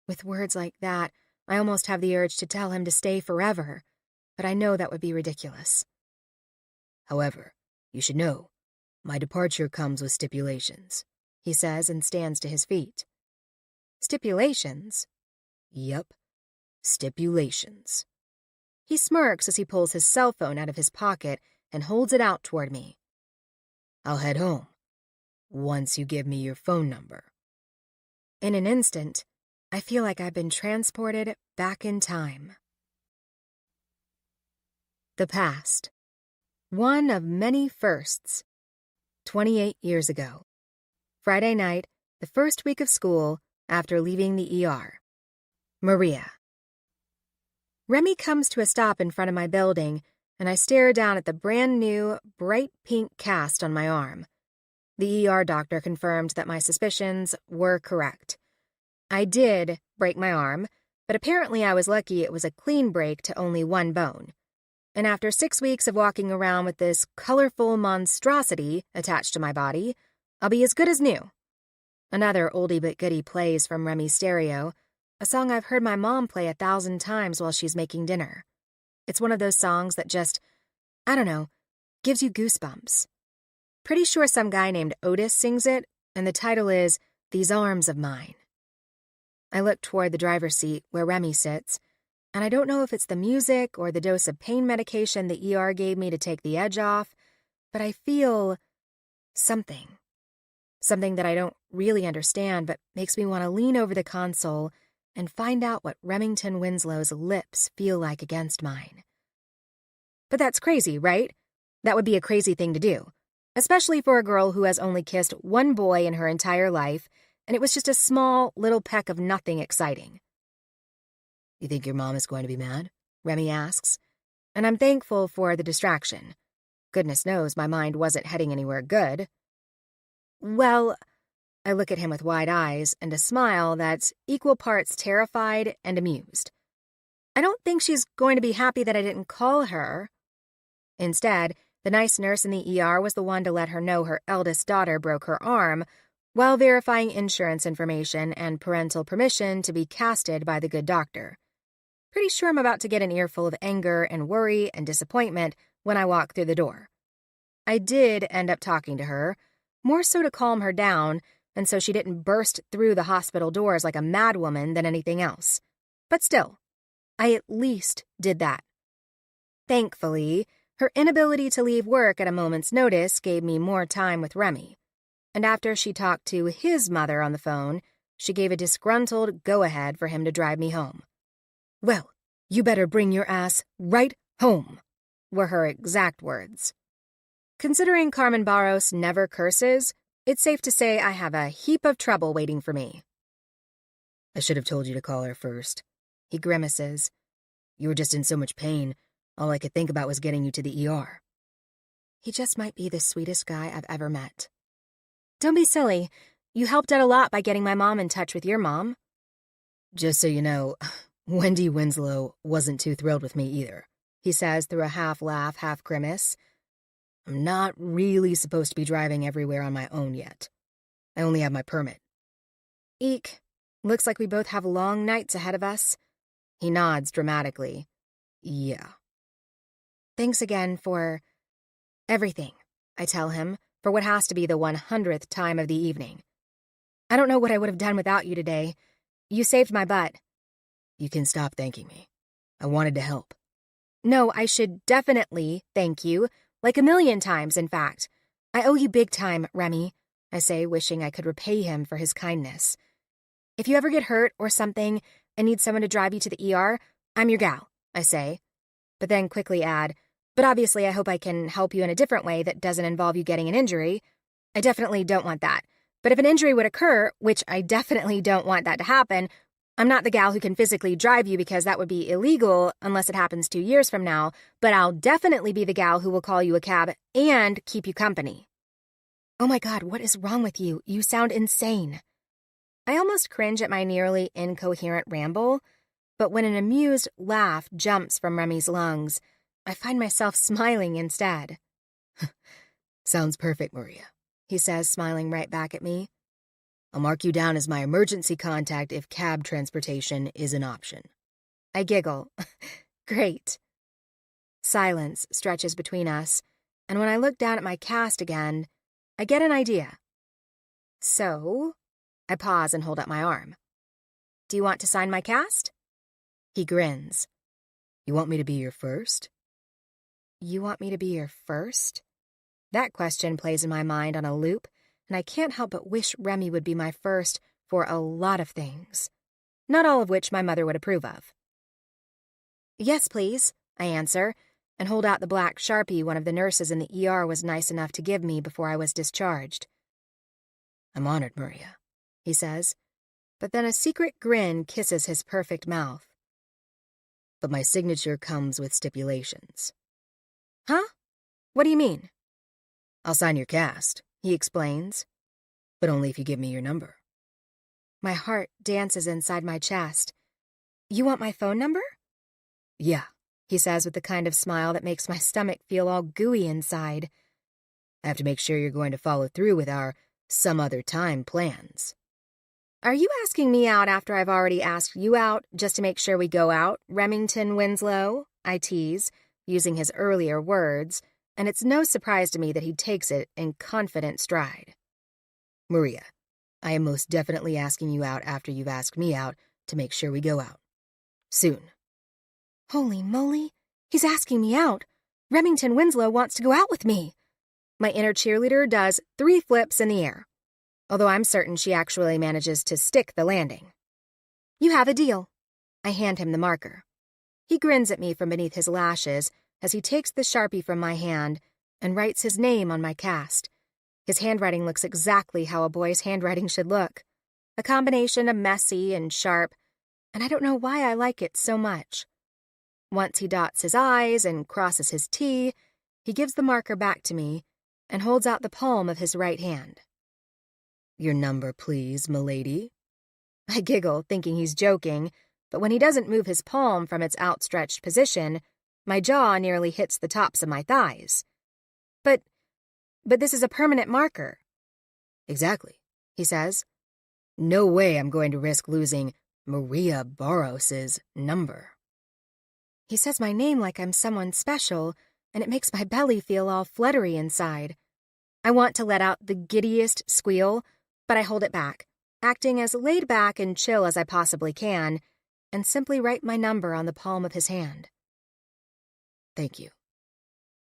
With words like that, I almost have the urge to tell him to stay forever, but I know that would be ridiculous. However, you should know, my departure comes with stipulations, he says and stands to his feet. Stipulations? Yep, stipulations. He smirks as he pulls his cell phone out of his pocket and holds it out toward me. I'll head home, once you give me your phone number. In an instant, I feel like I've been transported back in time. The past. One of many firsts. 28 years ago. Friday night, the first week of school after leaving the ER. Maria. Remy comes to a stop in front of my building, and I stare down at the brand new, bright pink cast on my arm. The ER doctor confirmed that my suspicions were correct. I did break my arm, but apparently I was lucky it was a clean break to only 1 bone. And after 6 weeks of walking around with this colorful monstrosity attached to my body, I'll be as good as new. Another oldie but goodie plays from Remy's stereo, a song I've heard my mom play 1,000 times while she's making dinner. It's one of those songs that just, I don't know, gives you goosebumps. Pretty sure some guy named Otis sings it, and the title is These Arms of Mine. I look toward the driver's seat where Remy sits, and I don't know if it's the music or the dose of pain medication the ER gave me to take the edge off, but I feel something. Something that I don't really understand, but makes me want to lean over the console and find out what Remington Winslow's lips feel like against mine. But that's crazy, right? That would be a crazy thing to do, especially for a girl who has only kissed 1 boy in her entire life, and it was just a small little peck of nothing exciting. You think your mom is going to be mad? Remy asks, and I'm thankful for the distraction. Goodness knows my mind wasn't heading anywhere good. Well, I look at him with wide eyes and a smile that's equal parts terrified and amused. I don't think she's going to be happy that I didn't call her. Instead, the nice nurse in the ER was the one to let her know her eldest daughter broke her arm, while verifying insurance information and parental permission to be casted by the good doctor. Pretty sure I'm about to get an earful of anger and worry and disappointment when I walk through the door. I did end up talking to her, more so to calm her down, and so she didn't burst through the hospital doors like a madwoman than anything else. But still, I at least did that. Thankfully, her inability to leave work at a moment's notice gave me more time with Remy, and after she talked to his mother on the phone, she gave a disgruntled go-ahead for him to drive me home. "Well, you better bring your ass right home," were her exact words. Considering Carmen Barros never curses, it's safe to say I have a heap of trouble waiting for me. "I should have told you to call her first." He grimaces. "You were just in so much pain, all I could think about was getting you to the ER. He just might be the sweetest guy I've ever met. Don't be silly. You helped out a lot by getting my mom in touch with your mom. Just so you know, Wendy Winslow wasn't too thrilled with me either," he says through a half-laugh, half-grimace. "I'm not really supposed to be driving everywhere on my own yet. I only have my permit." Eek. Looks like we both have long nights ahead of us. He nods dramatically. "Yeah." Thanks again for everything, I tell him, for what has to be the 100th time of the evening. I don't know what I would have done without you today. You saved my butt. "You can stop thanking me. I wanted to help." No, I should definitely thank you, like a million times, in fact. I owe you big time, Remy, I say, wishing I could repay him for his kindness. If you ever get hurt or something and need someone to drive you to the ER, I'm your gal, I say. But then quickly add, but obviously I hope I can help you in a different way that doesn't involve you getting an injury. I definitely don't want that. But if an injury would occur, which I definitely don't want that to happen, I'm not the gal who can physically drive you because that would be illegal unless it happens 2 years from now, but I'll definitely be the gal who will call you a cab and keep you company. Oh my God, what is wrong with you? You sound insane. I almost cringe at my nearly incoherent ramble, but when an amused laugh jumps from Remy's lungs, I find myself smiling instead. "Sounds perfect, Maria," he says, smiling right back at me. "I'll mark you down as my emergency contact if cab transportation is an option." I giggle. Great. Silence stretches between us, and when I look down at my cast again, I get an idea. So, I pause and hold up my arm. Do you want to sign my cast? He grins. "You want me to be your first?" You want me to be your first? That question plays in my mind on a loop, and I can't help but wish Remy would be my first for a lot of things, not all of which my mother would approve of. Yes, please, I answer, and hold out the black Sharpie one of the nurses in the ER was nice enough to give me before I was discharged. "I'm honored, Maria," he says, but then a secret grin kisses his perfect mouth. "But my signature comes with stipulations." Huh? What do you mean? "I'll sign your cast," he explains, "but only if you give me your number." My heart dances inside my chest. You want my phone number? "Yeah," he says with the kind of smile that makes my stomach feel all gooey inside. "I have to make sure you're going to follow through with our some other time plans." Are you asking me out after I've already asked you out just to make sure we go out, Remington Winslow? I tease, using his earlier words, and it's no surprise to me that he takes it in confident stride. "Maria, I am most definitely asking you out after you've asked me out to make sure we go out. Soon." Holy moly, he's asking me out. Remington Winslow wants to go out with me. My inner cheerleader does 3 flips in the air, although I'm certain she actually manages to stick the landing. You have a deal. I hand him the marker. He grins at me from beneath his lashes as he takes the Sharpie from my hand and writes his name on my cast. His handwriting looks exactly how a boy's handwriting should look. A combination of messy and sharp, and I don't know why I like it so much. Once he dots his I's and crosses his T, he gives the marker back to me and holds out the palm of his right hand. "Your number, please, m'lady." I giggle, thinking he's joking, but when he doesn't move his palm from its outstretched position, my jaw nearly hits the tops of my thighs. But this is a permanent marker. "Exactly," he says. "No way I'm going to risk losing Maria Barros's number." He says my name like I'm someone special, and it makes my belly feel all fluttery inside. I want to let out the giddiest squeal, but I hold it back, acting as laid back and chill as I possibly can, and simply write my number on the palm of his hand. Thank you.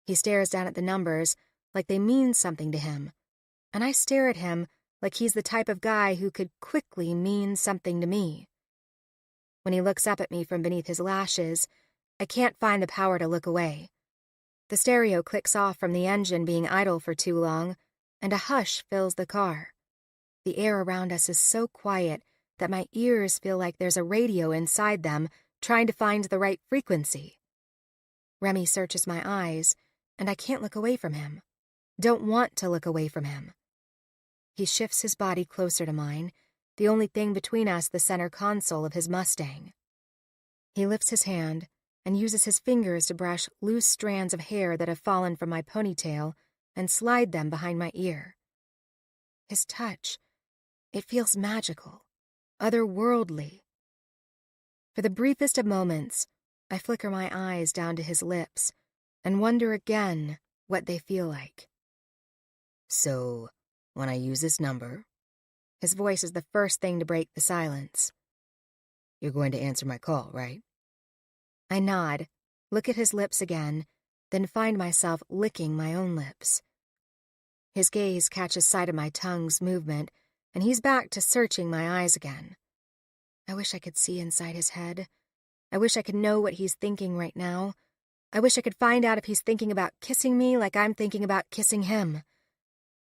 He stares down at the numbers like they mean something to him, and I stare at him like he's the type of guy who could quickly mean something to me. When he looks up at me from beneath his lashes, I can't find the power to look away. The stereo clicks off from the engine being idle for too long, and a hush fills the car. The air around us is so quiet that my ears feel like there's a radio inside them trying to find the right frequency. Remy searches my eyes, and I can't look away from him. Don't want to look away from him. He shifts his body closer to mine, the only thing between us the center console of his Mustang. He lifts his hand and uses his fingers to brush loose strands of hair that have fallen from my ponytail and slide them behind my ear. His touch, it feels magical, otherworldly. For the briefest of moments, I flicker my eyes down to his lips and wonder again what they feel like. So, when I use this number, his voice is the first thing to break the silence. You're going to answer my call, right? I nod, look at his lips again, then find myself licking my own lips. His gaze catches sight of my tongue's movement, and he's back to searching my eyes again. I wish I could see inside his head. I wish I could know what he's thinking right now. I wish I could find out if he's thinking about kissing me like I'm thinking about kissing him.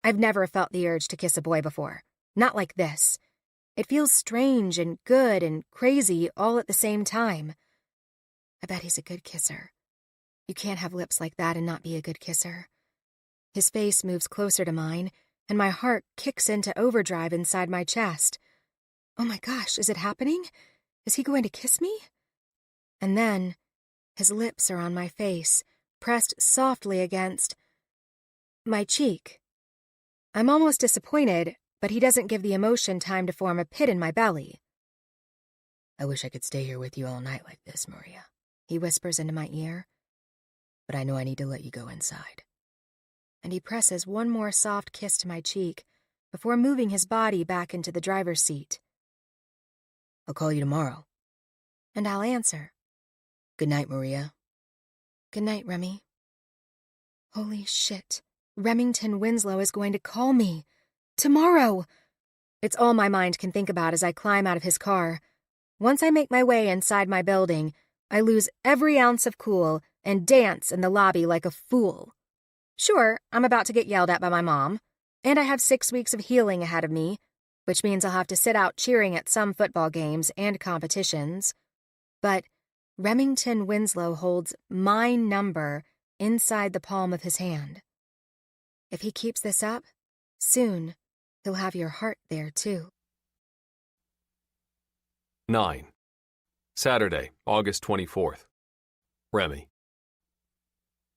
I've never felt the urge to kiss a boy before. Not like this. It feels strange and good and crazy all at the same time. I bet he's a good kisser. You can't have lips like that and not be a good kisser. His face moves closer to mine, and my heart kicks into overdrive inside my chest. Oh my gosh, is it happening? Is he going to kiss me? And then, his lips are on my face, pressed softly against my cheek. I'm almost disappointed, but he doesn't give the emotion time to form a pit in my belly. I wish I could stay here with you all night like this, Maria, he whispers into my ear. But I know I need to let you go inside. And he presses one more soft kiss to my cheek before moving his body back into the driver's seat. I'll call you tomorrow. And I'll answer. Good night, Maria. Good night, Remy. Holy shit. Remington Winslow is going to call me. Tomorrow! It's all my mind can think about as I climb out of his car. Once I make my way inside my building, I lose every ounce of cool and dance in the lobby like a fool. Sure, I'm about to get yelled at by my mom, and I have 6 weeks of healing ahead of me, which means I'll have to sit out cheering at some football games and competitions. But Remington Winslow holds my number inside the palm of his hand. If he keeps this up, soon he'll have your heart there too. 9. Saturday, August 24th. Remy.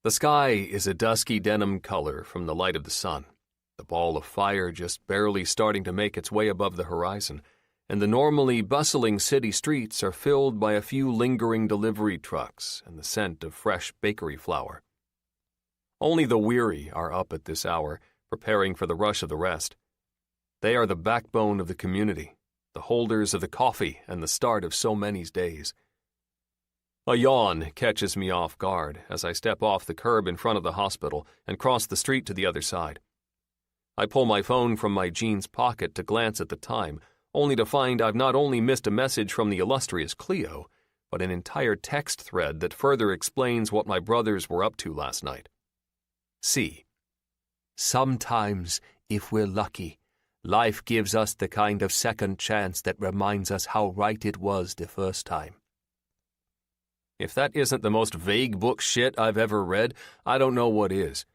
The sky is a dusky denim color from the light of the sun, the ball of fire just barely starting to make its way above the horizon, and the normally bustling city streets are filled by a few lingering delivery trucks and the scent of fresh bakery flour. Only the weary are up at this hour, preparing for the rush of the rest. They are the backbone of the community, the holders of the coffee and the start of so many's days. A yawn catches me off guard as I step off the curb in front of the hospital and cross the street to the other side. I pull my phone from my jeans pocket to glance at the time, only to find I've not only missed a message from the illustrious Cleo, but an entire text thread that further explains what my brothers were up to last night. See, sometimes, if we're lucky, life gives us the kind of second chance that reminds us how right it was the first time. If that isn't the most vague book shit I've ever read, I don't know what is.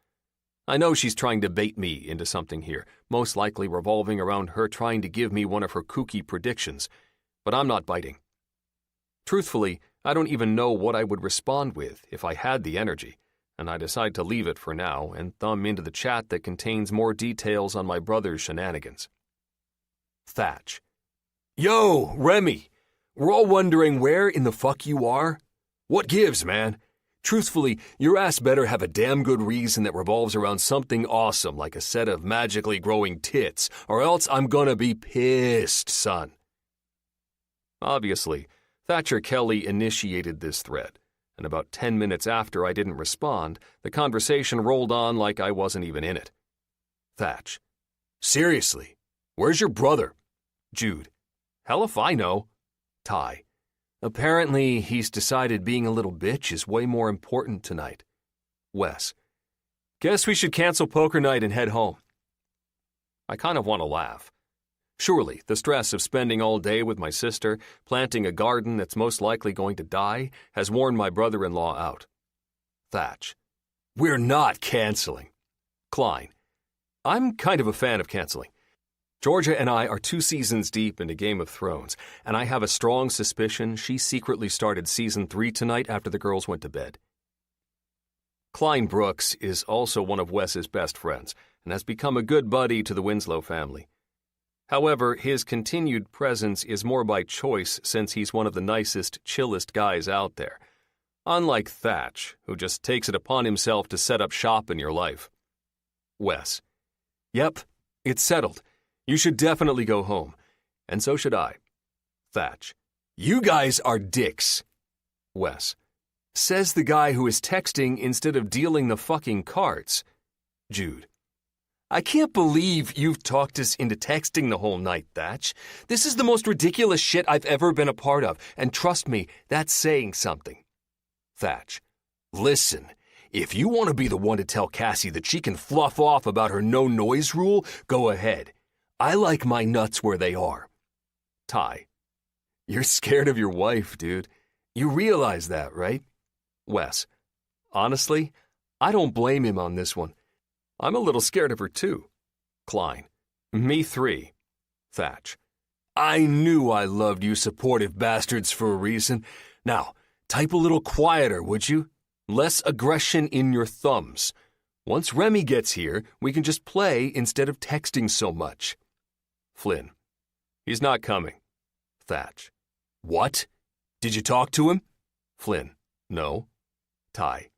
I know she's trying to bait me into something here, most likely revolving around her trying to give me one of her kooky predictions, but I'm not biting. Truthfully, I don't even know what I would respond with if I had the energy, and I decide to leave it for now and thumb into the chat that contains more details on my brother's shenanigans. Thatch. Yo, Remy! We're all wondering where in the fuck you are? What gives, man? Truthfully, your ass better have a damn good reason that revolves around something awesome like a set of magically growing tits, or else I'm gonna be pissed, son. Obviously, Thatcher Kelly initiated this thread, and about 10 minutes after I didn't respond, the conversation rolled on like I wasn't even in it. Thatch. Seriously, where's your brother? Jude. Hell if I know. Ty. Apparently, he's decided being a little bitch is way more important tonight. Wes. Guess we should cancel poker night and head home. I kind of want to laugh. Surely, the stress of spending all day with my sister, planting a garden that's most likely going to die, has worn my brother-in-law out. Thatch. We're not canceling. Klein. I'm kind of a fan of canceling. Georgia and I are 2 seasons deep into Game of Thrones, and I have a strong suspicion she secretly started Season 3 tonight after the girls went to bed. Klein Brooks is also one of Wes's best friends, and has become a good buddy to the Winslow family. However, his continued presence is more by choice since he's one of the nicest, chillest guys out there. Unlike Thatch, who just takes it upon himself to set up shop in your life. Wes. Yep, it's settled. You should definitely go home. And so should I. Thatch. You guys are dicks. Wes. Says the guy who is texting instead of dealing the fucking cards. Jude. I can't believe you've talked us into texting the whole night, Thatch. This is the most ridiculous shit I've ever been a part of, and trust me, that's saying something. Thatch. Listen, if you want to be the one to tell Cassie that she can fluff off about her no-noise rule, go ahead. I like my nuts where they are. Ty. You're scared of your wife, dude. You realize that, right? Wes. Honestly, I don't blame him on this one. I'm a little scared of her, too. Klein. Me 3. Thatch. I knew I loved you supportive bastards for a reason. Now, type a little quieter, would you? Less aggression in your thumbs. Once Remy gets here, we can just play instead of texting so much. Flynn. He's not coming. Thatch. What? Did you talk to him? Flynn. No. Ty.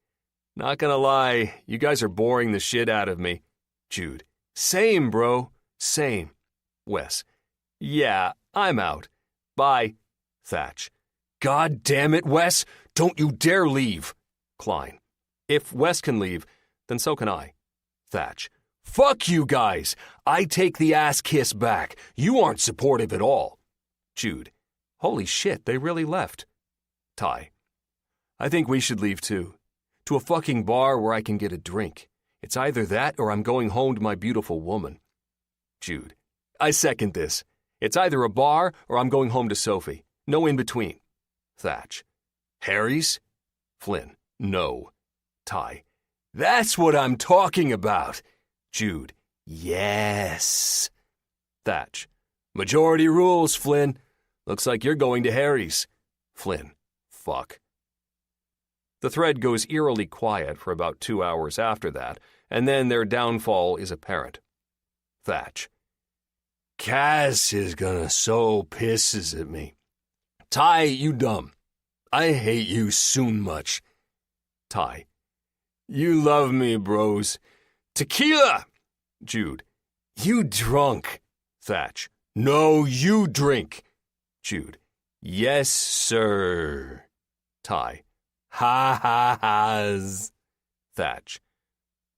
Not gonna lie, you guys are boring the shit out of me. Jude. Same, bro. Same. Wes. Yeah, I'm out. Bye. Thatch. God damn it, Wes! Don't you dare leave! Klein. If Wes can leave, then so can I. Thatch. Fuck you guys! I take the ass kiss back. You aren't supportive at all. Jude. Holy shit, they really left. Ty. I think we should leave too. To a fucking bar where I can get a drink. It's either that or I'm going home to my beautiful woman. Jude. I second this. It's either a bar or I'm going home to Sophie. No in between. Thatch. Harry's? Flynn. No. Ty. That's what I'm talking about. Jude. Yes. Thatch. Majority rules, Flynn. Looks like you're going to Harry's. Flynn. Fuck. The thread goes eerily quiet for about 2 hours after that, and then their downfall is apparent. Thatch. Cass is gonna so pisses at me. Ty, you dumb. I hate you soon much. Ty. You love me, bros. Tequila! Jude. You drunk. Thatch. No, you drink. Jude. Yes, sir. Ty. Ha-ha-has. Thatch.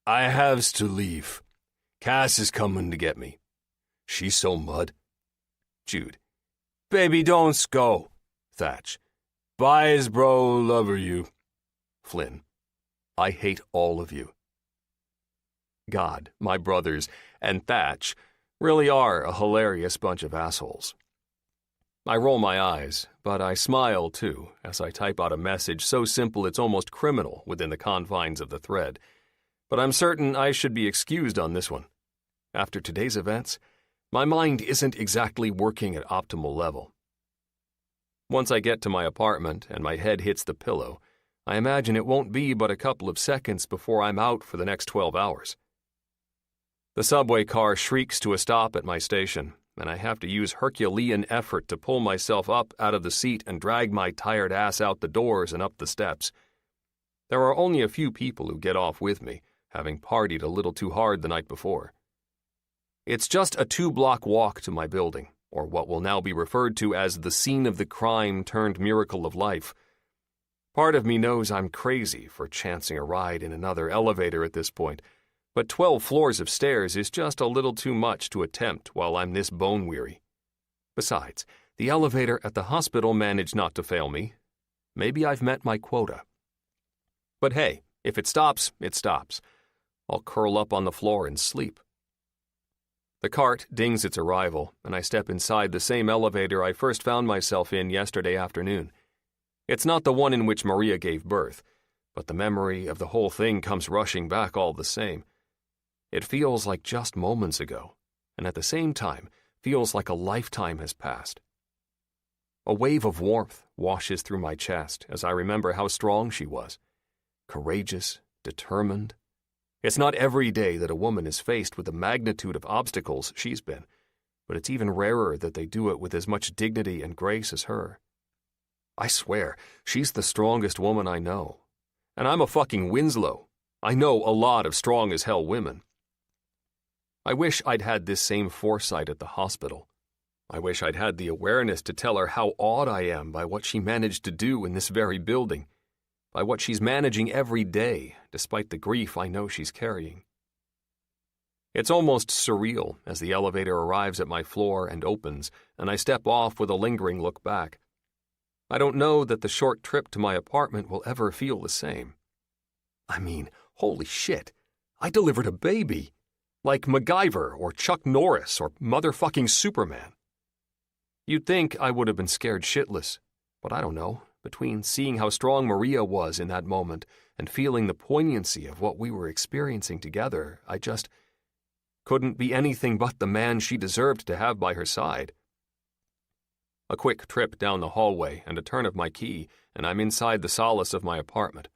I haves to leave. Cass is coming to get me. She's so mud. Jude. Baby, don't go. Thatch. Byes, bro, lover you. Flynn. I hate all of you. God, my brothers, and Thatch really are a hilarious bunch of assholes. I roll my eyes, but I smile too as I type out a message so simple it's almost criminal within the confines of the thread. But I'm certain I should be excused on this one. After today's events, my mind isn't exactly working at optimal level. Once I get to my apartment and my head hits the pillow, I imagine it won't be but a couple of seconds before I'm out for the next 12 hours. The subway car shrieks to a stop at my station, and I have to use Herculean effort to pull myself up out of the seat and drag my tired ass out the doors and up the steps. There are only a few people who get off with me, having partied a little too hard the night before. It's just a 2-block walk to my building, or what will now be referred to as the scene of the crime turned miracle of life. Part of me knows I'm crazy for chancing a ride in another elevator at this point, but 12 floors of stairs is just a little too much to attempt while I'm this bone-weary. Besides, the elevator at the hospital managed not to fail me. Maybe I've met my quota. But hey, if it stops, it stops. I'll curl up on the floor and sleep. The cart dings its arrival, and I step inside the same elevator I first found myself in yesterday afternoon. It's not the one in which Maria gave birth, but the memory of the whole thing comes rushing back all the same. It feels like just moments ago, and at the same time feels like a lifetime has passed. A wave of warmth washes through my chest as I remember how strong she was. Courageous, determined. It's not every day that a woman is faced with the magnitude of obstacles she's been, but it's even rarer that they do it with as much dignity and grace as her. I swear, she's the strongest woman I know. And I'm a fucking Winslow. I know a lot of strong-as-hell women. I wish I'd had this same foresight at the hospital. I wish I'd had the awareness to tell her how awed I am by what she managed to do in this very building, by what she's managing every day, despite the grief I know she's carrying. It's almost surreal as the elevator arrives at my floor and opens, and I step off with a lingering look back. I don't know that the short trip to my apartment will ever feel the same. I mean, holy shit, I delivered a baby. Like MacGyver or Chuck Norris or motherfucking Superman. You'd think I would have been scared shitless, but I don't know. Between seeing how strong Maria was in that moment and feeling the poignancy of what we were experiencing together, I just couldn't be anything but the man she deserved to have by her side. A quick trip down the hallway and a turn of my key, and I'm inside the solace of my apartment.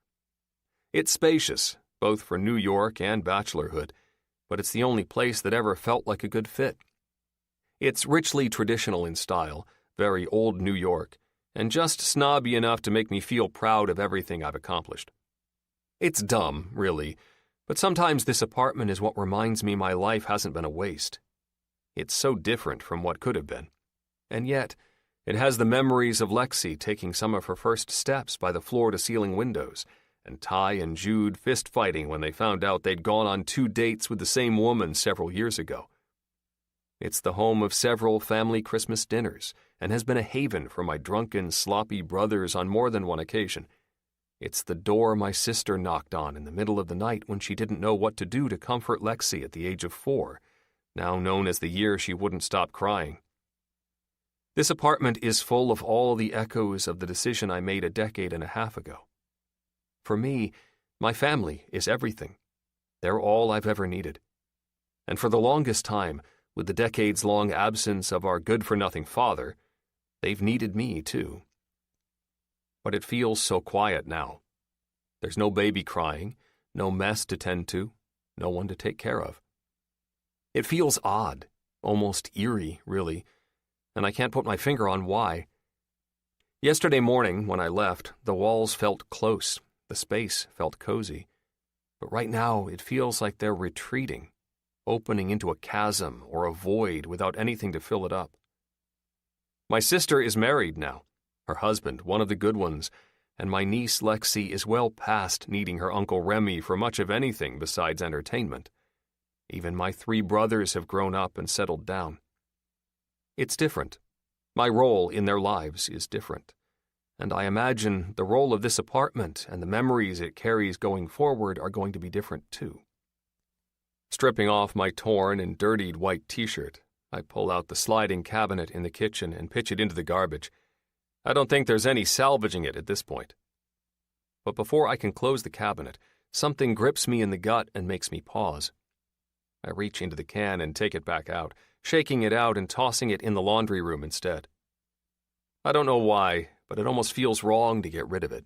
It's spacious, both for New York and bachelorhood, but it's the only place that ever felt like a good fit. It's richly traditional in style, very old New York, and just snobby enough to make me feel proud of everything I've accomplished. It's dumb, really, but sometimes this apartment is what reminds me my life hasn't been a waste. It's so different from what could have been. And yet, it has the memories of Lexi taking some of her first steps by the floor-to-ceiling windows, and Ty and Jude fist-fighting when they found out they'd gone on 2 dates with the same woman several years ago. It's the home of several family Christmas dinners, and has been a haven for my drunken, sloppy brothers on more than one occasion. It's the door my sister knocked on in the middle of the night when she didn't know what to do to comfort Lexi at the age of 4, now known as the year she wouldn't stop crying. This apartment is full of all the echoes of the decision I made a decade and a half ago. For me, my family is everything. They're all I've ever needed. And for the longest time, with the decades-long absence of our good-for-nothing father, they've needed me too. But it feels so quiet now. There's no baby crying, no mess to tend to, no one to take care of. It feels odd, almost eerie, really, and I can't put my finger on why. Yesterday morning, when I left, the walls felt close. The space felt cozy, but right now it feels like they're retreating, opening into a chasm or a void without anything to fill it up. My sister is married now, her husband, one of the good ones, and my niece Lexi is well past needing her Uncle Remy for much of anything besides entertainment. Even my 3 brothers have grown up and settled down. It's different. My role in their lives is different. And I imagine the role of this apartment and the memories it carries going forward are going to be different too. Stripping off my torn and dirtied white t-shirt, I pull out the sliding cabinet in the kitchen and pitch it into the garbage. I don't think there's any salvaging it at this point. But before I can close the cabinet, something grips me in the gut and makes me pause. I reach into the can and take it back out, shaking it out and tossing it in the laundry room instead. I don't know why, but it almost feels wrong to get rid of it.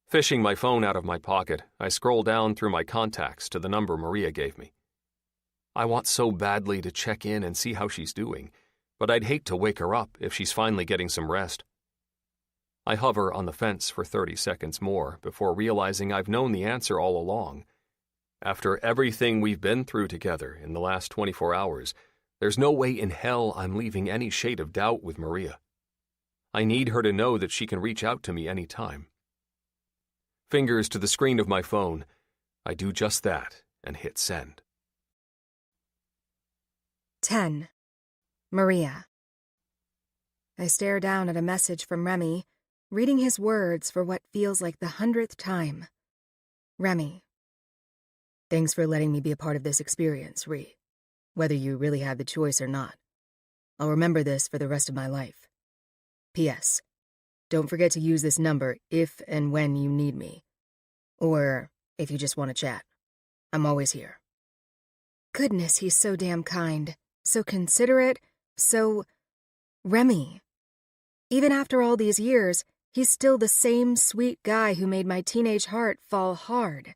Fishing my phone out of my pocket, I scroll down through my contacts to the number Maria gave me. I want so badly to check in and see how she's doing, but I'd hate to wake her up if she's finally getting some rest. I hover on the fence for 30 seconds more before realizing I've known the answer all along. After everything we've been through together in the last 24 hours, There's no way in hell I'm leaving any shade of doubt with Maria. I need her to know that she can reach out to me any time. Fingers to the screen of my phone, I do just that and hit send. 10. Maria. I stare down at a message from Remy, reading his words for what feels like the 100th time. Remy. Thanks for letting me be a part of this experience, Ree. Whether you really had the choice or not. I'll remember this for the rest of my life. P.S. Don't forget to use this number if and when you need me. Or if you just want to chat. I'm always here. Goodness, he's so damn kind, so considerate, so... Remy. Even after all these years, he's still the same sweet guy who made my teenage heart fall hard.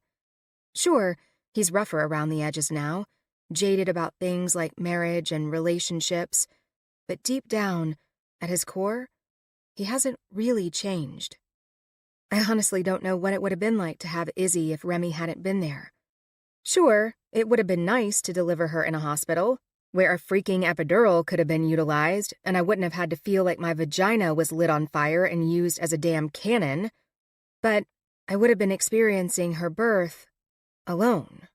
Sure, he's rougher around the edges now, jaded about things like marriage and relationships, but deep down, at his core, he hasn't really changed. I honestly don't know what it would have been like to have Izzy if Remy hadn't been there. Sure, it would have been nice to deliver her in a hospital, where a freaking epidural could have been utilized, and I wouldn't have had to feel like my vagina was lit on fire and used as a damn cannon. But I would have been experiencing her birth alone.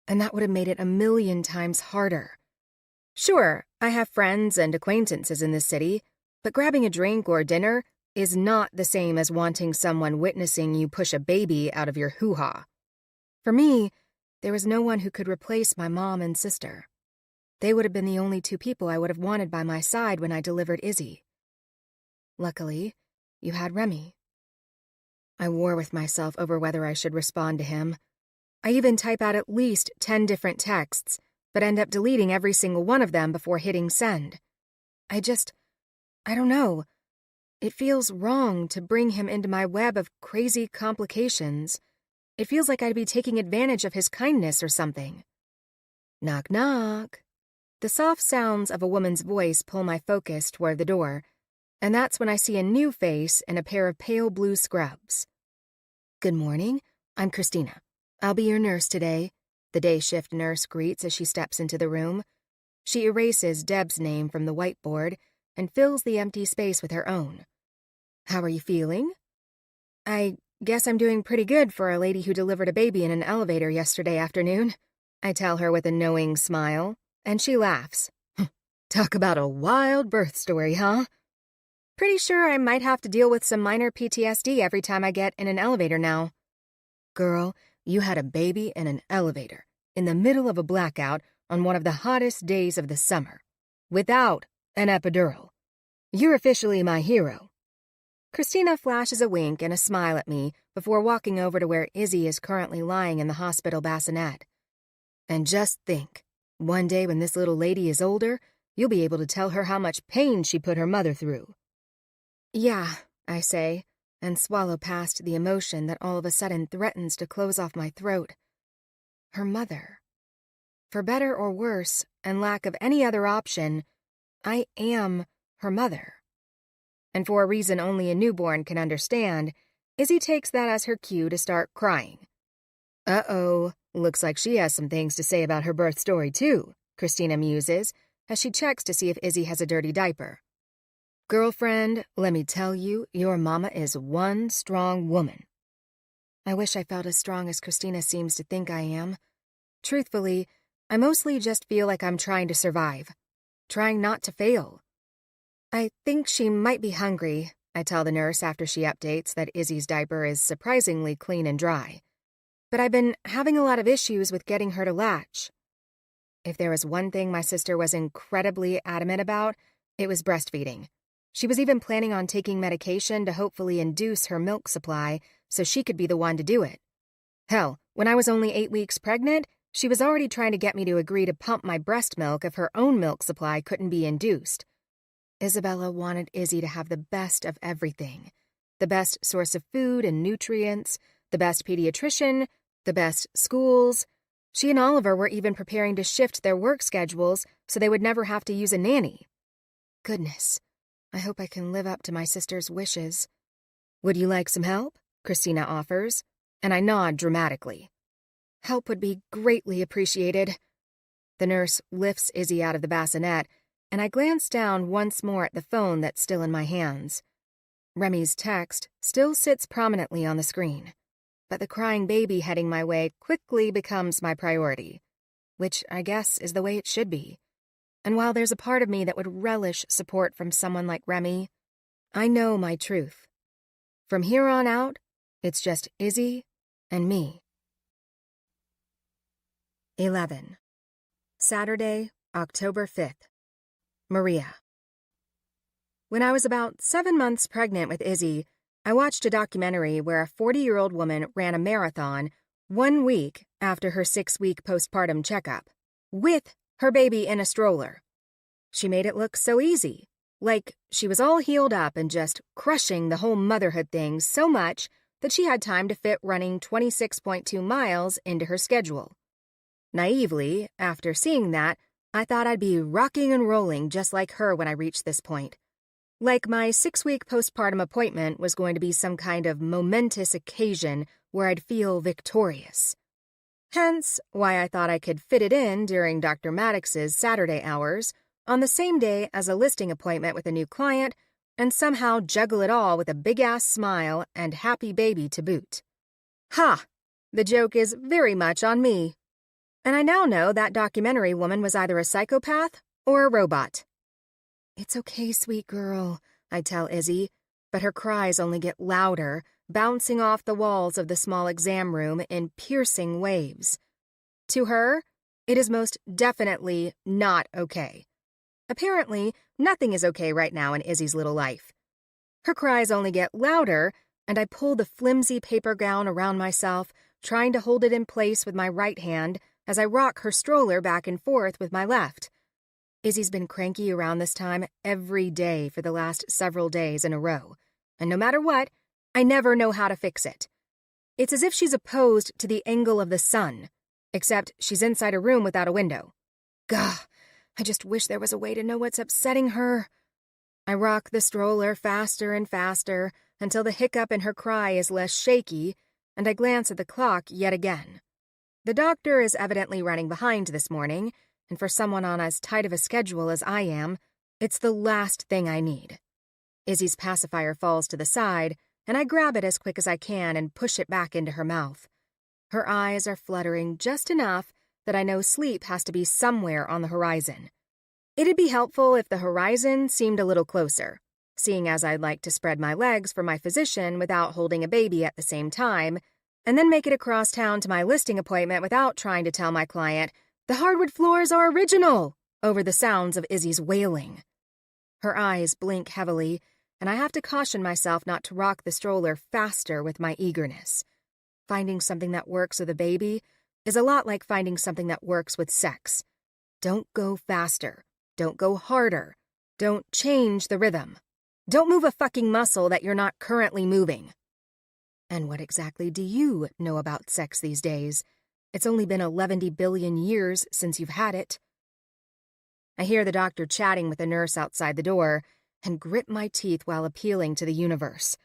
And that would have made it 1,000,000 times harder. Sure, I have friends and acquaintances in this city, but grabbing a drink or dinner is not the same as wanting someone witnessing you push a baby out of your hoo-ha. For me, there was no one who could replace my mom and sister. They would have been the only two people I would have wanted by my side when I delivered Izzy. Luckily, you had Remy. I war with myself over whether I should respond to him. I even type out at least 10 different texts, but end up deleting every single one of them before hitting send. I don't know. It feels wrong to bring him into my web of crazy complications. It feels like I'd be taking advantage of his kindness or something. Knock, knock. The soft sounds of a woman's voice pull my focus toward the door, and that's when I see a new face in a pair of pale blue scrubs. Good morning, I'm Christina. I'll be your nurse today, the day shift nurse greets as she steps into the room. She erases Deb's name from the whiteboard and fills the empty space with her own. How are you feeling? I guess I'm doing pretty good for a lady who delivered a baby in an elevator yesterday afternoon, I tell her with a knowing smile, and she laughs. Talk about a wild birth story, huh? Pretty sure I might have to deal with some minor PTSD every time I get in an elevator now. Girl, you had a baby in an elevator, in the middle of a blackout on one of the hottest days of the summer, without an epidural. You're officially my hero. Christina flashes a wink and a smile at me before walking over to where Izzy is currently lying in the hospital bassinet. And just think, one day when this little lady is older, you'll be able to tell her how much pain she put her mother through. Yeah, I say, and swallow past the emotion that all of a sudden threatens to close off my throat. Her mother. For better or worse, and lack of any other option, I am her mother. And for a reason only a newborn can understand, Izzy takes that as her cue to start crying. Uh-oh, looks like she has some things to say about her birth story too, Christina muses, as she checks to see if Izzy has a dirty diaper. Girlfriend, let me tell you, your mama is one strong woman. I wish I felt as strong as Christina seems to think I am. Truthfully, I mostly just feel like I'm trying to survive, trying not to fail. I think she might be hungry, I tell the nurse after she updates that Izzy's diaper is surprisingly clean and dry. But I've been having a lot of issues with getting her to latch. If there was one thing my sister was incredibly adamant about, it was breastfeeding. She was even planning on taking medication to hopefully induce her milk supply so she could be the one to do it. Hell, when I was only 8 weeks pregnant, she was already trying to get me to agree to pump my breast milk if her own milk supply couldn't be induced. Isabella wanted Izzy to have the best of everything. The best source of food and nutrients, the best pediatrician, the best schools. She and Oliver were even preparing to shift their work schedules so they would never have to use a nanny. Goodness, I hope I can live up to my sister's wishes. Would you like some help? Christina offers, and I nod dramatically. Help would be greatly appreciated. The nurse lifts Izzy out of the bassinet, and I glance down once more at the phone that's still in my hands. Remy's text still sits prominently on the screen, but the crying baby heading my way quickly becomes my priority, which I guess is the way it should be. And while there's a part of me that would relish support from someone like Remy, I know my truth. From here on out, it's just Izzy and me. 11. Saturday, October 5th. Maria. When I was about 7 months pregnant with Izzy, I watched a documentary where a 40-year-old woman ran a marathon 1 week after her 6-week postpartum checkup, with her baby in a stroller. She made it look so easy, like she was all healed up and just crushing the whole motherhood thing so much that she had time to fit running 26.2 miles into her schedule. Naively, after seeing that, I thought I'd be rocking and rolling just like her when I reached this point. Like my 6-week postpartum appointment was going to be some kind of momentous occasion where I'd feel victorious. Hence, why I thought I could fit it in during Dr. Maddox's Saturday hours on the same day as a listing appointment with a new client and somehow juggle it all with a big-ass smile and happy baby to boot. Ha! The joke is very much on me. And I now know that documentary woman was either a psychopath or a robot. "It's okay, sweet girl," I tell Izzy, but her cries only get louder, bouncing off the walls of the small exam room in piercing waves. To her, it is most definitely not okay. Apparently, nothing is okay right now in Izzy's little life. Her cries only get louder, and I pull the flimsy paper gown around myself, trying to hold it in place with my right hand as I rock her stroller back and forth with my left. Izzy's been cranky around this time every day for the last several days in a row, and no matter what, I never know how to fix it. It's as if she's opposed to the angle of the sun, except she's inside a room without a window. Gah, I just wish there was a way to know what's upsetting her. I rock the stroller faster and faster until the hiccup in her cry is less shaky, and I glance at the clock yet again. The doctor is evidently running behind this morning, and for someone on as tight of a schedule as I am, it's the last thing I need. Izzy's pacifier falls to the side, and I grab it as quick as I can and push it back into her mouth. Her eyes are fluttering just enough that I know sleep has to be somewhere on the horizon. It'd be helpful if the horizon seemed a little closer, seeing as I'd like to spread my legs for my physician without holding a baby at the same time, and then make it across town to my listing appointment without trying to tell my client, "The hardwood floors are original," over the sounds of Izzy's wailing. Her eyes blink heavily, and I have to caution myself not to rock the stroller faster with my eagerness. Finding something that works with a baby is a lot like finding something that works with sex. Don't go faster. Don't go harder. Don't change the rhythm. Don't move a fucking muscle that you're not currently moving. And what exactly do you know about sex these days? It's only been 11 billion years since you've had it. I hear the doctor chatting with the nurse outside the door and grip my teeth while appealing to the universe.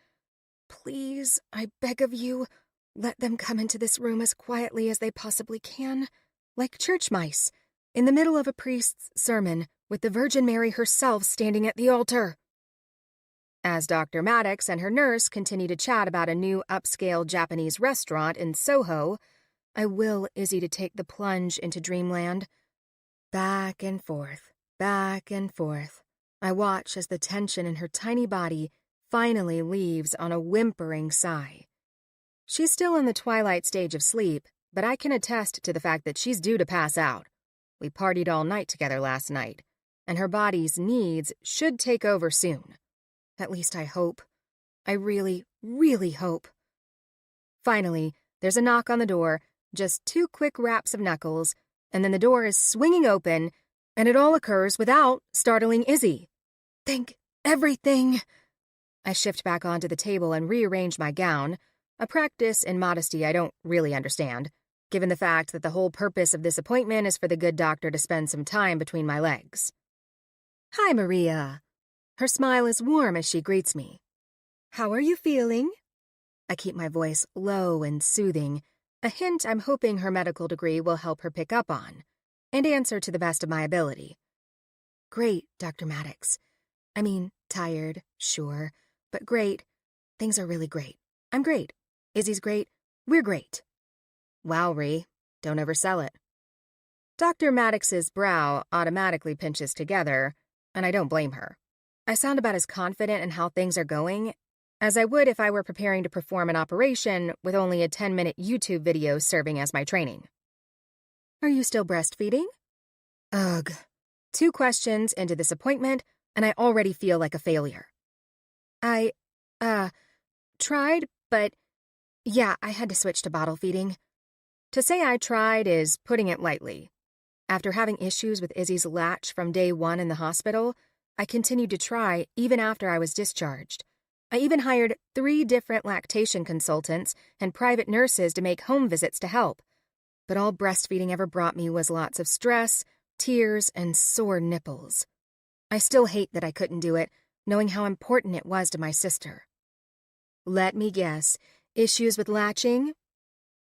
Please, I beg of you, let them come into this room as quietly as they possibly can, like church mice, in the middle of a priest's sermon with the Virgin Mary herself standing at the altar. As Dr. Maddox and her nurse continue to chat about a new upscale Japanese restaurant in Soho, I will Izzy to take the plunge into dreamland. Back and forth, back and forth. I watch as the tension in her tiny body finally leaves on a whimpering sigh. She's still in the twilight stage of sleep, but I can attest to the fact that she's due to pass out. We partied all night together last night, and her body's needs should take over soon. At least I hope. I really, really hope. Finally, there's a knock on the door, just 2 quick raps of knuckles, and then the door is swinging open, and it all occurs without startling Izzy. Thank everything. I shift back onto the table and rearrange my gown, a practice in modesty I don't really understand, given the fact that the whole purpose of this appointment is for the good doctor to spend some time between my legs. Hi, Maria. Her smile is warm as she greets me. How are you feeling? I keep my voice low and soothing, a hint I'm hoping her medical degree will help her pick up on. and answer to the best of my ability. Great, Dr. Maddox. I mean, tired, sure, but great. Things are really great. I'm great. Izzy's great. We're great. Wow, Ree, don't oversell it. Dr. Maddox's brow automatically pinches together, and I don't blame her. I sound about as confident in how things are going as I would if I were preparing to perform an operation with only a 10-minute YouTube video serving as my training. Are you still breastfeeding? Ugh. 2 questions into this appointment, and I already feel like a failure. I, tried, but yeah, I had to switch to bottle feeding. To say I tried is putting it lightly. After having issues with Izzy's latch from day 1 in the hospital, I continued to try even after I was discharged. I even hired 3 different lactation consultants and private nurses to make home visits to help. But all breastfeeding ever brought me was lots of stress, tears, and sore nipples. I still hate that I couldn't do it, knowing how important it was to my sister. Let me guess, issues with latching?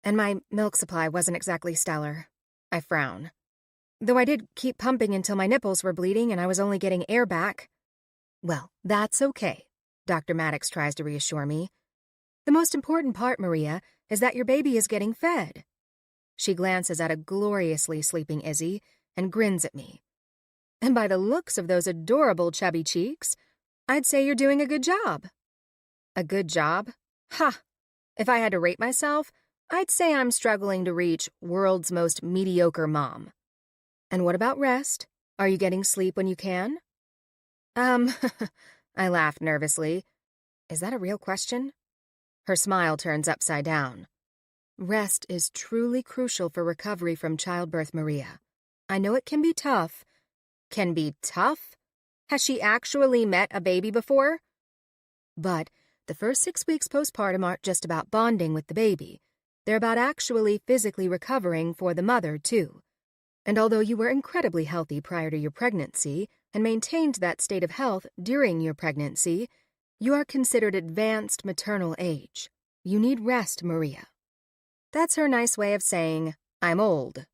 And my milk supply wasn't exactly stellar. I frown. Though I did keep pumping until my nipples were bleeding and I was only getting air back. Well, that's okay, Dr. Maddox tries to reassure me. The most important part, Maria, is that your baby is getting fed. She glances at a gloriously sleeping Izzy and grins at me. And by the looks of those adorable chubby cheeks, I'd say you're doing a good job. A good job? Ha! If I had to rate myself, I'd say I'm struggling to reach world's most mediocre mom. And what about rest? Are you getting sleep when you can? I laughed nervously. Is that a real question? Her smile turns upside down. Rest is truly crucial for recovery from childbirth, Maria. I know it can be tough. Can be tough? Has she actually met a baby before? But the first 6 weeks postpartum aren't just about bonding with the baby. They're about actually physically recovering for the mother, too. And although you were incredibly healthy prior to your pregnancy and maintained that state of health during your pregnancy, you are considered advanced maternal age. You need rest, Maria. That's her nice way of saying, I'm old.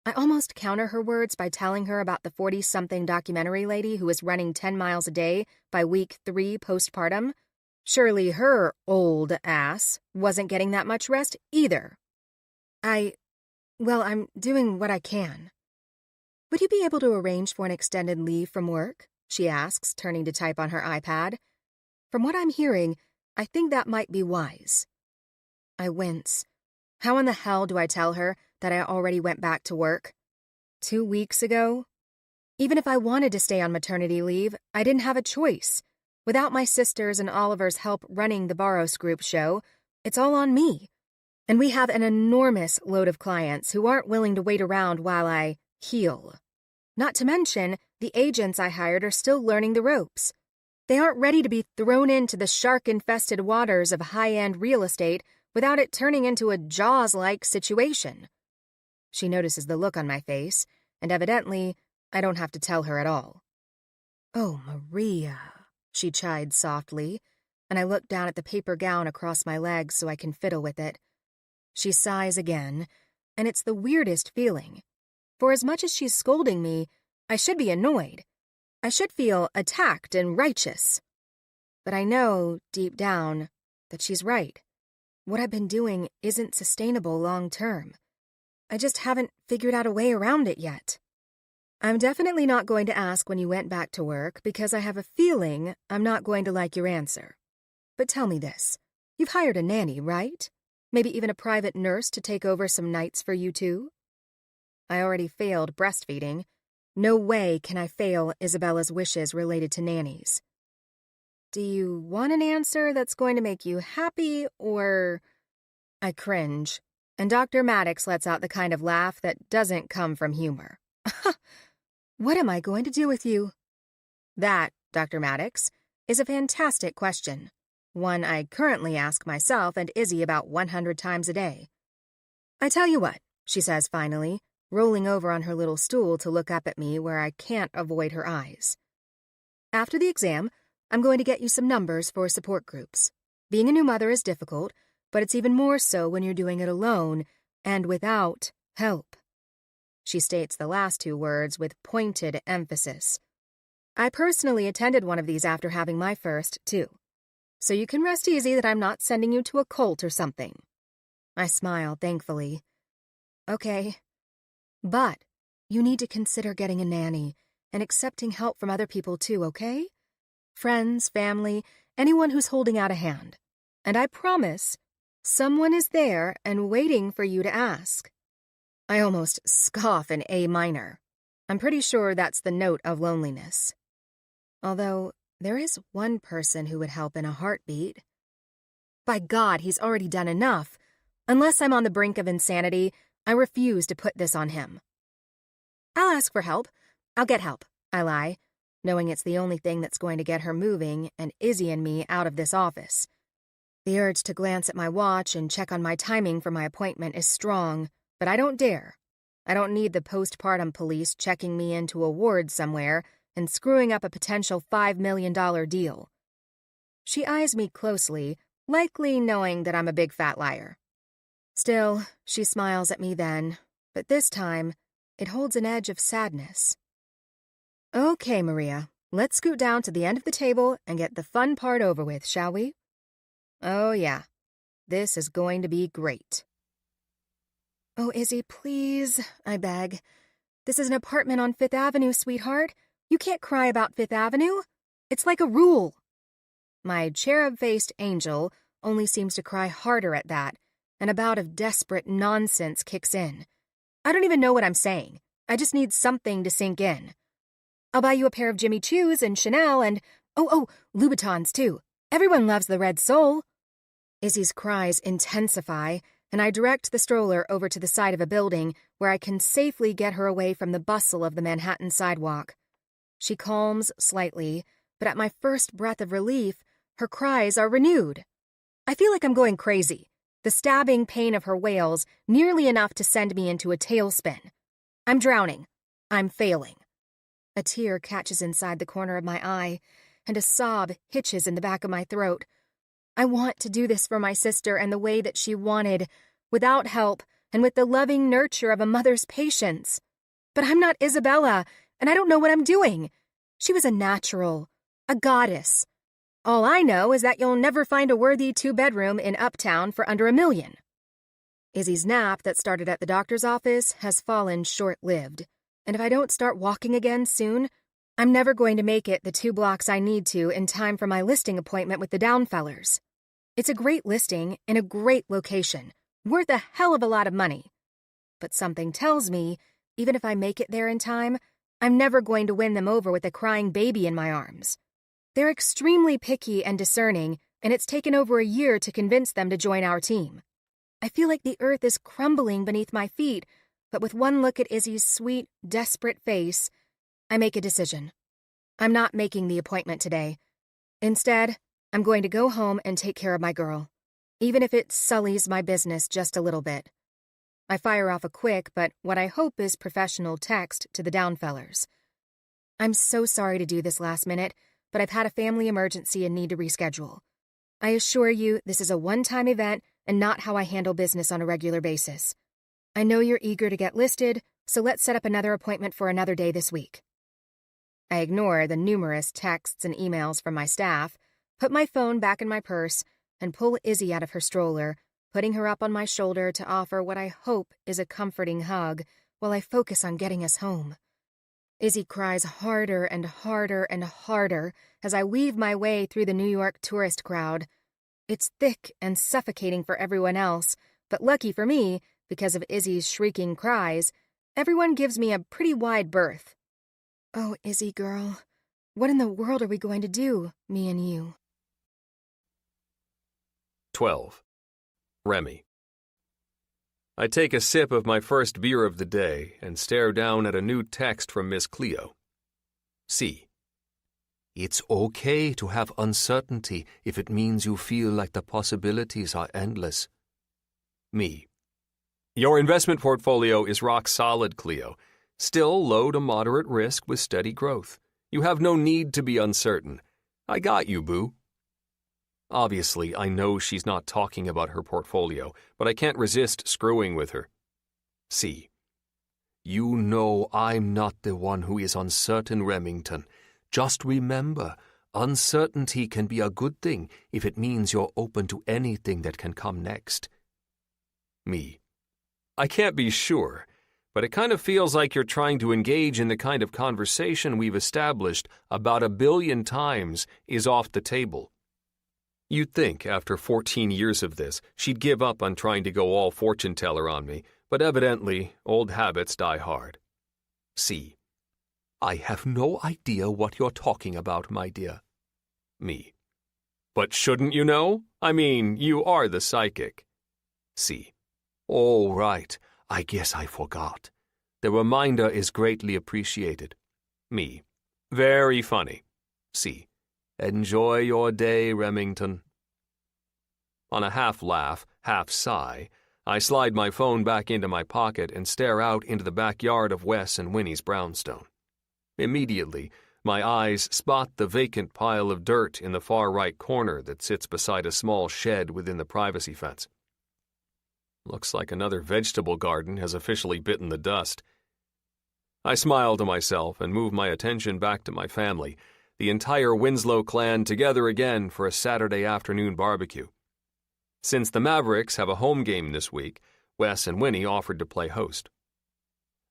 I almost counter her words by telling her about the 40-something documentary lady who was running 10 miles a day by week 3 postpartum. Surely her old ass wasn't getting that much rest either. I'm doing what I can. Would you be able to arrange for an extended leave from work? She asks, turning to type on her iPad. From what I'm hearing, I think that might be wise. I wince. How in the hell do I tell her that I already went back to work? 2 weeks ago? Even if I wanted to stay on maternity leave, I didn't have a choice. Without my sister's and Oliver's help running the Barros Group show, it's all on me. And we have an enormous load of clients who aren't willing to wait around while I heal. Not to mention, the agents I hired are still learning the ropes. They aren't ready to be thrown into the shark-infested waters of high-end real estate without it turning into a Jaws-like situation. She notices the look on my face, and evidently, I don't have to tell her at all. Oh, Maria, she chides softly, and I look down at the paper gown across my legs so I can fiddle with it. She sighs again, and it's the weirdest feeling. For as much as she's scolding me, I should be annoyed. I should feel attacked and righteous. But I know, deep down, that she's right. What I've been doing isn't sustainable long term. I just haven't figured out a way around it yet. I'm definitely not going to ask when you went back to work because I have a feeling I'm not going to like your answer. But tell me this. You've hired a nanny, right? Maybe even a private nurse to take over some nights for you too? I already failed breastfeeding. No way can I fail Isabella's wishes related to nannies. Do you want an answer that's going to make you happy, or... I cringe, and Dr. Maddox lets out the kind of laugh that doesn't come from humor. What am I going to do with you? That, Dr. Maddox, is a fantastic question. One I currently ask myself and Izzy about 100 times a day. I tell you what, she says finally, rolling over on her little stool to look up at me where I can't avoid her eyes. After the exam, I'm going to get you some numbers for support groups. Being a new mother is difficult, but it's even more so when you're doing it alone and without help. She states the last two words with pointed emphasis. I personally attended one of these after having my first, too. So you can rest easy that I'm not sending you to a cult or something. I smile thankfully. Okay. But you need to consider getting a nanny and accepting help from other people too, okay? Friends, family, anyone who's holding out a hand. And I promise, someone is there and waiting for you to ask. I almost scoff in A minor. I'm pretty sure that's the note of loneliness. Although, there is one person who would help in a heartbeat. By God, he's already done enough. Unless I'm on the brink of insanity, I refuse to put this on him. I'll ask for help. I'll get help, I lie, knowing it's the only thing that's going to get her moving and Izzy and me out of this office. The urge to glance at my watch and check on my timing for my appointment is strong, but I don't dare. I don't need the postpartum police checking me into a ward somewhere and screwing up a potential $5 million deal. She eyes me closely, likely knowing that I'm a big fat liar. Still, she smiles at me then, but this time, it holds an edge of sadness. Okay, Maria, let's scoot down to the end of the table and get the fun part over with, shall we? Oh, yeah. This is going to be great. Oh, Izzy, please, I beg. This is an apartment on Fifth Avenue, sweetheart. You can't cry about Fifth Avenue. It's like a rule. My cherub-faced angel only seems to cry harder at that, and a bout of desperate nonsense kicks in. I don't even know what I'm saying. I just need something to sink in. I'll buy you a pair of Jimmy Choos and Chanel and, Louboutins too. Everyone loves the Red Sole. Izzy's cries intensify, and I direct the stroller over to the side of a building where I can safely get her away from the bustle of the Manhattan sidewalk. She calms slightly, but at my first breath of relief, her cries are renewed. I feel like I'm going crazy, the stabbing pain of her wails nearly enough to send me into a tailspin. I'm drowning. I'm failing. A tear catches inside the corner of my eye, and a sob hitches in the back of my throat. I want to do this for my sister and the way that she wanted, without help and with the loving nurture of a mother's patience. But I'm not Isabella, and I don't know what I'm doing. She was a natural, a goddess. All I know is that you'll never find a worthy two-bedroom in Uptown for under $1 million. Izzy's nap that started at the doctor's office has fallen short-lived, and if I don't start walking again soon, I'm never going to make it the 2 blocks I need to in time for my listing appointment with the Downfellers. It's a great listing in a great location, worth a hell of a lot of money. But something tells me, even if I make it there in time, I'm never going to win them over with a crying baby in my arms. They're extremely picky and discerning, and it's taken over a year to convince them to join our team. I feel like the earth is crumbling beneath my feet, but with one look at Izzy's sweet, desperate face, I make a decision. I'm not making the appointment today. Instead, I'm going to go home and take care of my girl, even if it sullies my business just a little bit. I fire off a quick but what I hope is professional text to the Downfellers. I'm so sorry to do this last minute, but I've had a family emergency and need to reschedule. I assure you this is a one-time event and not how I handle business on a regular basis. I know you're eager to get listed, so let's set up another appointment for another day this week. I ignore the numerous texts and emails from my staff, put my phone back in my purse, and pull Izzy out of her stroller, putting her up on my shoulder to offer what I hope is a comforting hug while I focus on getting us home. Izzy cries harder and harder and harder as I weave my way through the New York tourist crowd. It's thick and suffocating for everyone else, but lucky for me, because of Izzy's shrieking cries, everyone gives me a pretty wide berth. Oh, Izzy girl, what in the world are we going to do, me and you? 12. Remy. I take a sip of my first beer of the day and stare down at a new text from Miss Cleo. C. It's okay to have uncertainty if it means you feel like the possibilities are endless. Me. Your investment portfolio is rock solid, Cleo. Still low to moderate risk with steady growth. You have no need to be uncertain. I got you, boo. Obviously, I know she's not talking about her portfolio, but I can't resist screwing with her. C. You know I'm not the one who is uncertain, Remington. Just remember, uncertainty can be a good thing if it means you're open to anything that can come next. Me. I can't be sure, but it kind of feels like you're trying to engage in the kind of conversation we've established about 1 billion times is off the table. You'd think, after 14 years of this, she'd give up on trying to go all fortune-teller on me, but evidently, old habits die hard. C. I have no idea what you're talking about, my dear. Me. But shouldn't you know? I mean, you are the psychic. C. Oh, right. I guess I forgot. The reminder is greatly appreciated. Me. Very funny. C. Enjoy your day, Remington. On a half-laugh, half-sigh, I slide my phone back into my pocket and stare out into the backyard of Wes and Winnie's brownstone. Immediately, my eyes spot the vacant pile of dirt in the far right corner that sits beside a small shed within the privacy fence. Looks like another vegetable garden has officially bitten the dust. I smile to myself and move my attention back to my family, the entire Winslow clan together again for a Saturday afternoon barbecue. Since the Mavericks have a home game this week, Wes and Winnie offered to play host.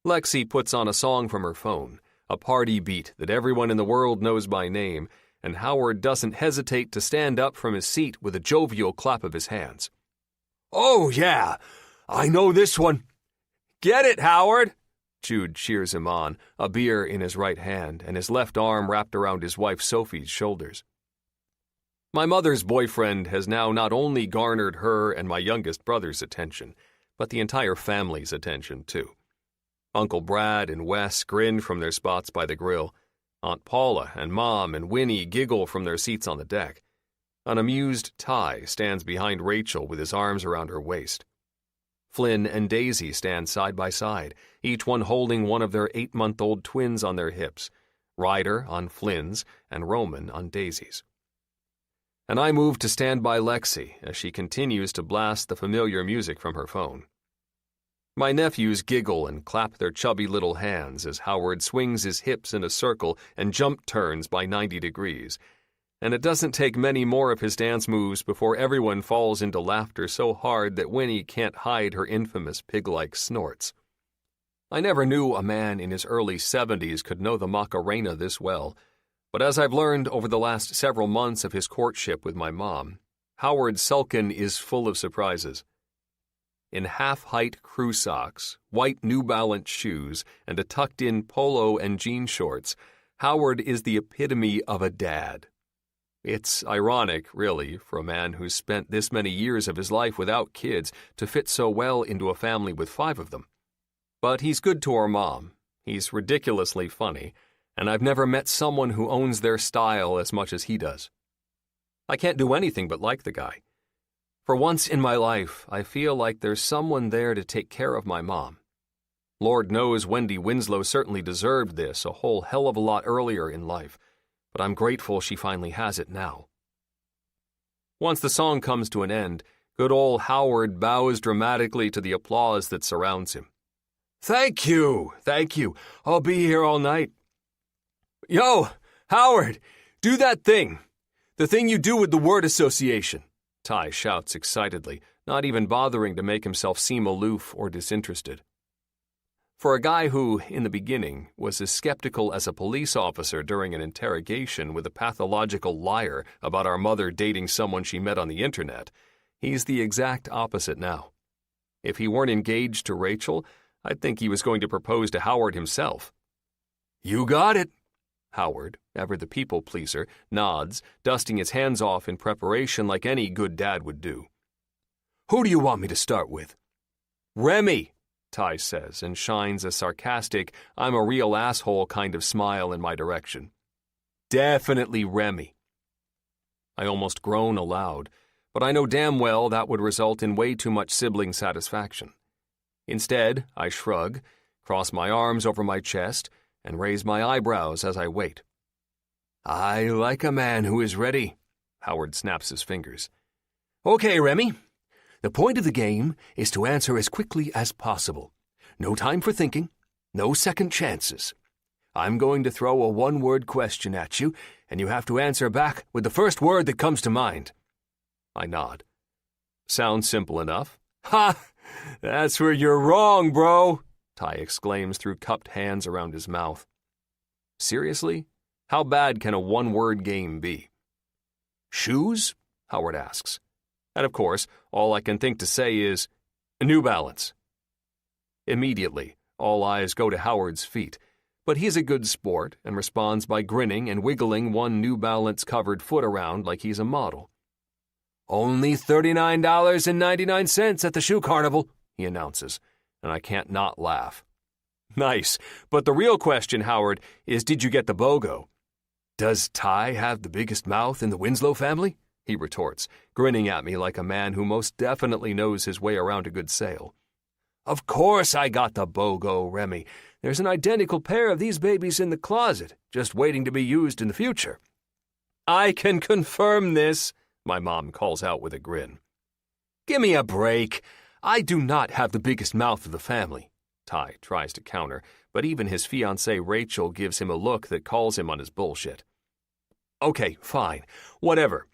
Lexi puts on a song from her phone, a party beat that everyone in the world knows by name, and Howard doesn't hesitate to stand up from his seat with a jovial clap of his hands. Oh, yeah, I know this one. Get it, Howard! Jude cheers him on, a beer in his right hand and his left arm wrapped around his wife Sophie's shoulders. My mother's boyfriend has now not only garnered her and my youngest brother's attention, but the entire family's attention, too. Uncle Brad and Wes grin from their spots by the grill. Aunt Paula and Mom and Winnie giggle from their seats on the deck. An amused Ty stands behind Rachel with his arms around her waist. Flynn and Daisy stand side by side, each one holding one of their 8-month-old twins on their hips, Ryder on Flynn's and Roman on Daisy's. And I move to stand by Lexi as she continues to blast the familiar music from her phone. My nephews giggle and clap their chubby little hands as Howard swings his hips in a circle and jump turns by 90 degrees, and it doesn't take many more of his dance moves before everyone falls into laughter so hard that Winnie can't hide her infamous pig-like snorts. I never knew a man in his early 70s could know the Macarena this well, but as I've learned over the last several months of his courtship with my mom, Howard Sulkin is full of surprises. In half-height crew socks, white New Balance shoes, and a tucked-in polo and jean shorts, Howard is the epitome of a dad. It's ironic, really, for a man who's spent this many years of his life without kids to fit so well into a family with 5 of them. But he's good to our mom, he's ridiculously funny, and I've never met someone who owns their style as much as he does. I can't do anything but like the guy. For once in my life, I feel like there's someone there to take care of my mom. Lord knows Wendy Winslow certainly deserved this a whole hell of a lot earlier in life, but I'm grateful she finally has it now. Once the song comes to an end, good old Howard bows dramatically to the applause that surrounds him. Thank you. I'll be here all night. Yo, Howard, do that thing. The thing you do with the word association, Ty shouts excitedly, not even bothering to make himself seem aloof or disinterested. For a guy who, in the beginning, was as skeptical as a police officer during an interrogation with a pathological liar about our mother dating someone she met on the internet, he's the exact opposite now. If he weren't engaged to Rachel, I'd think he was going to propose to Howard himself. You got it. Howard, ever the people-pleaser, nods, dusting his hands off in preparation like any good dad would do. Who do you want me to start with? Remy, Ty says, and shines a sarcastic, I'm a real asshole kind of smile in my direction. Definitely Remy. I almost groan aloud, but I know damn well that would result in way too much sibling satisfaction. Instead, I shrug, cross my arms over my chest, and raise my eyebrows as I wait. I like a man who is ready, Howard snaps his fingers. Okay, Remy. The point of the game is to answer as quickly as possible. No time for thinking, No second chances. I'm going to throw a one-word question at you, and you have to answer back with the first word that comes to mind. I nod. Sounds simple enough. Ha! That's where you're wrong, bro, Ty exclaims through cupped hands around his mouth. Seriously? How bad can a one-word game be? Shoes? Howard asks. And of course, all I can think to say is, New Balance. Immediately, all eyes go to Howard's feet, but he's a good sport and responds by grinning and wiggling one New Balance-covered foot around like he's a model. Only $39.99 at the shoe carnival, he announces, and I can't not laugh. Nice, but the real question, Howard, is did you get the BOGO? Does Ty have the biggest mouth in the Winslow family? He retorts, grinning at me like a man who most definitely knows his way around a good sale. Of course I got the BOGO, Remy. There's an identical pair of these babies in the closet, just waiting to be used in the future. I can confirm this, my mom calls out with a grin. Give me a break. I do not have the biggest mouth of the family, Ty tries to counter, but even his fiancée Rachel gives him a look that calls him on his bullshit. Okay, fine, whatever.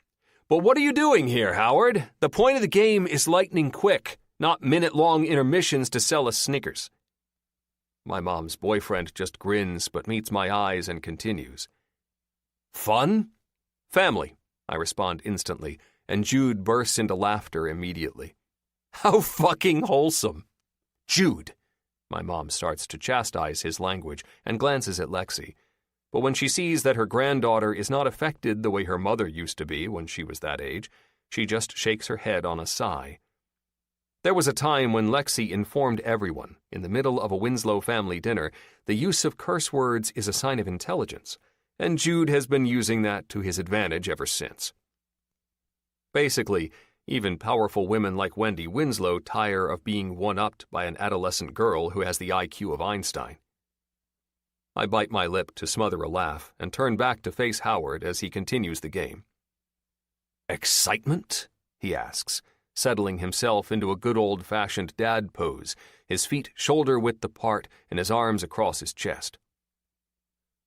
But what are you doing here, Howard? The point of the game is lightning quick, not minute-long intermissions to sell us Snickers. My mom's boyfriend just grins but meets my eyes and continues. Fun? Family, I respond instantly, and Jude bursts into laughter immediately. How fucking wholesome. Jude. My mom starts to chastise his language and glances at Lexi. But when she sees that her granddaughter is not affected the way her mother used to be when she was that age, she just shakes her head on a sigh. There was a time when Lexi informed everyone, in the middle of a Winslow family dinner, the use of curse words is a sign of intelligence, and Jude has been using that to his advantage ever since. Basically, even powerful women like Wendy Winslow tire of being one-upped by an adolescent girl who has the IQ of Einstein. I bite my lip to smother a laugh and turn back to face Howard as he continues the game. Excitement? He asks, settling himself into a good old-fashioned dad pose, his feet shoulder-width apart and his arms across his chest.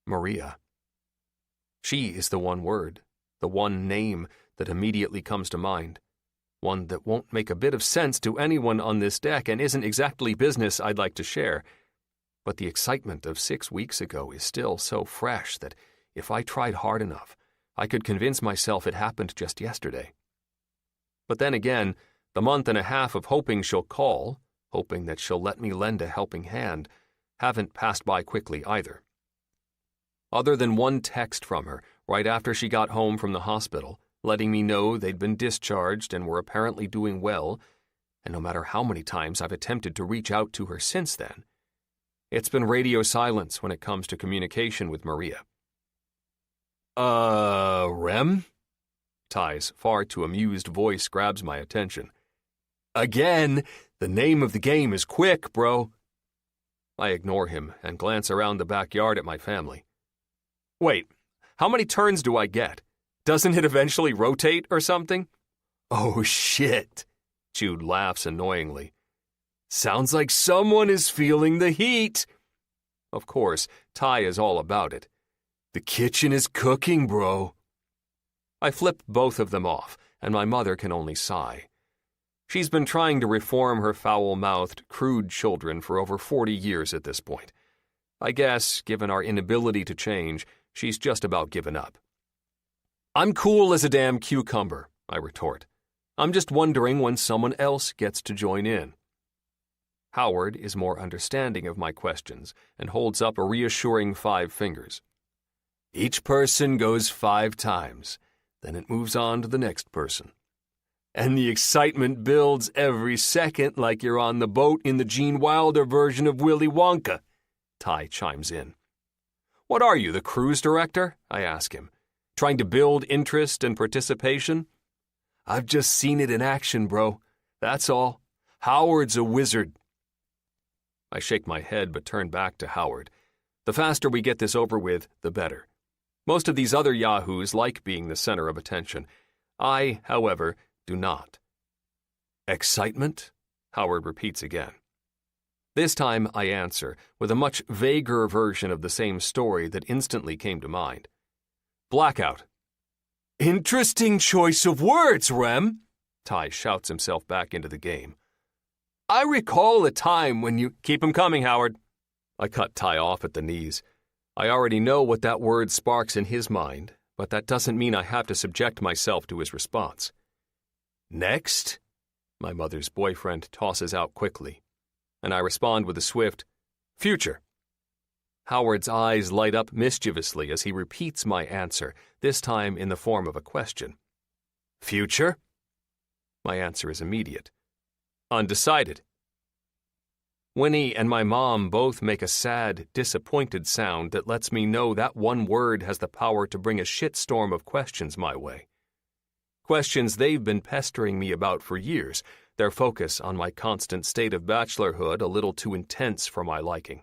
Maria. She is the one word, the one name that immediately comes to mind. One that won't make a bit of sense to anyone on this deck and isn't exactly business I'd like to share. But the excitement of 6 weeks ago is still so fresh that if I tried hard enough, I could convince myself it happened just yesterday. But then again, the month and a half of hoping she'll call, hoping that she'll let me lend a helping hand, haven't passed by quickly either. Other than one text from her right after she got home from the hospital, letting me know they'd been discharged and were apparently doing well, and no matter how many times I've attempted to reach out to her since then, it's been radio silence when it comes to communication with Maria. Rem? Ty's far too amused voice grabs my attention. Again, the name of the game is quick, bro. I ignore him and glance around the backyard at my family. Wait, how many turns do I get? Doesn't it eventually rotate or something? Oh, shit, Jude laughs annoyingly. Sounds like someone is feeling the heat. Of course, Ty is all about it. The kitchen is cooking, bro. I flip both of them off, and my mother can only sigh. She's been trying to reform her foul-mouthed, crude children for over 40 years at this point. I guess, given our inability to change, she's just about given up. I'm cool as a damn cucumber, I retort. I'm just wondering when someone else gets to join in. Howard is more understanding of my questions and holds up a reassuring 5 fingers. Each person goes 5 times, then it moves on to the next person. And the excitement builds every second like you're on the boat in the Gene Wilder version of Willy Wonka, Ty chimes in. What are you, the cruise director? I ask him. Trying to build interest and participation? I've just seen it in action, bro. That's all. Howard's a wizard. I shake my head but turn back to Howard. The faster we get this over with, the better. Most of these other yahoos like being the center of attention. I, however, do not. Excitement? Howard repeats again. This time I answer with a much vaguer version of the same story that instantly came to mind. Blackout. Interesting choice of words, Rem, Ty shouts himself back into the game. I recall a time when you... Keep 'em coming, Howard. I cut Ty off at the knees. I already know what that word sparks in his mind, but that doesn't mean I have to subject myself to his response. Next, my mother's boyfriend tosses out quickly, and I respond with a swift, future. Howard's eyes light up mischievously as he repeats my answer, this time in the form of a question. Future? My answer is immediate. Undecided. Winnie and my mom both make a sad, disappointed sound that lets me know that one word has the power to bring a shitstorm of questions my way. Questions they've been pestering me about for years, their focus on my constant state of bachelorhood a little too intense for my liking.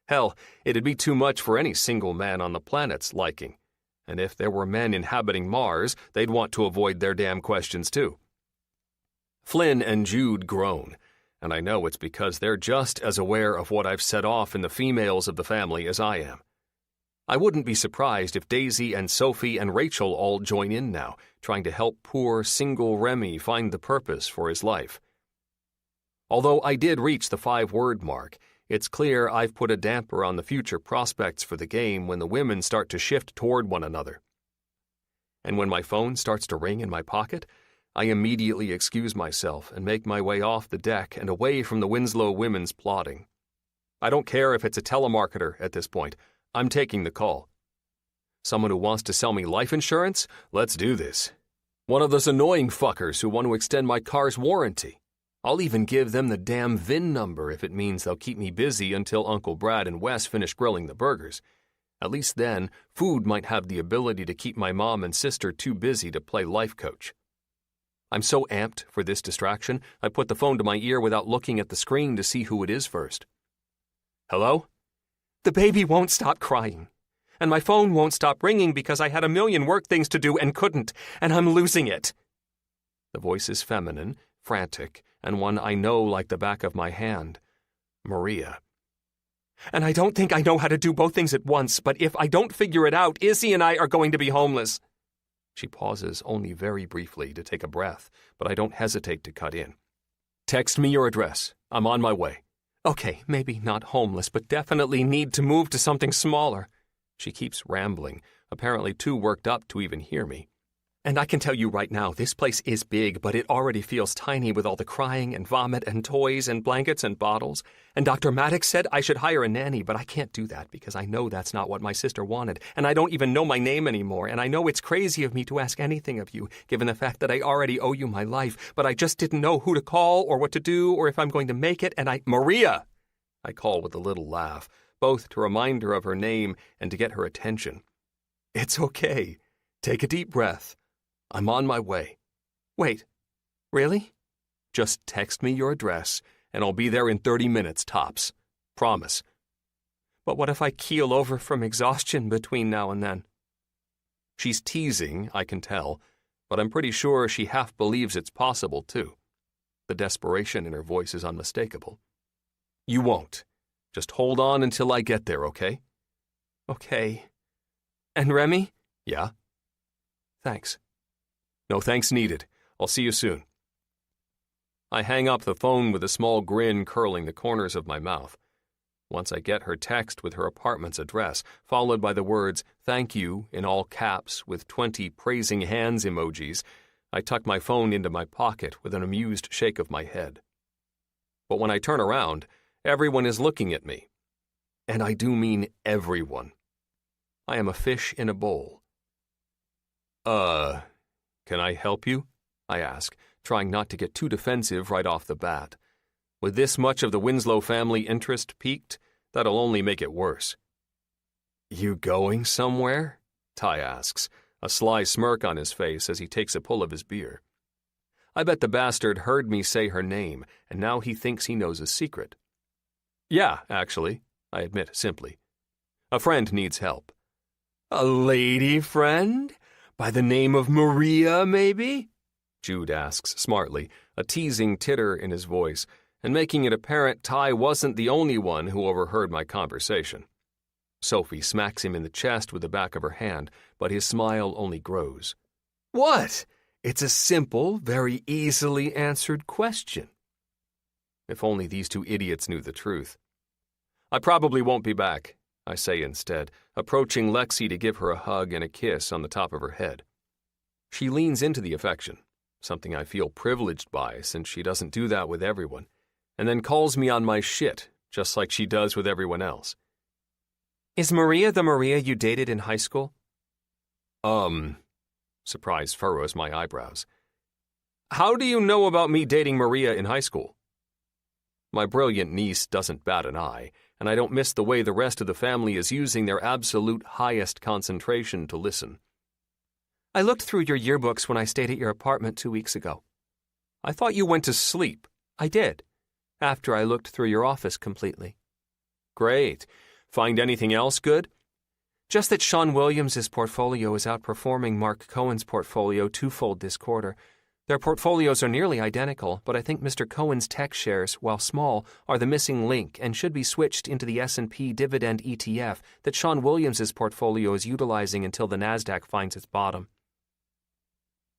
Hell, it'd be too much for any single man on the planet's liking, and if there were men inhabiting Mars, they'd want to avoid their damn questions too. Flynn and Jude groan, and I know it's because they're just as aware of what I've set off in the females of the family as I am. I wouldn't be surprised if Daisy and Sophie and Rachel all join in now, trying to help poor, single Remy find the purpose for his life. Although I did reach the 5-word mark, it's clear I've put a damper on the future prospects for the game when the women start to shift toward one another. And when my phone starts to ring in my pocket, I immediately excuse myself and make my way off the deck and away from the Winslow women's plotting. I don't care if it's a telemarketer at this point. I'm taking the call. Someone who wants to sell me life insurance? Let's do this. One of those annoying fuckers who want to extend my car's warranty. I'll even give them the damn VIN number if it means they'll keep me busy until Uncle Brad and Wes finish grilling the burgers. At least then, food might have the ability to keep my mom and sister too busy to play life coach. I'm so amped for this distraction, I put the phone to my ear without looking at the screen to see who it is first. Hello? The baby won't stop crying. And my phone won't stop ringing because I had a million work things to do and couldn't, and I'm losing it. The voice is feminine, frantic, and one I know like the back of my hand. Maria. And I don't think I know how to do both things at once, but if I don't figure it out, Izzy and I are going to be homeless. She pauses only very briefly to take a breath, but I don't hesitate to cut in. Text me your address. I'm on my way. Okay, maybe not homeless, but definitely need to move to something smaller. She keeps rambling, apparently too worked up to even hear me. And I can tell you right now, this place is big, but it already feels tiny with all the crying and vomit and toys and blankets and bottles. And Dr. Maddox said I should hire a nanny, but I can't do that because I know that's not what my sister wanted, and I don't even know my name anymore, and I know it's crazy of me to ask anything of you, given the fact that I already owe you my life, but I just didn't know who to call or what to do or if I'm going to make it, and Maria! I call with a little laugh, both to remind her of her name and to get her attention. It's okay. Take a deep breath. I'm on my way. Wait, really? Just text me your address, and I'll be there in 30 minutes tops. Promise. But what if I keel over from exhaustion between now and then? She's teasing, I can tell, but I'm pretty sure she half believes it's possible, too. The desperation in her voice is unmistakable. You won't. Just hold on until I get there, okay? Okay. And Remy? Yeah? Thanks. No thanks needed. I'll see you soon. I hang up the phone with a small grin curling the corners of my mouth. Once I get her text with her apartment's address, followed by the words, "Thank you," in all caps with 20 praising hands emojis, I tuck my phone into my pocket with an amused shake of my head. But when I turn around, everyone is looking at me. And I do mean everyone. I am a fish in a bowl. Can I help you? I ask, trying not to get too defensive right off the bat. With this much of the Winslow family interest piqued, that'll only make it worse. You going somewhere? Ty asks, a sly smirk on his face as he takes a pull of his beer. I bet the bastard heard me say her name, and now he thinks he knows a secret. Yeah, actually, I admit simply. A friend needs help. A lady friend? By the name of Maria, maybe? Jude asks smartly, a teasing titter in his voice, and making it apparent Ty wasn't the only one who overheard my conversation. Sophie smacks him in the chest with the back of her hand, but his smile only grows. What? It's a simple, very easily answered question. If only these two idiots knew the truth. I probably won't be back, I say instead, approaching Lexi to give her a hug and a kiss on the top of her head. She leans into the affection, something I feel privileged by since she doesn't do that with everyone, and then calls me on my shit, just like she does with everyone else. Is Maria the Maria you dated in high school? Surprise furrows my eyebrows. How do you know about me dating Maria in high school? My brilliant niece doesn't bat an eye, and I don't miss the way the rest of the family is using their absolute highest concentration to listen. I looked through your yearbooks when I stayed at your apartment 2 weeks ago. I thought you went to sleep. I did, after I looked through your office completely. Great. Find anything else good? Just that Sean Williams' portfolio is outperforming Mark Cohen's portfolio twofold this quarter. Their portfolios are nearly identical, but I think Mr. Cohen's tech shares, while small, are the missing link and should be switched into the S&P dividend ETF that Sean Williams' portfolio is utilizing until the Nasdaq finds its bottom.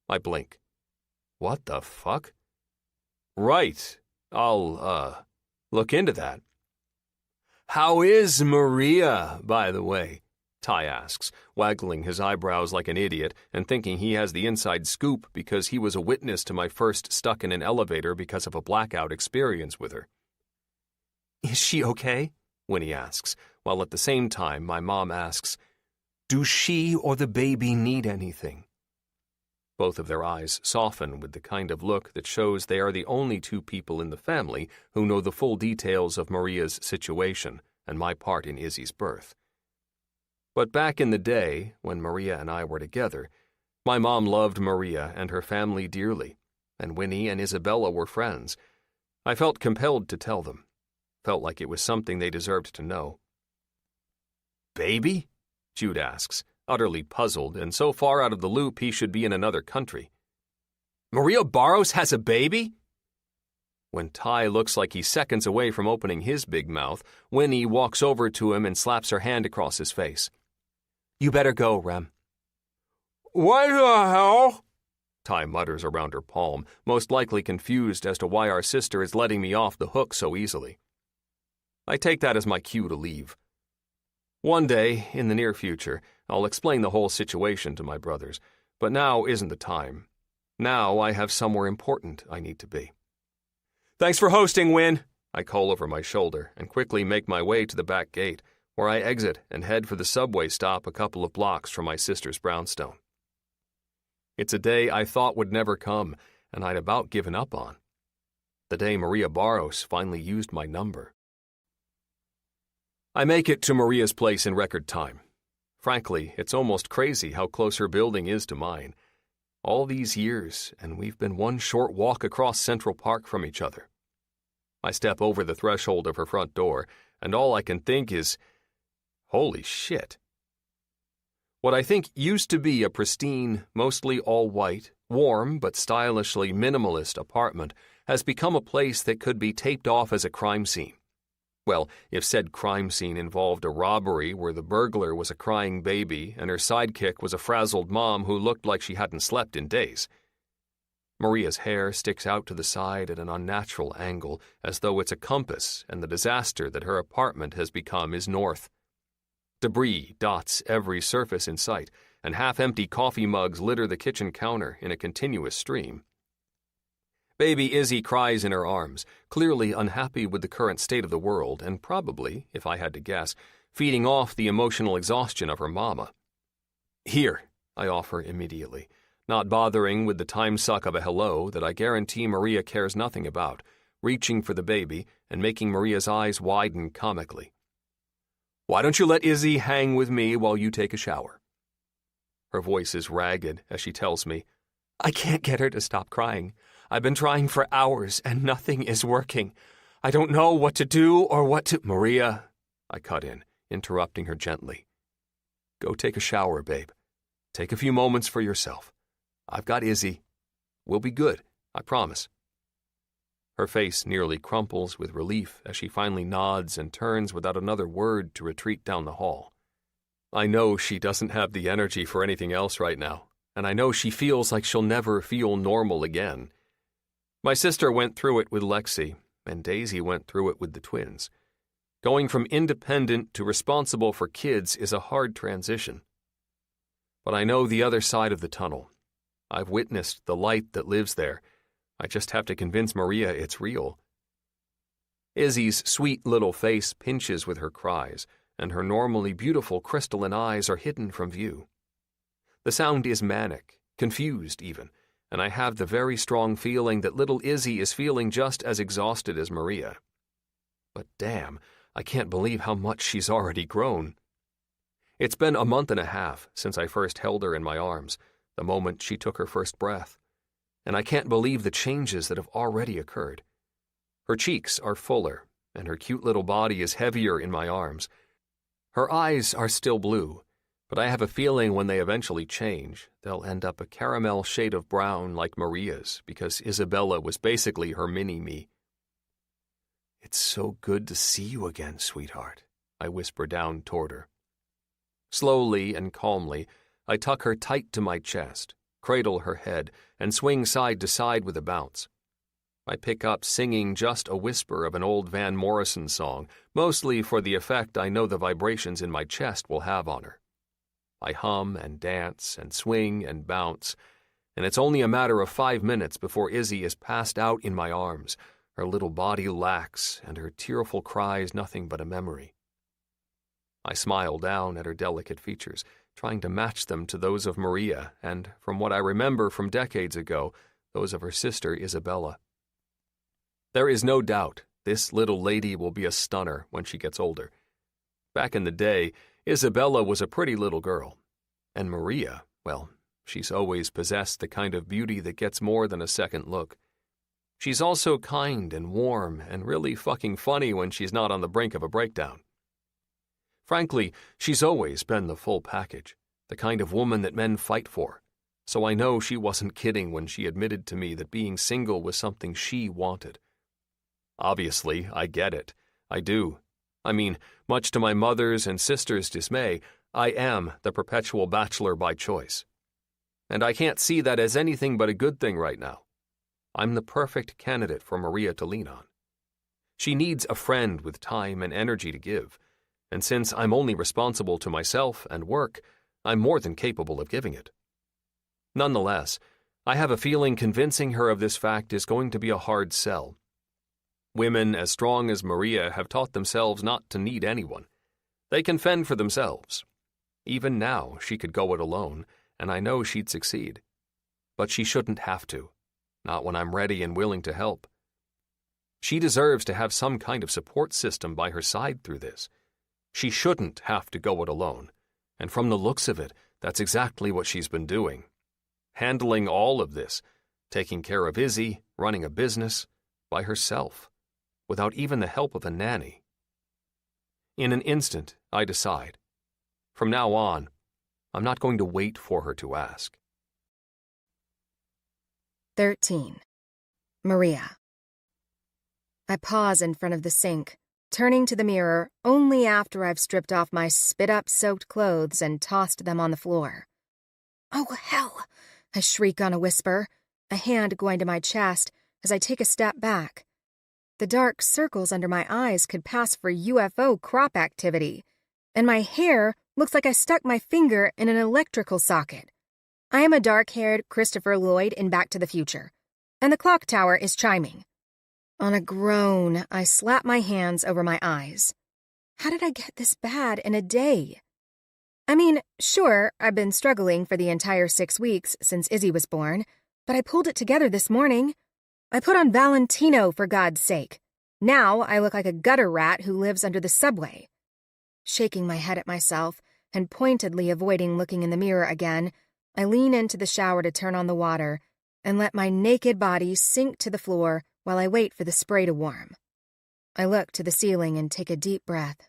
I blink. What the fuck? Right. I'll, look into that. How is Maria, by the way? Ty asks, waggling his eyebrows like an idiot and thinking he has the inside scoop because he was a witness to my first stuck in an elevator because of a blackout experience with her. Is she okay? Winnie asks, while at the same time my mom asks, do she or the baby need anything? Both of their eyes soften with the kind of look that shows they are the only two people in the family who know the full details of Maria's situation and my part in Izzy's birth. But back in the day, when Maria and I were together, my mom loved Maria and her family dearly, and Winnie and Isabella were friends. I felt compelled to tell them. Felt like it was something they deserved to know. Baby? Jude asks, utterly puzzled and so far out of the loop he should be in another country. Maria Barros has a baby? When Ty looks like he's seconds away from opening his big mouth, Winnie walks over to him and slaps her hand across his face. You better go, Rem. What the hell? Ty mutters around her palm, most likely confused as to why our sister is letting me off the hook so easily. I take that as my cue to leave. One day, in the near future, I'll explain the whole situation to my brothers, but now isn't the time. Now I have somewhere important I need to be. Thanks for hosting, Win, I call over my shoulder and quickly make my way to the back gate, where I exit and head for the subway stop a couple of blocks from my sister's brownstone. It's a day I thought would never come, and I'd about given up on. The day Maria Barros finally used my number. I make it to Maria's place in record time. Frankly, it's almost crazy how close her building is to mine. All these years, and we've been one short walk across Central Park from each other. I step over the threshold of her front door, and all I can think is, holy shit. What I think used to be a pristine, mostly all-white, warm but stylishly minimalist apartment has become a place that could be taped off as a crime scene. Well, if said crime scene involved a robbery where the burglar was a crying baby and her sidekick was a frazzled mom who looked like she hadn't slept in days. Maria's hair sticks out to the side at an unnatural angle, as though it's a compass and the disaster that her apartment has become is north. Debris dots every surface in sight, and half-empty coffee mugs litter the kitchen counter in a continuous stream. Baby Izzy cries in her arms, clearly unhappy with the current state of the world and probably, if I had to guess, feeding off the emotional exhaustion of her mama. Here, I offer immediately, not bothering with the time suck of a hello that I guarantee Maria cares nothing about, reaching for the baby and making Maria's eyes widen comically. Why don't you let Izzy hang with me while you take a shower? Her voice is ragged as she tells me, I can't get her to stop crying. I've been trying for hours and nothing is working. I don't know what to do or what to— Maria, I cut in, interrupting her gently. Go take a shower, babe. Take a few moments for yourself. I've got Izzy. We'll be good, I promise. Her face nearly crumples with relief as she finally nods and turns without another word to retreat down the hall. I know she doesn't have the energy for anything else right now, and I know she feels like she'll never feel normal again. My sister went through it with Lexi, and Daisy went through it with the twins. Going from independent to responsible for kids is a hard transition. But I know the other side of the tunnel. I've witnessed the light that lives there. I just have to convince Maria it's real. Izzy's sweet little face pinches with her cries, and her normally beautiful crystalline eyes are hidden from view. The sound is manic, confused even, and I have the very strong feeling that little Izzy is feeling just as exhausted as Maria. But damn, I can't believe how much she's already grown. It's been a month and a half since I first held her in my arms, the moment she took her first breath, and I can't believe the changes that have already occurred. Her cheeks are fuller, and her cute little body is heavier in my arms. Her eyes are still blue, but I have a feeling when they eventually change, they'll end up a caramel shade of brown like Maria's, because Isabella was basically her mini-me. "It's so good to see you again, sweetheart," I whisper down toward her. Slowly and calmly, I tuck her tight to my chest, cradle her head, and swing side to side with a bounce. I pick up singing just a whisper of an old Van Morrison song, mostly for the effect I know the vibrations in my chest will have on her. I hum and dance and swing and bounce, and it's only a matter of 5 minutes before Izzy is passed out in my arms, her little body lax, and her tearful cries nothing but a memory. I smile down at her delicate features, trying to match them to those of Maria and, from what I remember from decades ago, those of her sister Isabella. There is no doubt this little lady will be a stunner when she gets older. Back in the day, Isabella was a pretty little girl, and Maria, well, she's always possessed the kind of beauty that gets more than a second look. She's also kind and warm and really fucking funny when she's not on the brink of a breakdown. Frankly, she's always been the full package, the kind of woman that men fight for, so I know she wasn't kidding when she admitted to me that being single was something she wanted. Obviously, I get it. I do. I mean, much to my mother's and sister's dismay, I am the perpetual bachelor by choice. And I can't see that as anything but a good thing right now. I'm the perfect candidate for Maria to lean on. She needs a friend with time and energy to give, and since I'm only responsible to myself and work, I'm more than capable of giving it. Nonetheless, I have a feeling convincing her of this fact is going to be a hard sell. Women as strong as Maria have taught themselves not to need anyone. They can fend for themselves. Even now, she could go it alone, and I know she'd succeed. But she shouldn't have to. Not when I'm ready and willing to help. She deserves to have some kind of support system by her side through this. She shouldn't have to go it alone, and from the looks of it, that's exactly what she's been doing. Handling all of this, taking care of Izzy, running a business, by herself, without even the help of a nanny. In an instant, I decide. From now on, I'm not going to wait for her to ask. 13. Maria. I pause in front of the sink, turning to the mirror only after I've stripped off my spit-up soaked clothes and tossed them on the floor. "Oh, hell!" I shriek on a whisper, a hand going to my chest as I take a step back. The dark circles under my eyes could pass for UFO crop activity, and my hair looks like I stuck my finger in an electrical socket. I am a dark-haired Christopher Lloyd in Back to the Future, and the clock tower is chiming. On a groan, I slap my hands over my eyes. How did I get this bad in a day? I mean, sure, I've been struggling for the entire 6 weeks since Izzy was born, but I pulled it together this morning. I put on Valentino, for God's sake. Now I look like a gutter rat who lives under the subway. Shaking my head at myself and pointedly avoiding looking in the mirror again, I lean into the shower to turn on the water and let my naked body sink to the floor while I wait for the spray to warm. I look to the ceiling and take a deep breath.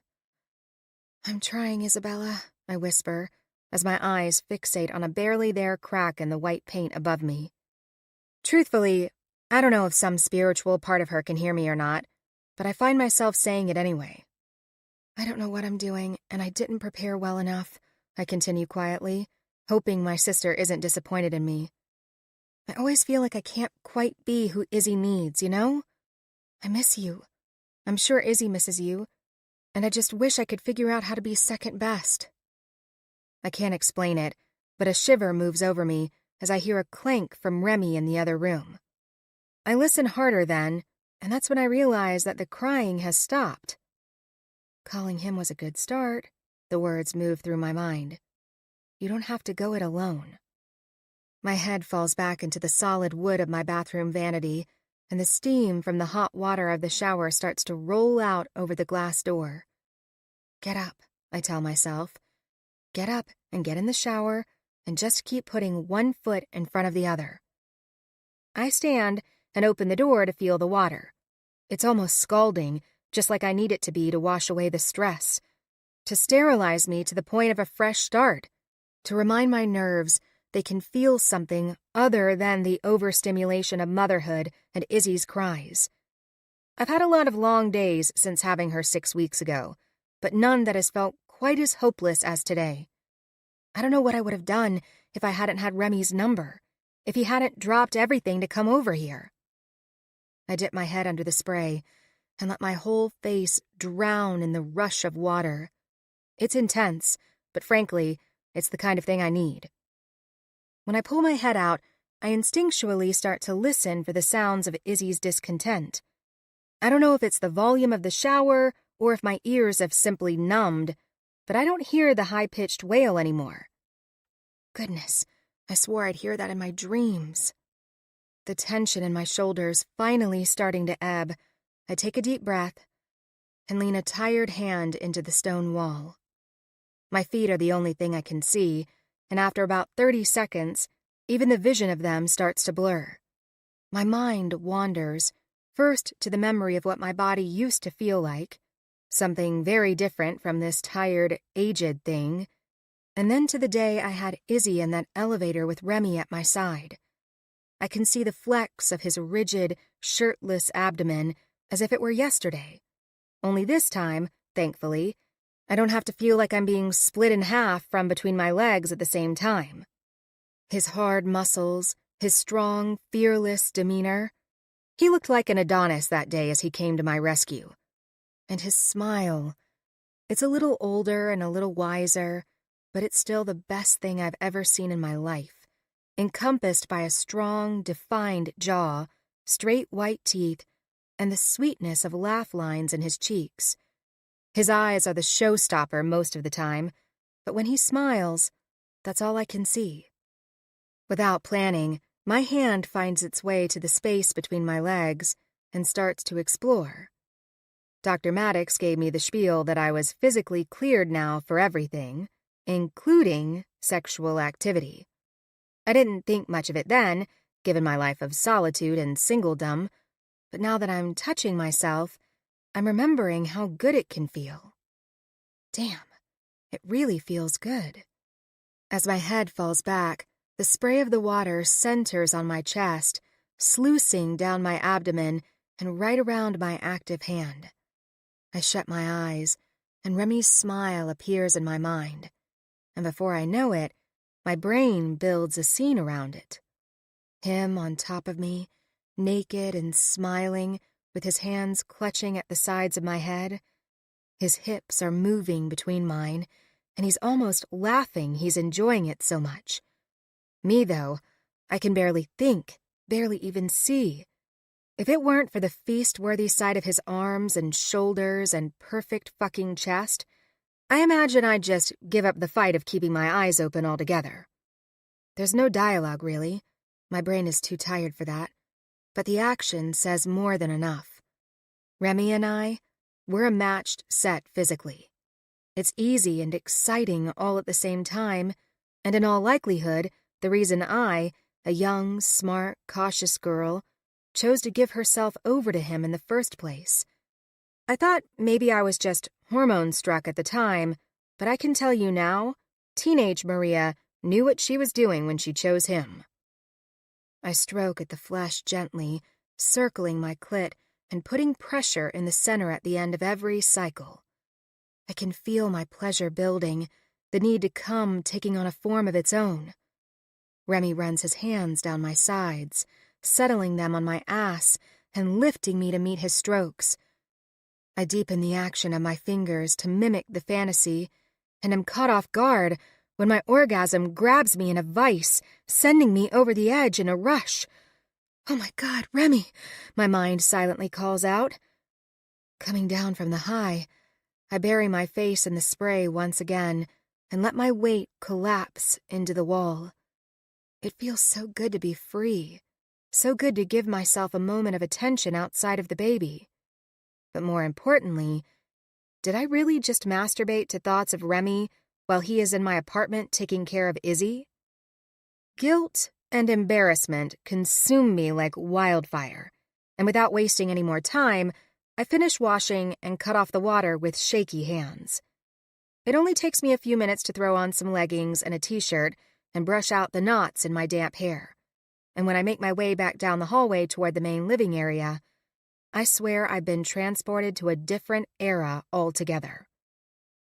"I'm trying, Isabella," I whisper, as my eyes fixate on a barely there crack in the white paint above me. Truthfully, I don't know if some spiritual part of her can hear me or not, but I find myself saying it anyway. I don't know what I'm doing, and I didn't prepare well enough, I continue quietly, hoping my sister isn't disappointed in me. I always feel like I can't quite be who Izzy needs, you know? I miss you. I'm sure Izzy misses you, and I just wish I could figure out how to be second best. I can't explain it, but a shiver moves over me as I hear a clank from Remy in the other room. I listen harder then, and that's when I realize that the crying has stopped. Calling him was a good start, the words move through my mind. You don't have to go it alone. My head falls back into the solid wood of my bathroom vanity, and the steam from the hot water of the shower starts to roll out over the glass door. Get up, I tell myself. Get up and get in the shower and just keep putting one foot in front of the other. I stand and open the door to feel the water. It's almost scalding, just like I need it to be to wash away the stress, to sterilize me to the point of a fresh start, to remind my nerves they can feel something other than the overstimulation of motherhood and Izzy's cries. I've had a lot of long days since having her 6 weeks ago, but none that has felt quite as hopeless as today. I don't know what I would have done if I hadn't had Remy's number, if he hadn't dropped everything to come over here. I dip my head under the spray and let my whole face drown in the rush of water. It's intense, but frankly, it's the kind of thing I need. When I pull my head out, I instinctually start to listen for the sounds of Izzy's discontent. I don't know if it's the volume of the shower or if my ears have simply numbed, but I don't hear the high-pitched wail anymore. Goodness, I swore I'd hear that in my dreams. The tension in my shoulders finally starting to ebb, I take a deep breath and lean a tired hand into the stone wall. My feet are the only thing I can see, and after about 30 seconds, even the vision of them starts to blur. My mind wanders, first to the memory of what my body used to feel like, something very different from this tired, aged thing, and then to the day I had Izzy in that elevator with Remy at my side. I can see the flex of his rigid, shirtless abdomen as if it were yesterday. Only this time, thankfully, I don't have to feel like I'm being split in half from between my legs at the same time. His hard muscles, his strong, fearless demeanor. He looked like an Adonis that day as he came to my rescue. And his smile. It's a little older and a little wiser, but it's still the best thing I've ever seen in my life. Encompassed by a strong, defined jaw, straight white teeth, and the sweetness of laugh lines in his cheeks. His eyes are the showstopper most of the time, but when he smiles, that's all I can see. Without planning, my hand finds its way to the space between my legs and starts to explore. Dr. Maddox gave me the spiel that I was physically cleared now for everything, including sexual activity. I didn't think much of it then, given my life of solitude and singledom, but now that I'm touching myself, I'm remembering how good it can feel. Damn, it really feels good. As my head falls back, the spray of the water centers on my chest, sluicing down my abdomen and right around my active hand. I shut my eyes, and Remy's smile appears in my mind, and before I know it, my brain builds a scene around it. Him on top of me, naked and smiling, with his hands clutching at the sides of my head. His hips are moving between mine, and he's almost laughing he's enjoying it so much. Me, though, I can barely think, barely even see. If it weren't for the feast-worthy sight of his arms and shoulders and perfect fucking chest, I imagine I'd just give up the fight of keeping my eyes open altogether. There's no dialogue, really. My brain is too tired for that. But the action says more than enough. Remy and I, we're a matched set physically. It's easy and exciting all at the same time, and in all likelihood, the reason I, a young, smart, cautious girl, chose to give herself over to him in the first place. I thought maybe I was just hormone-struck at the time, but I can tell you now, teenage Maria knew what she was doing when she chose him. I stroke at the flesh gently, circling my clit and putting pressure in the center at the end of every cycle. I can feel my pleasure building, the need to come taking on a form of its own. Remy runs his hands down my sides, settling them on my ass and lifting me to meet his strokes. I deepen the action of my fingers to mimic the fantasy, and am caught off guard when my orgasm grabs me in a vice, sending me over the edge in a rush. "Oh my God, Remy," my mind silently calls out. Coming down from the high, I bury my face in the spray once again and let my weight collapse into the wall. It feels so good to be free, so good to give myself a moment of attention outside of the baby. But more importantly, did I really just masturbate to thoughts of Remy while he is in my apartment taking care of Izzy? Guilt and embarrassment consume me like wildfire, and without wasting any more time, I finish washing and cut off the water with shaky hands. It only takes me a few minutes to throw on some leggings and a t-shirt and brush out the knots in my damp hair. And when I make my way back down the hallway toward the main living area, I swear I've been transported to a different era altogether.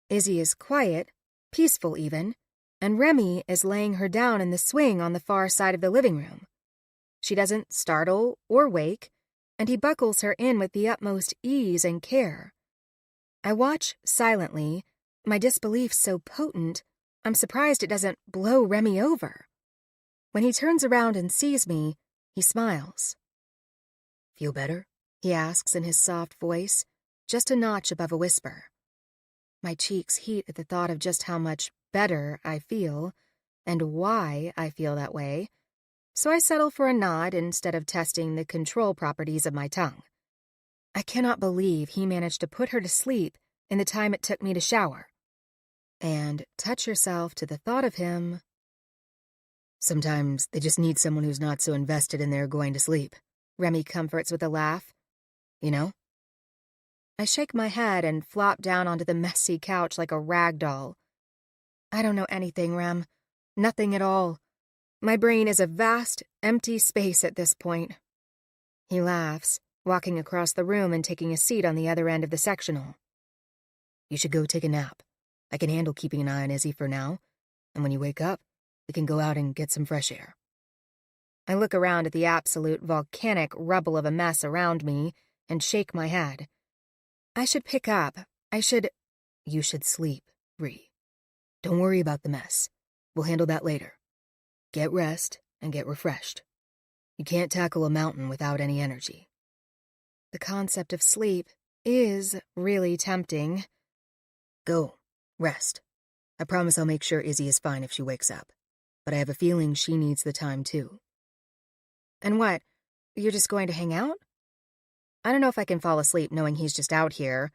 Izzy is quiet, peaceful even, and Remy is laying her down in the swing on the far side of the living room. She doesn't startle or wake, and he buckles her in with the utmost ease and care. I watch silently, my disbelief so potent, I'm surprised it doesn't blow Remy over. When he turns around and sees me, he smiles. "Feel better?" he asks in his soft voice, just a notch above a whisper. My cheeks heat at the thought of just how much better I feel, and why I feel that way, so I settle for a nod instead of testing the control properties of my tongue. I cannot believe he managed to put her to sleep in the time it took me to shower. And touch yourself to the thought of him. "Sometimes they just need someone who's not so invested in their going to sleep," Remy comforts with a laugh. "You know?" I shake my head and flop down onto the messy couch like a rag doll. I don't know anything, Rem. Nothing at all. My brain is a vast, empty space at this point. He laughs, walking across the room and taking a seat on the other end of the sectional. "You should go take a nap. I can handle keeping an eye on Izzy for now, and when you wake up, we can go out and get some fresh air." I look around at the absolute volcanic rubble of a mess around me and shake my head. I should pick up. You should sleep, Ree. Don't worry about the mess. We'll handle that later. Get rest and get refreshed. You can't tackle a mountain without any energy. The concept of sleep is really tempting. Go. Rest. I promise I'll make sure Izzy is fine if she wakes up, but I have a feeling she needs the time too. And what? You're just going to hang out? I don't know if I can fall asleep knowing he's just out here,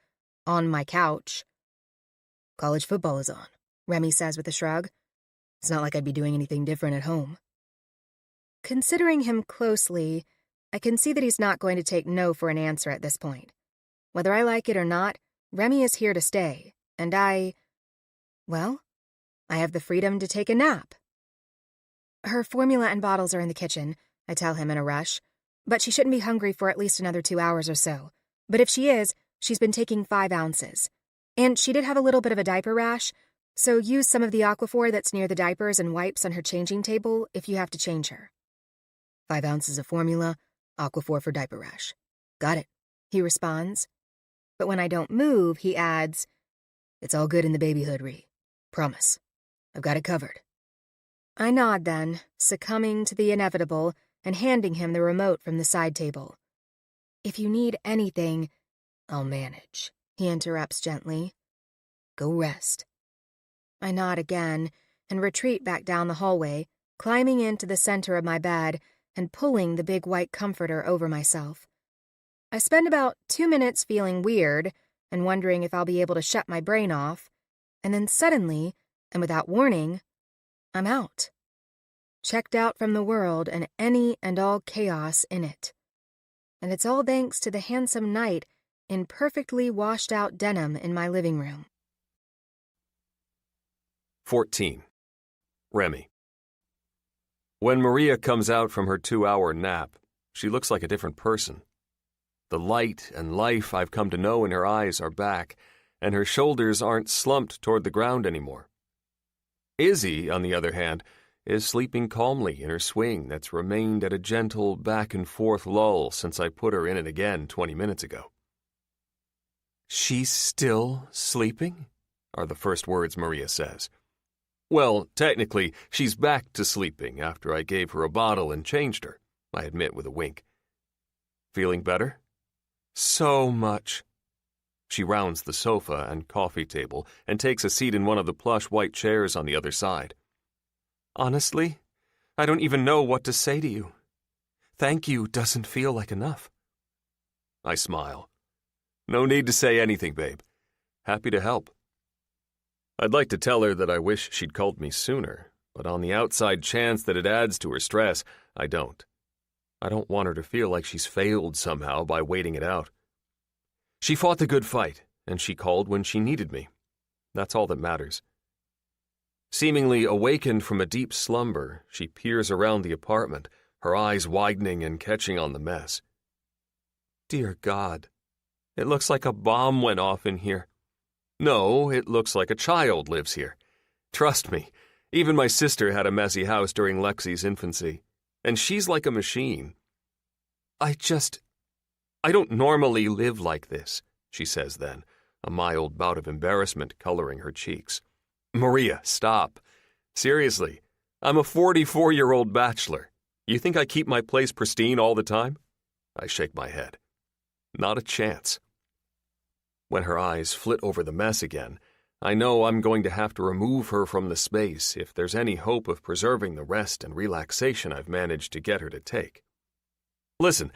on my couch. College football is on, Remy says with a shrug. It's not like I'd be doing anything different at home. Considering him closely, I can see that he's not going to take no for an answer at this point. Whether I like it or not, Remy is here to stay, and I have the freedom to take a nap. Her formula and bottles are in the kitchen, I tell him in a rush, but she shouldn't be hungry for at least another 2 hours or so. But if she is, she's been taking 5 ounces. And she did have a little bit of a diaper rash, so use some of the Aquaphor that's near the diapers and wipes on her changing table if you have to change her. 5 ounces of formula, Aquaphor for diaper rash. Got it, he responds. But when I don't move, he adds, It's all good in the babyhood, Ree. Promise. I've got it covered. I nod then, succumbing to the inevitable and handing him the remote from the side table. If you need anything, I'll manage, he interrupts gently. Go rest. I nod again and retreat back down the hallway, climbing into the center of my bed and pulling the big white comforter over myself. I spend about 2 minutes feeling weird and wondering if I'll be able to shut my brain off, and then suddenly, and without warning, I'm out. Checked out from the world and any and all chaos in it. And it's all thanks to the handsome knight in perfectly washed-out denim in my living room. 14. Remy. When Maria comes out from her 2-hour nap, She looks like a different person. The light and life I've come to know in her eyes are back, and her shoulders aren't slumped toward the ground anymore. Izzy, on the other hand, is sleeping calmly in her swing that's remained at a gentle back-and-forth lull since I put her in it again 20 minutes ago. "She's still sleeping?" are the first words Maria says. Well, technically, she's back to sleeping after I gave her a bottle and changed her, I admit with a wink. "Feeling better?" "So much." She rounds the sofa and coffee table and takes a seat in one of the plush white chairs on the other side. "Honestly, I don't even know what to say to you. Thank you doesn't feel like enough." I smile. "No need to say anything, babe. Happy to help." I'd like to tell her that I wish she'd called me sooner, but on the outside chance that it adds to her stress, I don't. I don't want her to feel like she's failed somehow by waiting it out. She fought the good fight, and she called when she needed me. That's all that matters. Seemingly awakened from a deep slumber, she peers around the apartment, her eyes widening and catching on the mess. "Dear God, it looks like a bomb went off in here." "No, it looks like a child lives here. Trust me, even my sister had a messy house during Lexi's infancy, and she's like a machine." I don't normally live like this," she says then, a mild bout of embarrassment coloring her cheeks. "Maria, stop. Seriously, I'm a 44-year-old bachelor. You think I keep my place pristine all the time?" I shake my head. Not a chance. When her eyes flit over the mess again, I know I'm going to have to remove her from the space if there's any hope of preserving the rest and relaxation I've managed to get her to take. "Listen,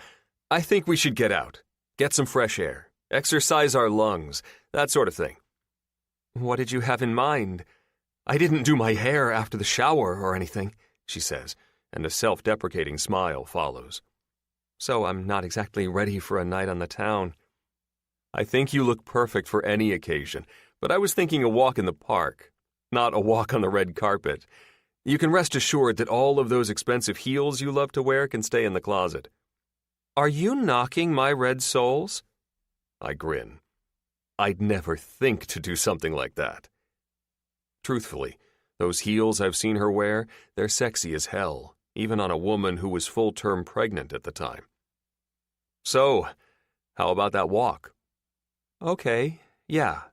I think we should get out, get some fresh air, exercise our lungs, that sort of thing." "What did you have in mind? I didn't do my hair after the shower or anything," she says, and a self-deprecating smile follows. "So I'm not exactly ready for a night on the town." "I think you look perfect for any occasion, but I was thinking a walk in the park, not a walk on the red carpet. You can rest assured that all of those expensive heels you love to wear can stay in the closet." "Are you knocking my red soles?" I grin. I'd never think to do something like that. Truthfully, those heels I've seen her wear, they're sexy as hell, even on a woman who was full-term pregnant at the time. "So, how about that walk?" "Okay, yeah."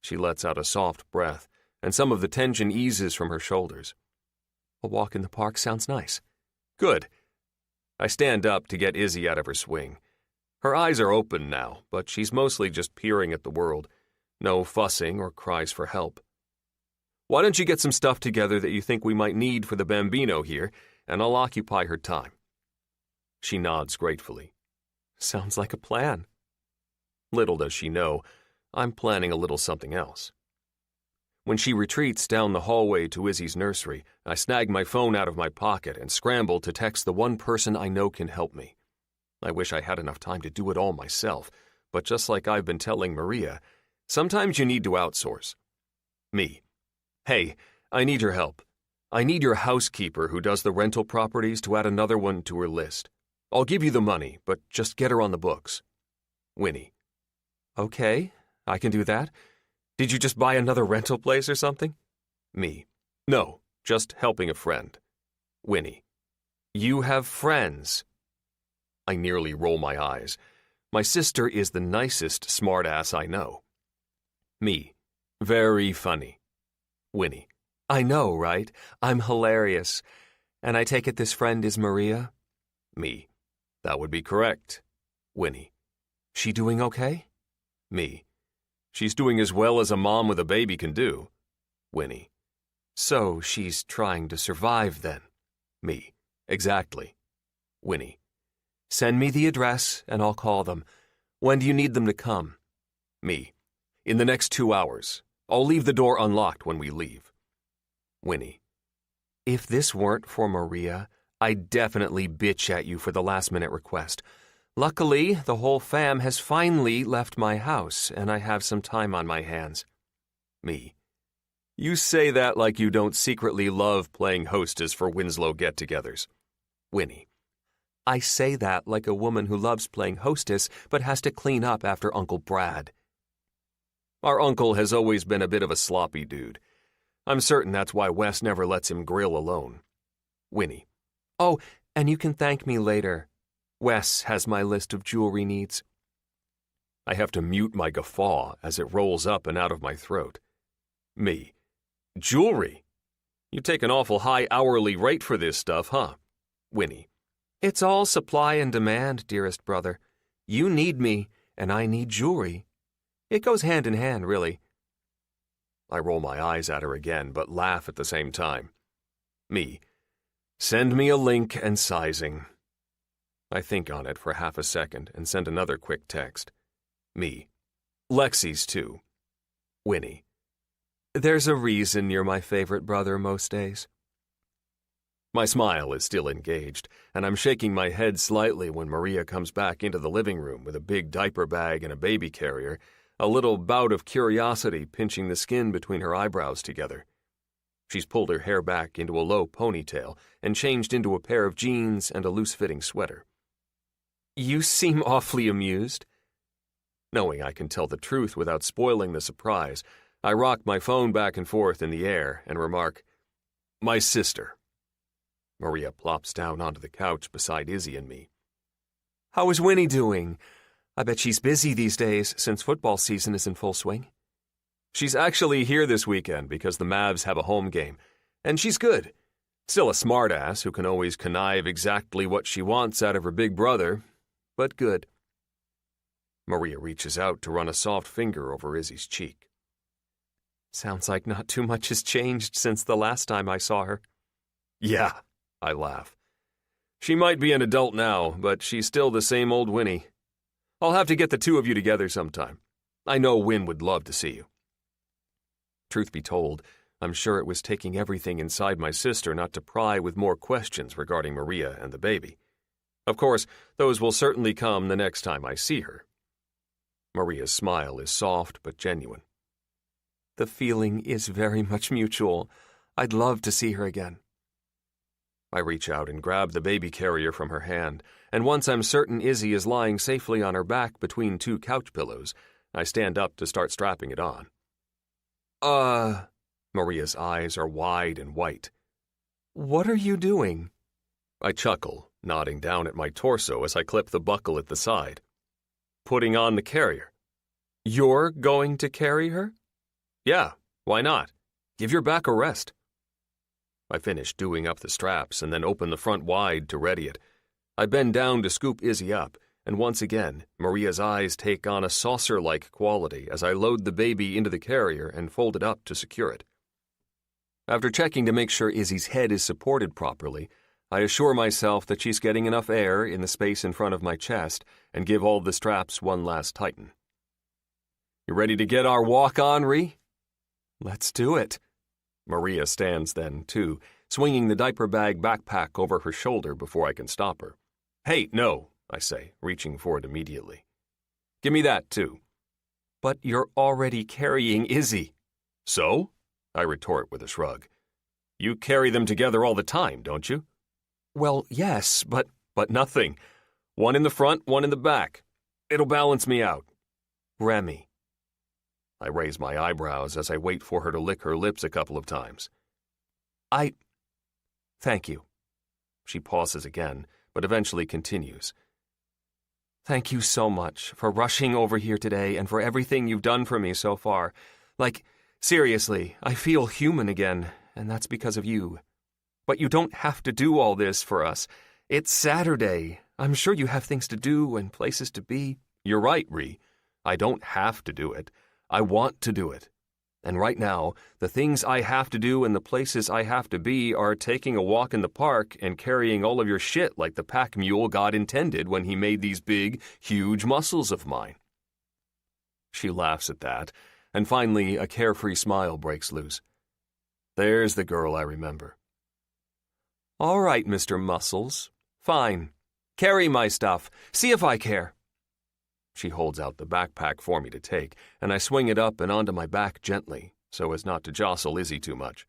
She lets out a soft breath, and some of the tension eases from her shoulders. "A walk in the park sounds nice." "Good." I stand up to get Izzy out of her swing. Her eyes are open now, but she's mostly just peering at the world. No fussing or cries for help. "Why don't you get some stuff together that you think we might need for the Bambino here, and I'll occupy her time." She nods gratefully. Sounds like a plan. Little does she know, I'm planning a little something else. When she retreats down the hallway to Izzy's nursery, I snag my phone out of my pocket and scramble to text the one person I know can help me. I wish I had enough time to do it all myself, but just like I've been telling Maria, sometimes you need to outsource. Me. "Hey, I need your help. I need your housekeeper who does the rental properties to add another one to her list. I'll give you the money, but just get her on the books. Winnie." "Okay, I can do that. Did you just buy another rental place or something?" Me. "No, just helping a friend." Winnie. "You have friends?" I nearly roll my eyes. My sister is the nicest smartass I know. Me. "Very funny." Winnie. "I know, right? I'm hilarious. And I take it this friend is Maria?" Me. "That would be correct." Winnie. "She doing okay?" Me. "She's doing as well as a mom with a baby can do." Winnie. "So she's trying to survive then?" Me. "Exactly." Winnie. "Send me the address and I'll call them. When do you need them to come?" Me. "In the next 2 hours. I'll leave the door unlocked when we leave." Winnie. "If this weren't for Maria, I'd definitely bitch at you for the last-minute request. Luckily, the whole fam has finally left my house, and I have some time on my hands." Me. "You say that like you don't secretly love playing hostess for Winslow get-togethers." Winnie. I say that like a woman who loves playing hostess but has to clean up after Uncle Brad. Our uncle has always been a bit of a sloppy dude. I'm certain that's why Wes never lets him grill alone. Winnie. Oh, and you can thank me later. Wes has my list of jewelry needs. I have to mute my guffaw as it rolls up and out of my throat. Me. Jewelry? You take an awful high hourly rate for this stuff, huh? Winnie. It's all supply and demand, dearest brother. You need me, and I need jewelry. It goes hand in hand, really. I roll my eyes at her again, but laugh at the same time. Me. Send me a link and sizing. I think on it for half a second and send another quick text. Me. Lexi's too. Winnie. There's a reason you're my favorite brother most days. My smile is still engaged, and I'm shaking my head slightly when Maria comes back into the living room with a big diaper bag and a baby carrier, a little bout of curiosity pinching the skin between her eyebrows together. She's pulled her hair back into a low ponytail and changed into a pair of jeans and a loose-fitting sweater. You seem awfully amused. Knowing I can tell the truth without spoiling the surprise, I rock my phone back and forth in the air and remark, My sister. Maria plops down onto the couch beside Izzy and me. How is Winnie doing? I bet she's busy these days since football season is in full swing. She's actually here this weekend because the Mavs have a home game, and she's good. Still a smartass who can always connive exactly what she wants out of her big brother, but good. Maria reaches out to run a soft finger over Izzy's cheek. Sounds like not too much has changed since the last time I saw her. Yeah, I laugh. She might be an adult now, but she's still the same old Winnie. I'll have to get the two of you together sometime. I know Win would love to see you. Truth be told, I'm sure it was taking everything inside my sister not to pry with more questions regarding Maria and the baby. Of course, those will certainly come the next time I see her. Maria's smile is soft but genuine. The feeling is very much mutual. I'd love to see her again. I reach out and grab the baby carrier from her hand, and once I'm certain Izzy is lying safely on her back between two couch pillows, I stand up to start strapping it on. Maria's eyes are wide and white. What are you doing? I chuckle, nodding down at my torso as I clip the buckle at the side. Putting on the carrier. You're going to carry her? Yeah, why not? Give your back a rest. I finish doing up the straps and then open the front wide to ready it. I bend down to scoop Izzy up, and once again, Maria's eyes take on a saucer-like quality as I load the baby into the carrier and fold it up to secure it. After checking to make sure Izzy's head is supported properly, I assure myself that she's getting enough air in the space in front of my chest and give all the straps one last tighten. You ready to get our walk on, Ree? Let's do it. Maria stands then, too, swinging the diaper bag backpack over her shoulder before I can stop her. Hey, no, I say, reaching for it immediately. Give me that, too. But you're already carrying Izzy. So? I retort with a shrug. You carry them together all the time, don't you? Well, yes, but nothing. One in the front, one in the back. It'll balance me out. Remy. I raise my eyebrows as I wait for her to lick her lips a couple of times. Thank you. She pauses again, but eventually continues. Thank you so much for rushing over here today and for everything you've done for me so far. Like, seriously, I feel human again, and that's because of you. But you don't have to do all this for us. It's Saturday. I'm sure you have things to do and places to be. You're right, Ree. I don't have to do it. I want to do it. And right now, the things I have to do and the places I have to be are taking a walk in the park and carrying all of your shit like the pack mule God intended when he made these big, huge muscles of mine. She laughs at that, and finally a carefree smile breaks loose. There's the girl I remember. All right, Mr. Muscles. Fine. Carry my stuff. See if I care. She holds out the backpack for me to take, and I swing it up and onto my back gently, so as not to jostle Izzy too much.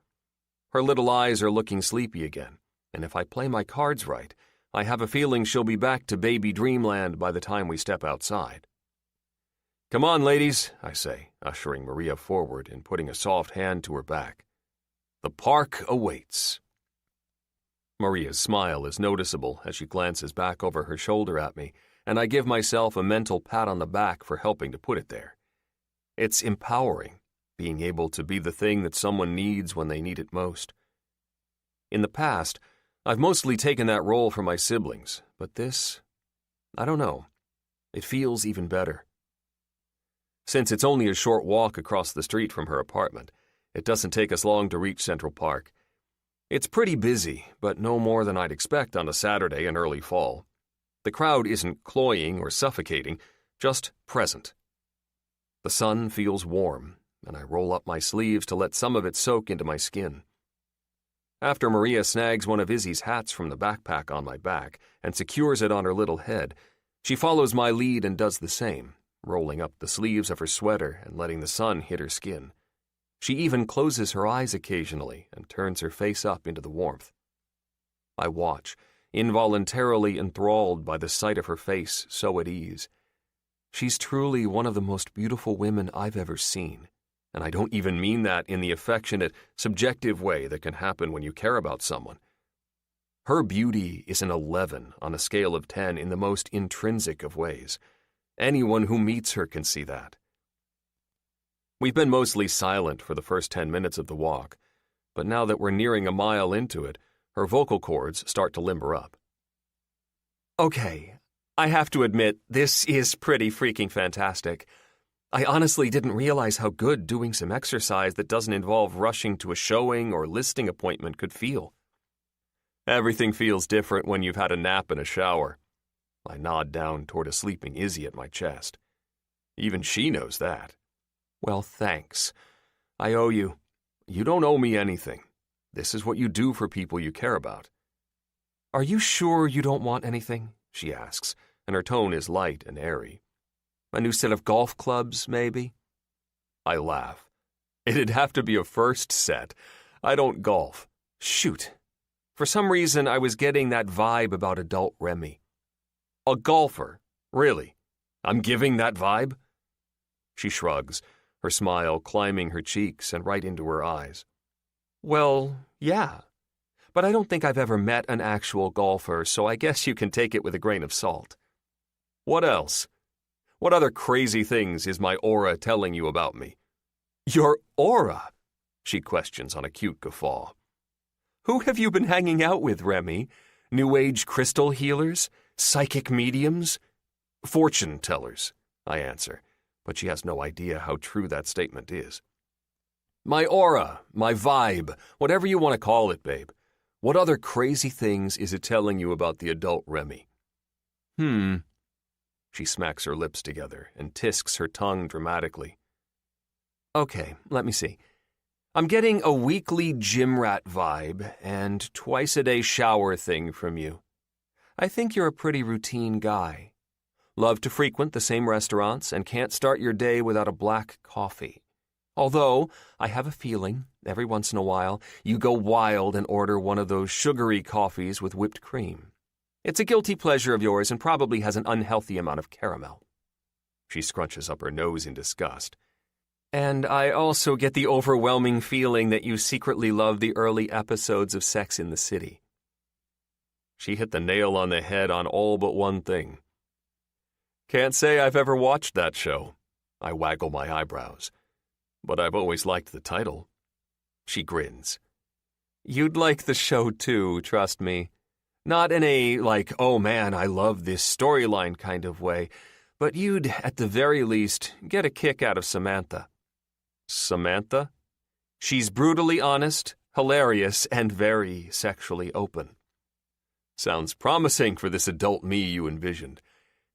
Her little eyes are looking sleepy again, and if I play my cards right, I have a feeling she'll be back to baby dreamland by the time we step outside. "Come on, ladies," I say, ushering Maria forward and putting a soft hand to her back. "The park awaits." Maria's smile is noticeable as she glances back over her shoulder at me, and I give myself a mental pat on the back for helping to put it there. It's empowering, being able to be the thing that someone needs when they need it most. In the past, I've mostly taken that role for my siblings, but this, I don't know, it feels even better. Since it's only a short walk across the street from her apartment, it doesn't take us long to reach Central Park. It's pretty busy, but no more than I'd expect on a Saturday in early fall. The crowd isn't cloying or suffocating, just present. The sun feels warm, and I roll up my sleeves to let some of it soak into my skin. After Maria snags one of Izzy's hats from the backpack on my back and secures it on her little head, she follows my lead and does the same, rolling up the sleeves of her sweater and letting the sun hit her skin. She even closes her eyes occasionally and turns her face up into the warmth. I watch, involuntarily enthralled by the sight of her face so at ease. She's truly one of the most beautiful women I've ever seen, and I don't even mean that in the affectionate, subjective way that can happen when you care about someone. Her beauty is an 11 on a scale of 10 in the most intrinsic of ways. Anyone who meets her can see that. We've been mostly silent for the first 10 minutes of the walk, but now that we're nearing a mile into it, her vocal cords start to limber up. "Okay, I have to admit, this is pretty freaking fantastic. I honestly didn't realize how good doing some exercise that doesn't involve rushing to a showing or listing appointment could feel." "Everything feels different when you've had a nap and a shower." I nod down toward a sleeping Izzy at my chest. Even she knows that. "Well, thanks. I owe you." "You don't owe me anything. This is what you do for people you care about." "Are you sure you don't want anything?" she asks, and her tone is light and airy. "A new set of golf clubs, maybe?" I laugh. "It'd have to be a first set. I don't golf." "Shoot. For some reason, I was getting that vibe about adult Remy." "A golfer? Really? I'm giving that vibe?" She shrugs, her smile climbing her cheeks and right into her eyes. "Well, yeah. But I don't think I've ever met an actual golfer, so I guess you can take it with a grain of salt." "What else? What other crazy things is my aura telling you about me?" "Your aura?" she questions on a cute guffaw. "Who have you been hanging out with, Remy? New Age crystal healers? Psychic mediums?" "Fortune tellers," I answer, but she has no idea how true that statement is. "My aura, my vibe, whatever you want to call it, babe. What other crazy things is it telling you about the adult Remy?" She smacks her lips together and tisks her tongue dramatically. "Okay, let me see. I'm getting a weekly gym rat vibe and twice-a-day shower thing from you. I think you're a pretty routine guy. Love to frequent the same restaurants and can't start your day without a black coffee. Although, I have a feeling, every once in a while, you go wild and order one of those sugary coffees with whipped cream. It's a guilty pleasure of yours and probably has an unhealthy amount of caramel." She scrunches up her nose in disgust. "And I also get the overwhelming feeling that you secretly love the early episodes of Sex in the City." She hit the nail on the head on all but one thing. "Can't say I've ever watched that show." I waggle my eyebrows. "But I've always liked the title." She grins. "You'd like the show too, trust me. Not in a, like, oh man, I love this storyline kind of way, but you'd, at the very least, get a kick out of Samantha." "Samantha?" "She's brutally honest, hilarious, and very sexually open." "Sounds promising for this adult me you envisioned.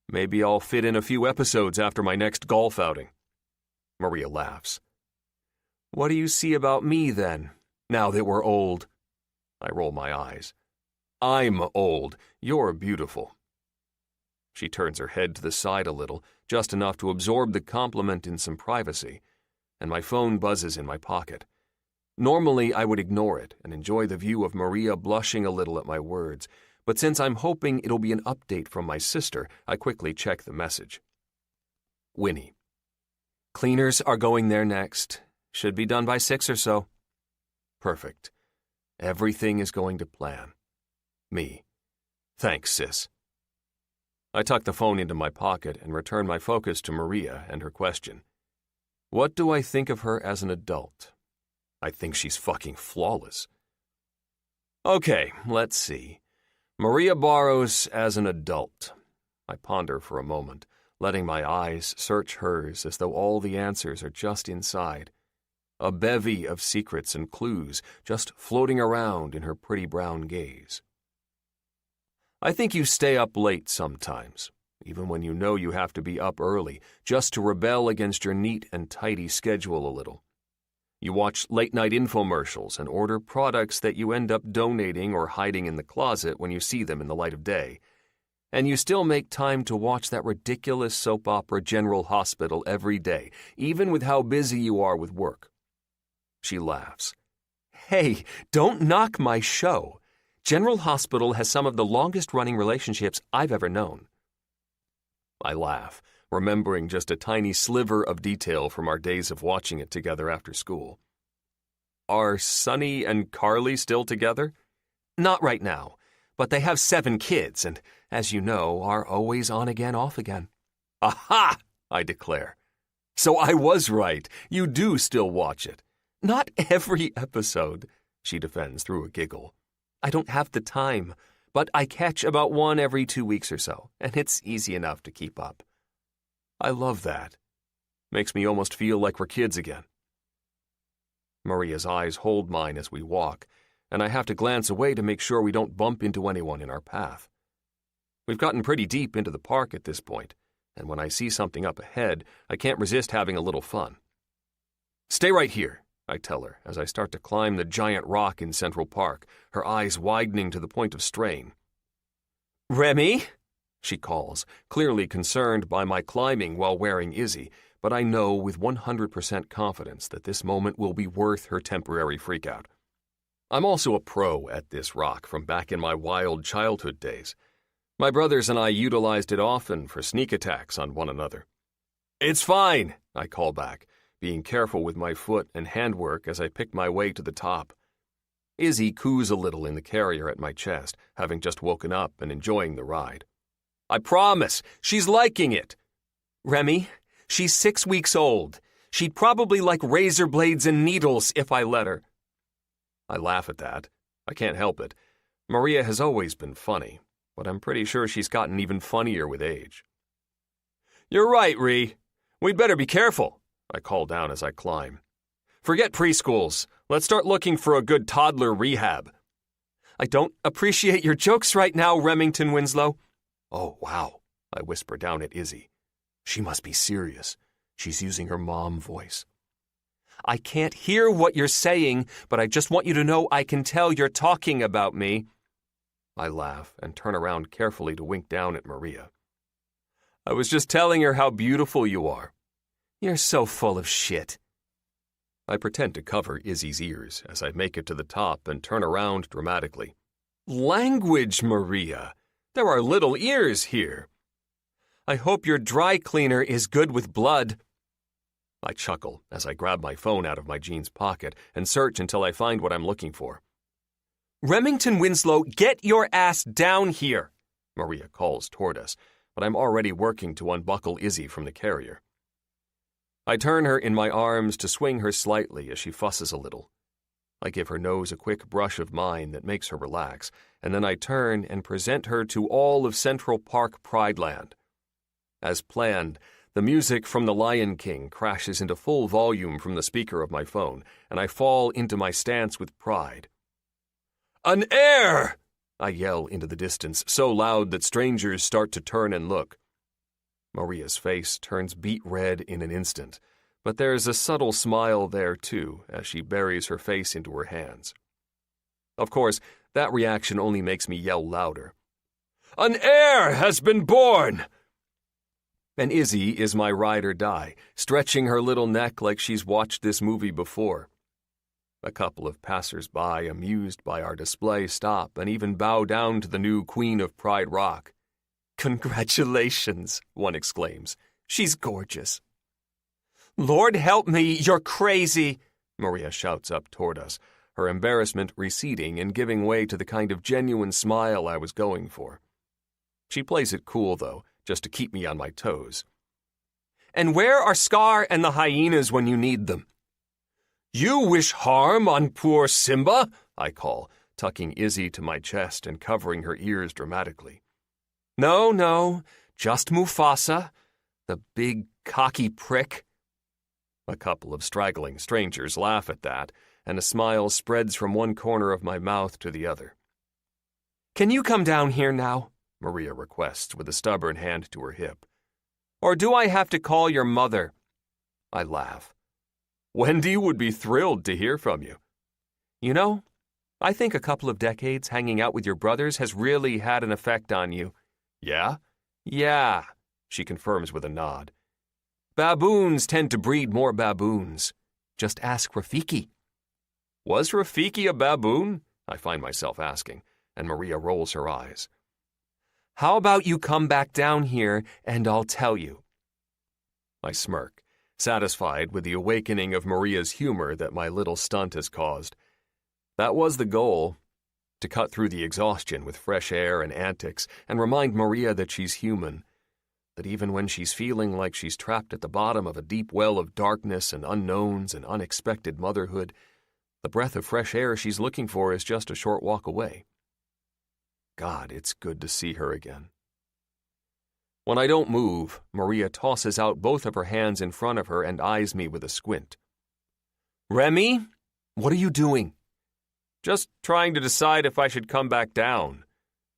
Maybe I'll fit in a few episodes after my next golf outing." Maria laughs. "What do you see about me, then, now that we're old?" I roll my eyes. "I'm old. You're beautiful." She turns her head to the side a little, just enough to absorb the compliment in some privacy, and my phone buzzes in my pocket. Normally, I would ignore it and enjoy the view of Maria blushing a little at my words, but since I'm hoping it'll be an update from my sister, I quickly check the message. Winnie. Cleaners are going there next. Should be done by 6 or so. Perfect. Everything is going to plan. Me. Thanks, sis. I tuck the phone into my pocket and return my focus to Maria and her question. What do I think of her as an adult? I think she's fucking flawless. Okay, let's see. Maria Barros as an adult. I ponder for a moment, letting my eyes search hers as though all the answers are just inside. A bevy of secrets and clues just floating around in her pretty brown gaze. I think you stay up late sometimes, even when you know you have to be up early, just to rebel against your neat and tidy schedule a little. You watch late-night infomercials and order products that you end up donating or hiding in the closet when you see them in the light of day. And you still make time to watch that ridiculous soap opera General Hospital every day, even with how busy you are with work. She laughs. Hey, don't knock my show. General Hospital has some of the longest-running relationships I've ever known. I laugh, remembering just a tiny sliver of detail from our days of watching it together after school. Are Sonny and Carly still together? Not right now, but they have 7 kids and, as you know, are always on again, off again. Aha! I declare. So I was right. You do still watch it. Not every episode, she defends through a giggle. I don't have the time, but I catch about 1 every 2 weeks or so, and it's easy enough to keep up. I love that. Makes me almost feel like we're kids again. Maria's eyes hold mine as we walk, and I have to glance away to make sure we don't bump into anyone in our path. We've gotten pretty deep into the park at this point, and when I see something up ahead, I can't resist having a little fun. Stay right here, I tell her as I start to climb the giant rock in Central Park, her eyes widening to the point of strain. Remy? She calls, clearly concerned by my climbing while wearing Izzy, but I know with 100% confidence that this moment will be worth her temporary freakout. I'm also a pro at this rock from back in my wild childhood days. My brothers and I utilized it often for sneak attacks on one another. It's fine, I call back, being careful with my foot and handwork as I pick my way to the top. Izzy coos a little in the carrier at my chest, having just woken up and enjoying the ride. I promise, she's liking it. Remy, she's 6 weeks old. She'd probably like razor blades and needles if I let her. I laugh at that. I can't help it. Maria has always been funny, but I'm pretty sure she's gotten even funnier with age. You're right, Ree. We'd better be careful, I call down as I climb. Forget preschools. Let's start looking for a good toddler rehab. I don't appreciate your jokes right now, Remington Winslow. Oh, wow, I whisper down at Izzy. She must be serious. She's using her mom voice. I can't hear what you're saying, but I just want you to know I can tell you're talking about me. I laugh and turn around carefully to wink down at Maria. I was just telling her how beautiful you are. You're so full of shit. I pretend to cover Izzy's ears as I make it to the top and turn around dramatically. Language, Maria. There are little ears here. I hope your dry cleaner is good with blood. I chuckle as I grab my phone out of my jeans pocket and search until I find what I'm looking for. Remington Winslow, get your ass down here, Maria calls toward us, but I'm already working to unbuckle Izzy from the carrier. I turn her in my arms to swing her slightly as she fusses a little. I give her nose a quick brush of mine that makes her relax, and then I turn and present her to all of Central Park Prideland. As planned, the music from The Lion King crashes into full volume from the speaker of my phone, and I fall into my stance with pride. An heir! I yell into the distance, so loud that strangers start to turn and look. Maria's face turns beet red in an instant, but there's a subtle smile there, too, as she buries her face into her hands. Of course, that reaction only makes me yell louder. An heir has been born! And Izzy is my ride or die, stretching her little neck like she's watched this movie before. A couple of passers-by, amused by our display, stop and even bow down to the new Queen of Pride Rock. "Congratulations," one exclaims. "She's gorgeous." "Lord help me, you're crazy," Maria shouts up toward us, her embarrassment receding and giving way to the kind of genuine smile I was going for. She plays it cool, though, just to keep me on my toes. "And where are Scar and the hyenas when you need them?" "You wish harm on poor Simba?" I call, tucking Izzy to my chest and covering her ears dramatically. No, just Mufasa, the big, cocky prick." A couple of straggling strangers laugh at that, and a smile spreads from one corner of my mouth to the other. "Can you come down here now?" Maria requests with a stubborn hand to her hip. "Or do I have to call your mother?" I laugh. "Wendy would be thrilled to hear from you." "You know, I think a couple of decades hanging out with your brothers has really had an effect on you." "Yeah?" "Yeah," she confirms with a nod. "Baboons tend to breed more baboons. Just ask Rafiki." "Was Rafiki a baboon?" I find myself asking, and Maria rolls her eyes. "How about you come back down here and I'll tell you?" I smirk, satisfied with the awakening of Maria's humor that my little stunt has caused. That was the goal, to cut through the exhaustion with fresh air and antics and remind Maria that she's human, that even when she's feeling like she's trapped at the bottom of a deep well of darkness and unknowns and unexpected motherhood, the breath of fresh air she's looking for is just a short walk away. God, it's good to see her again. When I don't move, Maria tosses out both of her hands in front of her and eyes me with a squint. "Remy, what are you doing?" "Just trying to decide if I should come back down.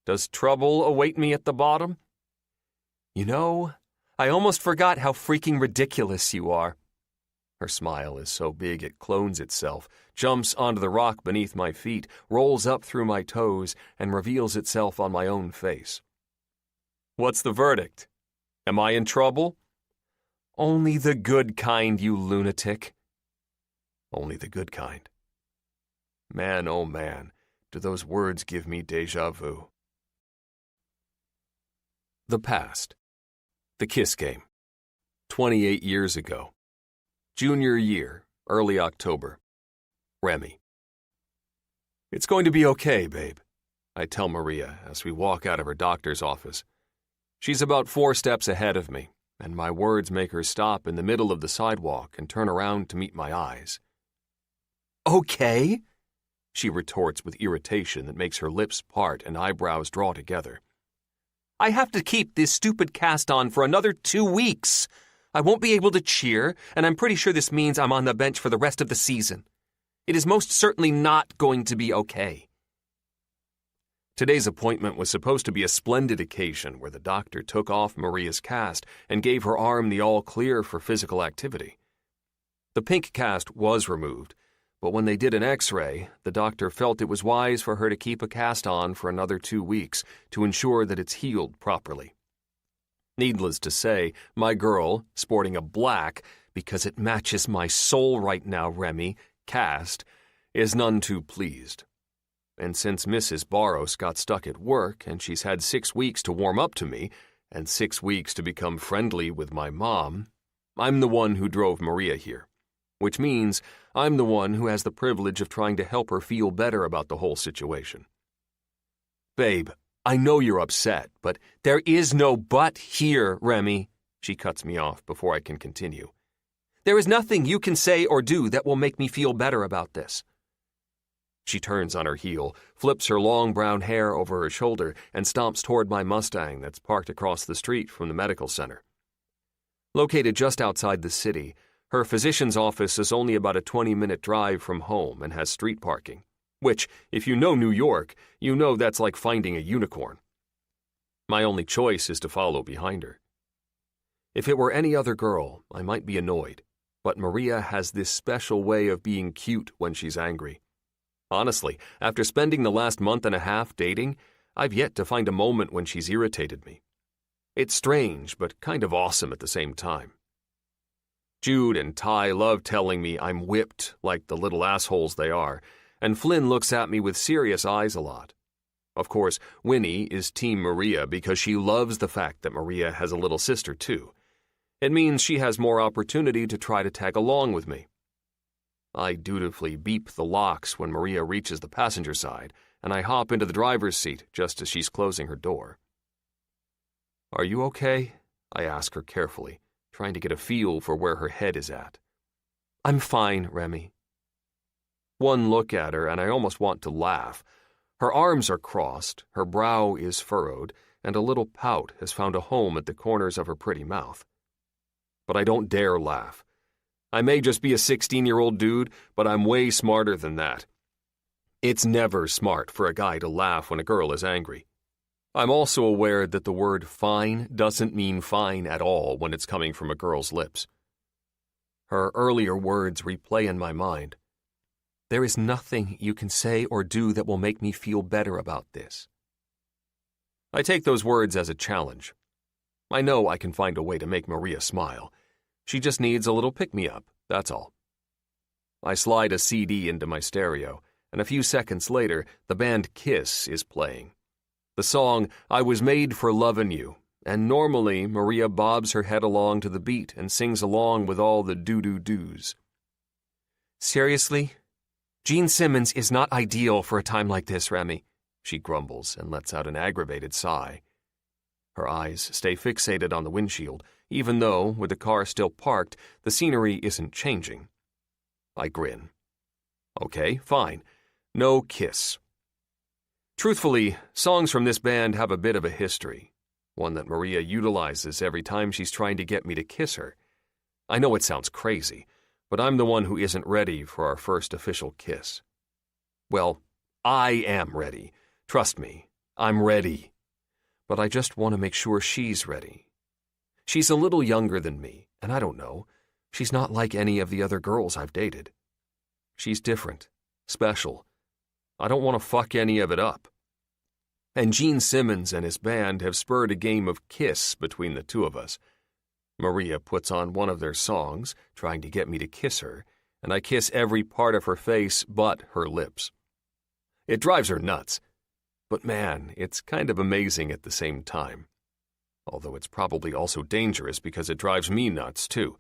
Does trouble await me at the bottom?" "You know, I almost forgot how freaking ridiculous you are." Her smile is so big it clones itself, jumps onto the rock beneath my feet, rolls up through my toes, and reveals itself on my own face. "What's the verdict? Am I in trouble?" "Only the good kind, you lunatic." Only the good kind. Man, oh man, do those words give me déjà vu. The past. The kiss game. 28 years ago. Junior year, early October. Remy. "It's going to be okay, babe," I tell Maria as we walk out of her doctor's office. She's about 4 steps ahead of me, and my words make her stop in the middle of the sidewalk and turn around to meet my eyes. "Okay?" she retorts with irritation that makes her lips part and eyebrows draw together. "I have to keep this stupid cast on for another 2 weeks. I won't be able to cheer, and I'm pretty sure this means I'm on the bench for the rest of the season. It is most certainly not going to be okay." Today's appointment was supposed to be a splendid occasion where the doctor took off Maria's cast and gave her arm the all-clear for physical activity. The pink cast was removed, but when they did an X-ray, the doctor felt it was wise for her to keep a cast on for another 2 weeks to ensure that it's healed properly. Needless to say, my girl, sporting a black, because it matches my soul right now, Remy, cast, is none too pleased. And since Mrs. Barros got stuck at work and she's had 6 weeks to warm up to me and 6 weeks to become friendly with my mom, I'm the one who drove Maria here, which means I'm the one who has the privilege of trying to help her feel better about the whole situation. "Babe, I know you're upset, but there is no but here, Remy," she cuts me off before I can continue. "There is nothing you can say or do that will make me feel better about this." She turns on her heel, flips her long brown hair over her shoulder, and stomps toward my Mustang that's parked across the street from the medical center. Located just outside the city, her physician's office is only about a 20-minute drive from home and has street parking, which, if you know New York, you know that's like finding a unicorn. My only choice is to follow behind her. If it were any other girl, I might be annoyed, but Maria has this special way of being cute when she's angry. Honestly, after spending the last month and a half dating, I've yet to find a moment when she's irritated me. It's strange, but kind of awesome at the same time. Jude and Ty love telling me I'm whipped like the little assholes they are, and Flynn looks at me with serious eyes a lot. Of course, Winnie is Team Maria because she loves the fact that Maria has a little sister too. It means she has more opportunity to try to tag along with me. I dutifully beep the locks when Maria reaches the passenger side, and I hop into the driver's seat just as she's closing her door. "Are you okay?" I ask her carefully, trying to get a feel for where her head is at. "I'm fine, Remy." One look at her and I almost want to laugh. Her arms are crossed, her brow is furrowed, and a little pout has found a home at the corners of her pretty mouth. But I don't dare laugh. I may just be a 16-year-old dude, but I'm way smarter than that. It's never smart for a guy to laugh when a girl is angry. I'm also aware that the word fine doesn't mean fine at all when it's coming from a girl's lips. Her earlier words replay in my mind. "There is nothing you can say or do that will make me feel better about this." I take those words as a challenge. I know I can find a way to make Maria smile. She just needs a little pick-me-up, that's all. I slide a CD into my stereo, and a few seconds later, the band Kiss is playing. The song, "I Was Made for Lovin' You," and normally Maria bobs her head along to the beat and sings along with all the do-do-do's. "Seriously? Gene Simmons is not ideal for a time like this, Remy," she grumbles and lets out an aggravated sigh. Her eyes stay fixated on the windshield, even though, with the car still parked, the scenery isn't changing. I grin. Okay, fine. No Kiss. Truthfully, songs from this band have a bit of a history, one that Maria utilizes every time she's trying to get me to kiss her. I know it sounds crazy, but I'm the one who isn't ready for our first official kiss. Well, I am ready. Trust me, I'm ready. But I just want to make sure she's ready. She's a little younger than me, and I don't know. She's not like any of the other girls I've dated. She's different, special. I don't want to fuck any of it up. And Gene Simmons and his band have spurred a game of kiss between the two of us. Maria puts on one of their songs, trying to get me to kiss her, and I kiss every part of her face but her lips. It drives her nuts. But man, it's kind of amazing at the same time. Although it's probably also dangerous because it drives me nuts, too.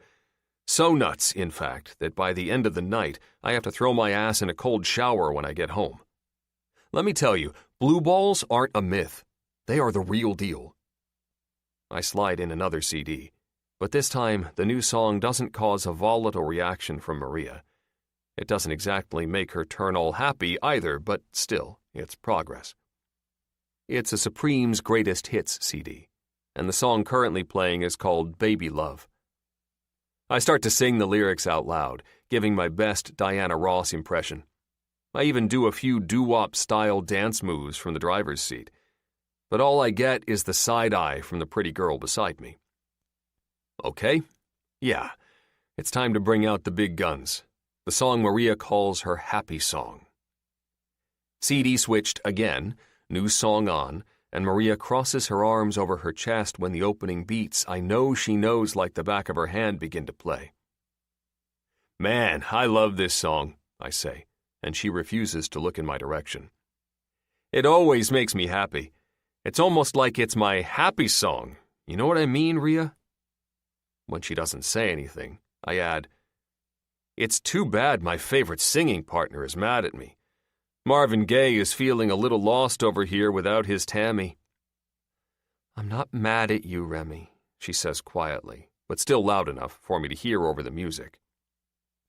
So nuts, in fact, that by the end of the night, I have to throw my ass in a cold shower when I get home. Let me tell you, blue balls aren't a myth. They are the real deal. I slide in another CD, but this time the new song doesn't cause a volatile reaction from Maria. It doesn't exactly make her turn all happy either, but still, it's progress. It's a Supreme's Greatest Hits CD, and the song currently playing is called Baby Love. I start to sing the lyrics out loud, giving my best Diana Ross impression. I even do a few doo-wop-style dance moves from the driver's seat, but all I get is the side-eye from the pretty girl beside me. Okay, yeah, it's time to bring out the big guns, the song Maria calls her happy song. CD switched again, new song on, and Maria crosses her arms over her chest when the opening beats I know she knows like the back of her hand begin to play. "Man, I love this song," I say, and she refuses to look in my direction. "It always makes me happy. It's almost like it's my happy song. You know what I mean, Rhea?" When she doesn't say anything, I add, "It's too bad my favorite singing partner is mad at me. Marvin Gaye is feeling a little lost over here without his Tammy." "I'm not mad at you, Remy," she says quietly, but still loud enough for me to hear over the music.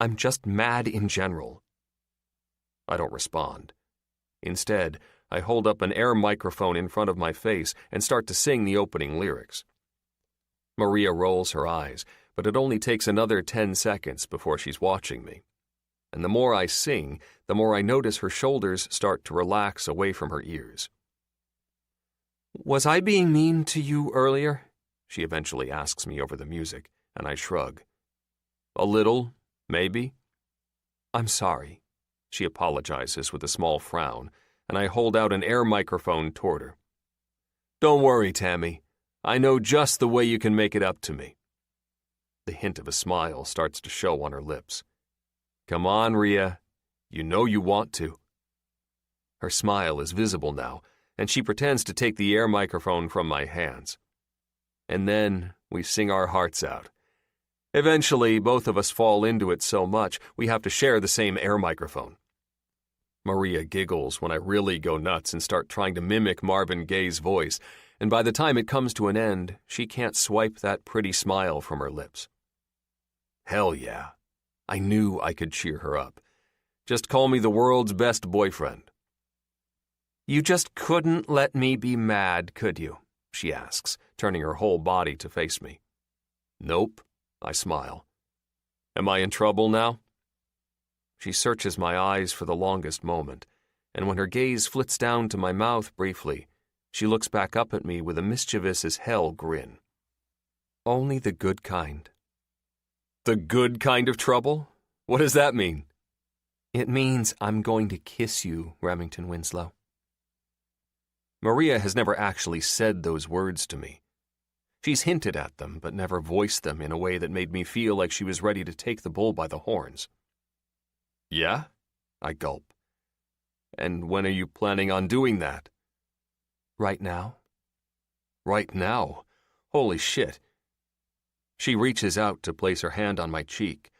"I'm just mad in general." I don't respond. Instead, I hold up an air microphone in front of my face and start to sing the opening lyrics. Maria rolls her eyes, but it only takes another 10 seconds before she's watching me. And the more I sing, the more I notice her shoulders start to relax away from her ears. "Was I being mean to you earlier?" she eventually asks me over the music, and I shrug. "A little, maybe." "I'm sorry," she apologizes with a small frown, and I hold out an air microphone toward her. "Don't worry, Tammy. I know just the way you can make it up to me." The hint of a smile starts to show on her lips. Come on, Rhea. You know you want to. Her smile is visible now, and she pretends to take the air microphone from my hands. And then we sing our hearts out. Eventually, both of us fall into it so much we have to share the same air microphone. Maria giggles when I really go nuts and start trying to mimic Marvin Gaye's voice, and by the time it comes to an end, she can't swipe that pretty smile from her lips. Hell yeah. I knew I could cheer her up. Just call me the world's best boyfriend. You just couldn't let me be mad, could you? She asks, turning her whole body to face me. Nope, I smile. Am I in trouble now? She searches my eyes for the longest moment, and when her gaze flits down to my mouth briefly, she looks back up at me with a mischievous-as-hell grin. Only the good kind. The good kind of trouble? What does that mean? It means I'm going to kiss you, Remington Winslow. Maria has never actually said those words to me. She's hinted at them, but never voiced them in a way that made me feel like she was ready to take the bull by the horns. Yeah? I gulp. And when are you planning on doing that? Right now. Right now? Holy shit. She reaches out to place her hand on my cheek,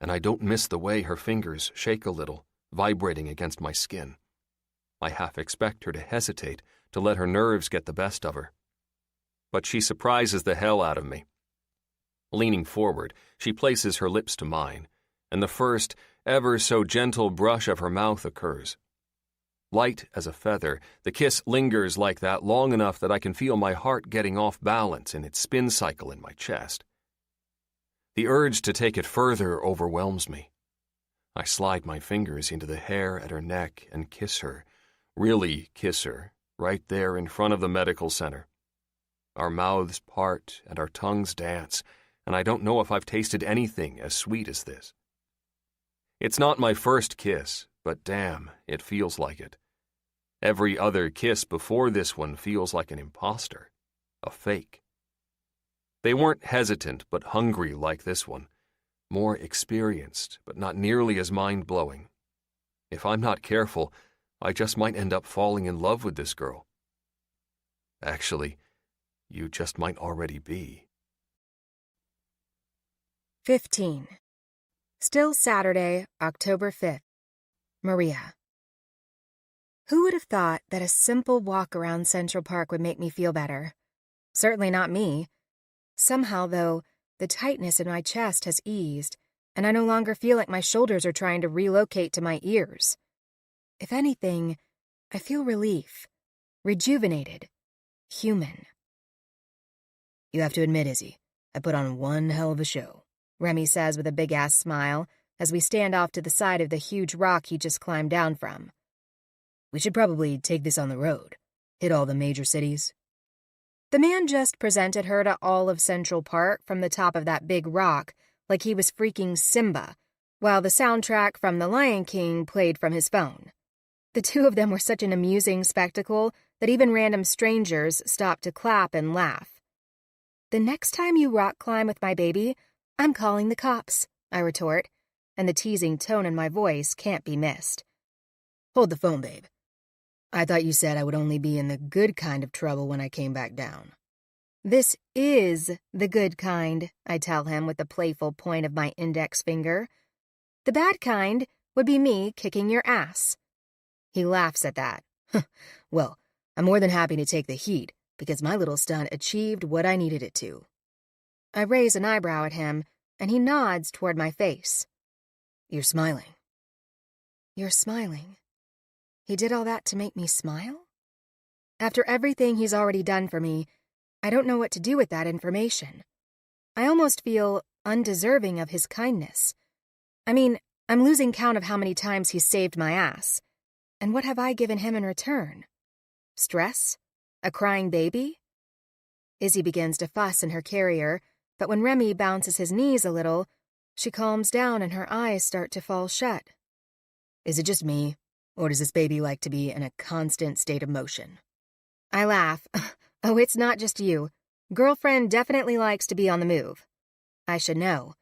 and I don't miss the way her fingers shake a little, vibrating against my skin. I half expect her to hesitate, to let her nerves get the best of her. But she surprises the hell out of me. Leaning forward, she places her lips to mine, and the first, ever so gentle brush of her mouth occurs. Light as a feather, the kiss lingers like that long enough that I can feel my heart getting off balance in its spin cycle in my chest. The urge to take it further overwhelms me. I slide my fingers into the hair at her neck and kiss her, really kiss her, right there in front of the medical center. Our mouths part and our tongues dance, and I don't know if I've tasted anything as sweet as this. It's not my first kiss, but damn, it feels like it. Every other kiss before this one feels like an imposter, a fake. They weren't hesitant but hungry like this one, more experienced but not nearly as mind-blowing. If I'm not careful, I just might end up falling in love with this girl. Actually, you just might already be. 15. Still Saturday, October 5th. Maria. Who would have thought that a simple walk around Central Park would make me feel better? Certainly not me. Somehow, though, the tightness in my chest has eased, and I no longer feel like my shoulders are trying to relocate to my ears. If anything, I feel relief, rejuvenated, human. You have to admit, Izzy, I put on one hell of a show, Remy says with a big-ass smile as we stand off to the side of the huge rock he just climbed down from. We should probably take this on the road, hit all the major cities. The man just presented her to all of Central Park from the top of that big rock like he was freaking Simba, while the soundtrack from The Lion King played from his phone. The two of them were such an amusing spectacle that even random strangers stopped to clap and laugh. The next time you rock climb with my baby, I'm calling the cops, I retort, and the teasing tone in my voice can't be missed. Hold the phone, babe. I thought you said I would only be in the good kind of trouble when I came back down. This is the good kind, I tell him with the playful point of my index finger. The bad kind would be me kicking your ass. He laughs at that. Well, I'm more than happy to take the heat, because my little stunt achieved what I needed it to. I raise an eyebrow at him, and he nods toward my face. You're smiling. You're smiling. He did all that to make me smile? After everything he's already done for me, I don't know what to do with that information. I almost feel undeserving of his kindness. I mean, I'm losing count of how many times he's saved my ass. And what have I given him in return? Stress? A crying baby? Izzy begins to fuss in her carrier, but when Remy bounces his knees a little, she calms down and her eyes start to fall shut. Is it just me, or does this baby like to be in a constant state of motion? I laugh. Oh, it's not just you. Girlfriend definitely likes to be on the move. I should know.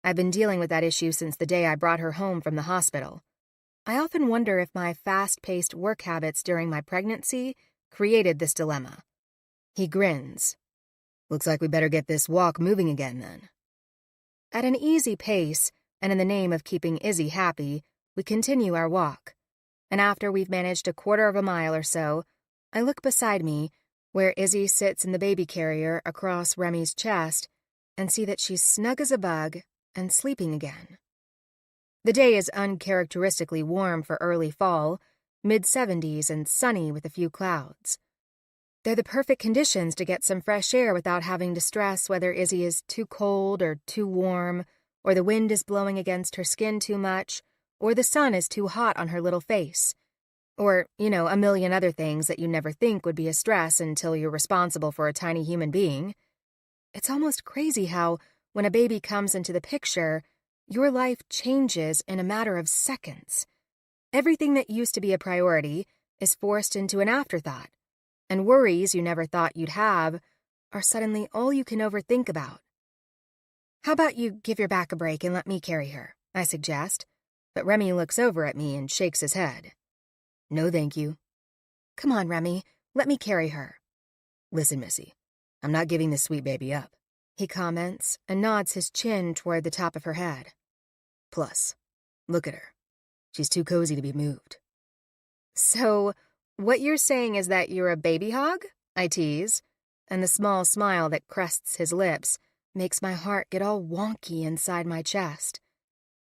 I've been dealing with that issue since the day I brought her home from the hospital. I often wonder if my fast-paced work habits during my pregnancy created this dilemma. He grins. Looks like we better get this walk moving again, then. At an easy pace, and in the name of keeping Izzy happy, we continue our walk. And after we've managed a quarter of a mile or so, I look beside me, where Izzy sits in the baby carrier across Remy's chest, and see that she's snug as a bug and sleeping again. The day is uncharacteristically warm for early fall, mid-70s and sunny with a few clouds. They're the perfect conditions to get some fresh air without having to stress whether Izzy is too cold or too warm, or the wind is blowing against her skin too much, or the sun is too hot on her little face. Or, a million other things that you never think would be a stress until you're responsible for a tiny human being. It's almost crazy how, when a baby comes into the picture, your life changes in a matter of seconds. Everything that used to be a priority is forced into an afterthought, and worries you never thought you'd have are suddenly all you can overthink about. How about you give your back a break and let me carry her, I suggest, but Remy looks over at me and shakes his head. No, thank you. Come on, Remy, let me carry her. Listen, Missy, I'm not giving this sweet baby up, he comments and nods his chin toward the top of her head. Plus, look at her. She's too cozy to be moved. So, what you're saying is that you're a baby hog? I tease, and the small smile that crests his lips makes my heart get all wonky inside my chest.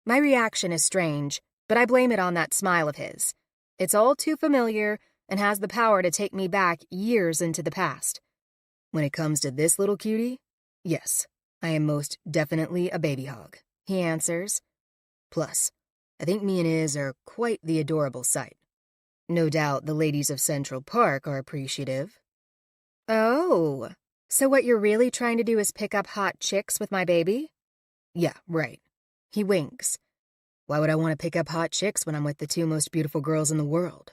My reaction is strange, but I blame it on that smile of his. It's all too familiar and has the power to take me back years into the past. When it comes to this little cutie, yes, I am most definitely a baby hog, he answers. Plus, I think me and Iz are quite the adorable sight. No doubt the ladies of Central Park are appreciative. Oh, so what you're really trying to do is pick up hot chicks with my baby? Yeah, right. He winks. Why would I want to pick up hot chicks when I'm with the two most beautiful girls in the world?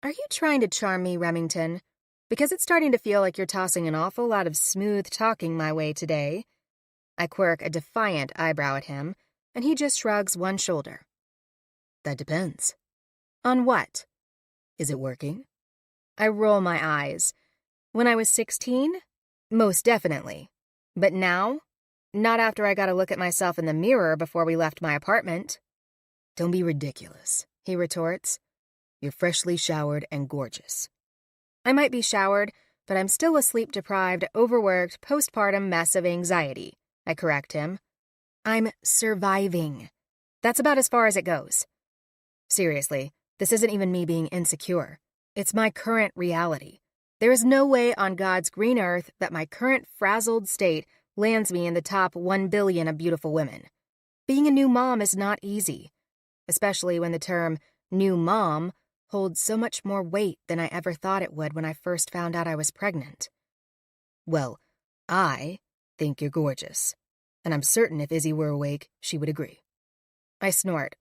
Are you trying to charm me, Remington? Because it's starting to feel like you're tossing an awful lot of smooth talking my way today. I quirk a defiant eyebrow at him, and he just shrugs one shoulder. That depends. On what? Is it working? I roll my eyes. When I was 16? Most definitely. But now? Not after I got to look at myself in the mirror before we left my apartment. Don't be ridiculous, he retorts. You're freshly showered and gorgeous. I might be showered, but I'm still a sleep-deprived, overworked, postpartum mess of anxiety, I correct him. I'm surviving. That's about as far as it goes. Seriously, this isn't even me being insecure. It's my current reality. There is no way on God's green earth that my current frazzled state lands me in the top 1 billion of beautiful women. Being a new mom is not easy, especially when the term new mom holds so much more weight than I ever thought it would when I first found out I was pregnant. Well, I think you're gorgeous, and I'm certain if Izzy were awake, she would agree. I snort.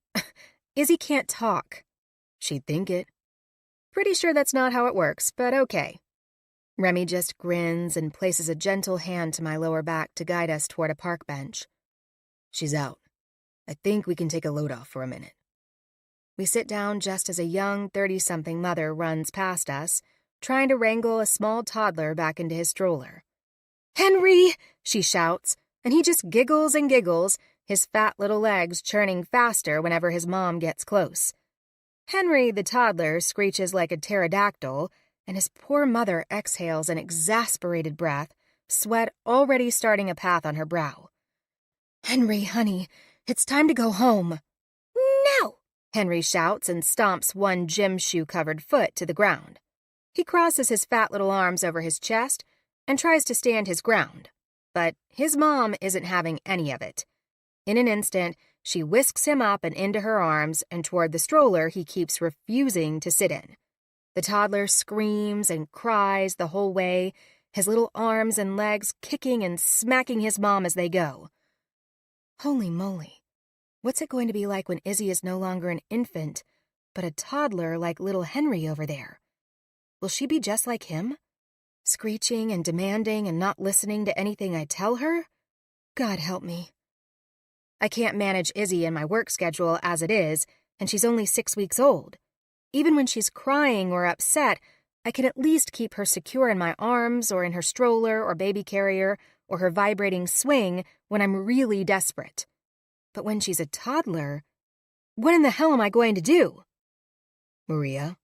Izzy can't talk. She'd think it. Pretty sure that's not how it works, but okay. Remy just grins and places a gentle hand to my lower back to guide us toward a park bench. She's out. I think we can take a load off for a minute. We sit down just as a young 30-something mother runs past us, trying to wrangle a small toddler back into his stroller. "Henry!" she shouts, and he just giggles and giggles, his fat little legs churning faster whenever his mom gets close. Henry, the toddler, screeches like a pterodactyl, and his poor mother exhales an exasperated breath, sweat already starting a path on her brow. "Henry, honey, it's time to go home." "No!" Henry shouts and stomps one gym shoe-covered foot to the ground. He crosses his fat little arms over his chest and tries to stand his ground, but his mom isn't having any of it. In an instant, she whisks him up and into her arms and toward the stroller he keeps refusing to sit in. The toddler screams and cries the whole way, his little arms and legs kicking and smacking his mom as they go. Holy moly, what's it going to be like when Izzy is no longer an infant, but a toddler like little Henry over there? Will she be just like him? Screeching and demanding and not listening to anything I tell her? God help me. I can't manage Izzy and my work schedule as it is, and she's only 6 weeks old. Even when she's crying or upset, I can at least keep her secure in my arms or in her stroller or baby carrier or her vibrating swing when I'm really desperate. But when she's a toddler, what in the hell am I going to do? Maria?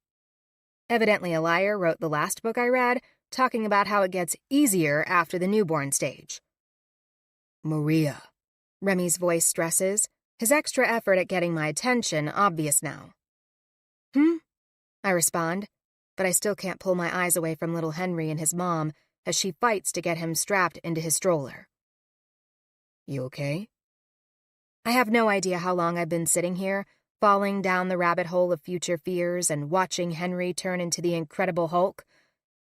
Evidently a liar wrote the last book I read, talking about how it gets easier after the newborn stage. Maria. Remy's voice stresses, his extra effort at getting my attention obvious now. I respond, but I still can't pull my eyes away from little Henry and his mom as she fights to get him strapped into his stroller. You okay? I have no idea how long I've been sitting here, falling down the rabbit hole of future fears and watching Henry turn into the Incredible Hulk,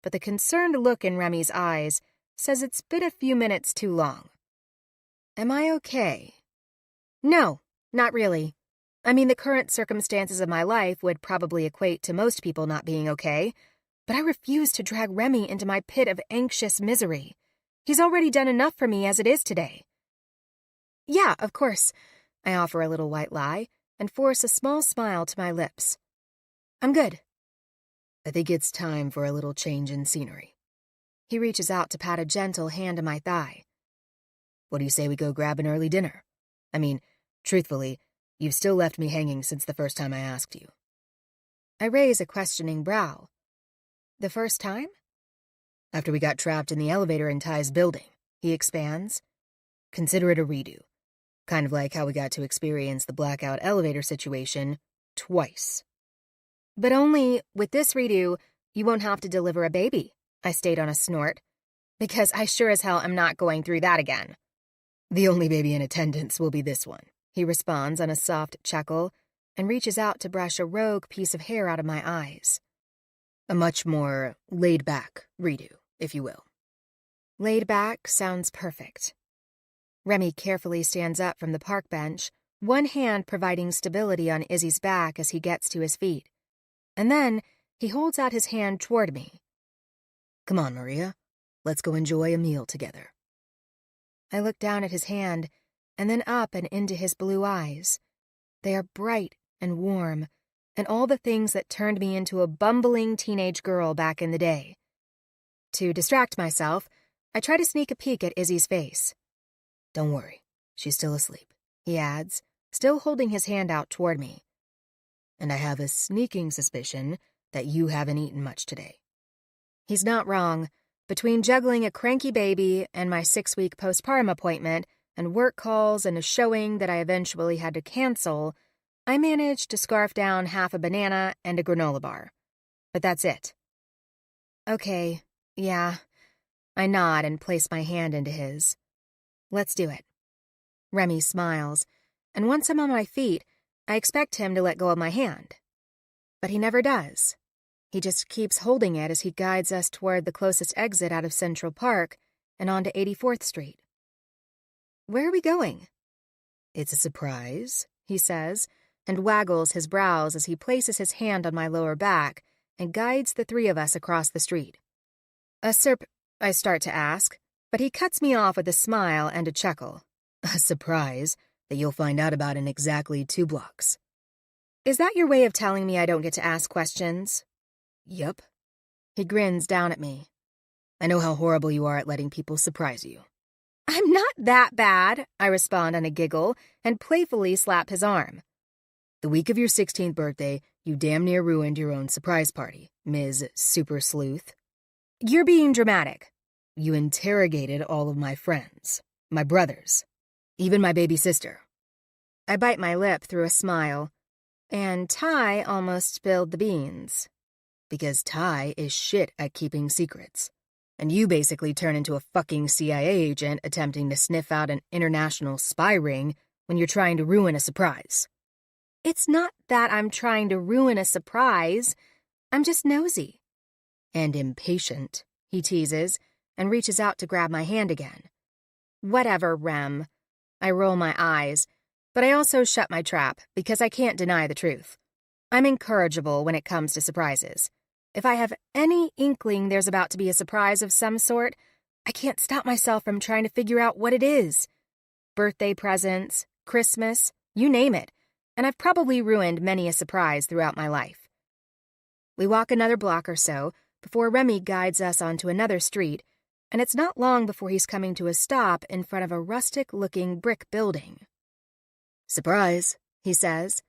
but the concerned look in Remy's eyes says it's been a few minutes too long. Am I okay? No, not really. I mean, the current circumstances of my life would probably equate to most people not being okay, but I refuse to drag Remy into my pit of anxious misery. He's already done enough for me as it is today. Yeah, of course. I offer a little white lie and force a small smile to my lips. I'm good. I think it's time for a little change in scenery. He reaches out to pat a gentle hand on my thigh. What do you say we go grab an early dinner? I mean, truthfully, you've still left me hanging since the first time I asked you. I raise a questioning brow. The first time? After we got trapped in the elevator in Ty's building, he expands. Consider it a redo. Kind of like how we got to experience the blackout elevator situation twice. But only, with this redo, you won't have to deliver a baby, I state on a snort, because I sure as hell am not going through that again. The only baby in attendance will be this one, he responds on a soft chuckle and reaches out to brush a rogue piece of hair out of my eyes. A much more laid-back redo, if you will. Laid back sounds perfect. Remy carefully stands up from the park bench, one hand providing stability on Izzy's back as he gets to his feet. And then he holds out his hand toward me. Come on, Maria. Let's go enjoy a meal together. I look down at his hand and then up and into his blue eyes. They are bright and warm, and all the things that turned me into a bumbling teenage girl back in the day. To distract myself, I try to sneak a peek at Izzy's face. Don't worry, she's still asleep, he adds, still holding his hand out toward me. And I have a sneaking suspicion that you haven't eaten much today. He's not wrong. Between juggling a cranky baby and my 6-week postpartum appointment and work calls and a showing that I eventually had to cancel, I managed to scarf down half a banana and a granola bar. But that's it. Okay, yeah. I nod and place my hand into his. Let's do it. Remy smiles, and once I'm on my feet, I expect him to let go of my hand. But he never does. He just keeps holding it as he guides us toward the closest exit out of Central Park and onto 84th Street. Where are we going? It's a surprise, he says, and waggles his brows as he places his hand on my lower back and guides the three of us across the street. I start to ask, but he cuts me off with a smile and a chuckle. A surprise that you'll find out about in exactly 2 blocks. Is that your way of telling me I don't get to ask questions? Yup. He grins down at me. I know how horrible you are at letting people surprise you. I'm not that bad, I respond on a giggle and playfully slap his arm. The week of your 16th birthday, you damn near ruined your own surprise party, Ms. Super Sleuth. You're being dramatic. You interrogated all of my friends, my brothers, even my baby sister. I bite my lip through a smile, and Ty almost spilled the beans. Because Ty is shit at keeping secrets, and you basically turn into a fucking CIA agent attempting to sniff out an international spy ring when you're trying to ruin a surprise. It's not that I'm trying to ruin a surprise. I'm just nosy. And impatient, he teases, and reaches out to grab my hand again. Whatever, Rem. I roll my eyes, but I also shut my trap because I can't deny the truth. I'm incorrigible when it comes to surprises. If I have any inkling there's about to be a surprise of some sort, I can't stop myself from trying to figure out what it is. birthday presents, Christmas, you name it, and I've probably ruined many a surprise throughout my life. We walk another block or so before Remy guides us onto another street, and it's not long before he's coming to a stop in front of a rustic-looking brick building. "Surprise," he says,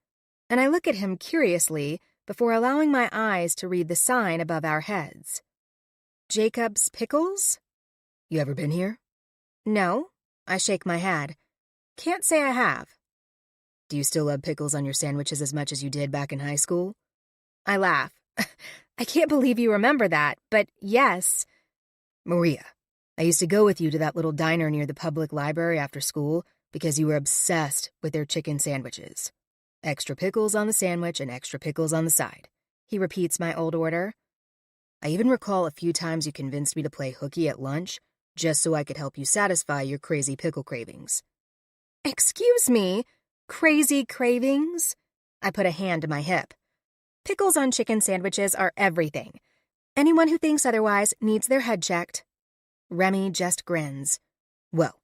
and I look at him curiously before allowing my eyes to read the sign above our heads. "Jacob's Pickles?" "You ever been here?" "No." I shake my head. "Can't say I have." "Do you still love pickles on your sandwiches as much as you did back in high school?" I laugh. "I can't believe you remember that, but yes." "Maria, I used to go with you to that little diner near the public library after school because you were obsessed with their chicken sandwiches. Extra pickles on the sandwich and extra pickles on the side." He repeats my old order. "I even recall a few times you convinced me to play hooky at lunch just so I could help you satisfy your crazy pickle cravings." "Excuse me? Crazy cravings?" I put a hand to my hip. Pickles on chicken sandwiches are everything. Anyone who thinks otherwise needs their head checked. Remy just grins. "Well,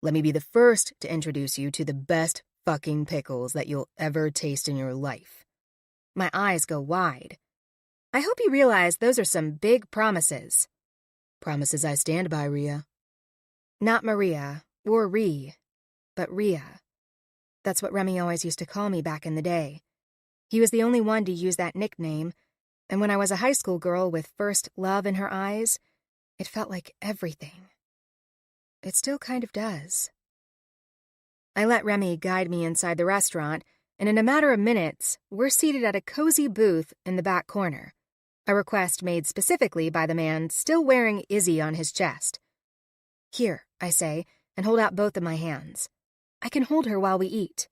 let me be the first to introduce you to the best fucking pickles that you'll ever taste in your life." My eyes go wide. I hope you realize those are some big promises. "Promises I stand by, Rhea." Not Maria, or Ree, but Rhea. That's what Remy always used to call me back in the day. He was the only one to use that nickname, and when I was a high school girl with first love in her eyes, it felt like everything. It still kind of does. I let Remy guide me inside the restaurant, and in a matter of minutes, we're seated at a cozy booth in the back corner, a request made specifically by the man still wearing Izzy on his chest. "Here," I say, and hold out both of my hands. "I can hold her while we eat."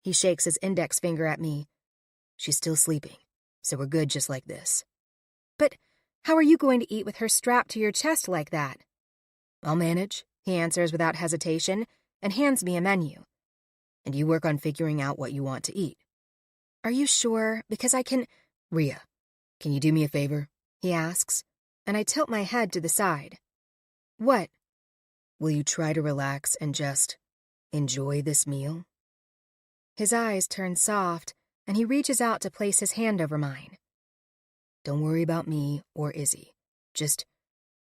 He shakes his index finger at me. "She's still sleeping, so we're good just like this." "But how are you going to eat with her strapped to your chest like that?" "I'll manage," he answers without hesitation, and hands me a menu. "And you work on figuring out what you want to eat." "Are you sure? Because I can—" "Rhea, can you do me a favor?" he asks, and I tilt my head to the side. "What?" "Will you try to relax and just enjoy this meal?" His eyes turn soft, and he reaches out to place his hand over mine. "Don't worry about me or Izzy. Just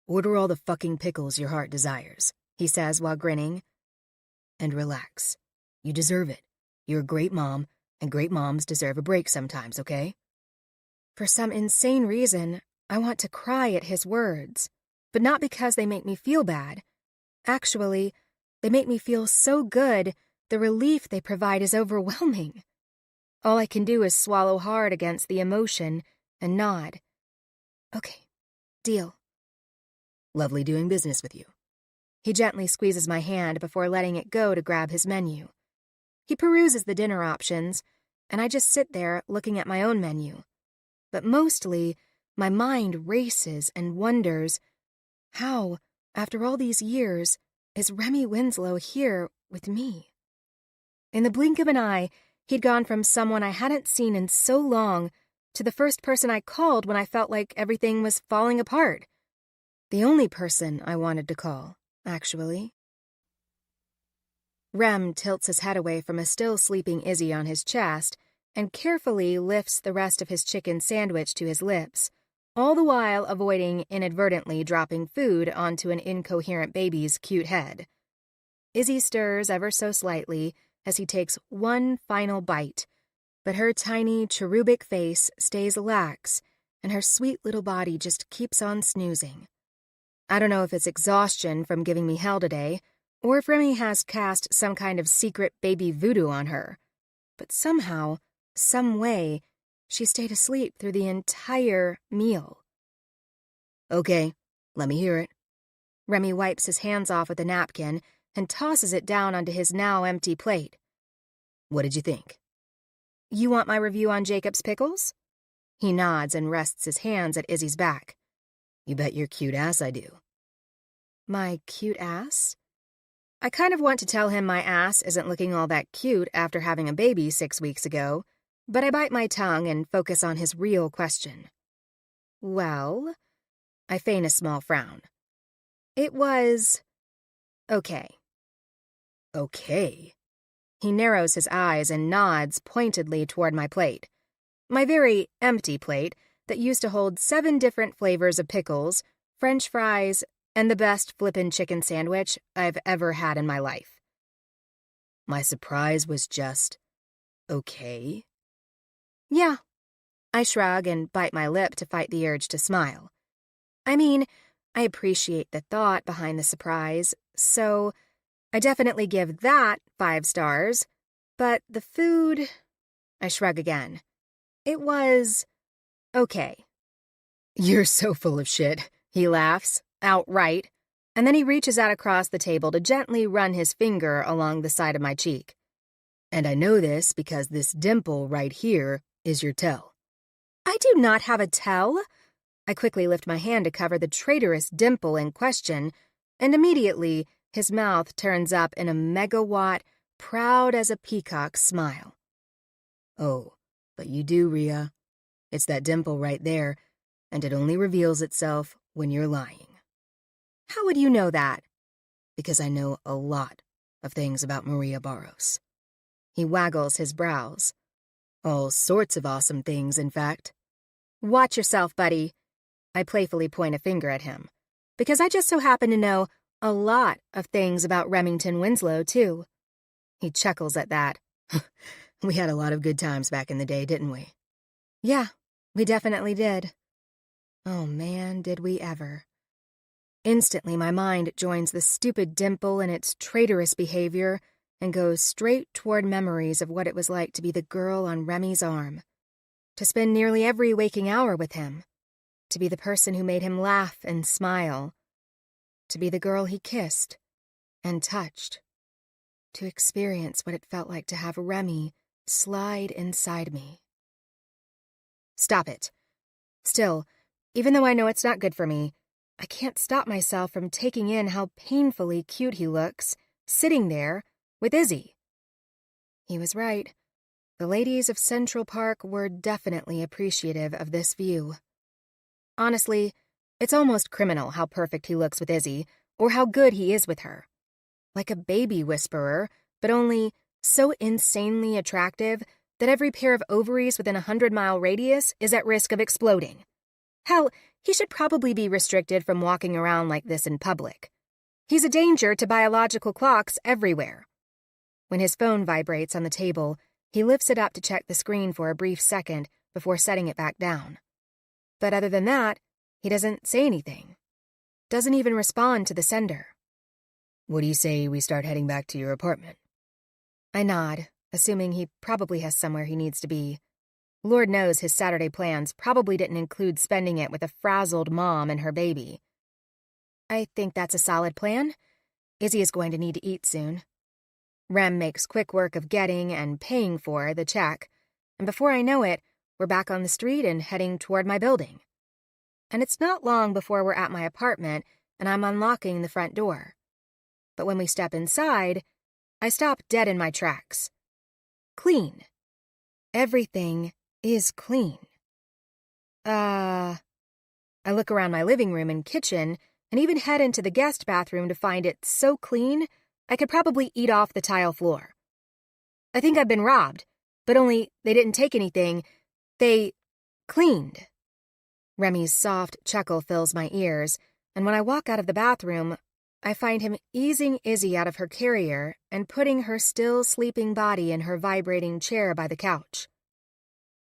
order all the fucking pickles your heart desires," he says while grinning. "And relax. You deserve it. You're a great mom, and great moms deserve a break sometimes, okay?" For some insane reason, I want to cry at his words, but not because they make me feel bad. Actually, they make me feel so good, the relief they provide is overwhelming. All I can do is swallow hard against the emotion and nod. "Okay, deal." "Lovely doing business with you." He gently squeezes my hand before letting it go to grab his menu. He peruses the dinner options, and I just sit there looking at my own menu. But mostly, my mind races and wonders, how, after all these years, is Remy Winslow here with me? In the blink of an eye, he'd gone from someone I hadn't seen in so long to the first person I called when I felt like everything was falling apart. The only person I wanted to call, actually. Rem tilts his head away from a still sleeping Izzy on his chest and carefully lifts the rest of his chicken sandwich to his lips, all the while avoiding inadvertently dropping food onto an incoherent baby's cute head. Izzy stirs ever so slightly as he takes one final bite, but her tiny, cherubic face stays lax, and her sweet little body just keeps on snoozing. I don't know if it's exhaustion from giving me hell today, or if Remy has cast some kind of secret baby voodoo on her, but somehow, some way, she stayed asleep through the entire meal. "Okay, let me hear it." Remy wipes his hands off with a napkin and tosses it down onto his now empty plate. "What did you think?" "You want my review on Jacob's Pickles?" He nods and rests his hands at Izzy's back. "You bet your cute ass I do." My cute ass? I kind of want to tell him my ass isn't looking all that cute after having a baby 6 weeks ago, but I bite my tongue and focus on his real question. "Well," I feign a small frown. "It was okay. Okay. He narrows his eyes and nods pointedly toward my plate. My very empty plate that used to hold 7 different flavors of pickles, French fries, and the best flippin' chicken sandwich I've ever had in my life. My surprise was just okay. Yeah. I shrug and bite my lip to fight the urge to smile. I mean, I appreciate the thought behind the surprise, so I definitely give that 5 stars, but the food, I shrug again. It was okay. You're so full of shit. He laughs, outright, and then he reaches out across the table to gently run his finger along the side of my cheek. And I know this because this dimple right here is your tell. I do not have a tell. I quickly lift my hand to cover the traitorous dimple in question, and immediately his mouth turns up in a megawatt, proud as a peacock's smile. Oh, but you do, Rhea. It's that dimple right there, and it only reveals itself when you're lying. How would you know that? Because I know a lot of things about Maria Barros. He waggles his brows. All sorts of awesome things, in fact. Watch yourself, buddy. I playfully point a finger at him, because I just so happen to know a lot of things about Remington Winslow, too. He chuckles at that. We had a lot of good times back in the day, didn't we? Yeah, we definitely did. Oh man, did we ever. Instantly, my mind joins the stupid dimple and its traitorous behavior and goes straight toward memories of what it was like to be the girl on Remy's arm, to spend nearly every waking hour with him, to be the person who made him laugh and smile, to be the girl he kissed and touched, to experience what it felt like to have Remy slide inside me. Stop it. Still, even though I know it's not good for me, I can't stop myself from taking in how painfully cute he looks, sitting there with Izzy. He was right. The ladies of Central Park were definitely appreciative of this view. Honestly, it's almost criminal how perfect he looks with Izzy, or how good he is with her. Like a baby whisperer, but only so insanely attractive that every pair of ovaries within a 100-mile radius is at risk of exploding. Hell, he should probably be restricted from walking around like this in public. He's a danger to biological clocks everywhere. When his phone vibrates on the table, he lifts it up to check the screen for a brief second before setting it back down. But other than that, he doesn't say anything. Doesn't even respond to the sender. What do you say we start heading back to your apartment? I nod, assuming he probably has somewhere he needs to be. Lord knows his Saturday plans probably didn't include spending it with a frazzled mom and her baby. I think that's a solid plan. Izzy is going to need to eat soon. Rem makes quick work of getting and paying for the check, and before I know it, we're back on the street and heading toward my building. And it's not long before we're at my apartment and I'm unlocking the front door. But when we step inside, I stop dead in my tracks. Clean. Everything is clean. I look around my living room and kitchen and even head into the guest bathroom to find it so clean I could probably eat off the tile floor. I think I've been robbed, but only they didn't take anything. They cleaned. Remy's soft chuckle fills my ears, and when I walk out of the bathroom, I find him easing Izzy out of her carrier and putting her still sleeping body in her vibrating chair by the couch.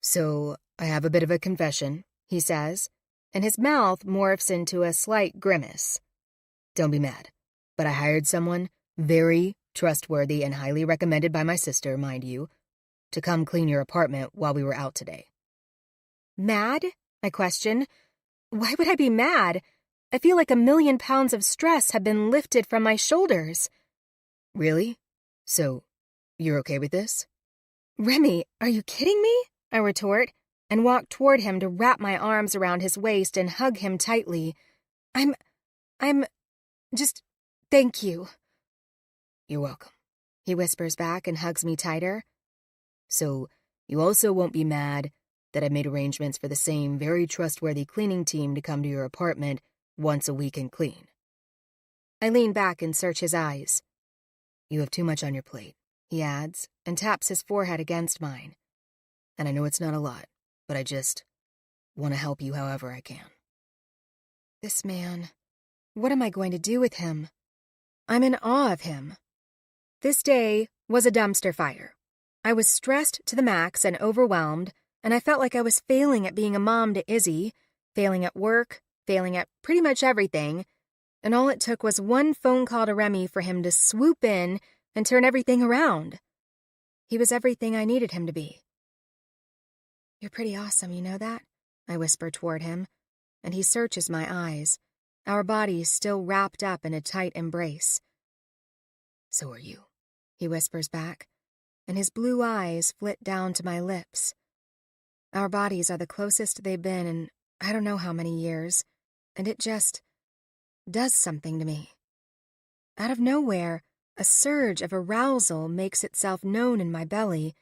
So, I have a bit of a confession, he says, and his mouth morphs into a slight grimace. Don't be mad, but I hired someone, very trustworthy and highly recommended by my sister, mind you, to come clean your apartment while we were out today. Mad? I question. Why would I be mad? I feel like 1,000,000 pounds of stress have been lifted from my shoulders. Really? So, you're okay with this? Remy, are you kidding me? I retort, and walk toward him to wrap my arms around his waist and hug him tightly. Just, thank you. You're welcome, he whispers back and hugs me tighter. So, you also won't be mad that I made arrangements for the same very trustworthy cleaning team to come to your apartment once a week and clean. I lean back and search his eyes. You have too much on your plate, He adds, and taps his forehead against mine. and I know it's not a lot, but I just want to help you however I can. This man, what am I going to do with him? I'm in awe of him. This day was a dumpster fire. I was stressed to the max and overwhelmed, and I felt like I was failing at being a mom to Izzy, failing at work, failing at pretty much everything, and all it took was one phone call to Remy for him to swoop in and turn everything around. He was everything I needed him to be. You're pretty awesome, you know that? I whisper toward him, and he searches my eyes, our bodies still wrapped up in a tight embrace. So are you. He whispers back, and his blue eyes flit down to my lips. Our bodies are the closest they've been in I don't know how many years, and it just does something to me. Out of nowhere, a surge of arousal makes itself known in my belly,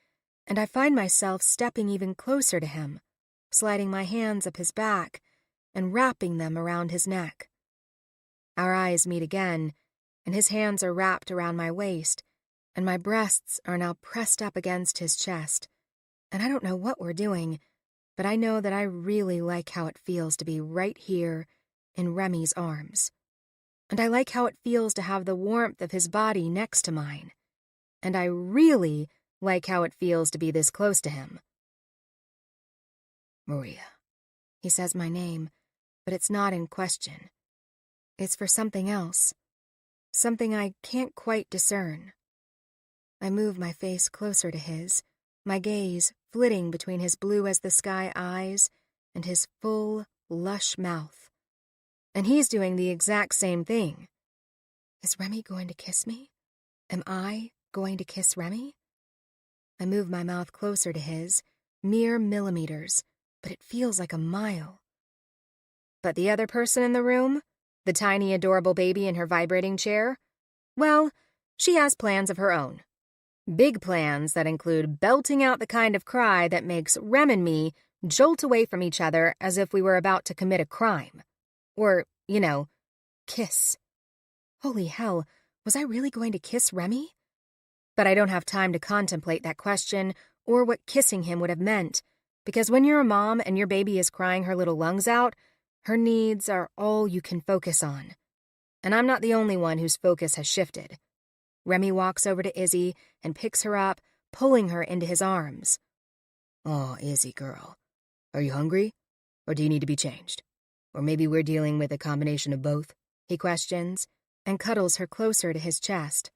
and I find myself stepping even closer to him, sliding my hands up his back and wrapping them around his neck. Our eyes meet again, and his hands are wrapped around my waist, and my breasts are now pressed up against his chest. And I don't know what we're doing, but I know that I really like how it feels to be right here in Remy's arms. And I like how it feels to have the warmth of his body next to mine. And I really like how it feels to be this close to him. Maria. He says my name, but it's not in question. It's for something else. Something I can't quite discern. I move my face closer to his, my gaze flitting between his blue-as-the-sky eyes and his full, lush mouth. And he's doing the exact same thing. Is Remy going to kiss me? Am I going to kiss Remy? I move my mouth closer to his, mere millimeters, but it feels like a mile. But the other person in the room, the tiny, adorable baby in her vibrating chair, well, she has plans of her own. Big plans that include belting out the kind of cry that makes Rem and me jolt away from each other as if we were about to commit a crime. Or, kiss. Holy hell, was I really going to kiss Remy? But I don't have time to contemplate that question or what kissing him would have meant, because when you're a mom and your baby is crying her little lungs out, her needs are all you can focus on. And I'm not the only one whose focus has shifted. Remy walks over to Izzy and picks her up, pulling her into his arms. Oh, Izzy girl. Are you hungry? Or do you need to be changed? Or maybe we're dealing with a combination of both? He questions, and cuddles her closer to his chest.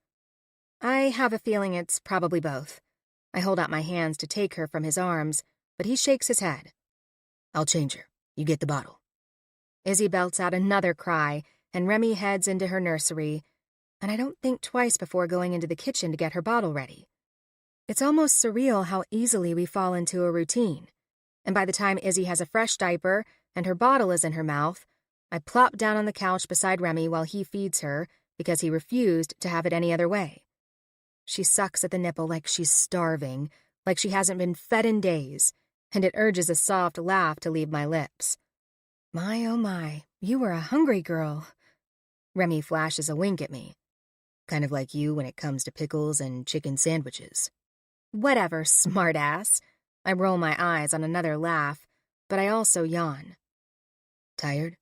I have a feeling it's probably both. I hold out my hands to take her from his arms, but he shakes his head. I'll change her. You get the bottle. Izzy belts out another cry, and Remy heads into her nursery, and I don't think twice before going into the kitchen to get her bottle ready. It's almost surreal how easily we fall into a routine, and by the time Izzy has a fresh diaper and her bottle is in her mouth, I plop down on the couch beside Remy while he feeds her because he refused to have it any other way. She sucks at the nipple like she's starving, like she hasn't been fed in days, and it urges a soft laugh to leave my lips. My, oh my, you were a hungry girl. Remy flashes a wink at me. Kind of like you when it comes to pickles and chicken sandwiches. Whatever, smartass. I roll my eyes on another laugh, but I also yawn. Tired?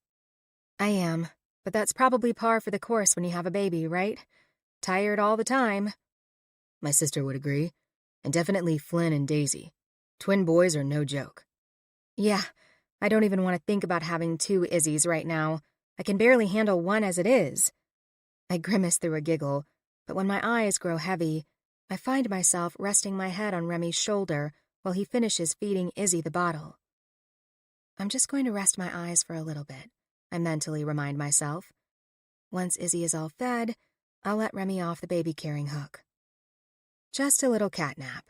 I am, but that's probably par for the course when you have a baby, right? Tired all the time. My sister would agree. And definitely Flynn and Daisy. Twin boys are no joke. Yeah, I don't even want to think about having two Izzies right now. I can barely handle one as it is. I grimace through a giggle, but when my eyes grow heavy, I find myself resting my head on Remy's shoulder while he finishes feeding Izzy the bottle. I'm just going to rest my eyes for a little bit, I mentally remind myself. Once Izzy is all fed, I'll let Remy off the baby-carrying hook. Just a little catnap.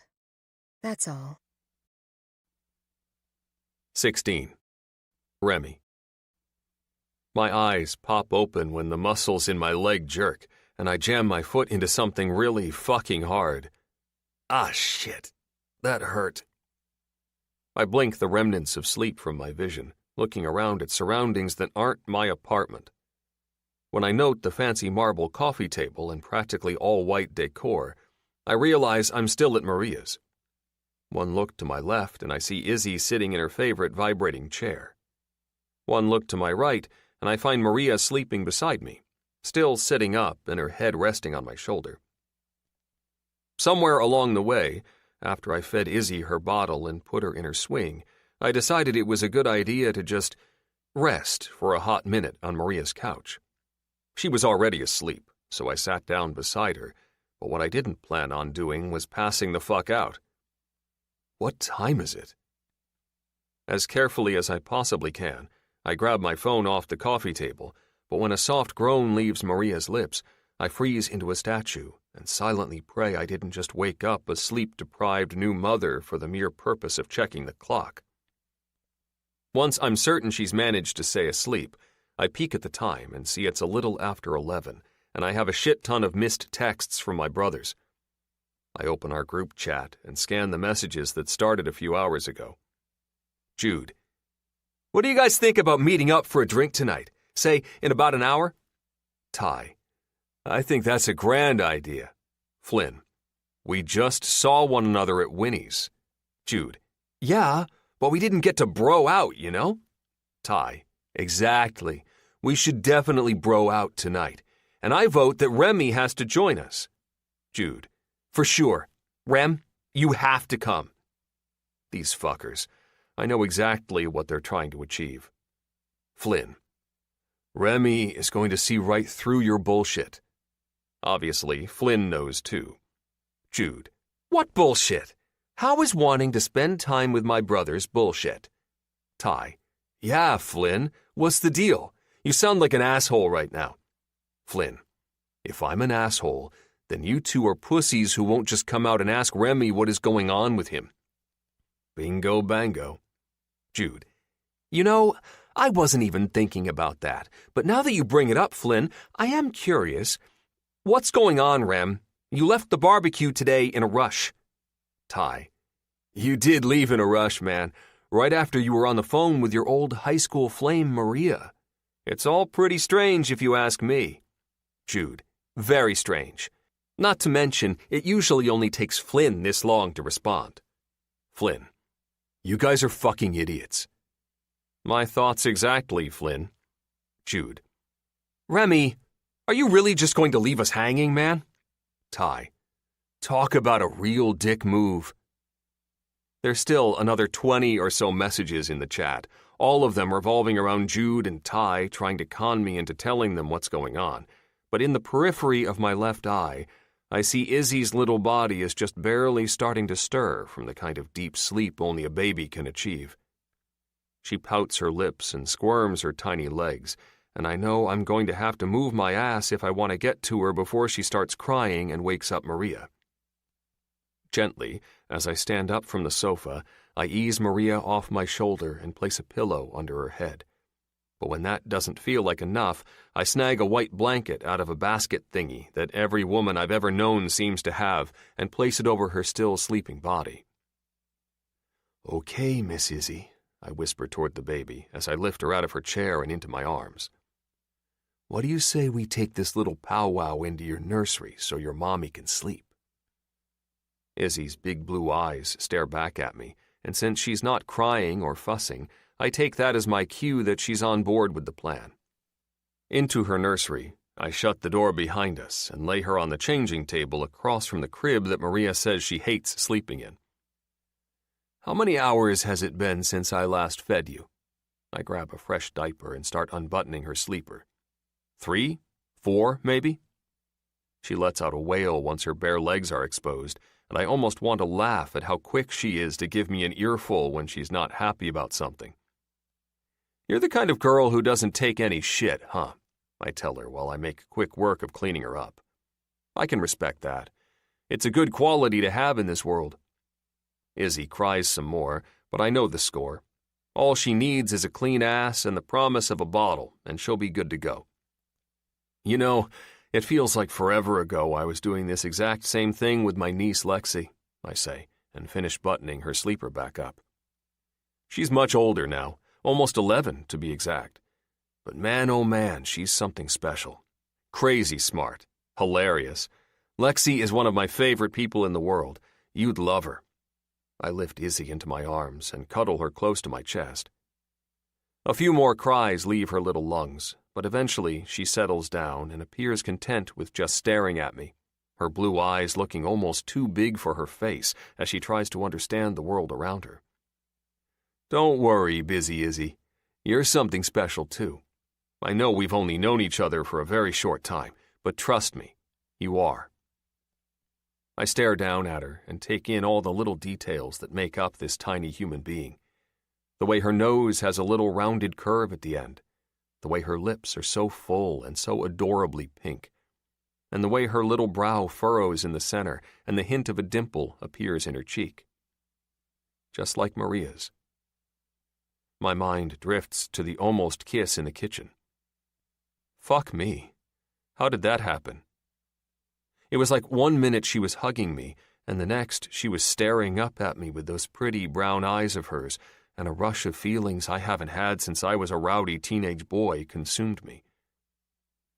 That's all. 16. Remy. My eyes pop open when the muscles in my leg jerk, and I jam my foot into something really fucking hard. Ah, shit. That hurt. I blink the remnants of sleep from my vision, looking around at surroundings that aren't my apartment. When I note the fancy marble coffee table and practically all-white decor, I realize I'm still at Maria's. One look to my left and I see Izzy sitting in her favorite vibrating chair. One look to my right and I find Maria sleeping beside me, still sitting up and her head resting on my shoulder. Somewhere along the way, after I fed Izzy her bottle and put her in her swing, I decided it was a good idea to just rest for a hot minute on Maria's couch. She was already asleep, so I sat down beside her, but what I didn't plan on doing was passing the fuck out. What time is it? As carefully as I possibly can, I grab my phone off the coffee table, but when a soft groan leaves Maria's lips, I freeze into a statue and silently pray I didn't just wake up a sleep-deprived new mother for the mere purpose of checking the clock. Once I'm certain she's managed to stay asleep, I peek at the time and see it's a little after 11, and I have a shit ton of missed texts from my brothers. I open our group chat and scan the messages that started a few hours ago. Jude: what do you guys think about meeting up for a drink tonight? Say, in about an hour? Ty: I think that's a grand idea. Flynn: we just saw one another at Winnie's. Jude: yeah, but we didn't get to bro out, you know? Ty: exactly. We should definitely bro out tonight. And I vote that Remy has to join us. Jude: for sure. Rem, you have to come. These fuckers. I know exactly what they're trying to achieve. Flynn: Remy is going to see right through your bullshit. Obviously, Flynn knows too. Jude: what bullshit? How is wanting to spend time with my brothers bullshit? Ty: yeah, Flynn, what's the deal? You sound like an asshole right now. Flynn: if I'm an asshole, then you two are pussies who won't just come out and ask Remy what is going on with him. Bingo bango. Jude: you know, I wasn't even thinking about that, but now that you bring it up, Flynn, I am curious. What's going on, Rem? You left the barbecue today in a rush. Ty: you did leave in a rush, man, right after you were on the phone with your old high school flame, Maria. It's all pretty strange if you ask me. Jude: very strange. Not to mention, it usually only takes Flynn this long to respond. Flynn: you guys are fucking idiots. My thoughts exactly, Flynn. Jude: Remy, are you really just going to leave us hanging, man? Ty: talk about a real dick move. There's still another 20 or so messages in the chat, all of them revolving around Jude and Ty trying to con me into telling them what's going on. But in the periphery of my left eye, I see Izzy's little body is just barely starting to stir from the kind of deep sleep only a baby can achieve. She pouts her lips and squirms her tiny legs, and I know I'm going to have to move my ass if I want to get to her before she starts crying and wakes up Maria. Gently, as I stand up from the sofa, I ease Maria off my shoulder and place a pillow under her head. But when that doesn't feel like enough, I snag a white blanket out of a basket thingy that every woman I've ever known seems to have and place it over her still sleeping body. Okay, Miss Izzy, I whisper toward the baby as I lift her out of her chair and into my arms. What do you say we take this little powwow into your nursery so your mommy can sleep? Izzy's big blue eyes stare back at me, and since she's not crying or fussing, I take that as my cue that she's on board with the plan. Into her nursery, I shut the door behind us and lay her on the changing table across from the crib that Maria says she hates sleeping in. How many hours has it been since I last fed you? I grab a fresh diaper and start unbuttoning her sleeper. 3, 4, maybe? She lets out a wail once her bare legs are exposed, and I almost want to laugh at how quick she is to give me an earful when she's not happy about something. You're the kind of girl who doesn't take any shit, huh? I tell her while I make quick work of cleaning her up. I can respect that. It's a good quality to have in this world. Izzy cries some more, but I know the score. All she needs is a clean ass and the promise of a bottle, and she'll be good to go. You know, it feels like forever ago I was doing this exact same thing with my niece Lexi, I say, and finish buttoning her sleeper back up. She's much older now, almost 11 to be exact. But man, oh man, she's something special. Crazy smart. Hilarious. Lexi is one of my favorite people in the world. You'd love her. I lift Izzy into my arms and cuddle her close to my chest. A few more cries leave her little lungs, but eventually she settles down and appears content with just staring at me, her blue eyes looking almost too big for her face as she tries to understand the world around her. Don't worry, busy Izzy. You're something special too. I know we've only known each other for a very short time, but trust me, you are. I stare down at her and take in all the little details that make up this tiny human being. The way her nose has a little rounded curve at the end, the way her lips are so full and so adorably pink, and the way her little brow furrows in the center and the hint of a dimple appears in her cheek. Just like Maria's. My mind drifts to the almost kiss in the kitchen. Fuck me. How did that happen? It was like 1 minute she was hugging me, and the next she was staring up at me with those pretty brown eyes of hers, and a rush of feelings I haven't had since I was a rowdy teenage boy consumed me.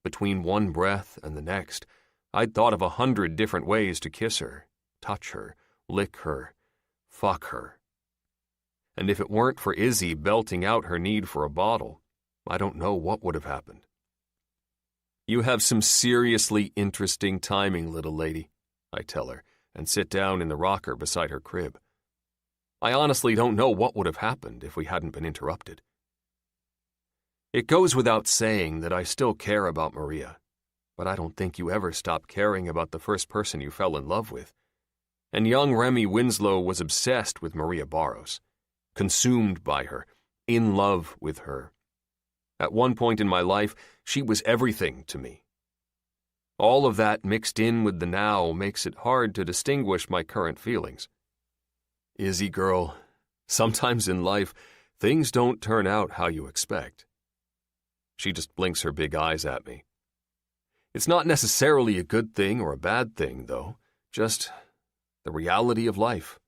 Between one breath and the next, I'd thought of 100 different ways to kiss her, touch her, lick her, fuck her. And if it weren't for Izzy belting out her need for a bottle, I don't know what would have happened. You have some seriously interesting timing, little lady, I tell her, and sit down in the rocker beside her crib. I honestly don't know what would have happened if we hadn't been interrupted. It goes without saying that I still care about Maria, but I don't think you ever stopped caring about the first person you fell in love with. And young Remy Winslow was obsessed with Maria Barros, consumed by her, in love with her. At one point in my life, she was everything to me. All of that mixed in with the now makes it hard to distinguish my current feelings. Izzy girl, sometimes in life, things don't turn out how you expect. She just blinks her big eyes at me. It's not necessarily a good thing or a bad thing, though, just the reality of life.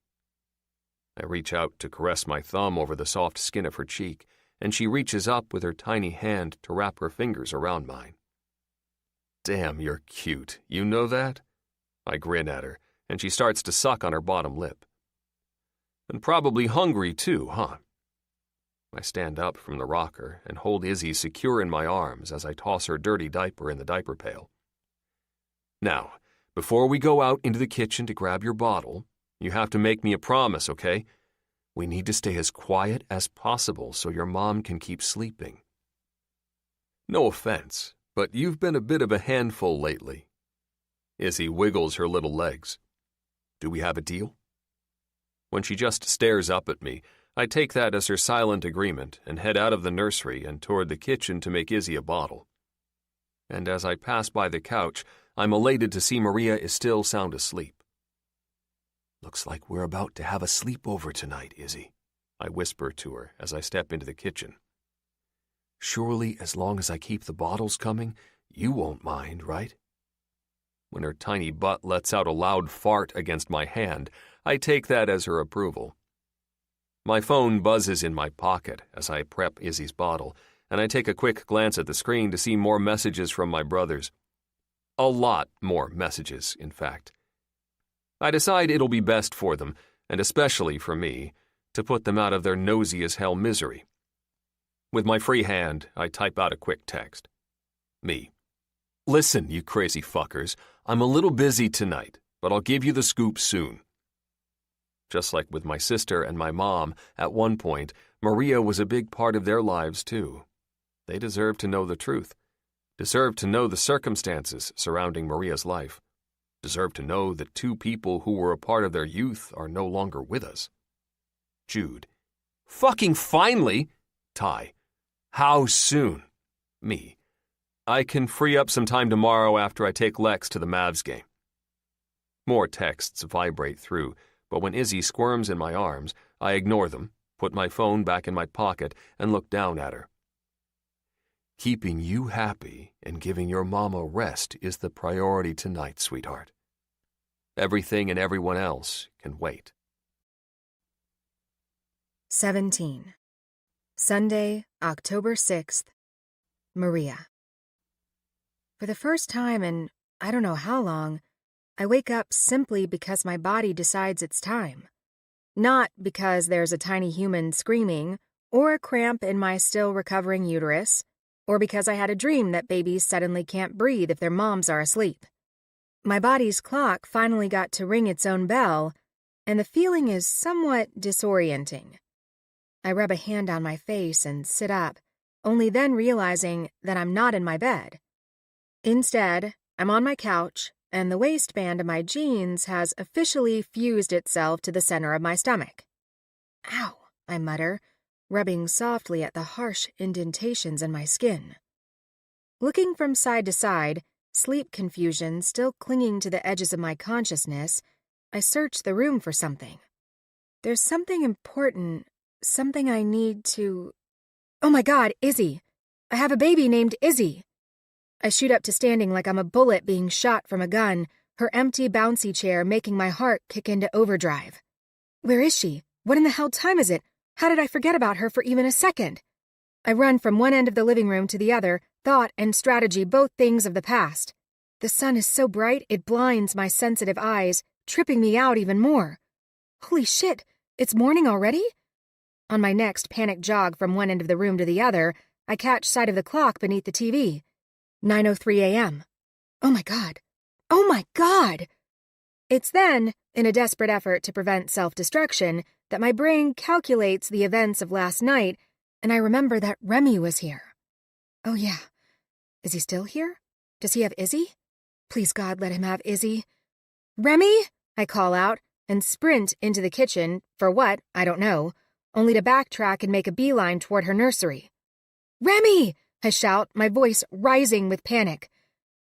I reach out to caress my thumb over the soft skin of her cheek, and she reaches up with her tiny hand to wrap her fingers around mine. Damn, you're cute. You know that? I grin at her, and she starts to suck on her bottom lip. And probably hungry too, huh? I stand up from the rocker and hold Izzy secure in my arms as I toss her dirty diaper in the diaper pail. Now, before we go out into the kitchen to grab your bottle, you have to make me a promise, okay? We need to stay as quiet as possible so your mom can keep sleeping. No offense, but you've been a bit of a handful lately. Izzy wiggles her little legs. Do we have a deal? When she just stares up at me, I take that as her silent agreement and head out of the nursery and toward the kitchen to make Izzy a bottle. And as I pass by the couch, I'm elated to see Maria is still sound asleep. Looks like we're about to have a sleepover tonight, Izzy, I whisper to her as I step into the kitchen. Surely, as long as I keep the bottles coming, you won't mind, right? When her tiny butt lets out a loud fart against my hand, I take that as her approval. My phone buzzes in my pocket as I prep Izzy's bottle, and I take a quick glance at the screen to see more messages from my brothers. A lot more messages, in fact. I decide it'll be best for them, and especially for me, to put them out of their nosy-as-hell misery. With my free hand, I type out a quick text. Me. Listen, you crazy fuckers, I'm a little busy tonight, but I'll give you the scoop soon. Just like with my sister and my mom, at one point, Maria was a big part of their lives too. They deserve to know the truth, deserve to know the circumstances surrounding Maria's life, deserve to know that two people who were a part of their youth are no longer with us. Jude. Fucking finally! Ty. How soon? Me. I can free up some time tomorrow after I take Lex to the Mavs game. More texts vibrate through, but when Izzy squirms in my arms, I ignore them, put my phone back in my pocket, and look down at her. Keeping you happy and giving your mama rest is the priority tonight, sweetheart. Everything and everyone else can wait. 17. Sunday, October 6th. Maria. For the first time in I don't know how long, I wake up simply because my body decides it's time. Not because there's a tiny human screaming, or a cramp in my still recovering uterus, or because I had a dream that babies suddenly can't breathe if their moms are asleep. My body's clock finally got to ring its own bell, and the feeling is somewhat disorienting. I rub a hand on my face and sit up, only then realizing that I'm not in my bed. Instead, I'm on my couch, and the waistband of my jeans has officially fused itself to the center of my stomach. Ow, I mutter, rubbing softly at the harsh indentations in my skin. Looking from side to side, sleep confusion still clinging to the edges of my consciousness, I search the room for something. There's something important, something I need to... Oh my God, Izzy! I have a baby named Izzy! I shoot up to standing like I'm a bullet being shot from a gun, her empty bouncy chair making my heart kick into overdrive. Where is she? What in the hell time is it? How did I forget about her for even a second? I run from one end of the living room to the other, thought and strategy both things of the past. The sun is so bright it blinds my sensitive eyes, tripping me out even more. Holy shit, it's morning already? On my next panic jog from one end of the room to the other, I catch sight of the clock beneath the TV. 9:03 a.m. Oh my God. Oh my God! It's then, in a desperate effort to prevent self-destruction, that my brain calculates the events of last night, and I remember that Remy was here. Oh yeah. Is he still here? Does he have Izzy? Please God, let him have Izzy. Remy! I call out, and sprint into the kitchen, for what, I don't know, only to backtrack and make a beeline toward her nursery. Remy! I shout, my voice rising with panic.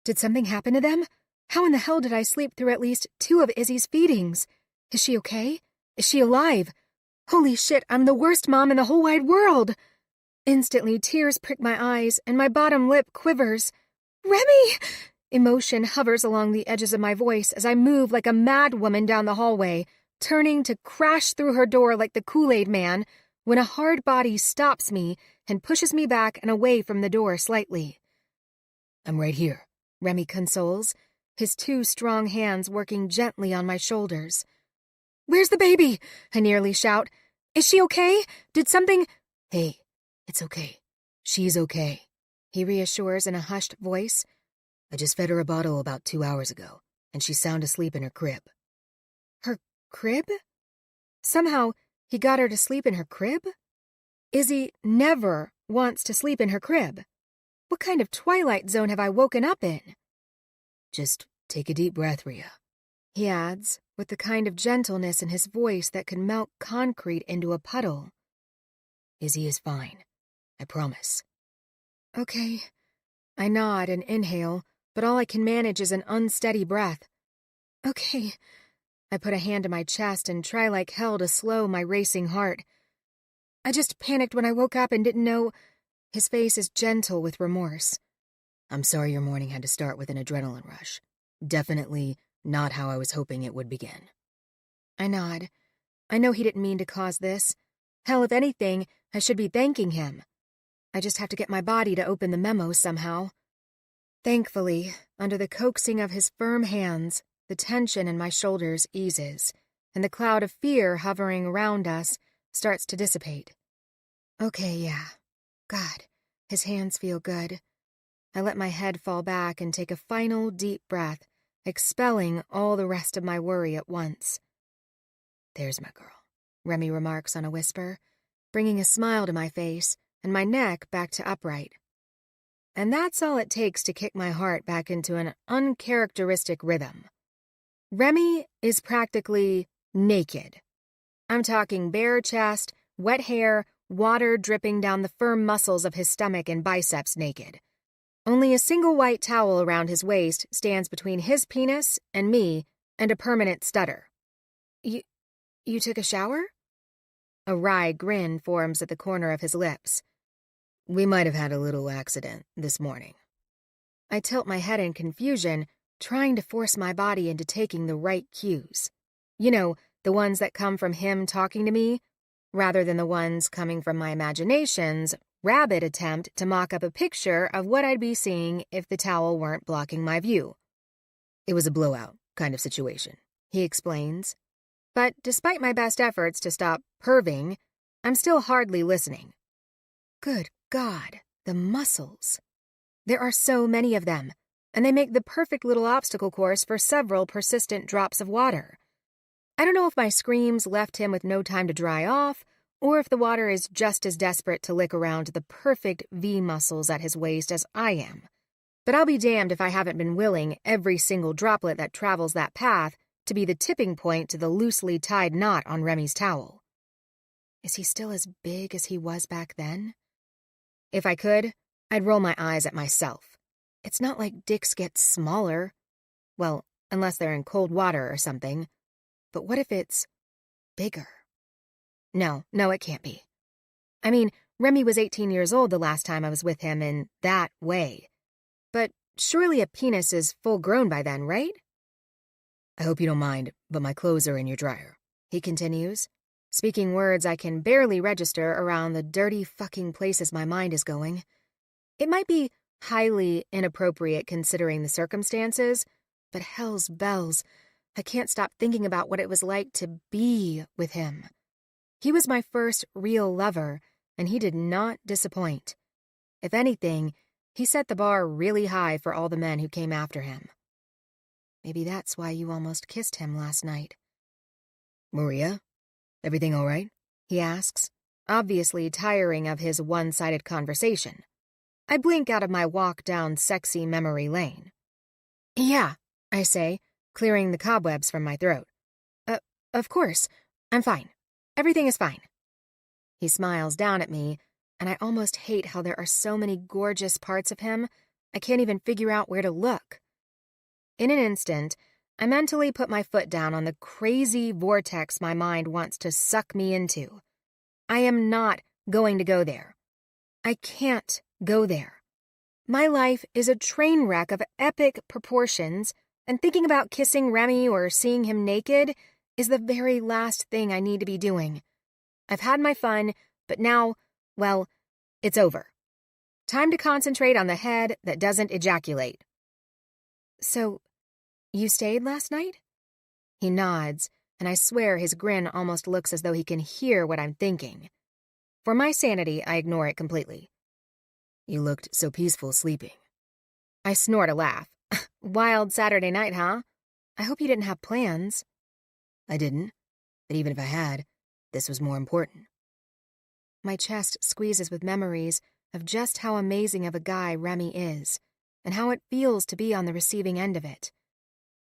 Did something happen to them? How in the hell did I sleep through at least 2 of Izzy's feedings? Is she okay? Is she alive? Holy shit, I'm the worst mom in the whole wide world! Instantly, tears prick my eyes, and my bottom lip quivers. Remy! Emotion hovers along the edges of my voice as I move like a mad woman down the hallway, turning to crash through her door like the Kool-Aid Man, when a hard body stops me and pushes me back and away from the door slightly. I'm right here, Remy consoles, his 2 strong hands working gently on my shoulders. Where's the baby? I nearly shout. Is she okay? Did something... Hey, it's okay. She's okay, he reassures in a hushed voice. I just fed her a bottle about 2 hours ago, and she's sound asleep in her crib. Her crib? Somehow, he got her to sleep in her crib? Izzy never wants to sleep in her crib. What kind of Twilight Zone have I woken up in? Just take a deep breath, Rhea, he adds, with the kind of gentleness in his voice that could melt concrete into a puddle. Izzy is fine, I promise. Okay. I nod and inhale, but all I can manage is an unsteady breath. Okay. I put a hand to my chest and try like hell to slow my racing heart. I just panicked when I woke up and didn't know... His face is gentle with remorse. I'm sorry your morning had to start with an adrenaline rush. Definitely not how I was hoping it would begin. I nod. I know he didn't mean to cause this. Hell, if anything, I should be thanking him. I just have to get my body to open the memo somehow. Thankfully, under the coaxing of his firm hands, the tension in my shoulders eases, and the cloud of fear hovering around us starts to dissipate. Okay, yeah. God, his hands feel good. I let my head fall back and take a final deep breath, expelling all the rest of my worry at once. There's my girl, Remy remarks on a whisper, bringing a smile to my face and my neck back to upright. And that's all it takes to kick my heart back into an uncharacteristic rhythm. Remy is practically naked. I'm talking bare chest, wet hair, water dripping down the firm muscles of his stomach and biceps naked. Only a single white towel around his waist stands between his penis and me and a permanent stutter. You took a shower? A wry grin forms at the corner of his lips. We might have had a little accident this morning. I tilt my head in confusion, trying to force my body into taking the right cues. You know, the ones that come from him talking to me, rather than the ones coming from my imaginations rabid attempt to mock up a picture of what I'd be seeing if the towel weren't blocking my view. It was a blowout kind of situation, he explains. But despite my best efforts to stop perving, I'm still hardly listening. Good God, the mussels. There are so many of them, and they make the perfect little obstacle course for several persistent drops of water. I don't know if my screams left him with no time to dry off, or if the water is just as desperate to lick around the perfect V muscles at his waist as I am. But I'll be damned if I haven't been willing every single droplet that travels that path to be the tipping point to the loosely tied knot on Remy's towel. Is he still as big as he was back then? If I could, I'd roll my eyes at myself. It's not like dicks get smaller. Well, unless they're in cold water or something. But what if it's bigger? No, it can't be. I mean, Remy was 18 years old the last time I was with him in that way. But surely a penis is full grown by then, right? I hope you don't mind, but my clothes are in your dryer, he continues, speaking words I can barely register around the dirty fucking places my mind is going. It might be highly inappropriate considering the circumstances, but hell's bells, I can't stop thinking about what it was like to be with him. He was my first real lover, and he did not disappoint. If anything, he set the bar really high for all the men who came after him. Maybe that's why you almost kissed him last night. Maria, everything all right? He asks, obviously tiring of his one-sided conversation. I blink out of my walk down sexy memory lane. Yeah, I say, clearing the cobwebs from my throat. Of course, I'm fine. Everything is fine. He smiles down at me, and I almost hate how there are so many gorgeous parts of him, I can't even figure out where to look. In an instant, I mentally put my foot down on the crazy vortex my mind wants to suck me into. I am not going to go there. I can't go there. My life is a train wreck of epic proportions, and thinking about kissing Remy or seeing him naked is the very last thing I need to be doing. I've had my fun, but now, well, it's over. Time to concentrate on the head that doesn't ejaculate. So, you stayed last night? He nods, and I swear his grin almost looks as though he can hear what I'm thinking. For my sanity, I ignore it completely. You looked so peaceful sleeping. I snort a laugh. Wild Saturday night, huh? I hope you didn't have plans. I didn't, but even if I had, this was more important. My chest squeezes with memories of just how amazing of a guy Remy is, and how it feels to be on the receiving end of it.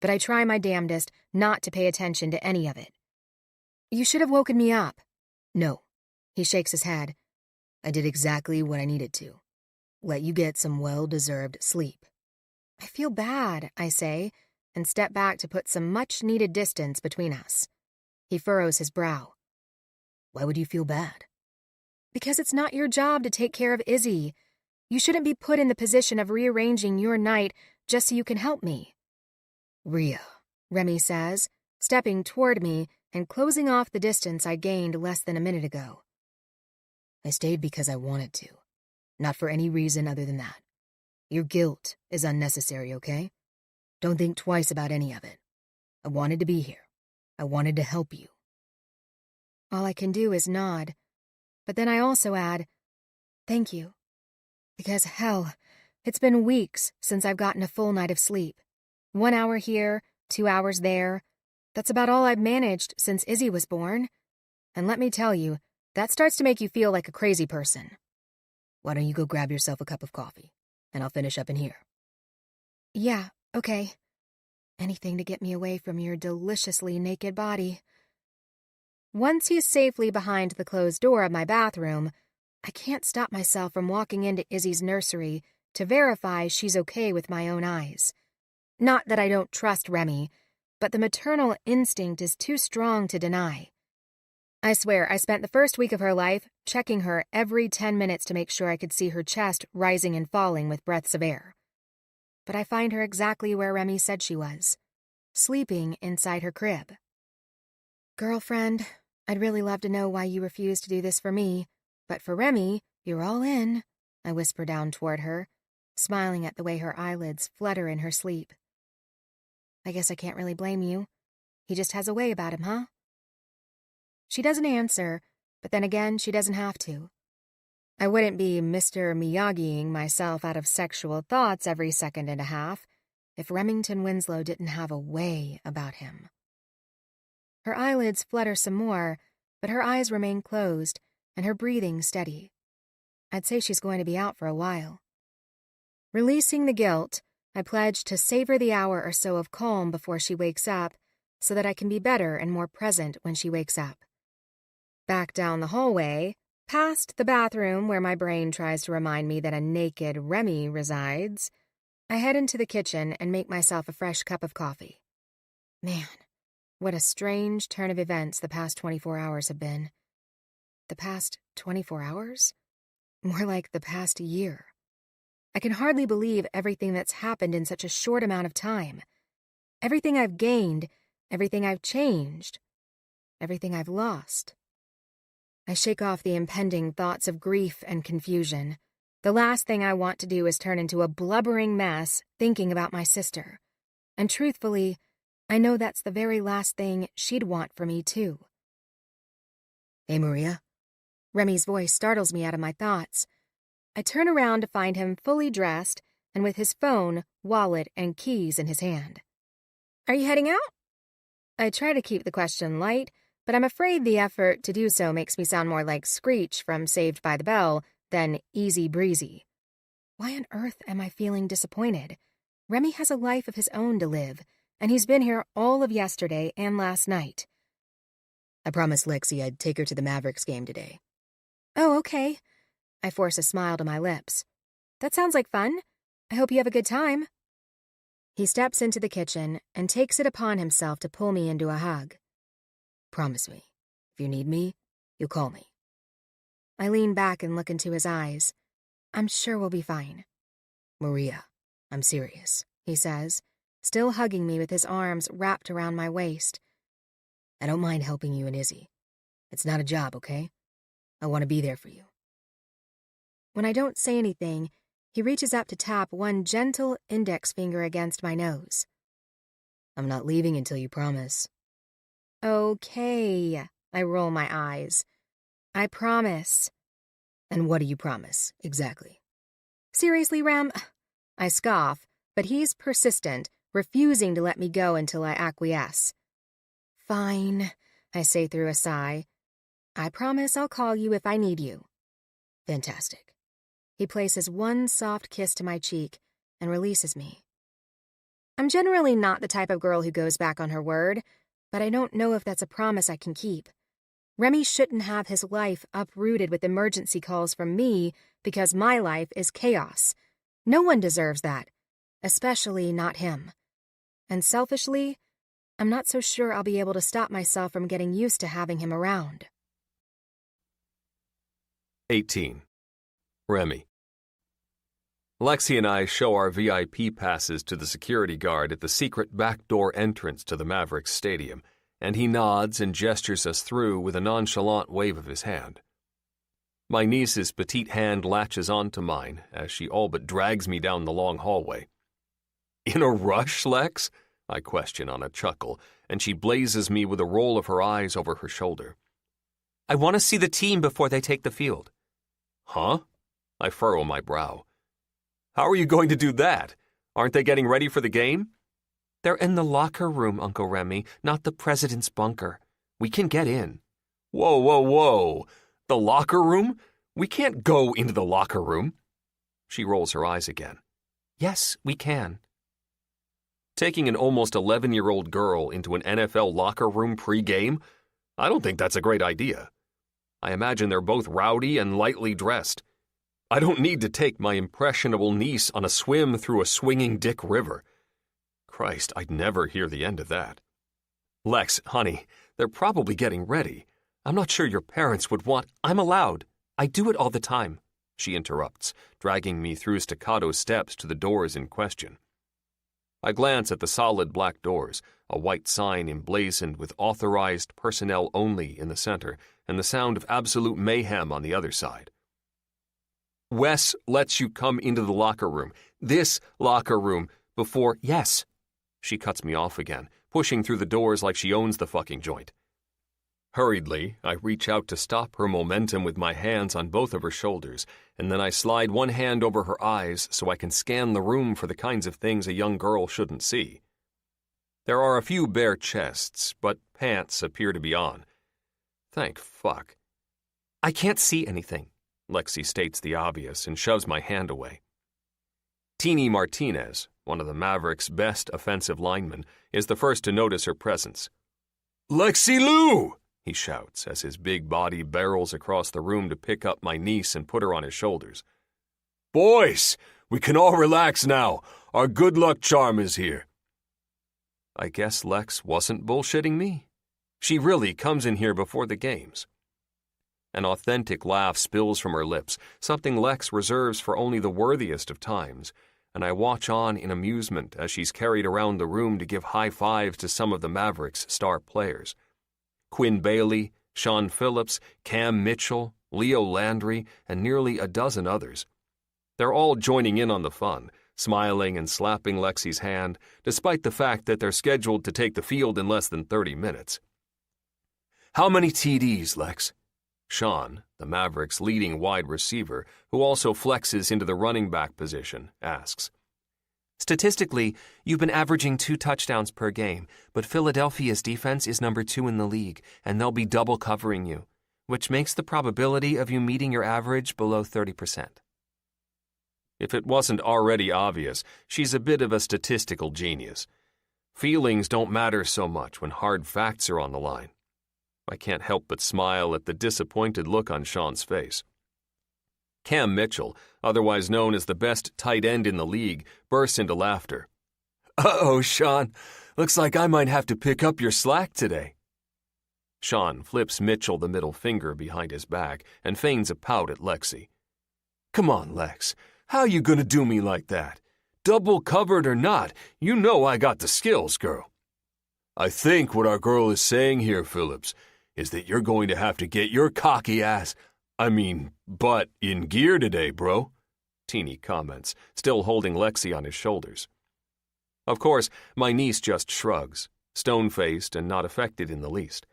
But I try my damnedest not to pay attention to any of it. You should have woken me up. No. He shakes his head. I did exactly what I needed to. Let you get some well-deserved sleep. I feel bad, I say, and step back to put some much-needed distance between us. He furrows his brow. Why would you feel bad? Because it's not your job to take care of Izzy. You shouldn't be put in the position of rearranging your night just so you can help me. Rhea, Remy says, stepping toward me and closing off the distance I gained less than a minute ago. I stayed because I wanted to, not for any reason other than that. Your guilt is unnecessary, okay? Don't think twice about any of it. I wanted to be here. I wanted to help you. All I can do is nod, but then I also add, thank you. Because hell, it's been weeks since I've gotten a full night of sleep. 1 hour here, 2 hours there. That's about all I've managed since Izzy was born. And let me tell you, that starts to make you feel like a crazy person. Why don't you go grab yourself a cup of coffee, and I'll finish up in here. Yeah, okay. Anything to get me away from your deliciously naked body. Once he's safely behind the closed door of my bathroom, I can't stop myself from walking into Izzy's nursery to verify she's okay with my own eyes. Not that I don't trust Remy, but the maternal instinct is too strong to deny. I swear I spent the first week of her life checking her every 10 minutes to make sure I could see her chest rising and falling with breaths of air. But I find her exactly where Remy said she was, sleeping inside her crib. Girlfriend, I'd really love to know why you refused to do this for me, but for Remy, "You're all in," I whisper down toward her, smiling at the way her eyelids flutter in her sleep. "I guess I can't really blame you. He just has a way about him, huh?" She doesn't answer, but then again, she doesn't have to. I wouldn't be Mr. Miyagiing myself out of sexual thoughts every second and a half if Remington Winslow didn't have a way about him. Her eyelids flutter some more, but her eyes remain closed and her breathing steady. I'd say she's going to be out for a while. Releasing the guilt, I pledge to savor the hour or so of calm before she wakes up so that I can be better and more present when she wakes up. Back down the hallway, past the bathroom where my brain tries to remind me that a naked Remy resides, I head into the kitchen and make myself a fresh cup of coffee. Man, what a strange turn of events the past 24 hours have been. The past 24 hours? More like the past year. I can hardly believe everything that's happened in such a short amount of time. Everything I've gained, everything I've changed, everything I've lost. I shake off the impending thoughts of grief and confusion. The last thing I want to do is turn into a blubbering mess thinking about my sister. And truthfully, I know that's the very last thing she'd want for me, too. "Hey, Maria?" Remy's voice startles me out of my thoughts. I turn around to find him fully dressed and with his phone, wallet, and keys in his hand. "Are you heading out?" I try to keep the question light, but I'm afraid the effort to do so makes me sound more like Screech from Saved by the Bell than Easy Breezy. Why on earth am I feeling disappointed? Remy has a life of his own to live, and he's been here all of yesterday and last night. "I promised Lexi I'd take her to the Mavericks game today." "Oh, okay." I force a smile to my lips. "That sounds like fun. I hope you have a good time." He steps into the kitchen and takes it upon himself to pull me into a hug. "Promise me, if you need me, you'll call me." I lean back and look into his eyes. "I'm sure we'll be fine." "Maria, I'm serious," he says, still hugging me with his arms wrapped around my waist. "I don't mind helping you and Izzy. It's not a job, okay? I want to be there for you." When I don't say anything, he reaches up to tap one gentle index finger against my nose. "I'm not leaving until you promise." "Okay," I roll my eyes. "I promise." "And what do you promise, exactly?" "Seriously, Rem?" I scoff, but he's persistent, refusing to let me go until I acquiesce. "Fine," I say through a sigh. "I promise I'll call you if I need you." "Fantastic." He places one soft kiss to my cheek and releases me. I'm generally not the type of girl who goes back on her word, but I don't know if that's a promise I can keep. Remy shouldn't have his life uprooted with emergency calls from me because my life is chaos. No one deserves that, especially not him. And selfishly, I'm not so sure I'll be able to stop myself from getting used to having him around. 18. Remy. Lexi and I show our VIP passes to the security guard at the secret backdoor entrance to the Mavericks Stadium, and he nods and gestures us through with a nonchalant wave of his hand. My niece's petite hand latches onto mine as she all but drags me down the long hallway. "In a rush, Lex?" I question on a chuckle, and she blazes me with a roll of her eyes over her shoulder. "I want to see the team before they take the field." "Huh?" I furrow my brow. "How are you going to do that? Aren't they getting ready for the game?" "They're in the locker room, Uncle Remy, not the president's bunker. We can get in." "Whoa, whoa, whoa. The locker room? We can't go into the locker room." She rolls her eyes again. "Yes, we can." Taking an almost 11-year-old girl into an NFL locker room pre-game? I don't think that's a great idea. I imagine they're both rowdy and lightly dressed. I don't need to take my impressionable niece on a swim through a swinging Dick River. Christ, I'd never hear the end of that. "Lex, honey, they're probably getting ready. I'm not sure your parents would want—" "I'm allowed. I do it all the time," she interrupts, dragging me through staccato steps to the doors in question. I glance at the solid black doors, a white sign emblazoned with authorized personnel only in the center, and the sound of absolute mayhem on the other side. Wes lets you come into the locker room, this locker room, before— Yes. She cuts me off again, pushing through the doors like she owns the fucking joint. Hurriedly, I reach out to stop her momentum with my hands on both of her shoulders, and then I slide one hand over her eyes so I can scan the room for the kinds of things a young girl shouldn't see. There are a few bare chests, but pants appear to be on. Thank fuck. I can't see anything. Lexi states the obvious and shoves my hand away. Teeny Martinez, one of the Mavericks' best offensive linemen, is the first to notice her presence. "Lexi Lou!" he shouts as his big body barrels across the room to pick up my niece and put her on his shoulders. "Boys, we can all relax now. Our good luck charm is here." I guess Lex wasn't bullshitting me. She really comes in here before the games. An authentic laugh spills from her lips, something Lex reserves for only the worthiest of times, and I watch on in amusement as she's carried around the room to give high fives to some of the Mavericks' star players. Quinn Bailey, Sean Phillips, Cam Mitchell, Leo Landry, and nearly a dozen others. They're all joining in on the fun, smiling and slapping Lexi's hand, despite the fact that they're scheduled to take the field in less than 30 minutes. "How many TDs, Lex?" Sean, the Mavericks' leading wide receiver, who also flexes into the running back position, asks. Statistically, you've been averaging 2 touchdowns per game, but Philadelphia's defense is number 2 in the league, and they'll be double covering you, which makes the probability of you meeting your average below 30%. If it wasn't already obvious, she's a bit of a statistical genius. Feelings don't matter so much when hard facts are on the line. I can't help but smile at the disappointed look on Sean's face. Cam Mitchell, otherwise known as the best tight end in the league, bursts into laughter. "Uh-oh, Sean. Looks like I might have to pick up your slack today." Sean flips Mitchell the middle finger behind his back and feigns a pout at Lexi. "Come on, Lex. How you gonna do me like that? Double covered or not, you know I got the skills, girl." "I think what our girl is saying here, Phillips, is that you're going to have to get your cocky butt in gear today, bro," Teeny comments, still holding Lexi on his shoulders. Of course, my niece just shrugs, stone-faced and not affected in the least.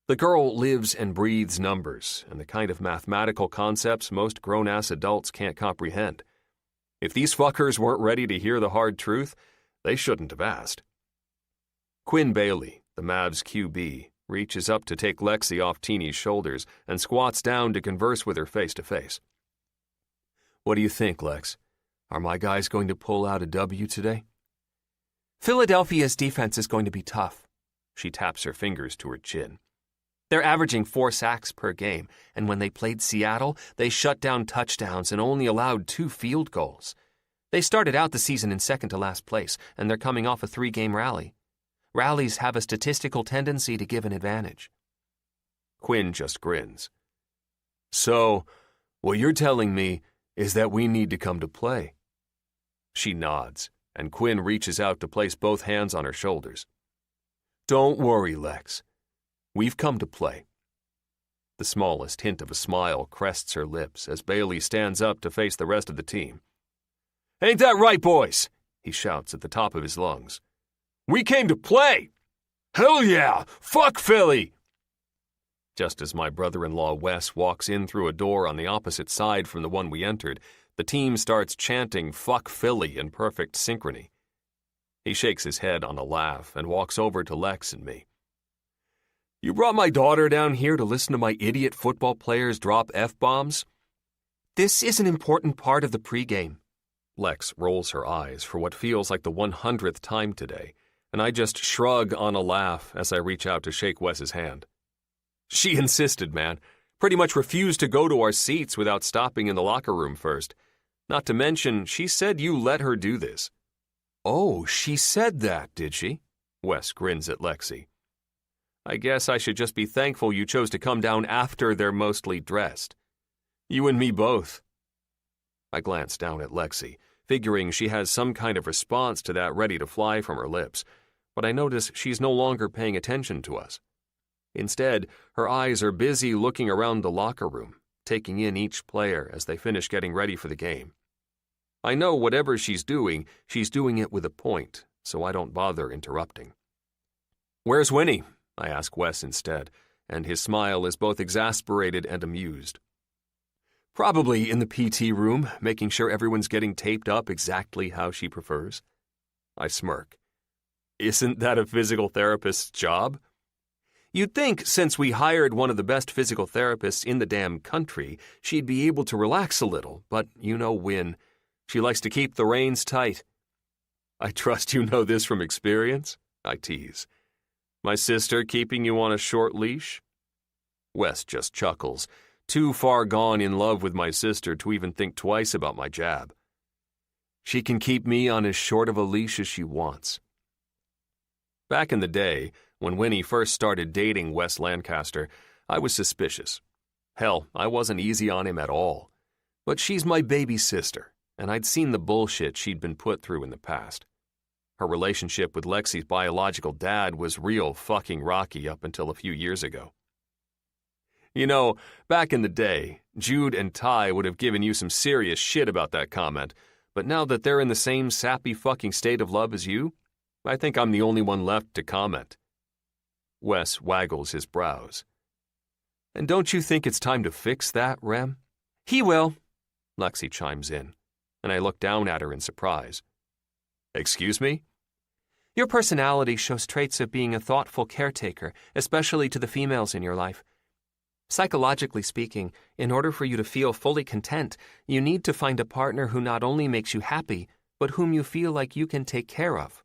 The girl lives and breathes numbers and the kind of mathematical concepts most grown-ass adults can't comprehend. If these fuckers weren't ready to hear the hard truth, they shouldn't have asked. Quinn Bailey, the Mavs QB, reaches up to take Lexi off Teeny's shoulders and squats down to converse with her face to face. "What do you think, Lex? Are my guys going to pull out a W today?" Philadelphia's defense is going to be tough. She taps her fingers to her chin. They're averaging 4 sacks per game, and when they played Seattle, they shut down touchdowns and only allowed 2 field goals. They started out the season in second to last place, and they're coming off a 3-game rally. Rallies have a statistical tendency to give an advantage. Quinn just grins. "So, what you're telling me is that we need to come to play." She nods, and Quinn reaches out to place both hands on her shoulders. "Don't worry, Lex. We've come to play." The smallest hint of a smile crests her lips as Bailey stands up to face the rest of the team. "Ain't that right, boys?" he shouts at the top of his lungs. "We came to play! Hell yeah! Fuck Philly!" Just as my brother-in-law Wes walks in through a door on the opposite side from the one we entered, the team starts chanting "Fuck Philly" in perfect synchrony. He shakes his head on a laugh and walks over to Lex and me. "You brought my daughter down here to listen to my idiot football players drop F-bombs?" This is an important part of the pregame. Lex rolls her eyes for what feels like the 100th time today, and I just shrug on a laugh as I reach out to shake Wes's hand. She insisted, man. Pretty much refused to go to our seats without stopping in the locker room first. Not to mention, she said you let her do this. "Oh, she said that, did she?" Wes grins at Lexi. "I guess I should just be thankful you chose to come down after they're mostly dressed. You and me both." I glance down at Lexi, figuring she has some kind of response to that ready to fly from her lips, but I notice she's no longer paying attention to us. Instead, her eyes are busy looking around the locker room, taking in each player as they finish getting ready for the game. I know whatever she's doing it with a point, so I don't bother interrupting. "Where's Winnie?" I ask Wes instead, and his smile is both exasperated and amused. "Probably in the PT room, making sure everyone's getting taped up exactly how she prefers." I smirk. "Isn't that a physical therapist's job?" "You'd think since we hired one of the best physical therapists in the damn country, she'd be able to relax a little, but you know Win. She likes to keep the reins tight." "I trust you know this from experience?" I tease. "My sister keeping you on a short leash?" Wes just chuckles, too far gone in love with my sister to even think twice about my jab. "She can keep me on as short of a leash as she wants." Back in the day, when Winnie first started dating Wes Lancaster, I was suspicious. Hell, I wasn't easy on him at all. But she's my baby sister, and I'd seen the bullshit she'd been put through in the past. Her relationship with Lexi's biological dad was real fucking rocky up until a few years ago. You know, back in the day, Jude and Ty would have given you some serious shit about that comment, but now that they're in the same sappy fucking state of love as you, I think I'm the only one left to comment. Wes waggles his brows. "And don't you think it's time to fix that, Rem?" "He will," Lexi chimes in, and I look down at her in surprise. "Excuse me?" "Your personality shows traits of being a thoughtful caretaker, especially to the females in your life. Psychologically speaking, in order for you to feel fully content, you need to find a partner who not only makes you happy, but whom you feel like you can take care of.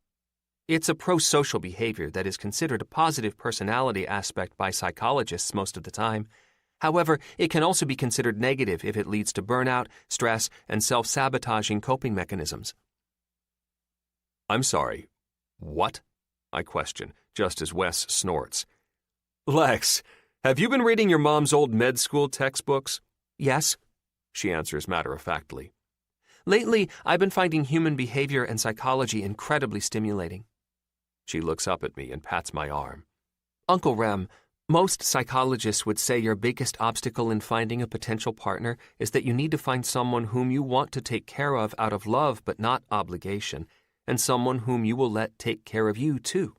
It's a pro-social behavior that is considered a positive personality aspect by psychologists most of the time. However, it can also be considered negative if it leads to burnout, stress, and self-sabotaging coping mechanisms." "I'm sorry, what?" I question, just as Wes snorts. "Lex, have you been reading your mom's old med school textbooks?" "Yes," she answers matter-of-factly. "Lately, I've been finding human behavior and psychology incredibly stimulating." She looks up at me and pats my arm. "Uncle Rem, most psychologists would say your biggest obstacle in finding a potential partner is that you need to find someone whom you want to take care of out of love but not obligation, and someone whom you will let take care of you, too.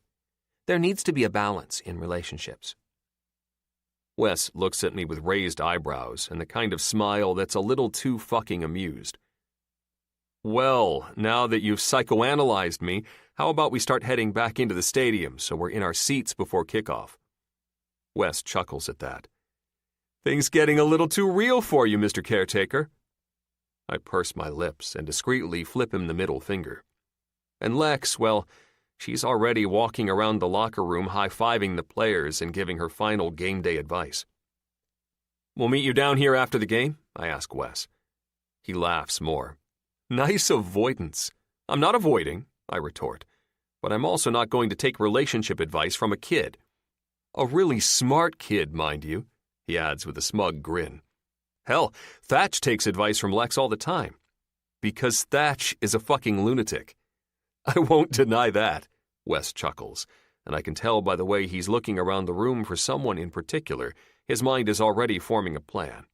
There needs to be a balance in relationships." Wes looks at me with raised eyebrows and the kind of smile that's a little too fucking amused. "Well, now that you've psychoanalyzed me, how about we start heading back into the stadium so we're in our seats before kickoff?" Wes chuckles at that. "Things getting a little too real for you, Mr. Caretaker." I purse my lips and discreetly flip him the middle finger. And Lex, well, she's already walking around the locker room high-fiving the players and giving her final game day advice. "We'll meet you down here after the game?" I ask Wes. He laughs more. "Nice avoidance." "I'm not avoiding," I retort, "but I'm also not going to take relationship advice from a kid. A really smart kid, mind you," he adds with a smug grin. "Hell, Thatch takes advice from Lex all the time. Because Thatch is a fucking lunatic." "I won't deny that," Wes chuckles, and I can tell by the way he's looking around the room for someone in particular, his mind is already forming a plan.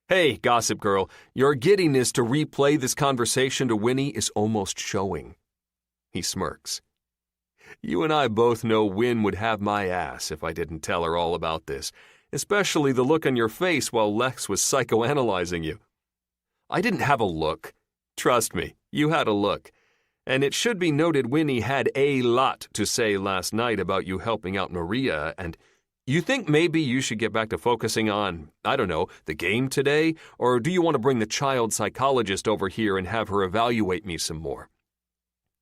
"Hey, Gossip Girl, your giddiness to replay this conversation to Winnie is almost showing." He smirks. "You and I both know Win would have my ass if I didn't tell her all about this, especially the look on your face while Lex was psychoanalyzing you." "I didn't have a look. Trust me, you had a look. And it should be noted Winnie had a lot to say last night about you helping out Maria, and you think maybe you should get back to focusing on, I don't know, the game today? Or do you want to bring the child psychologist over here and have her evaluate me some more?"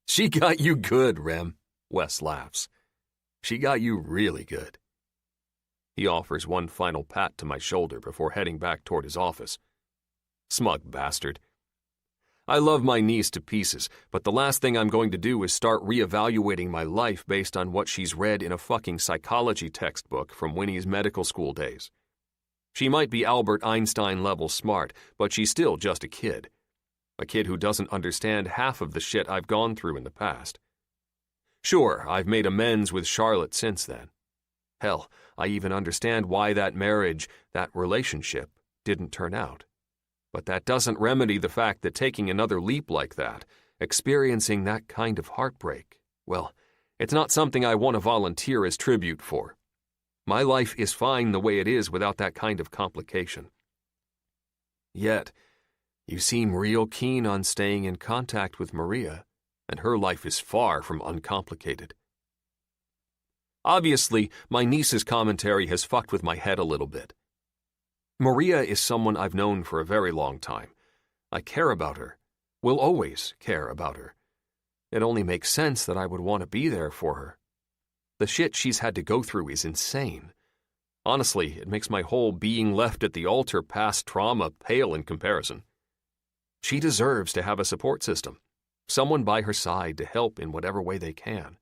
"She got you good, Rem," Wes laughs. "She got you really good." He offers one final pat to my shoulder before heading back toward his office. Smug bastard. I love my niece to pieces, but the last thing I'm going to do is start reevaluating my life based on what she's read in a fucking psychology textbook from Winnie's medical school days. She might be Albert Einstein level smart, but she's still just a kid. A kid who doesn't understand half of the shit I've gone through in the past. Sure, I've made amends with Charlotte since then. Hell, I even understand why that marriage, that relationship, didn't turn out. But that doesn't remedy the fact that taking another leap like that, experiencing that kind of heartbreak, well, it's not something I want to volunteer as tribute for. My life is fine the way it is without that kind of complication. Yet, you seem real keen on staying in contact with Maria, and her life is far from uncomplicated. Obviously, my niece's commentary has fucked with my head a little bit. Maria is someone I've known for a very long time. I care about her. Will always care about her. It only makes sense that I would want to be there for her. The shit she's had to go through is insane. Honestly, it makes my whole being left at the altar past trauma pale in comparison. She deserves to have a support system, someone by her side to help in whatever way they can,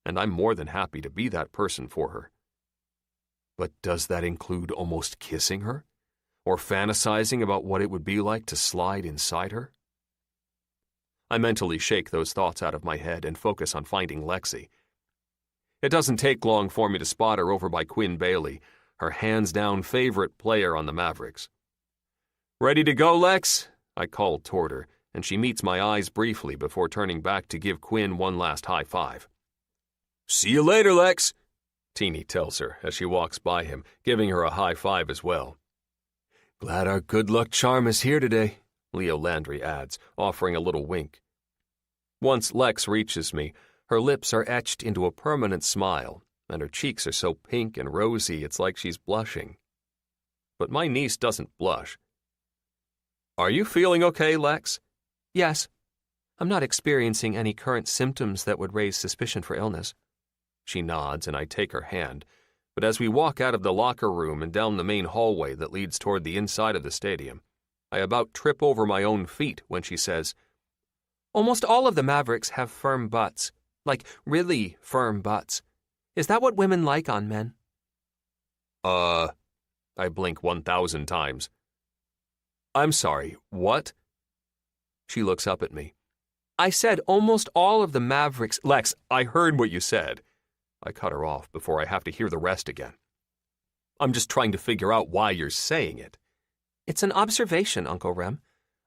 and I'm more than happy to be that person for her. But does that include almost kissing her? Or fantasizing about what it would be like to slide inside her? I mentally shake those thoughts out of my head and focus on finding Lexi. It doesn't take long for me to spot her over by Quinn Bailey, her hands-down favorite player on the Mavericks. "Ready to go, Lex?" I called toward her, and she meets my eyes briefly before turning back to give Quinn one last high five. "See you later, Lex," Teeny tells her as she walks by him, giving her a high five as well. "Glad our good luck charm is here today," Leo Landry adds, offering a little wink. Once Lex reaches me, her lips are etched into a permanent smile, and her cheeks are so pink and rosy it's like she's blushing. But my niece doesn't blush. "Are you feeling okay, Lex?" Yes. I'm not experiencing any current symptoms that would raise suspicion for illness. She nods and I take her hand, but as we walk out of the locker room and down the main hallway that leads toward the inside of the stadium, I about trip over my own feet when she says, Almost all of the Mavericks have firm butts. Like, really firm butts. Is that what women like on men? I blink 1,000 times. "I'm sorry, what?" She looks up at me. I said almost all of the Mavericks... "Lex, I heard what you said." I cut her off before I have to hear the rest again. "I'm just trying to figure out why you're saying it." It's an observation, Uncle Rem.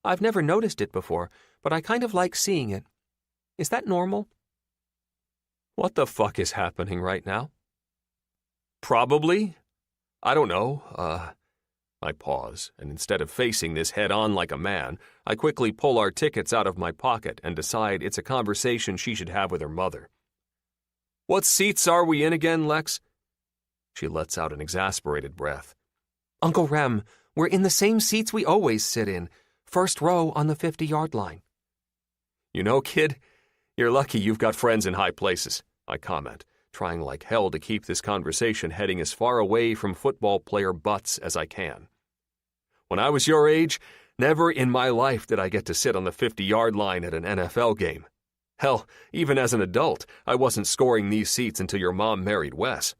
I've never noticed it before, but I kind of like seeing it. Is that normal? What the fuck is happening right now? Probably. I don't know. I pause, and instead of facing this head-on like a man, I quickly pull our tickets out of my pocket and decide it's a conversation she should have with her mother. "What seats are we in again, Lex?" She lets out an exasperated breath. Uncle Rem, we're in the same seats we always sit in, first row on the 50-yard line. "You know, kid, you're lucky you've got friends in high places," I comment, trying like hell to keep this conversation heading as far away from football player butts as I can. "When I was your age, never in my life did I get to sit on the 50-yard line at an NFL game. Hell, even as an adult, I wasn't scoring these seats until your mom married Wes."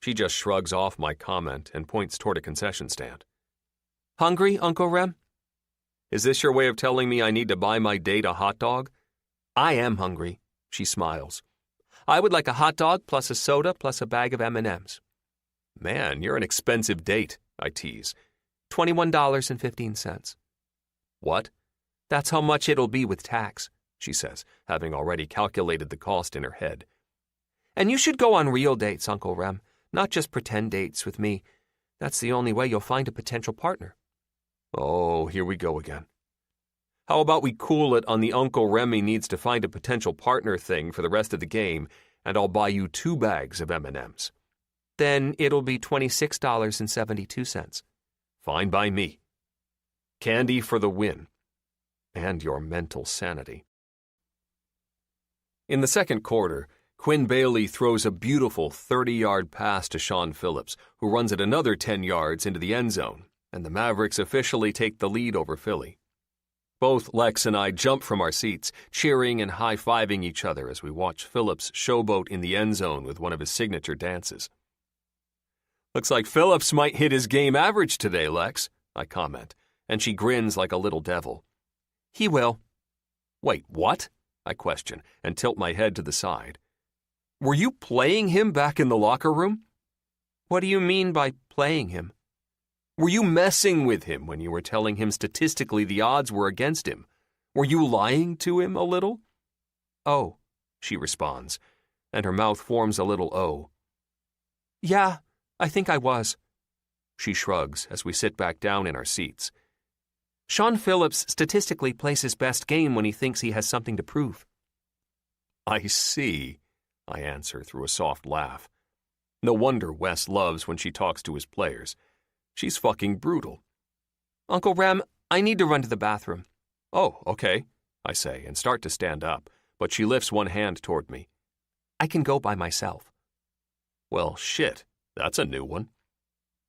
She just shrugs off my comment and points toward a concession stand. Hungry, Uncle Rem? "Is this your way of telling me I need to buy my date a hot dog?" I am hungry, she smiles. I would like a hot dog plus a soda plus a bag of M&Ms. "Man, you're an expensive date," I tease. $21.15. "What?" "That's how much it'll be with tax," she says, having already calculated the cost in her head. "And you should go on real dates, Uncle Rem, not just pretend dates with me. That's the only way you'll find a potential partner." Oh, here we go again. "How about we cool it on the Uncle Remy needs to find a potential partner thing for the rest of the game, and I'll buy you 2 bags of M&Ms. Then it'll be $26.72. Fine by me. Candy for the win. And your mental sanity. In the second quarter, Quinn Bailey throws a beautiful 30-yard pass to Sean Phillips, who runs it another 10 yards into the end zone, and the Mavericks officially take the lead over Philly. Both Lex and I jump from our seats, cheering and high-fiving each other as we watch Phillips showboat in the end zone with one of his signature dances. "Looks like Phillips might hit his game average today, Lex," I comment, and she grins like a little devil. He will. "Wait, what?" I question, and tilt my head to the side. "Were you playing him back in the locker room?" What do you mean by playing him? Were you messing with him when you were telling him statistically the odds were against him? Were you lying to him a little? Oh, she responds, and her mouth forms a little O. Yeah, I think I was. She shrugs as we sit back down in our seats. Sean Phillips statistically plays his best game when he thinks he has something to prove. I see, I answer through a soft laugh. No wonder Wes loves when she talks to his players. She's fucking brutal. Uncle Rem, I need to run to the bathroom. Oh, okay, I say, and start to stand up, but she lifts one hand toward me. I can go by myself. Well, shit, that's a new one.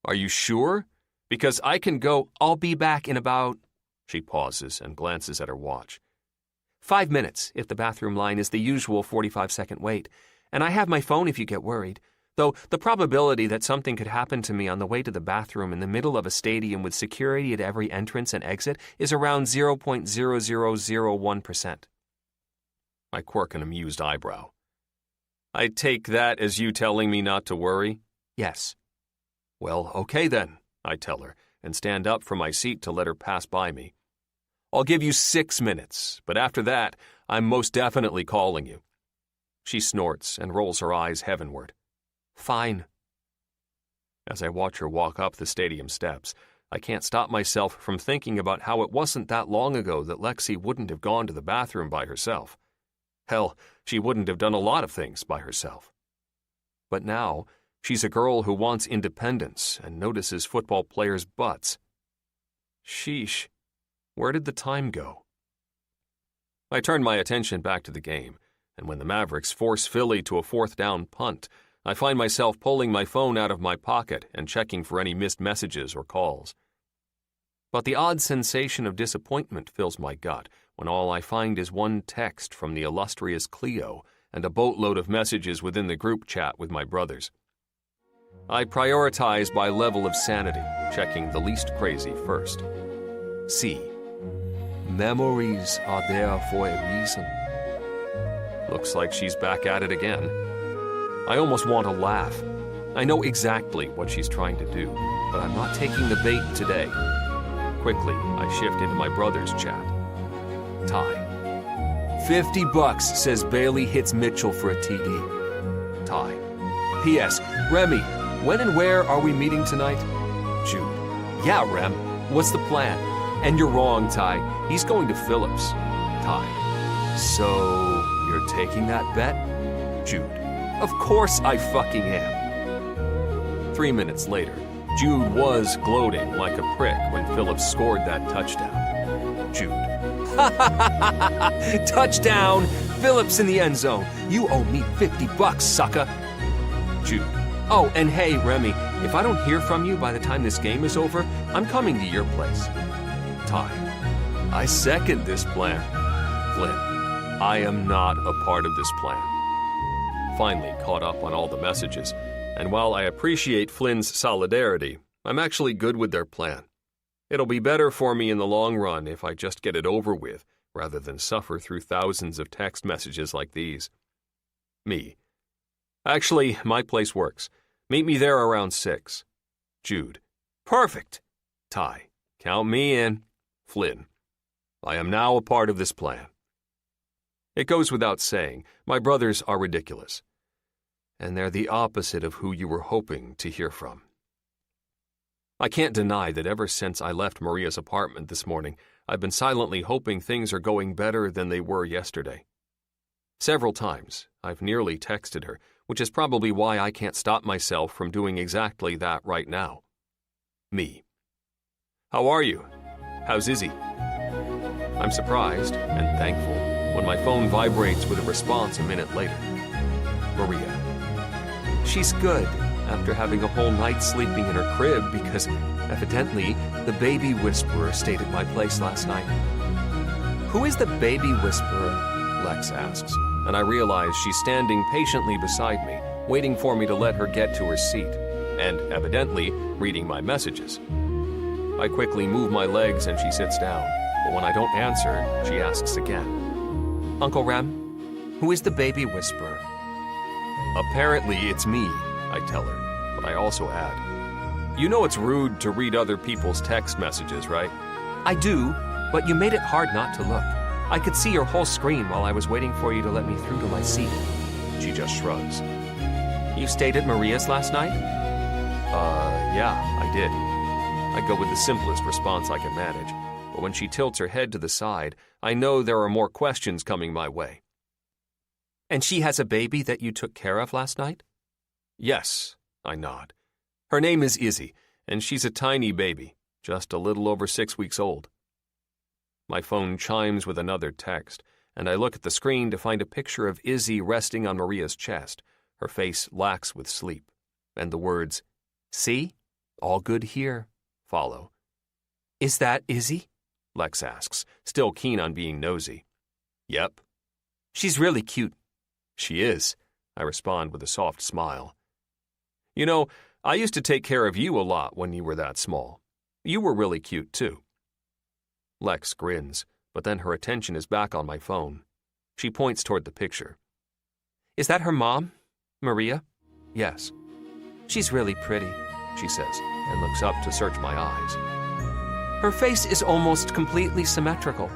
Are you sure? Because I can go. I'll be back in about... She pauses and glances at her watch. 5 minutes, if the bathroom line is the usual 45-second wait. And I have my phone if you get worried. Though the probability that something could happen to me on the way to the bathroom in the middle of a stadium with security at every entrance and exit is around 0.0001%. I quirk an amused eyebrow. I take that as you telling me not to worry? Yes. Well, okay then, I tell her, and stand up from my seat to let her pass by me. I'll give you 6 minutes, but after that, I'm most definitely calling you. She snorts and rolls her eyes heavenward. Fine. As I watch her walk up the stadium steps, I can't stop myself from thinking about how it wasn't that long ago that Lexi wouldn't have gone to the bathroom by herself. Hell, she wouldn't have done a lot of things by herself. But now, she's a girl who wants independence and notices football players' butts. Sheesh, where did the time go? I turn my attention back to the game, and when the Mavericks force Philly to a 4th down punt, I find myself pulling my phone out of my pocket and checking for any missed messages or calls. But the odd sensation of disappointment fills my gut when all I find is one text from the illustrious Cleo and a boatload of messages within the group chat with my brothers. I prioritize by level of sanity, checking the least crazy first. C. Memories are there for a reason. Looks like she's back at it again. I almost want to laugh. I know exactly what she's trying to do, but I'm not taking the bait today. Quickly, I shift into my brother's chat. Ty. $50 says Bailey hits Mitchell for a TD. Ty. P.S. Remy, when and where are we meeting tonight? Jude. Yeah, Rem. What's the plan? And you're wrong, Ty. He's going to Phillips. Ty. So, you're taking that bet? Jude. Of course I fucking am. 3 minutes later, Jude was gloating like a prick when Phillips scored that touchdown. Jude. Ha ha ha ha ha! Touchdown! Phillips in the end zone. You owe me $50, sucker. Jude. Oh, and hey, Remy, if I don't hear from you by the time this game is over, I'm coming to your place. Ty. I second this plan. Flynn. I am not a part of this plan. Finally caught up on all the messages, and while I appreciate Flynn's solidarity, I'm actually good with their plan. It'll be better for me in the long run if I just get it over with, rather than suffer through thousands of text messages like these. Me. Actually, my place works. Meet me there around 6. Jude. Perfect. Ty. Count me in. Flynn. I am now a part of this plan. It goes without saying, my brothers are ridiculous. And they're the opposite of who you were hoping to hear from. I can't deny that ever since I left Maria's apartment this morning, I've been silently hoping things are going better than they were yesterday. Several times, I've nearly texted her, which is probably why I can't stop myself from doing exactly that right now. Me. How are you? How's Izzy? I'm surprised and thankful when my phone vibrates with a response a minute later. Maria. She's good, after having a whole night sleeping in her crib because, evidently, the baby whisperer stayed at my place last night. Who is the baby whisperer? Lex asks, and I realize she's standing patiently beside me, waiting for me to let her get to her seat, and, evidently, reading my messages. I quickly move my legs and she sits down, but when I don't answer, she asks again. Uncle Rem, who is the baby whisperer? Apparently it's me, I tell her, but I also add, You know it's rude to read other people's text messages, right? I do, but you made it hard not to look. I could see your whole screen while I was waiting for you to let me through to my seat. She just shrugs. You stayed at Maria's last night? Yeah, I did. I go with the simplest response I can manage, but when she tilts her head to the side, I know there are more questions coming my way. And she has a baby that you took care of last night? Yes, I nod. Her name is Izzy, and she's a tiny baby, just a little over 6 weeks old. My phone chimes with another text, and I look at the screen to find a picture of Izzy resting on Maria's chest, her face lax with sleep, and the words, "See? All good here," follow. Is that Izzy? Lex asks, still keen on being nosy. Yep. She's really cute. She is, I respond with a soft smile. You know, I used to take care of you a lot when you were that small. You were really cute, too. Lex grins, but then her attention is back on my phone. She points toward the picture. Is that her mom, Maria? Yes. She's really pretty, she says, and looks up to search my eyes. Her face is almost completely symmetrical.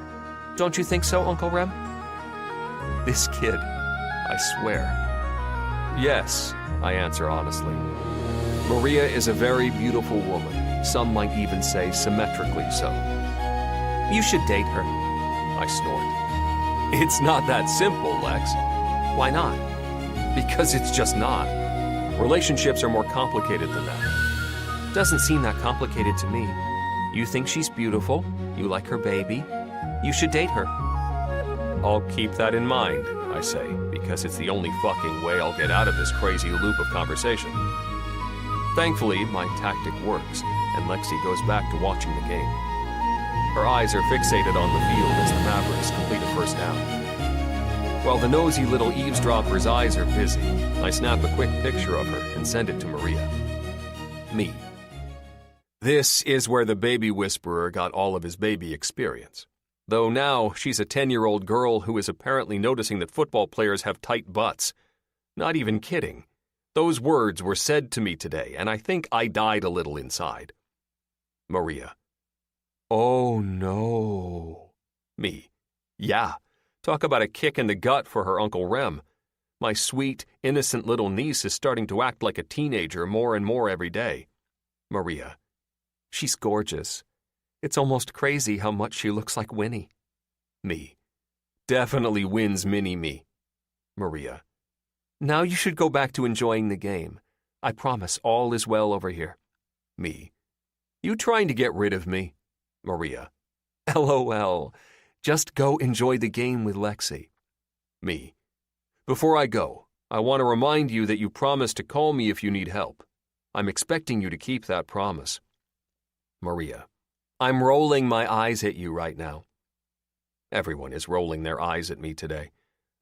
Don't you think so, Uncle Rem? This kid, I swear. Yes, I answer honestly. Maria is a very beautiful woman. Some might even say symmetrically so. You should date her. I snort. It's not that simple, Lex. Why not? Because it's just not. Relationships are more complicated than that. Doesn't seem that complicated to me. You think she's beautiful, you like her baby, you should date her. I'll keep that in mind, I say, because it's the only fucking way I'll get out of this crazy loop of conversation. Thankfully, my tactic works, and Lexi goes back to watching the game. Her eyes are fixated on the field as the Mavericks complete a first down. While the nosy little eavesdropper's eyes are busy, I snap a quick picture of her and send it to Maria. Me. This is where the baby whisperer got all of his baby experience. Though now she's a 10-year-old girl who is apparently noticing that football players have tight butts. Not even kidding. Those words were said to me today, and I think I died a little inside. Maria. Oh no. Me. Yeah. Talk about a kick in the gut for her Uncle Rem. My sweet, innocent little niece is starting to act like a teenager more and more every day. Maria. She's gorgeous. It's almost crazy how much she looks like Winnie. Me. Definitely wins mini-me. Maria. Now you should go back to enjoying the game. I promise all is well over here. Me. You trying to get rid of me? Maria. LOL. Just go enjoy the game with Lexi. Me. Before I go, I want to remind you that you promised to call me if you need help. I'm expecting you to keep that promise. Maria. I'm rolling my eyes at you right now. Everyone is rolling their eyes at me today.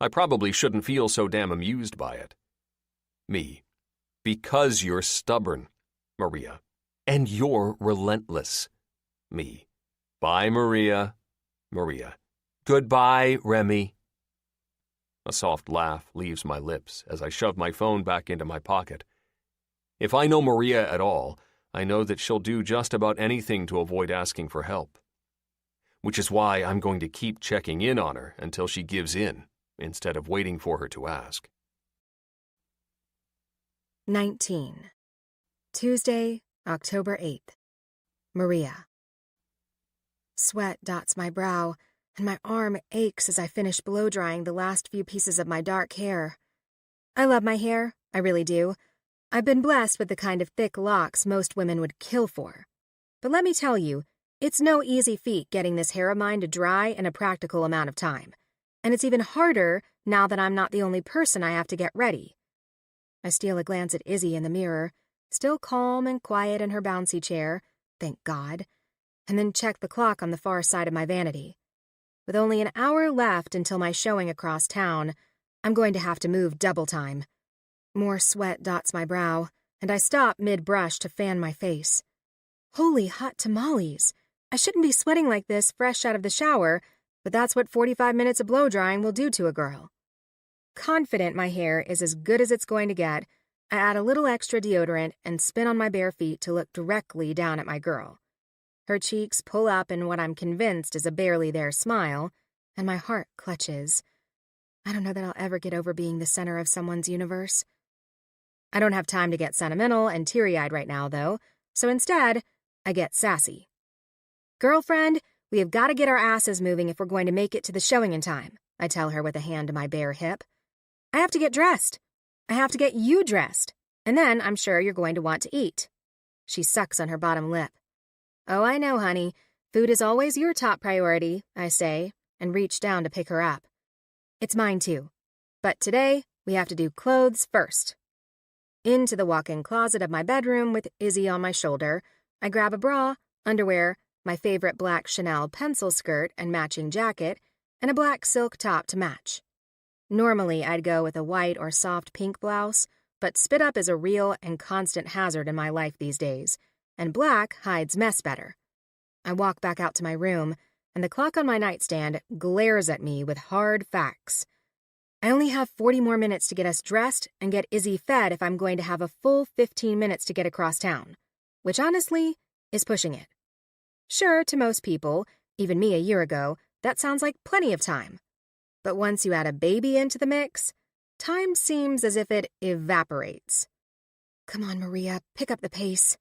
I probably shouldn't feel so damn amused by it. Me. Because you're stubborn. Maria. And you're relentless. Me. Bye, Maria. Maria. Goodbye, Remy. A soft laugh leaves my lips as I shove my phone back into my pocket. If I know Maria at all, I know that she'll do just about anything to avoid asking for help. Which is why I'm going to keep checking in on her until she gives in, instead of waiting for her to ask. 19. Tuesday, October 8th. Maria. Sweat dots my brow, and my arm aches as I finish blow-drying the last few pieces of my dark hair. I love my hair, I really do. I've been blessed with the kind of thick locks most women would kill for. But let me tell you, it's no easy feat getting this hair of mine to dry in a practical amount of time. And it's even harder now that I'm not the only person I have to get ready. I steal a glance at Izzy in the mirror, still calm and quiet in her bouncy chair, thank God, and then check the clock on the far side of my vanity. With only an hour left until my showing across town, I'm going to have to move double time. More sweat dots my brow, and I stop mid-brush to fan my face. Holy hot tamales! I shouldn't be sweating like this fresh out of the shower, but that's what 45 minutes of blow-drying will do to a girl. Confident my hair is as good as it's going to get, I add a little extra deodorant and spin on my bare feet to look directly down at my girl. Her cheeks pull up in what I'm convinced is a barely there smile, and my heart clutches. I don't know that I'll ever get over being the center of someone's universe. I don't have time to get sentimental and teary-eyed right now, though, so instead, I get sassy. Girlfriend, we have got to get our asses moving if we're going to make it to the showing in time, I tell her with a hand to my bare hip. I have to get dressed. I have to get you dressed, and then I'm sure you're going to want to eat. She sucks on her bottom lip. Oh, I know, honey. Food is always your top priority, I say, and reach down to pick her up. It's mine too. But today, we have to do clothes first. Into the walk-in closet of my bedroom with Izzy on my shoulder, I grab a bra, underwear, my favorite black Chanel pencil skirt and matching jacket, and a black silk top to match. Normally, I'd go with a white or soft pink blouse, but spit up is a real and constant hazard in my life these days, and black hides mess better. I walk back out to my room, and the clock on my nightstand glares at me with hard facts. I only have 40 more minutes to get us dressed and get Izzy fed if I'm going to have a full 15 minutes to get across town, which honestly is pushing it. Sure, to most people, even me a year ago, that sounds like plenty of time. But once you add a baby into the mix, time seems as if it evaporates. Come on, Maria, pick up the pace.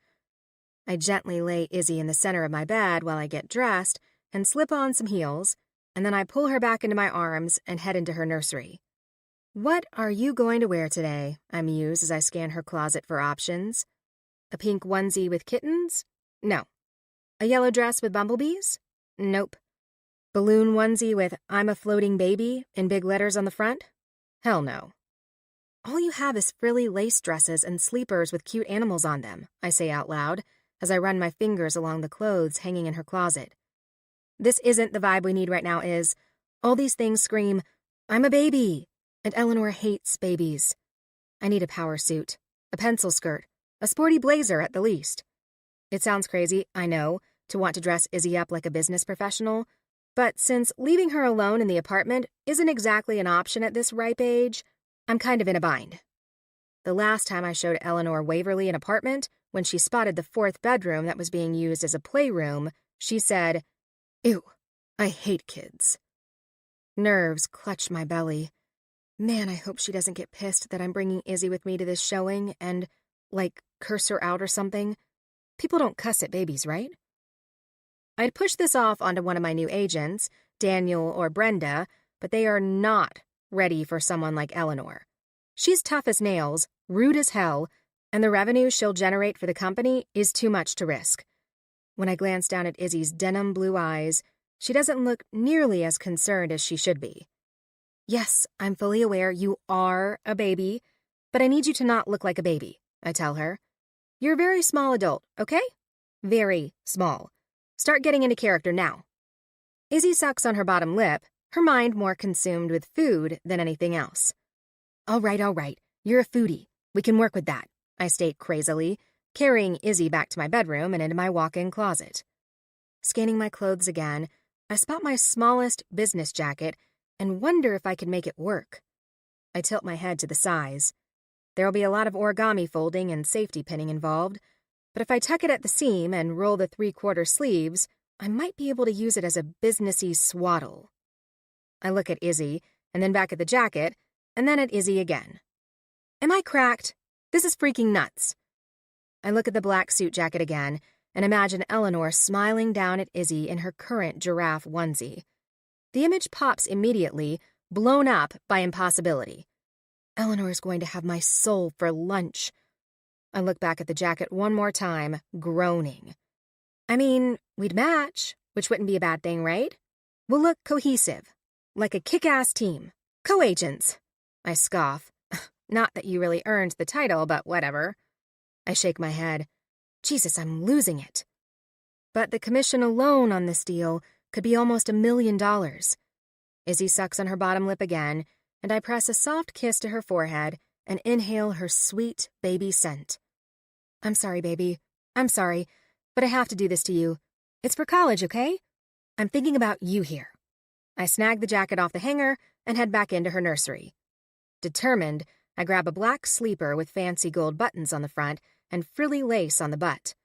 I gently lay Izzy in the center of my bed while I get dressed and slip on some heels, and then I pull her back into my arms and head into her nursery. What are you going to wear today? I muse as I scan her closet for options. A pink onesie with kittens? No. A yellow dress with bumblebees? Nope. Balloon onesie with "I'm a floating baby" in big letters on the front? Hell no. All you have is frilly lace dresses and sleepers with cute animals on them, I say out loud, as I run my fingers along the clothes hanging in her closet. This isn't the vibe we need right now, Is. All these things scream, "I'm a baby," and Eleanor hates babies. I need a power suit, a pencil skirt, a sporty blazer at the least. It sounds crazy, I know, to want to dress Izzy up like a business professional, but since leaving her alone in the apartment isn't exactly an option at this ripe age, I'm kind of in a bind. The last time I showed Eleanor Waverly an apartment, when she spotted the 4th bedroom that was being used as a playroom, she said, "Ew, I hate kids." Nerves clutch my belly. Man, I hope she doesn't get pissed that I'm bringing Izzy with me to this showing and, curse her out or something. People don't cuss at babies, right? I'd push this off onto one of my new agents, Daniel or Brenda, but they are not ready for someone like Eleanor. She's tough as nails, rude as hell, and the revenue she'll generate for the company is too much to risk. When I glance down at Izzy's denim blue eyes, she doesn't look nearly as concerned as she should be. Yes, I'm fully aware you are a baby, but I need you to not look like a baby, I tell her. You're a very small adult, okay? Very small. Start getting into character now. Izzy sucks on her bottom lip, her mind more consumed with food than anything else. All right, you're a foodie. We can work with that, I state crazily, carrying Izzy back to my bedroom and into my walk-in closet. Scanning my clothes again, I spot my smallest business jacket and wonder if I could make it work. I tilt my head to the size. There'll be a lot of origami folding and safety pinning involved, but if I tuck it at the seam and roll the 3/4 sleeves, I might be able to use it as a businessy swaddle. I look at Izzy, and then back at the jacket, and then at Izzy again. Am I cracked? This is freaking nuts. I look at the black suit jacket again, and imagine Eleanor smiling down at Izzy in her current giraffe onesie. The image pops immediately, blown up by impossibility. Eleanor is going to have my soul for lunch. I look back at the jacket one more time, groaning. I mean, we'd match, which wouldn't be a bad thing, right? We'll look cohesive, like a kick-ass team. Co-agents. I scoff. Not that you really earned the title, but whatever. I shake my head. Jesus, I'm losing it. But the commission alone on this deal could be almost $1 million. Izzy sucks on her bottom lip again, and I press a soft kiss to her forehead and inhale her sweet baby scent. I'm sorry, baby. I'm sorry, but I have to do this to you. It's for college, okay? I'm thinking about you here. I snag the jacket off the hanger and head back into her nursery. Determined, I grab a black sleeper with fancy gold buttons on the front and frilly lace on the butt.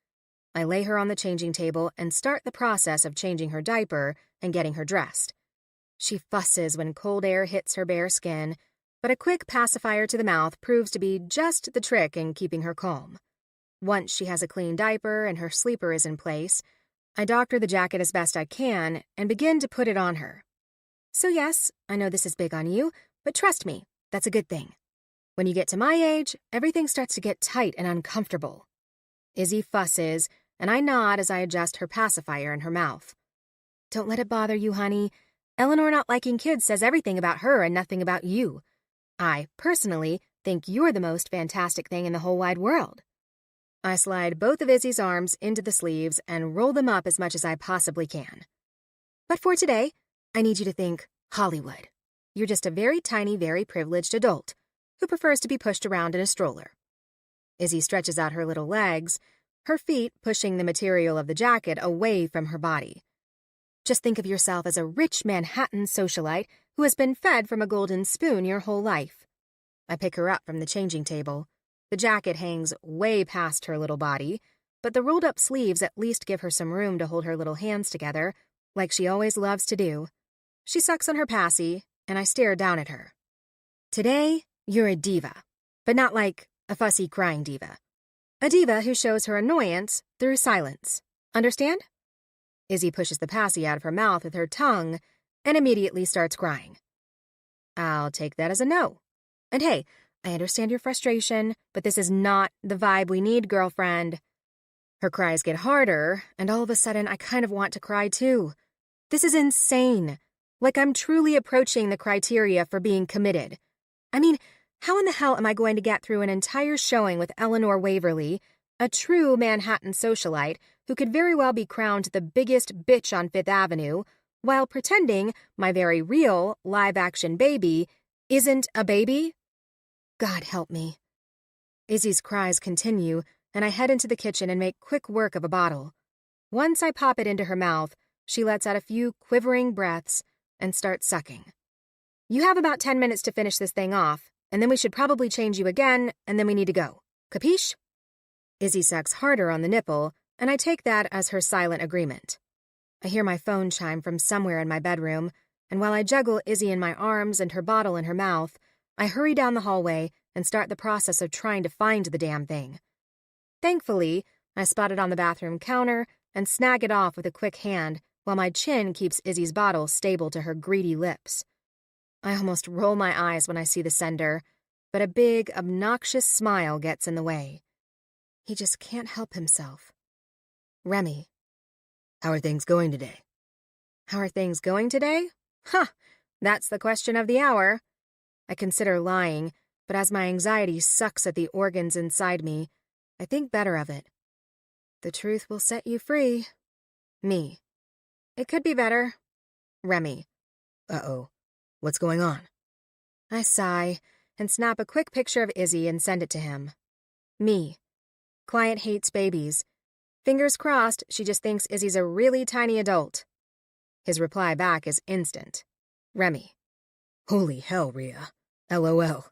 I lay her on the changing table and start the process of changing her diaper and getting her dressed. She fusses when cold air hits her bare skin, but a quick pacifier to the mouth proves to be just the trick in keeping her calm. Once she has a clean diaper and her sleeper is in place, I doctor the jacket as best I can and begin to put it on her. So yes, I know this is big on you, but trust me, that's a good thing. When you get to my age, everything starts to get tight and uncomfortable. Izzy fusses, and I nod as I adjust her pacifier in her mouth. Don't let it bother you, honey. Eleanor not liking kids says everything about her and nothing about you. I, personally, think you're the most fantastic thing in the whole wide world. I slide both of Izzy's arms into the sleeves and roll them up as much as I possibly can. But for today, I need you to think Hollywood. You're just a very tiny, very privileged adult who prefers to be pushed around in a stroller. Izzy stretches out her little legs, her feet pushing the material of the jacket away from her body. Just think of yourself as a rich Manhattan socialite who has been fed from a golden spoon your whole life. I pick her up from the changing table. The jacket hangs way past her little body, but the rolled-up sleeves at least give her some room to hold her little hands together, like she always loves to do. She sucks on her passy, and I stare down at her. Today, you're a diva, but not like a fussy crying diva. A diva who shows her annoyance through silence. Understand? Izzy pushes the passy out of her mouth with her tongue and immediately starts crying. I'll take that as a no. And hey, I understand your frustration, but this is not the vibe we need, girlfriend. Her cries get harder, and all of a sudden I kind of want to cry too. This is insane. Like I'm truly approaching the criteria for being committed. I mean, how in the hell am I going to get through an entire showing with Eleanor Waverly, a true Manhattan socialite who could very well be crowned the biggest bitch on Fifth Avenue, while pretending my very real, live-action baby isn't a baby? God help me. Izzy's cries continue, and I head into the kitchen and make quick work of a bottle. Once I pop it into her mouth, she lets out a few quivering breaths and starts sucking. You have about 10 minutes to finish this thing off, and then we should probably change you again, and then we need to go. Capiche? Izzy sucks harder on the nipple, and I take that as her silent agreement. I hear my phone chime from somewhere in my bedroom, and while I juggle Izzy in my arms and her bottle in her mouth, I hurry down the hallway and start the process of trying to find the damn thing. Thankfully, I spot it on the bathroom counter and snag it off with a quick hand while my chin keeps Izzy's bottle stable to her greedy lips. I almost roll my eyes when I see the sender, but a big, obnoxious smile gets in the way. He just can't help himself. Remy. How are things going today? How are things going today? That's the question of the hour. I consider lying, but as my anxiety sucks at the organs inside me, I think better of it. The truth will set you free. Me. It could be better. Remy. Uh-oh. What's going on? I sigh and snap a quick picture of Izzy and send it to him. Me. Client hates babies. Fingers crossed she just thinks Izzy's a really tiny adult. His reply back is instant. Remy. Holy hell, Rhea. LOL.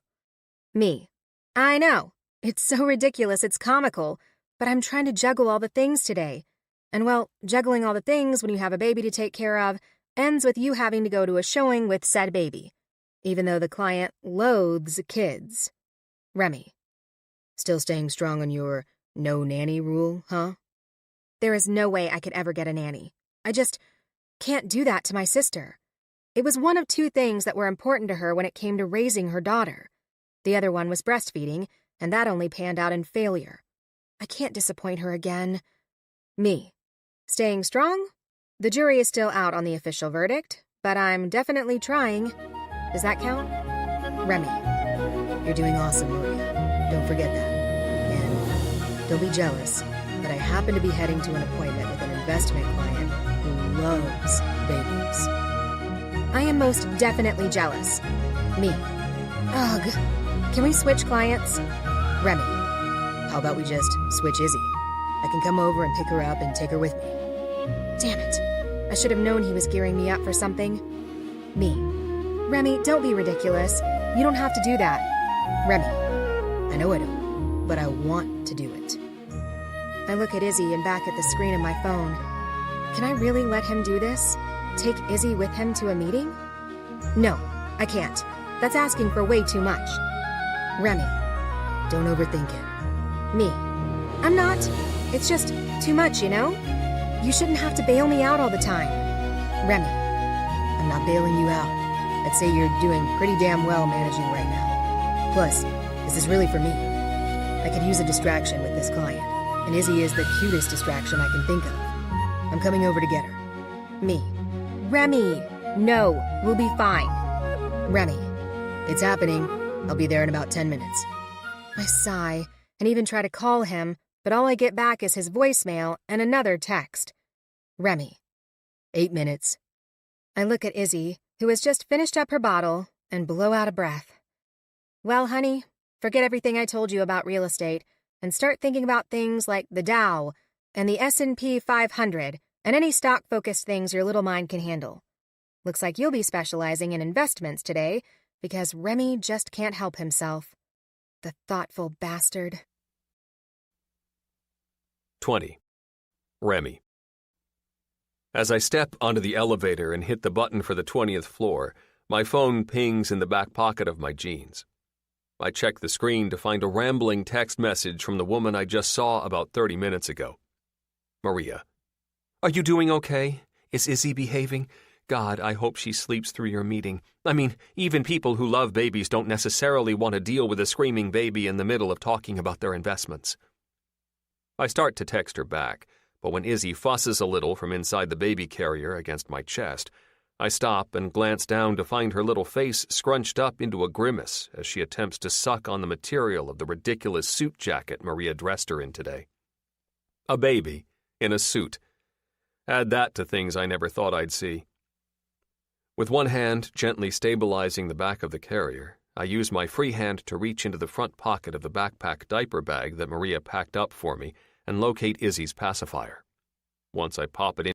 Me. I know. It's so ridiculous it's comical, but I'm trying to juggle all the things today. And well, juggling all the things when you have a baby to take care of ends with you having to go to a showing with said baby, even though the client loathes kids. Remy. Still staying strong on your no nanny rule, huh? There is no way I could ever get a nanny. I just can't do that to my sister. It was one of two things that were important to her when it came to raising her daughter. The other one was breastfeeding, and that only panned out in failure. I can't disappoint her again. Me. Staying strong? The jury is still out on the official verdict, but I'm definitely trying. Does that count? Remy. You're doing awesome, Maria. Don't forget that. And don't be jealous, but I happen to be heading to an appointment with an investment client who loves babies. I am most definitely jealous. Me. Ugh. Can we switch clients? Remy. How about we just switch Izzy? I can come over and pick her up and take her with me. Damn it. I should have known he was gearing me up for something. Me. Remy, don't be ridiculous. You don't have to do that. Remy, I know I don't, but I want to do it. I look at Izzy and back at the screen of my phone. Can I really let him do this? Take Izzy with him to a meeting? No, I can't. That's asking for way too much. Remy, don't overthink it. Me, I'm not. It's just too much, you know? You shouldn't have to bail me out all the time. Remy, I'm not bailing you out. I'd say you're doing pretty damn well managing right now. Plus, this is really for me. I could use a distraction with this client, and Izzy is the cutest distraction I can think of. I'm coming over to get her. Me, Remy, no, we'll be fine. Remy, it's happening. I'll be there in about 10 minutes. I sigh and even try to call him, but all I get back is his voicemail and another text. Remy, 8 minutes. I look at Izzy, who has just finished up her bottle, and blow out a breath. Well, honey, forget everything I told you about real estate and start thinking about things like the Dow and the S&P 500 and any stock-focused things your little mind can handle. Looks like you'll be specializing in investments today because Remy just can't help himself. The thoughtful bastard. 20. Remy. As I step onto the elevator and hit the button for the 20th floor, my phone pings in the back pocket of my jeans. I check the screen to find a rambling text message from the woman I just saw about 30 minutes ago. Maria. Are you doing okay? Is Izzy behaving? God, I hope she sleeps through your meeting. I mean, even people who love babies don't necessarily want to deal with a screaming baby in the middle of talking about their investments. I start to text her back, but when Izzy fusses a little from inside the baby carrier against my chest, I stop and glance down to find her little face scrunched up into a grimace as she attempts to suck on the material of the ridiculous suit jacket Maria dressed her in today. A baby in a suit. Add that to things I never thought I'd see. With one hand gently stabilizing the back of the carrier, I use my free hand to reach into the front pocket of the backpack diaper bag that Maria packed up for me and locate Izzy's pacifier. Once I pop it in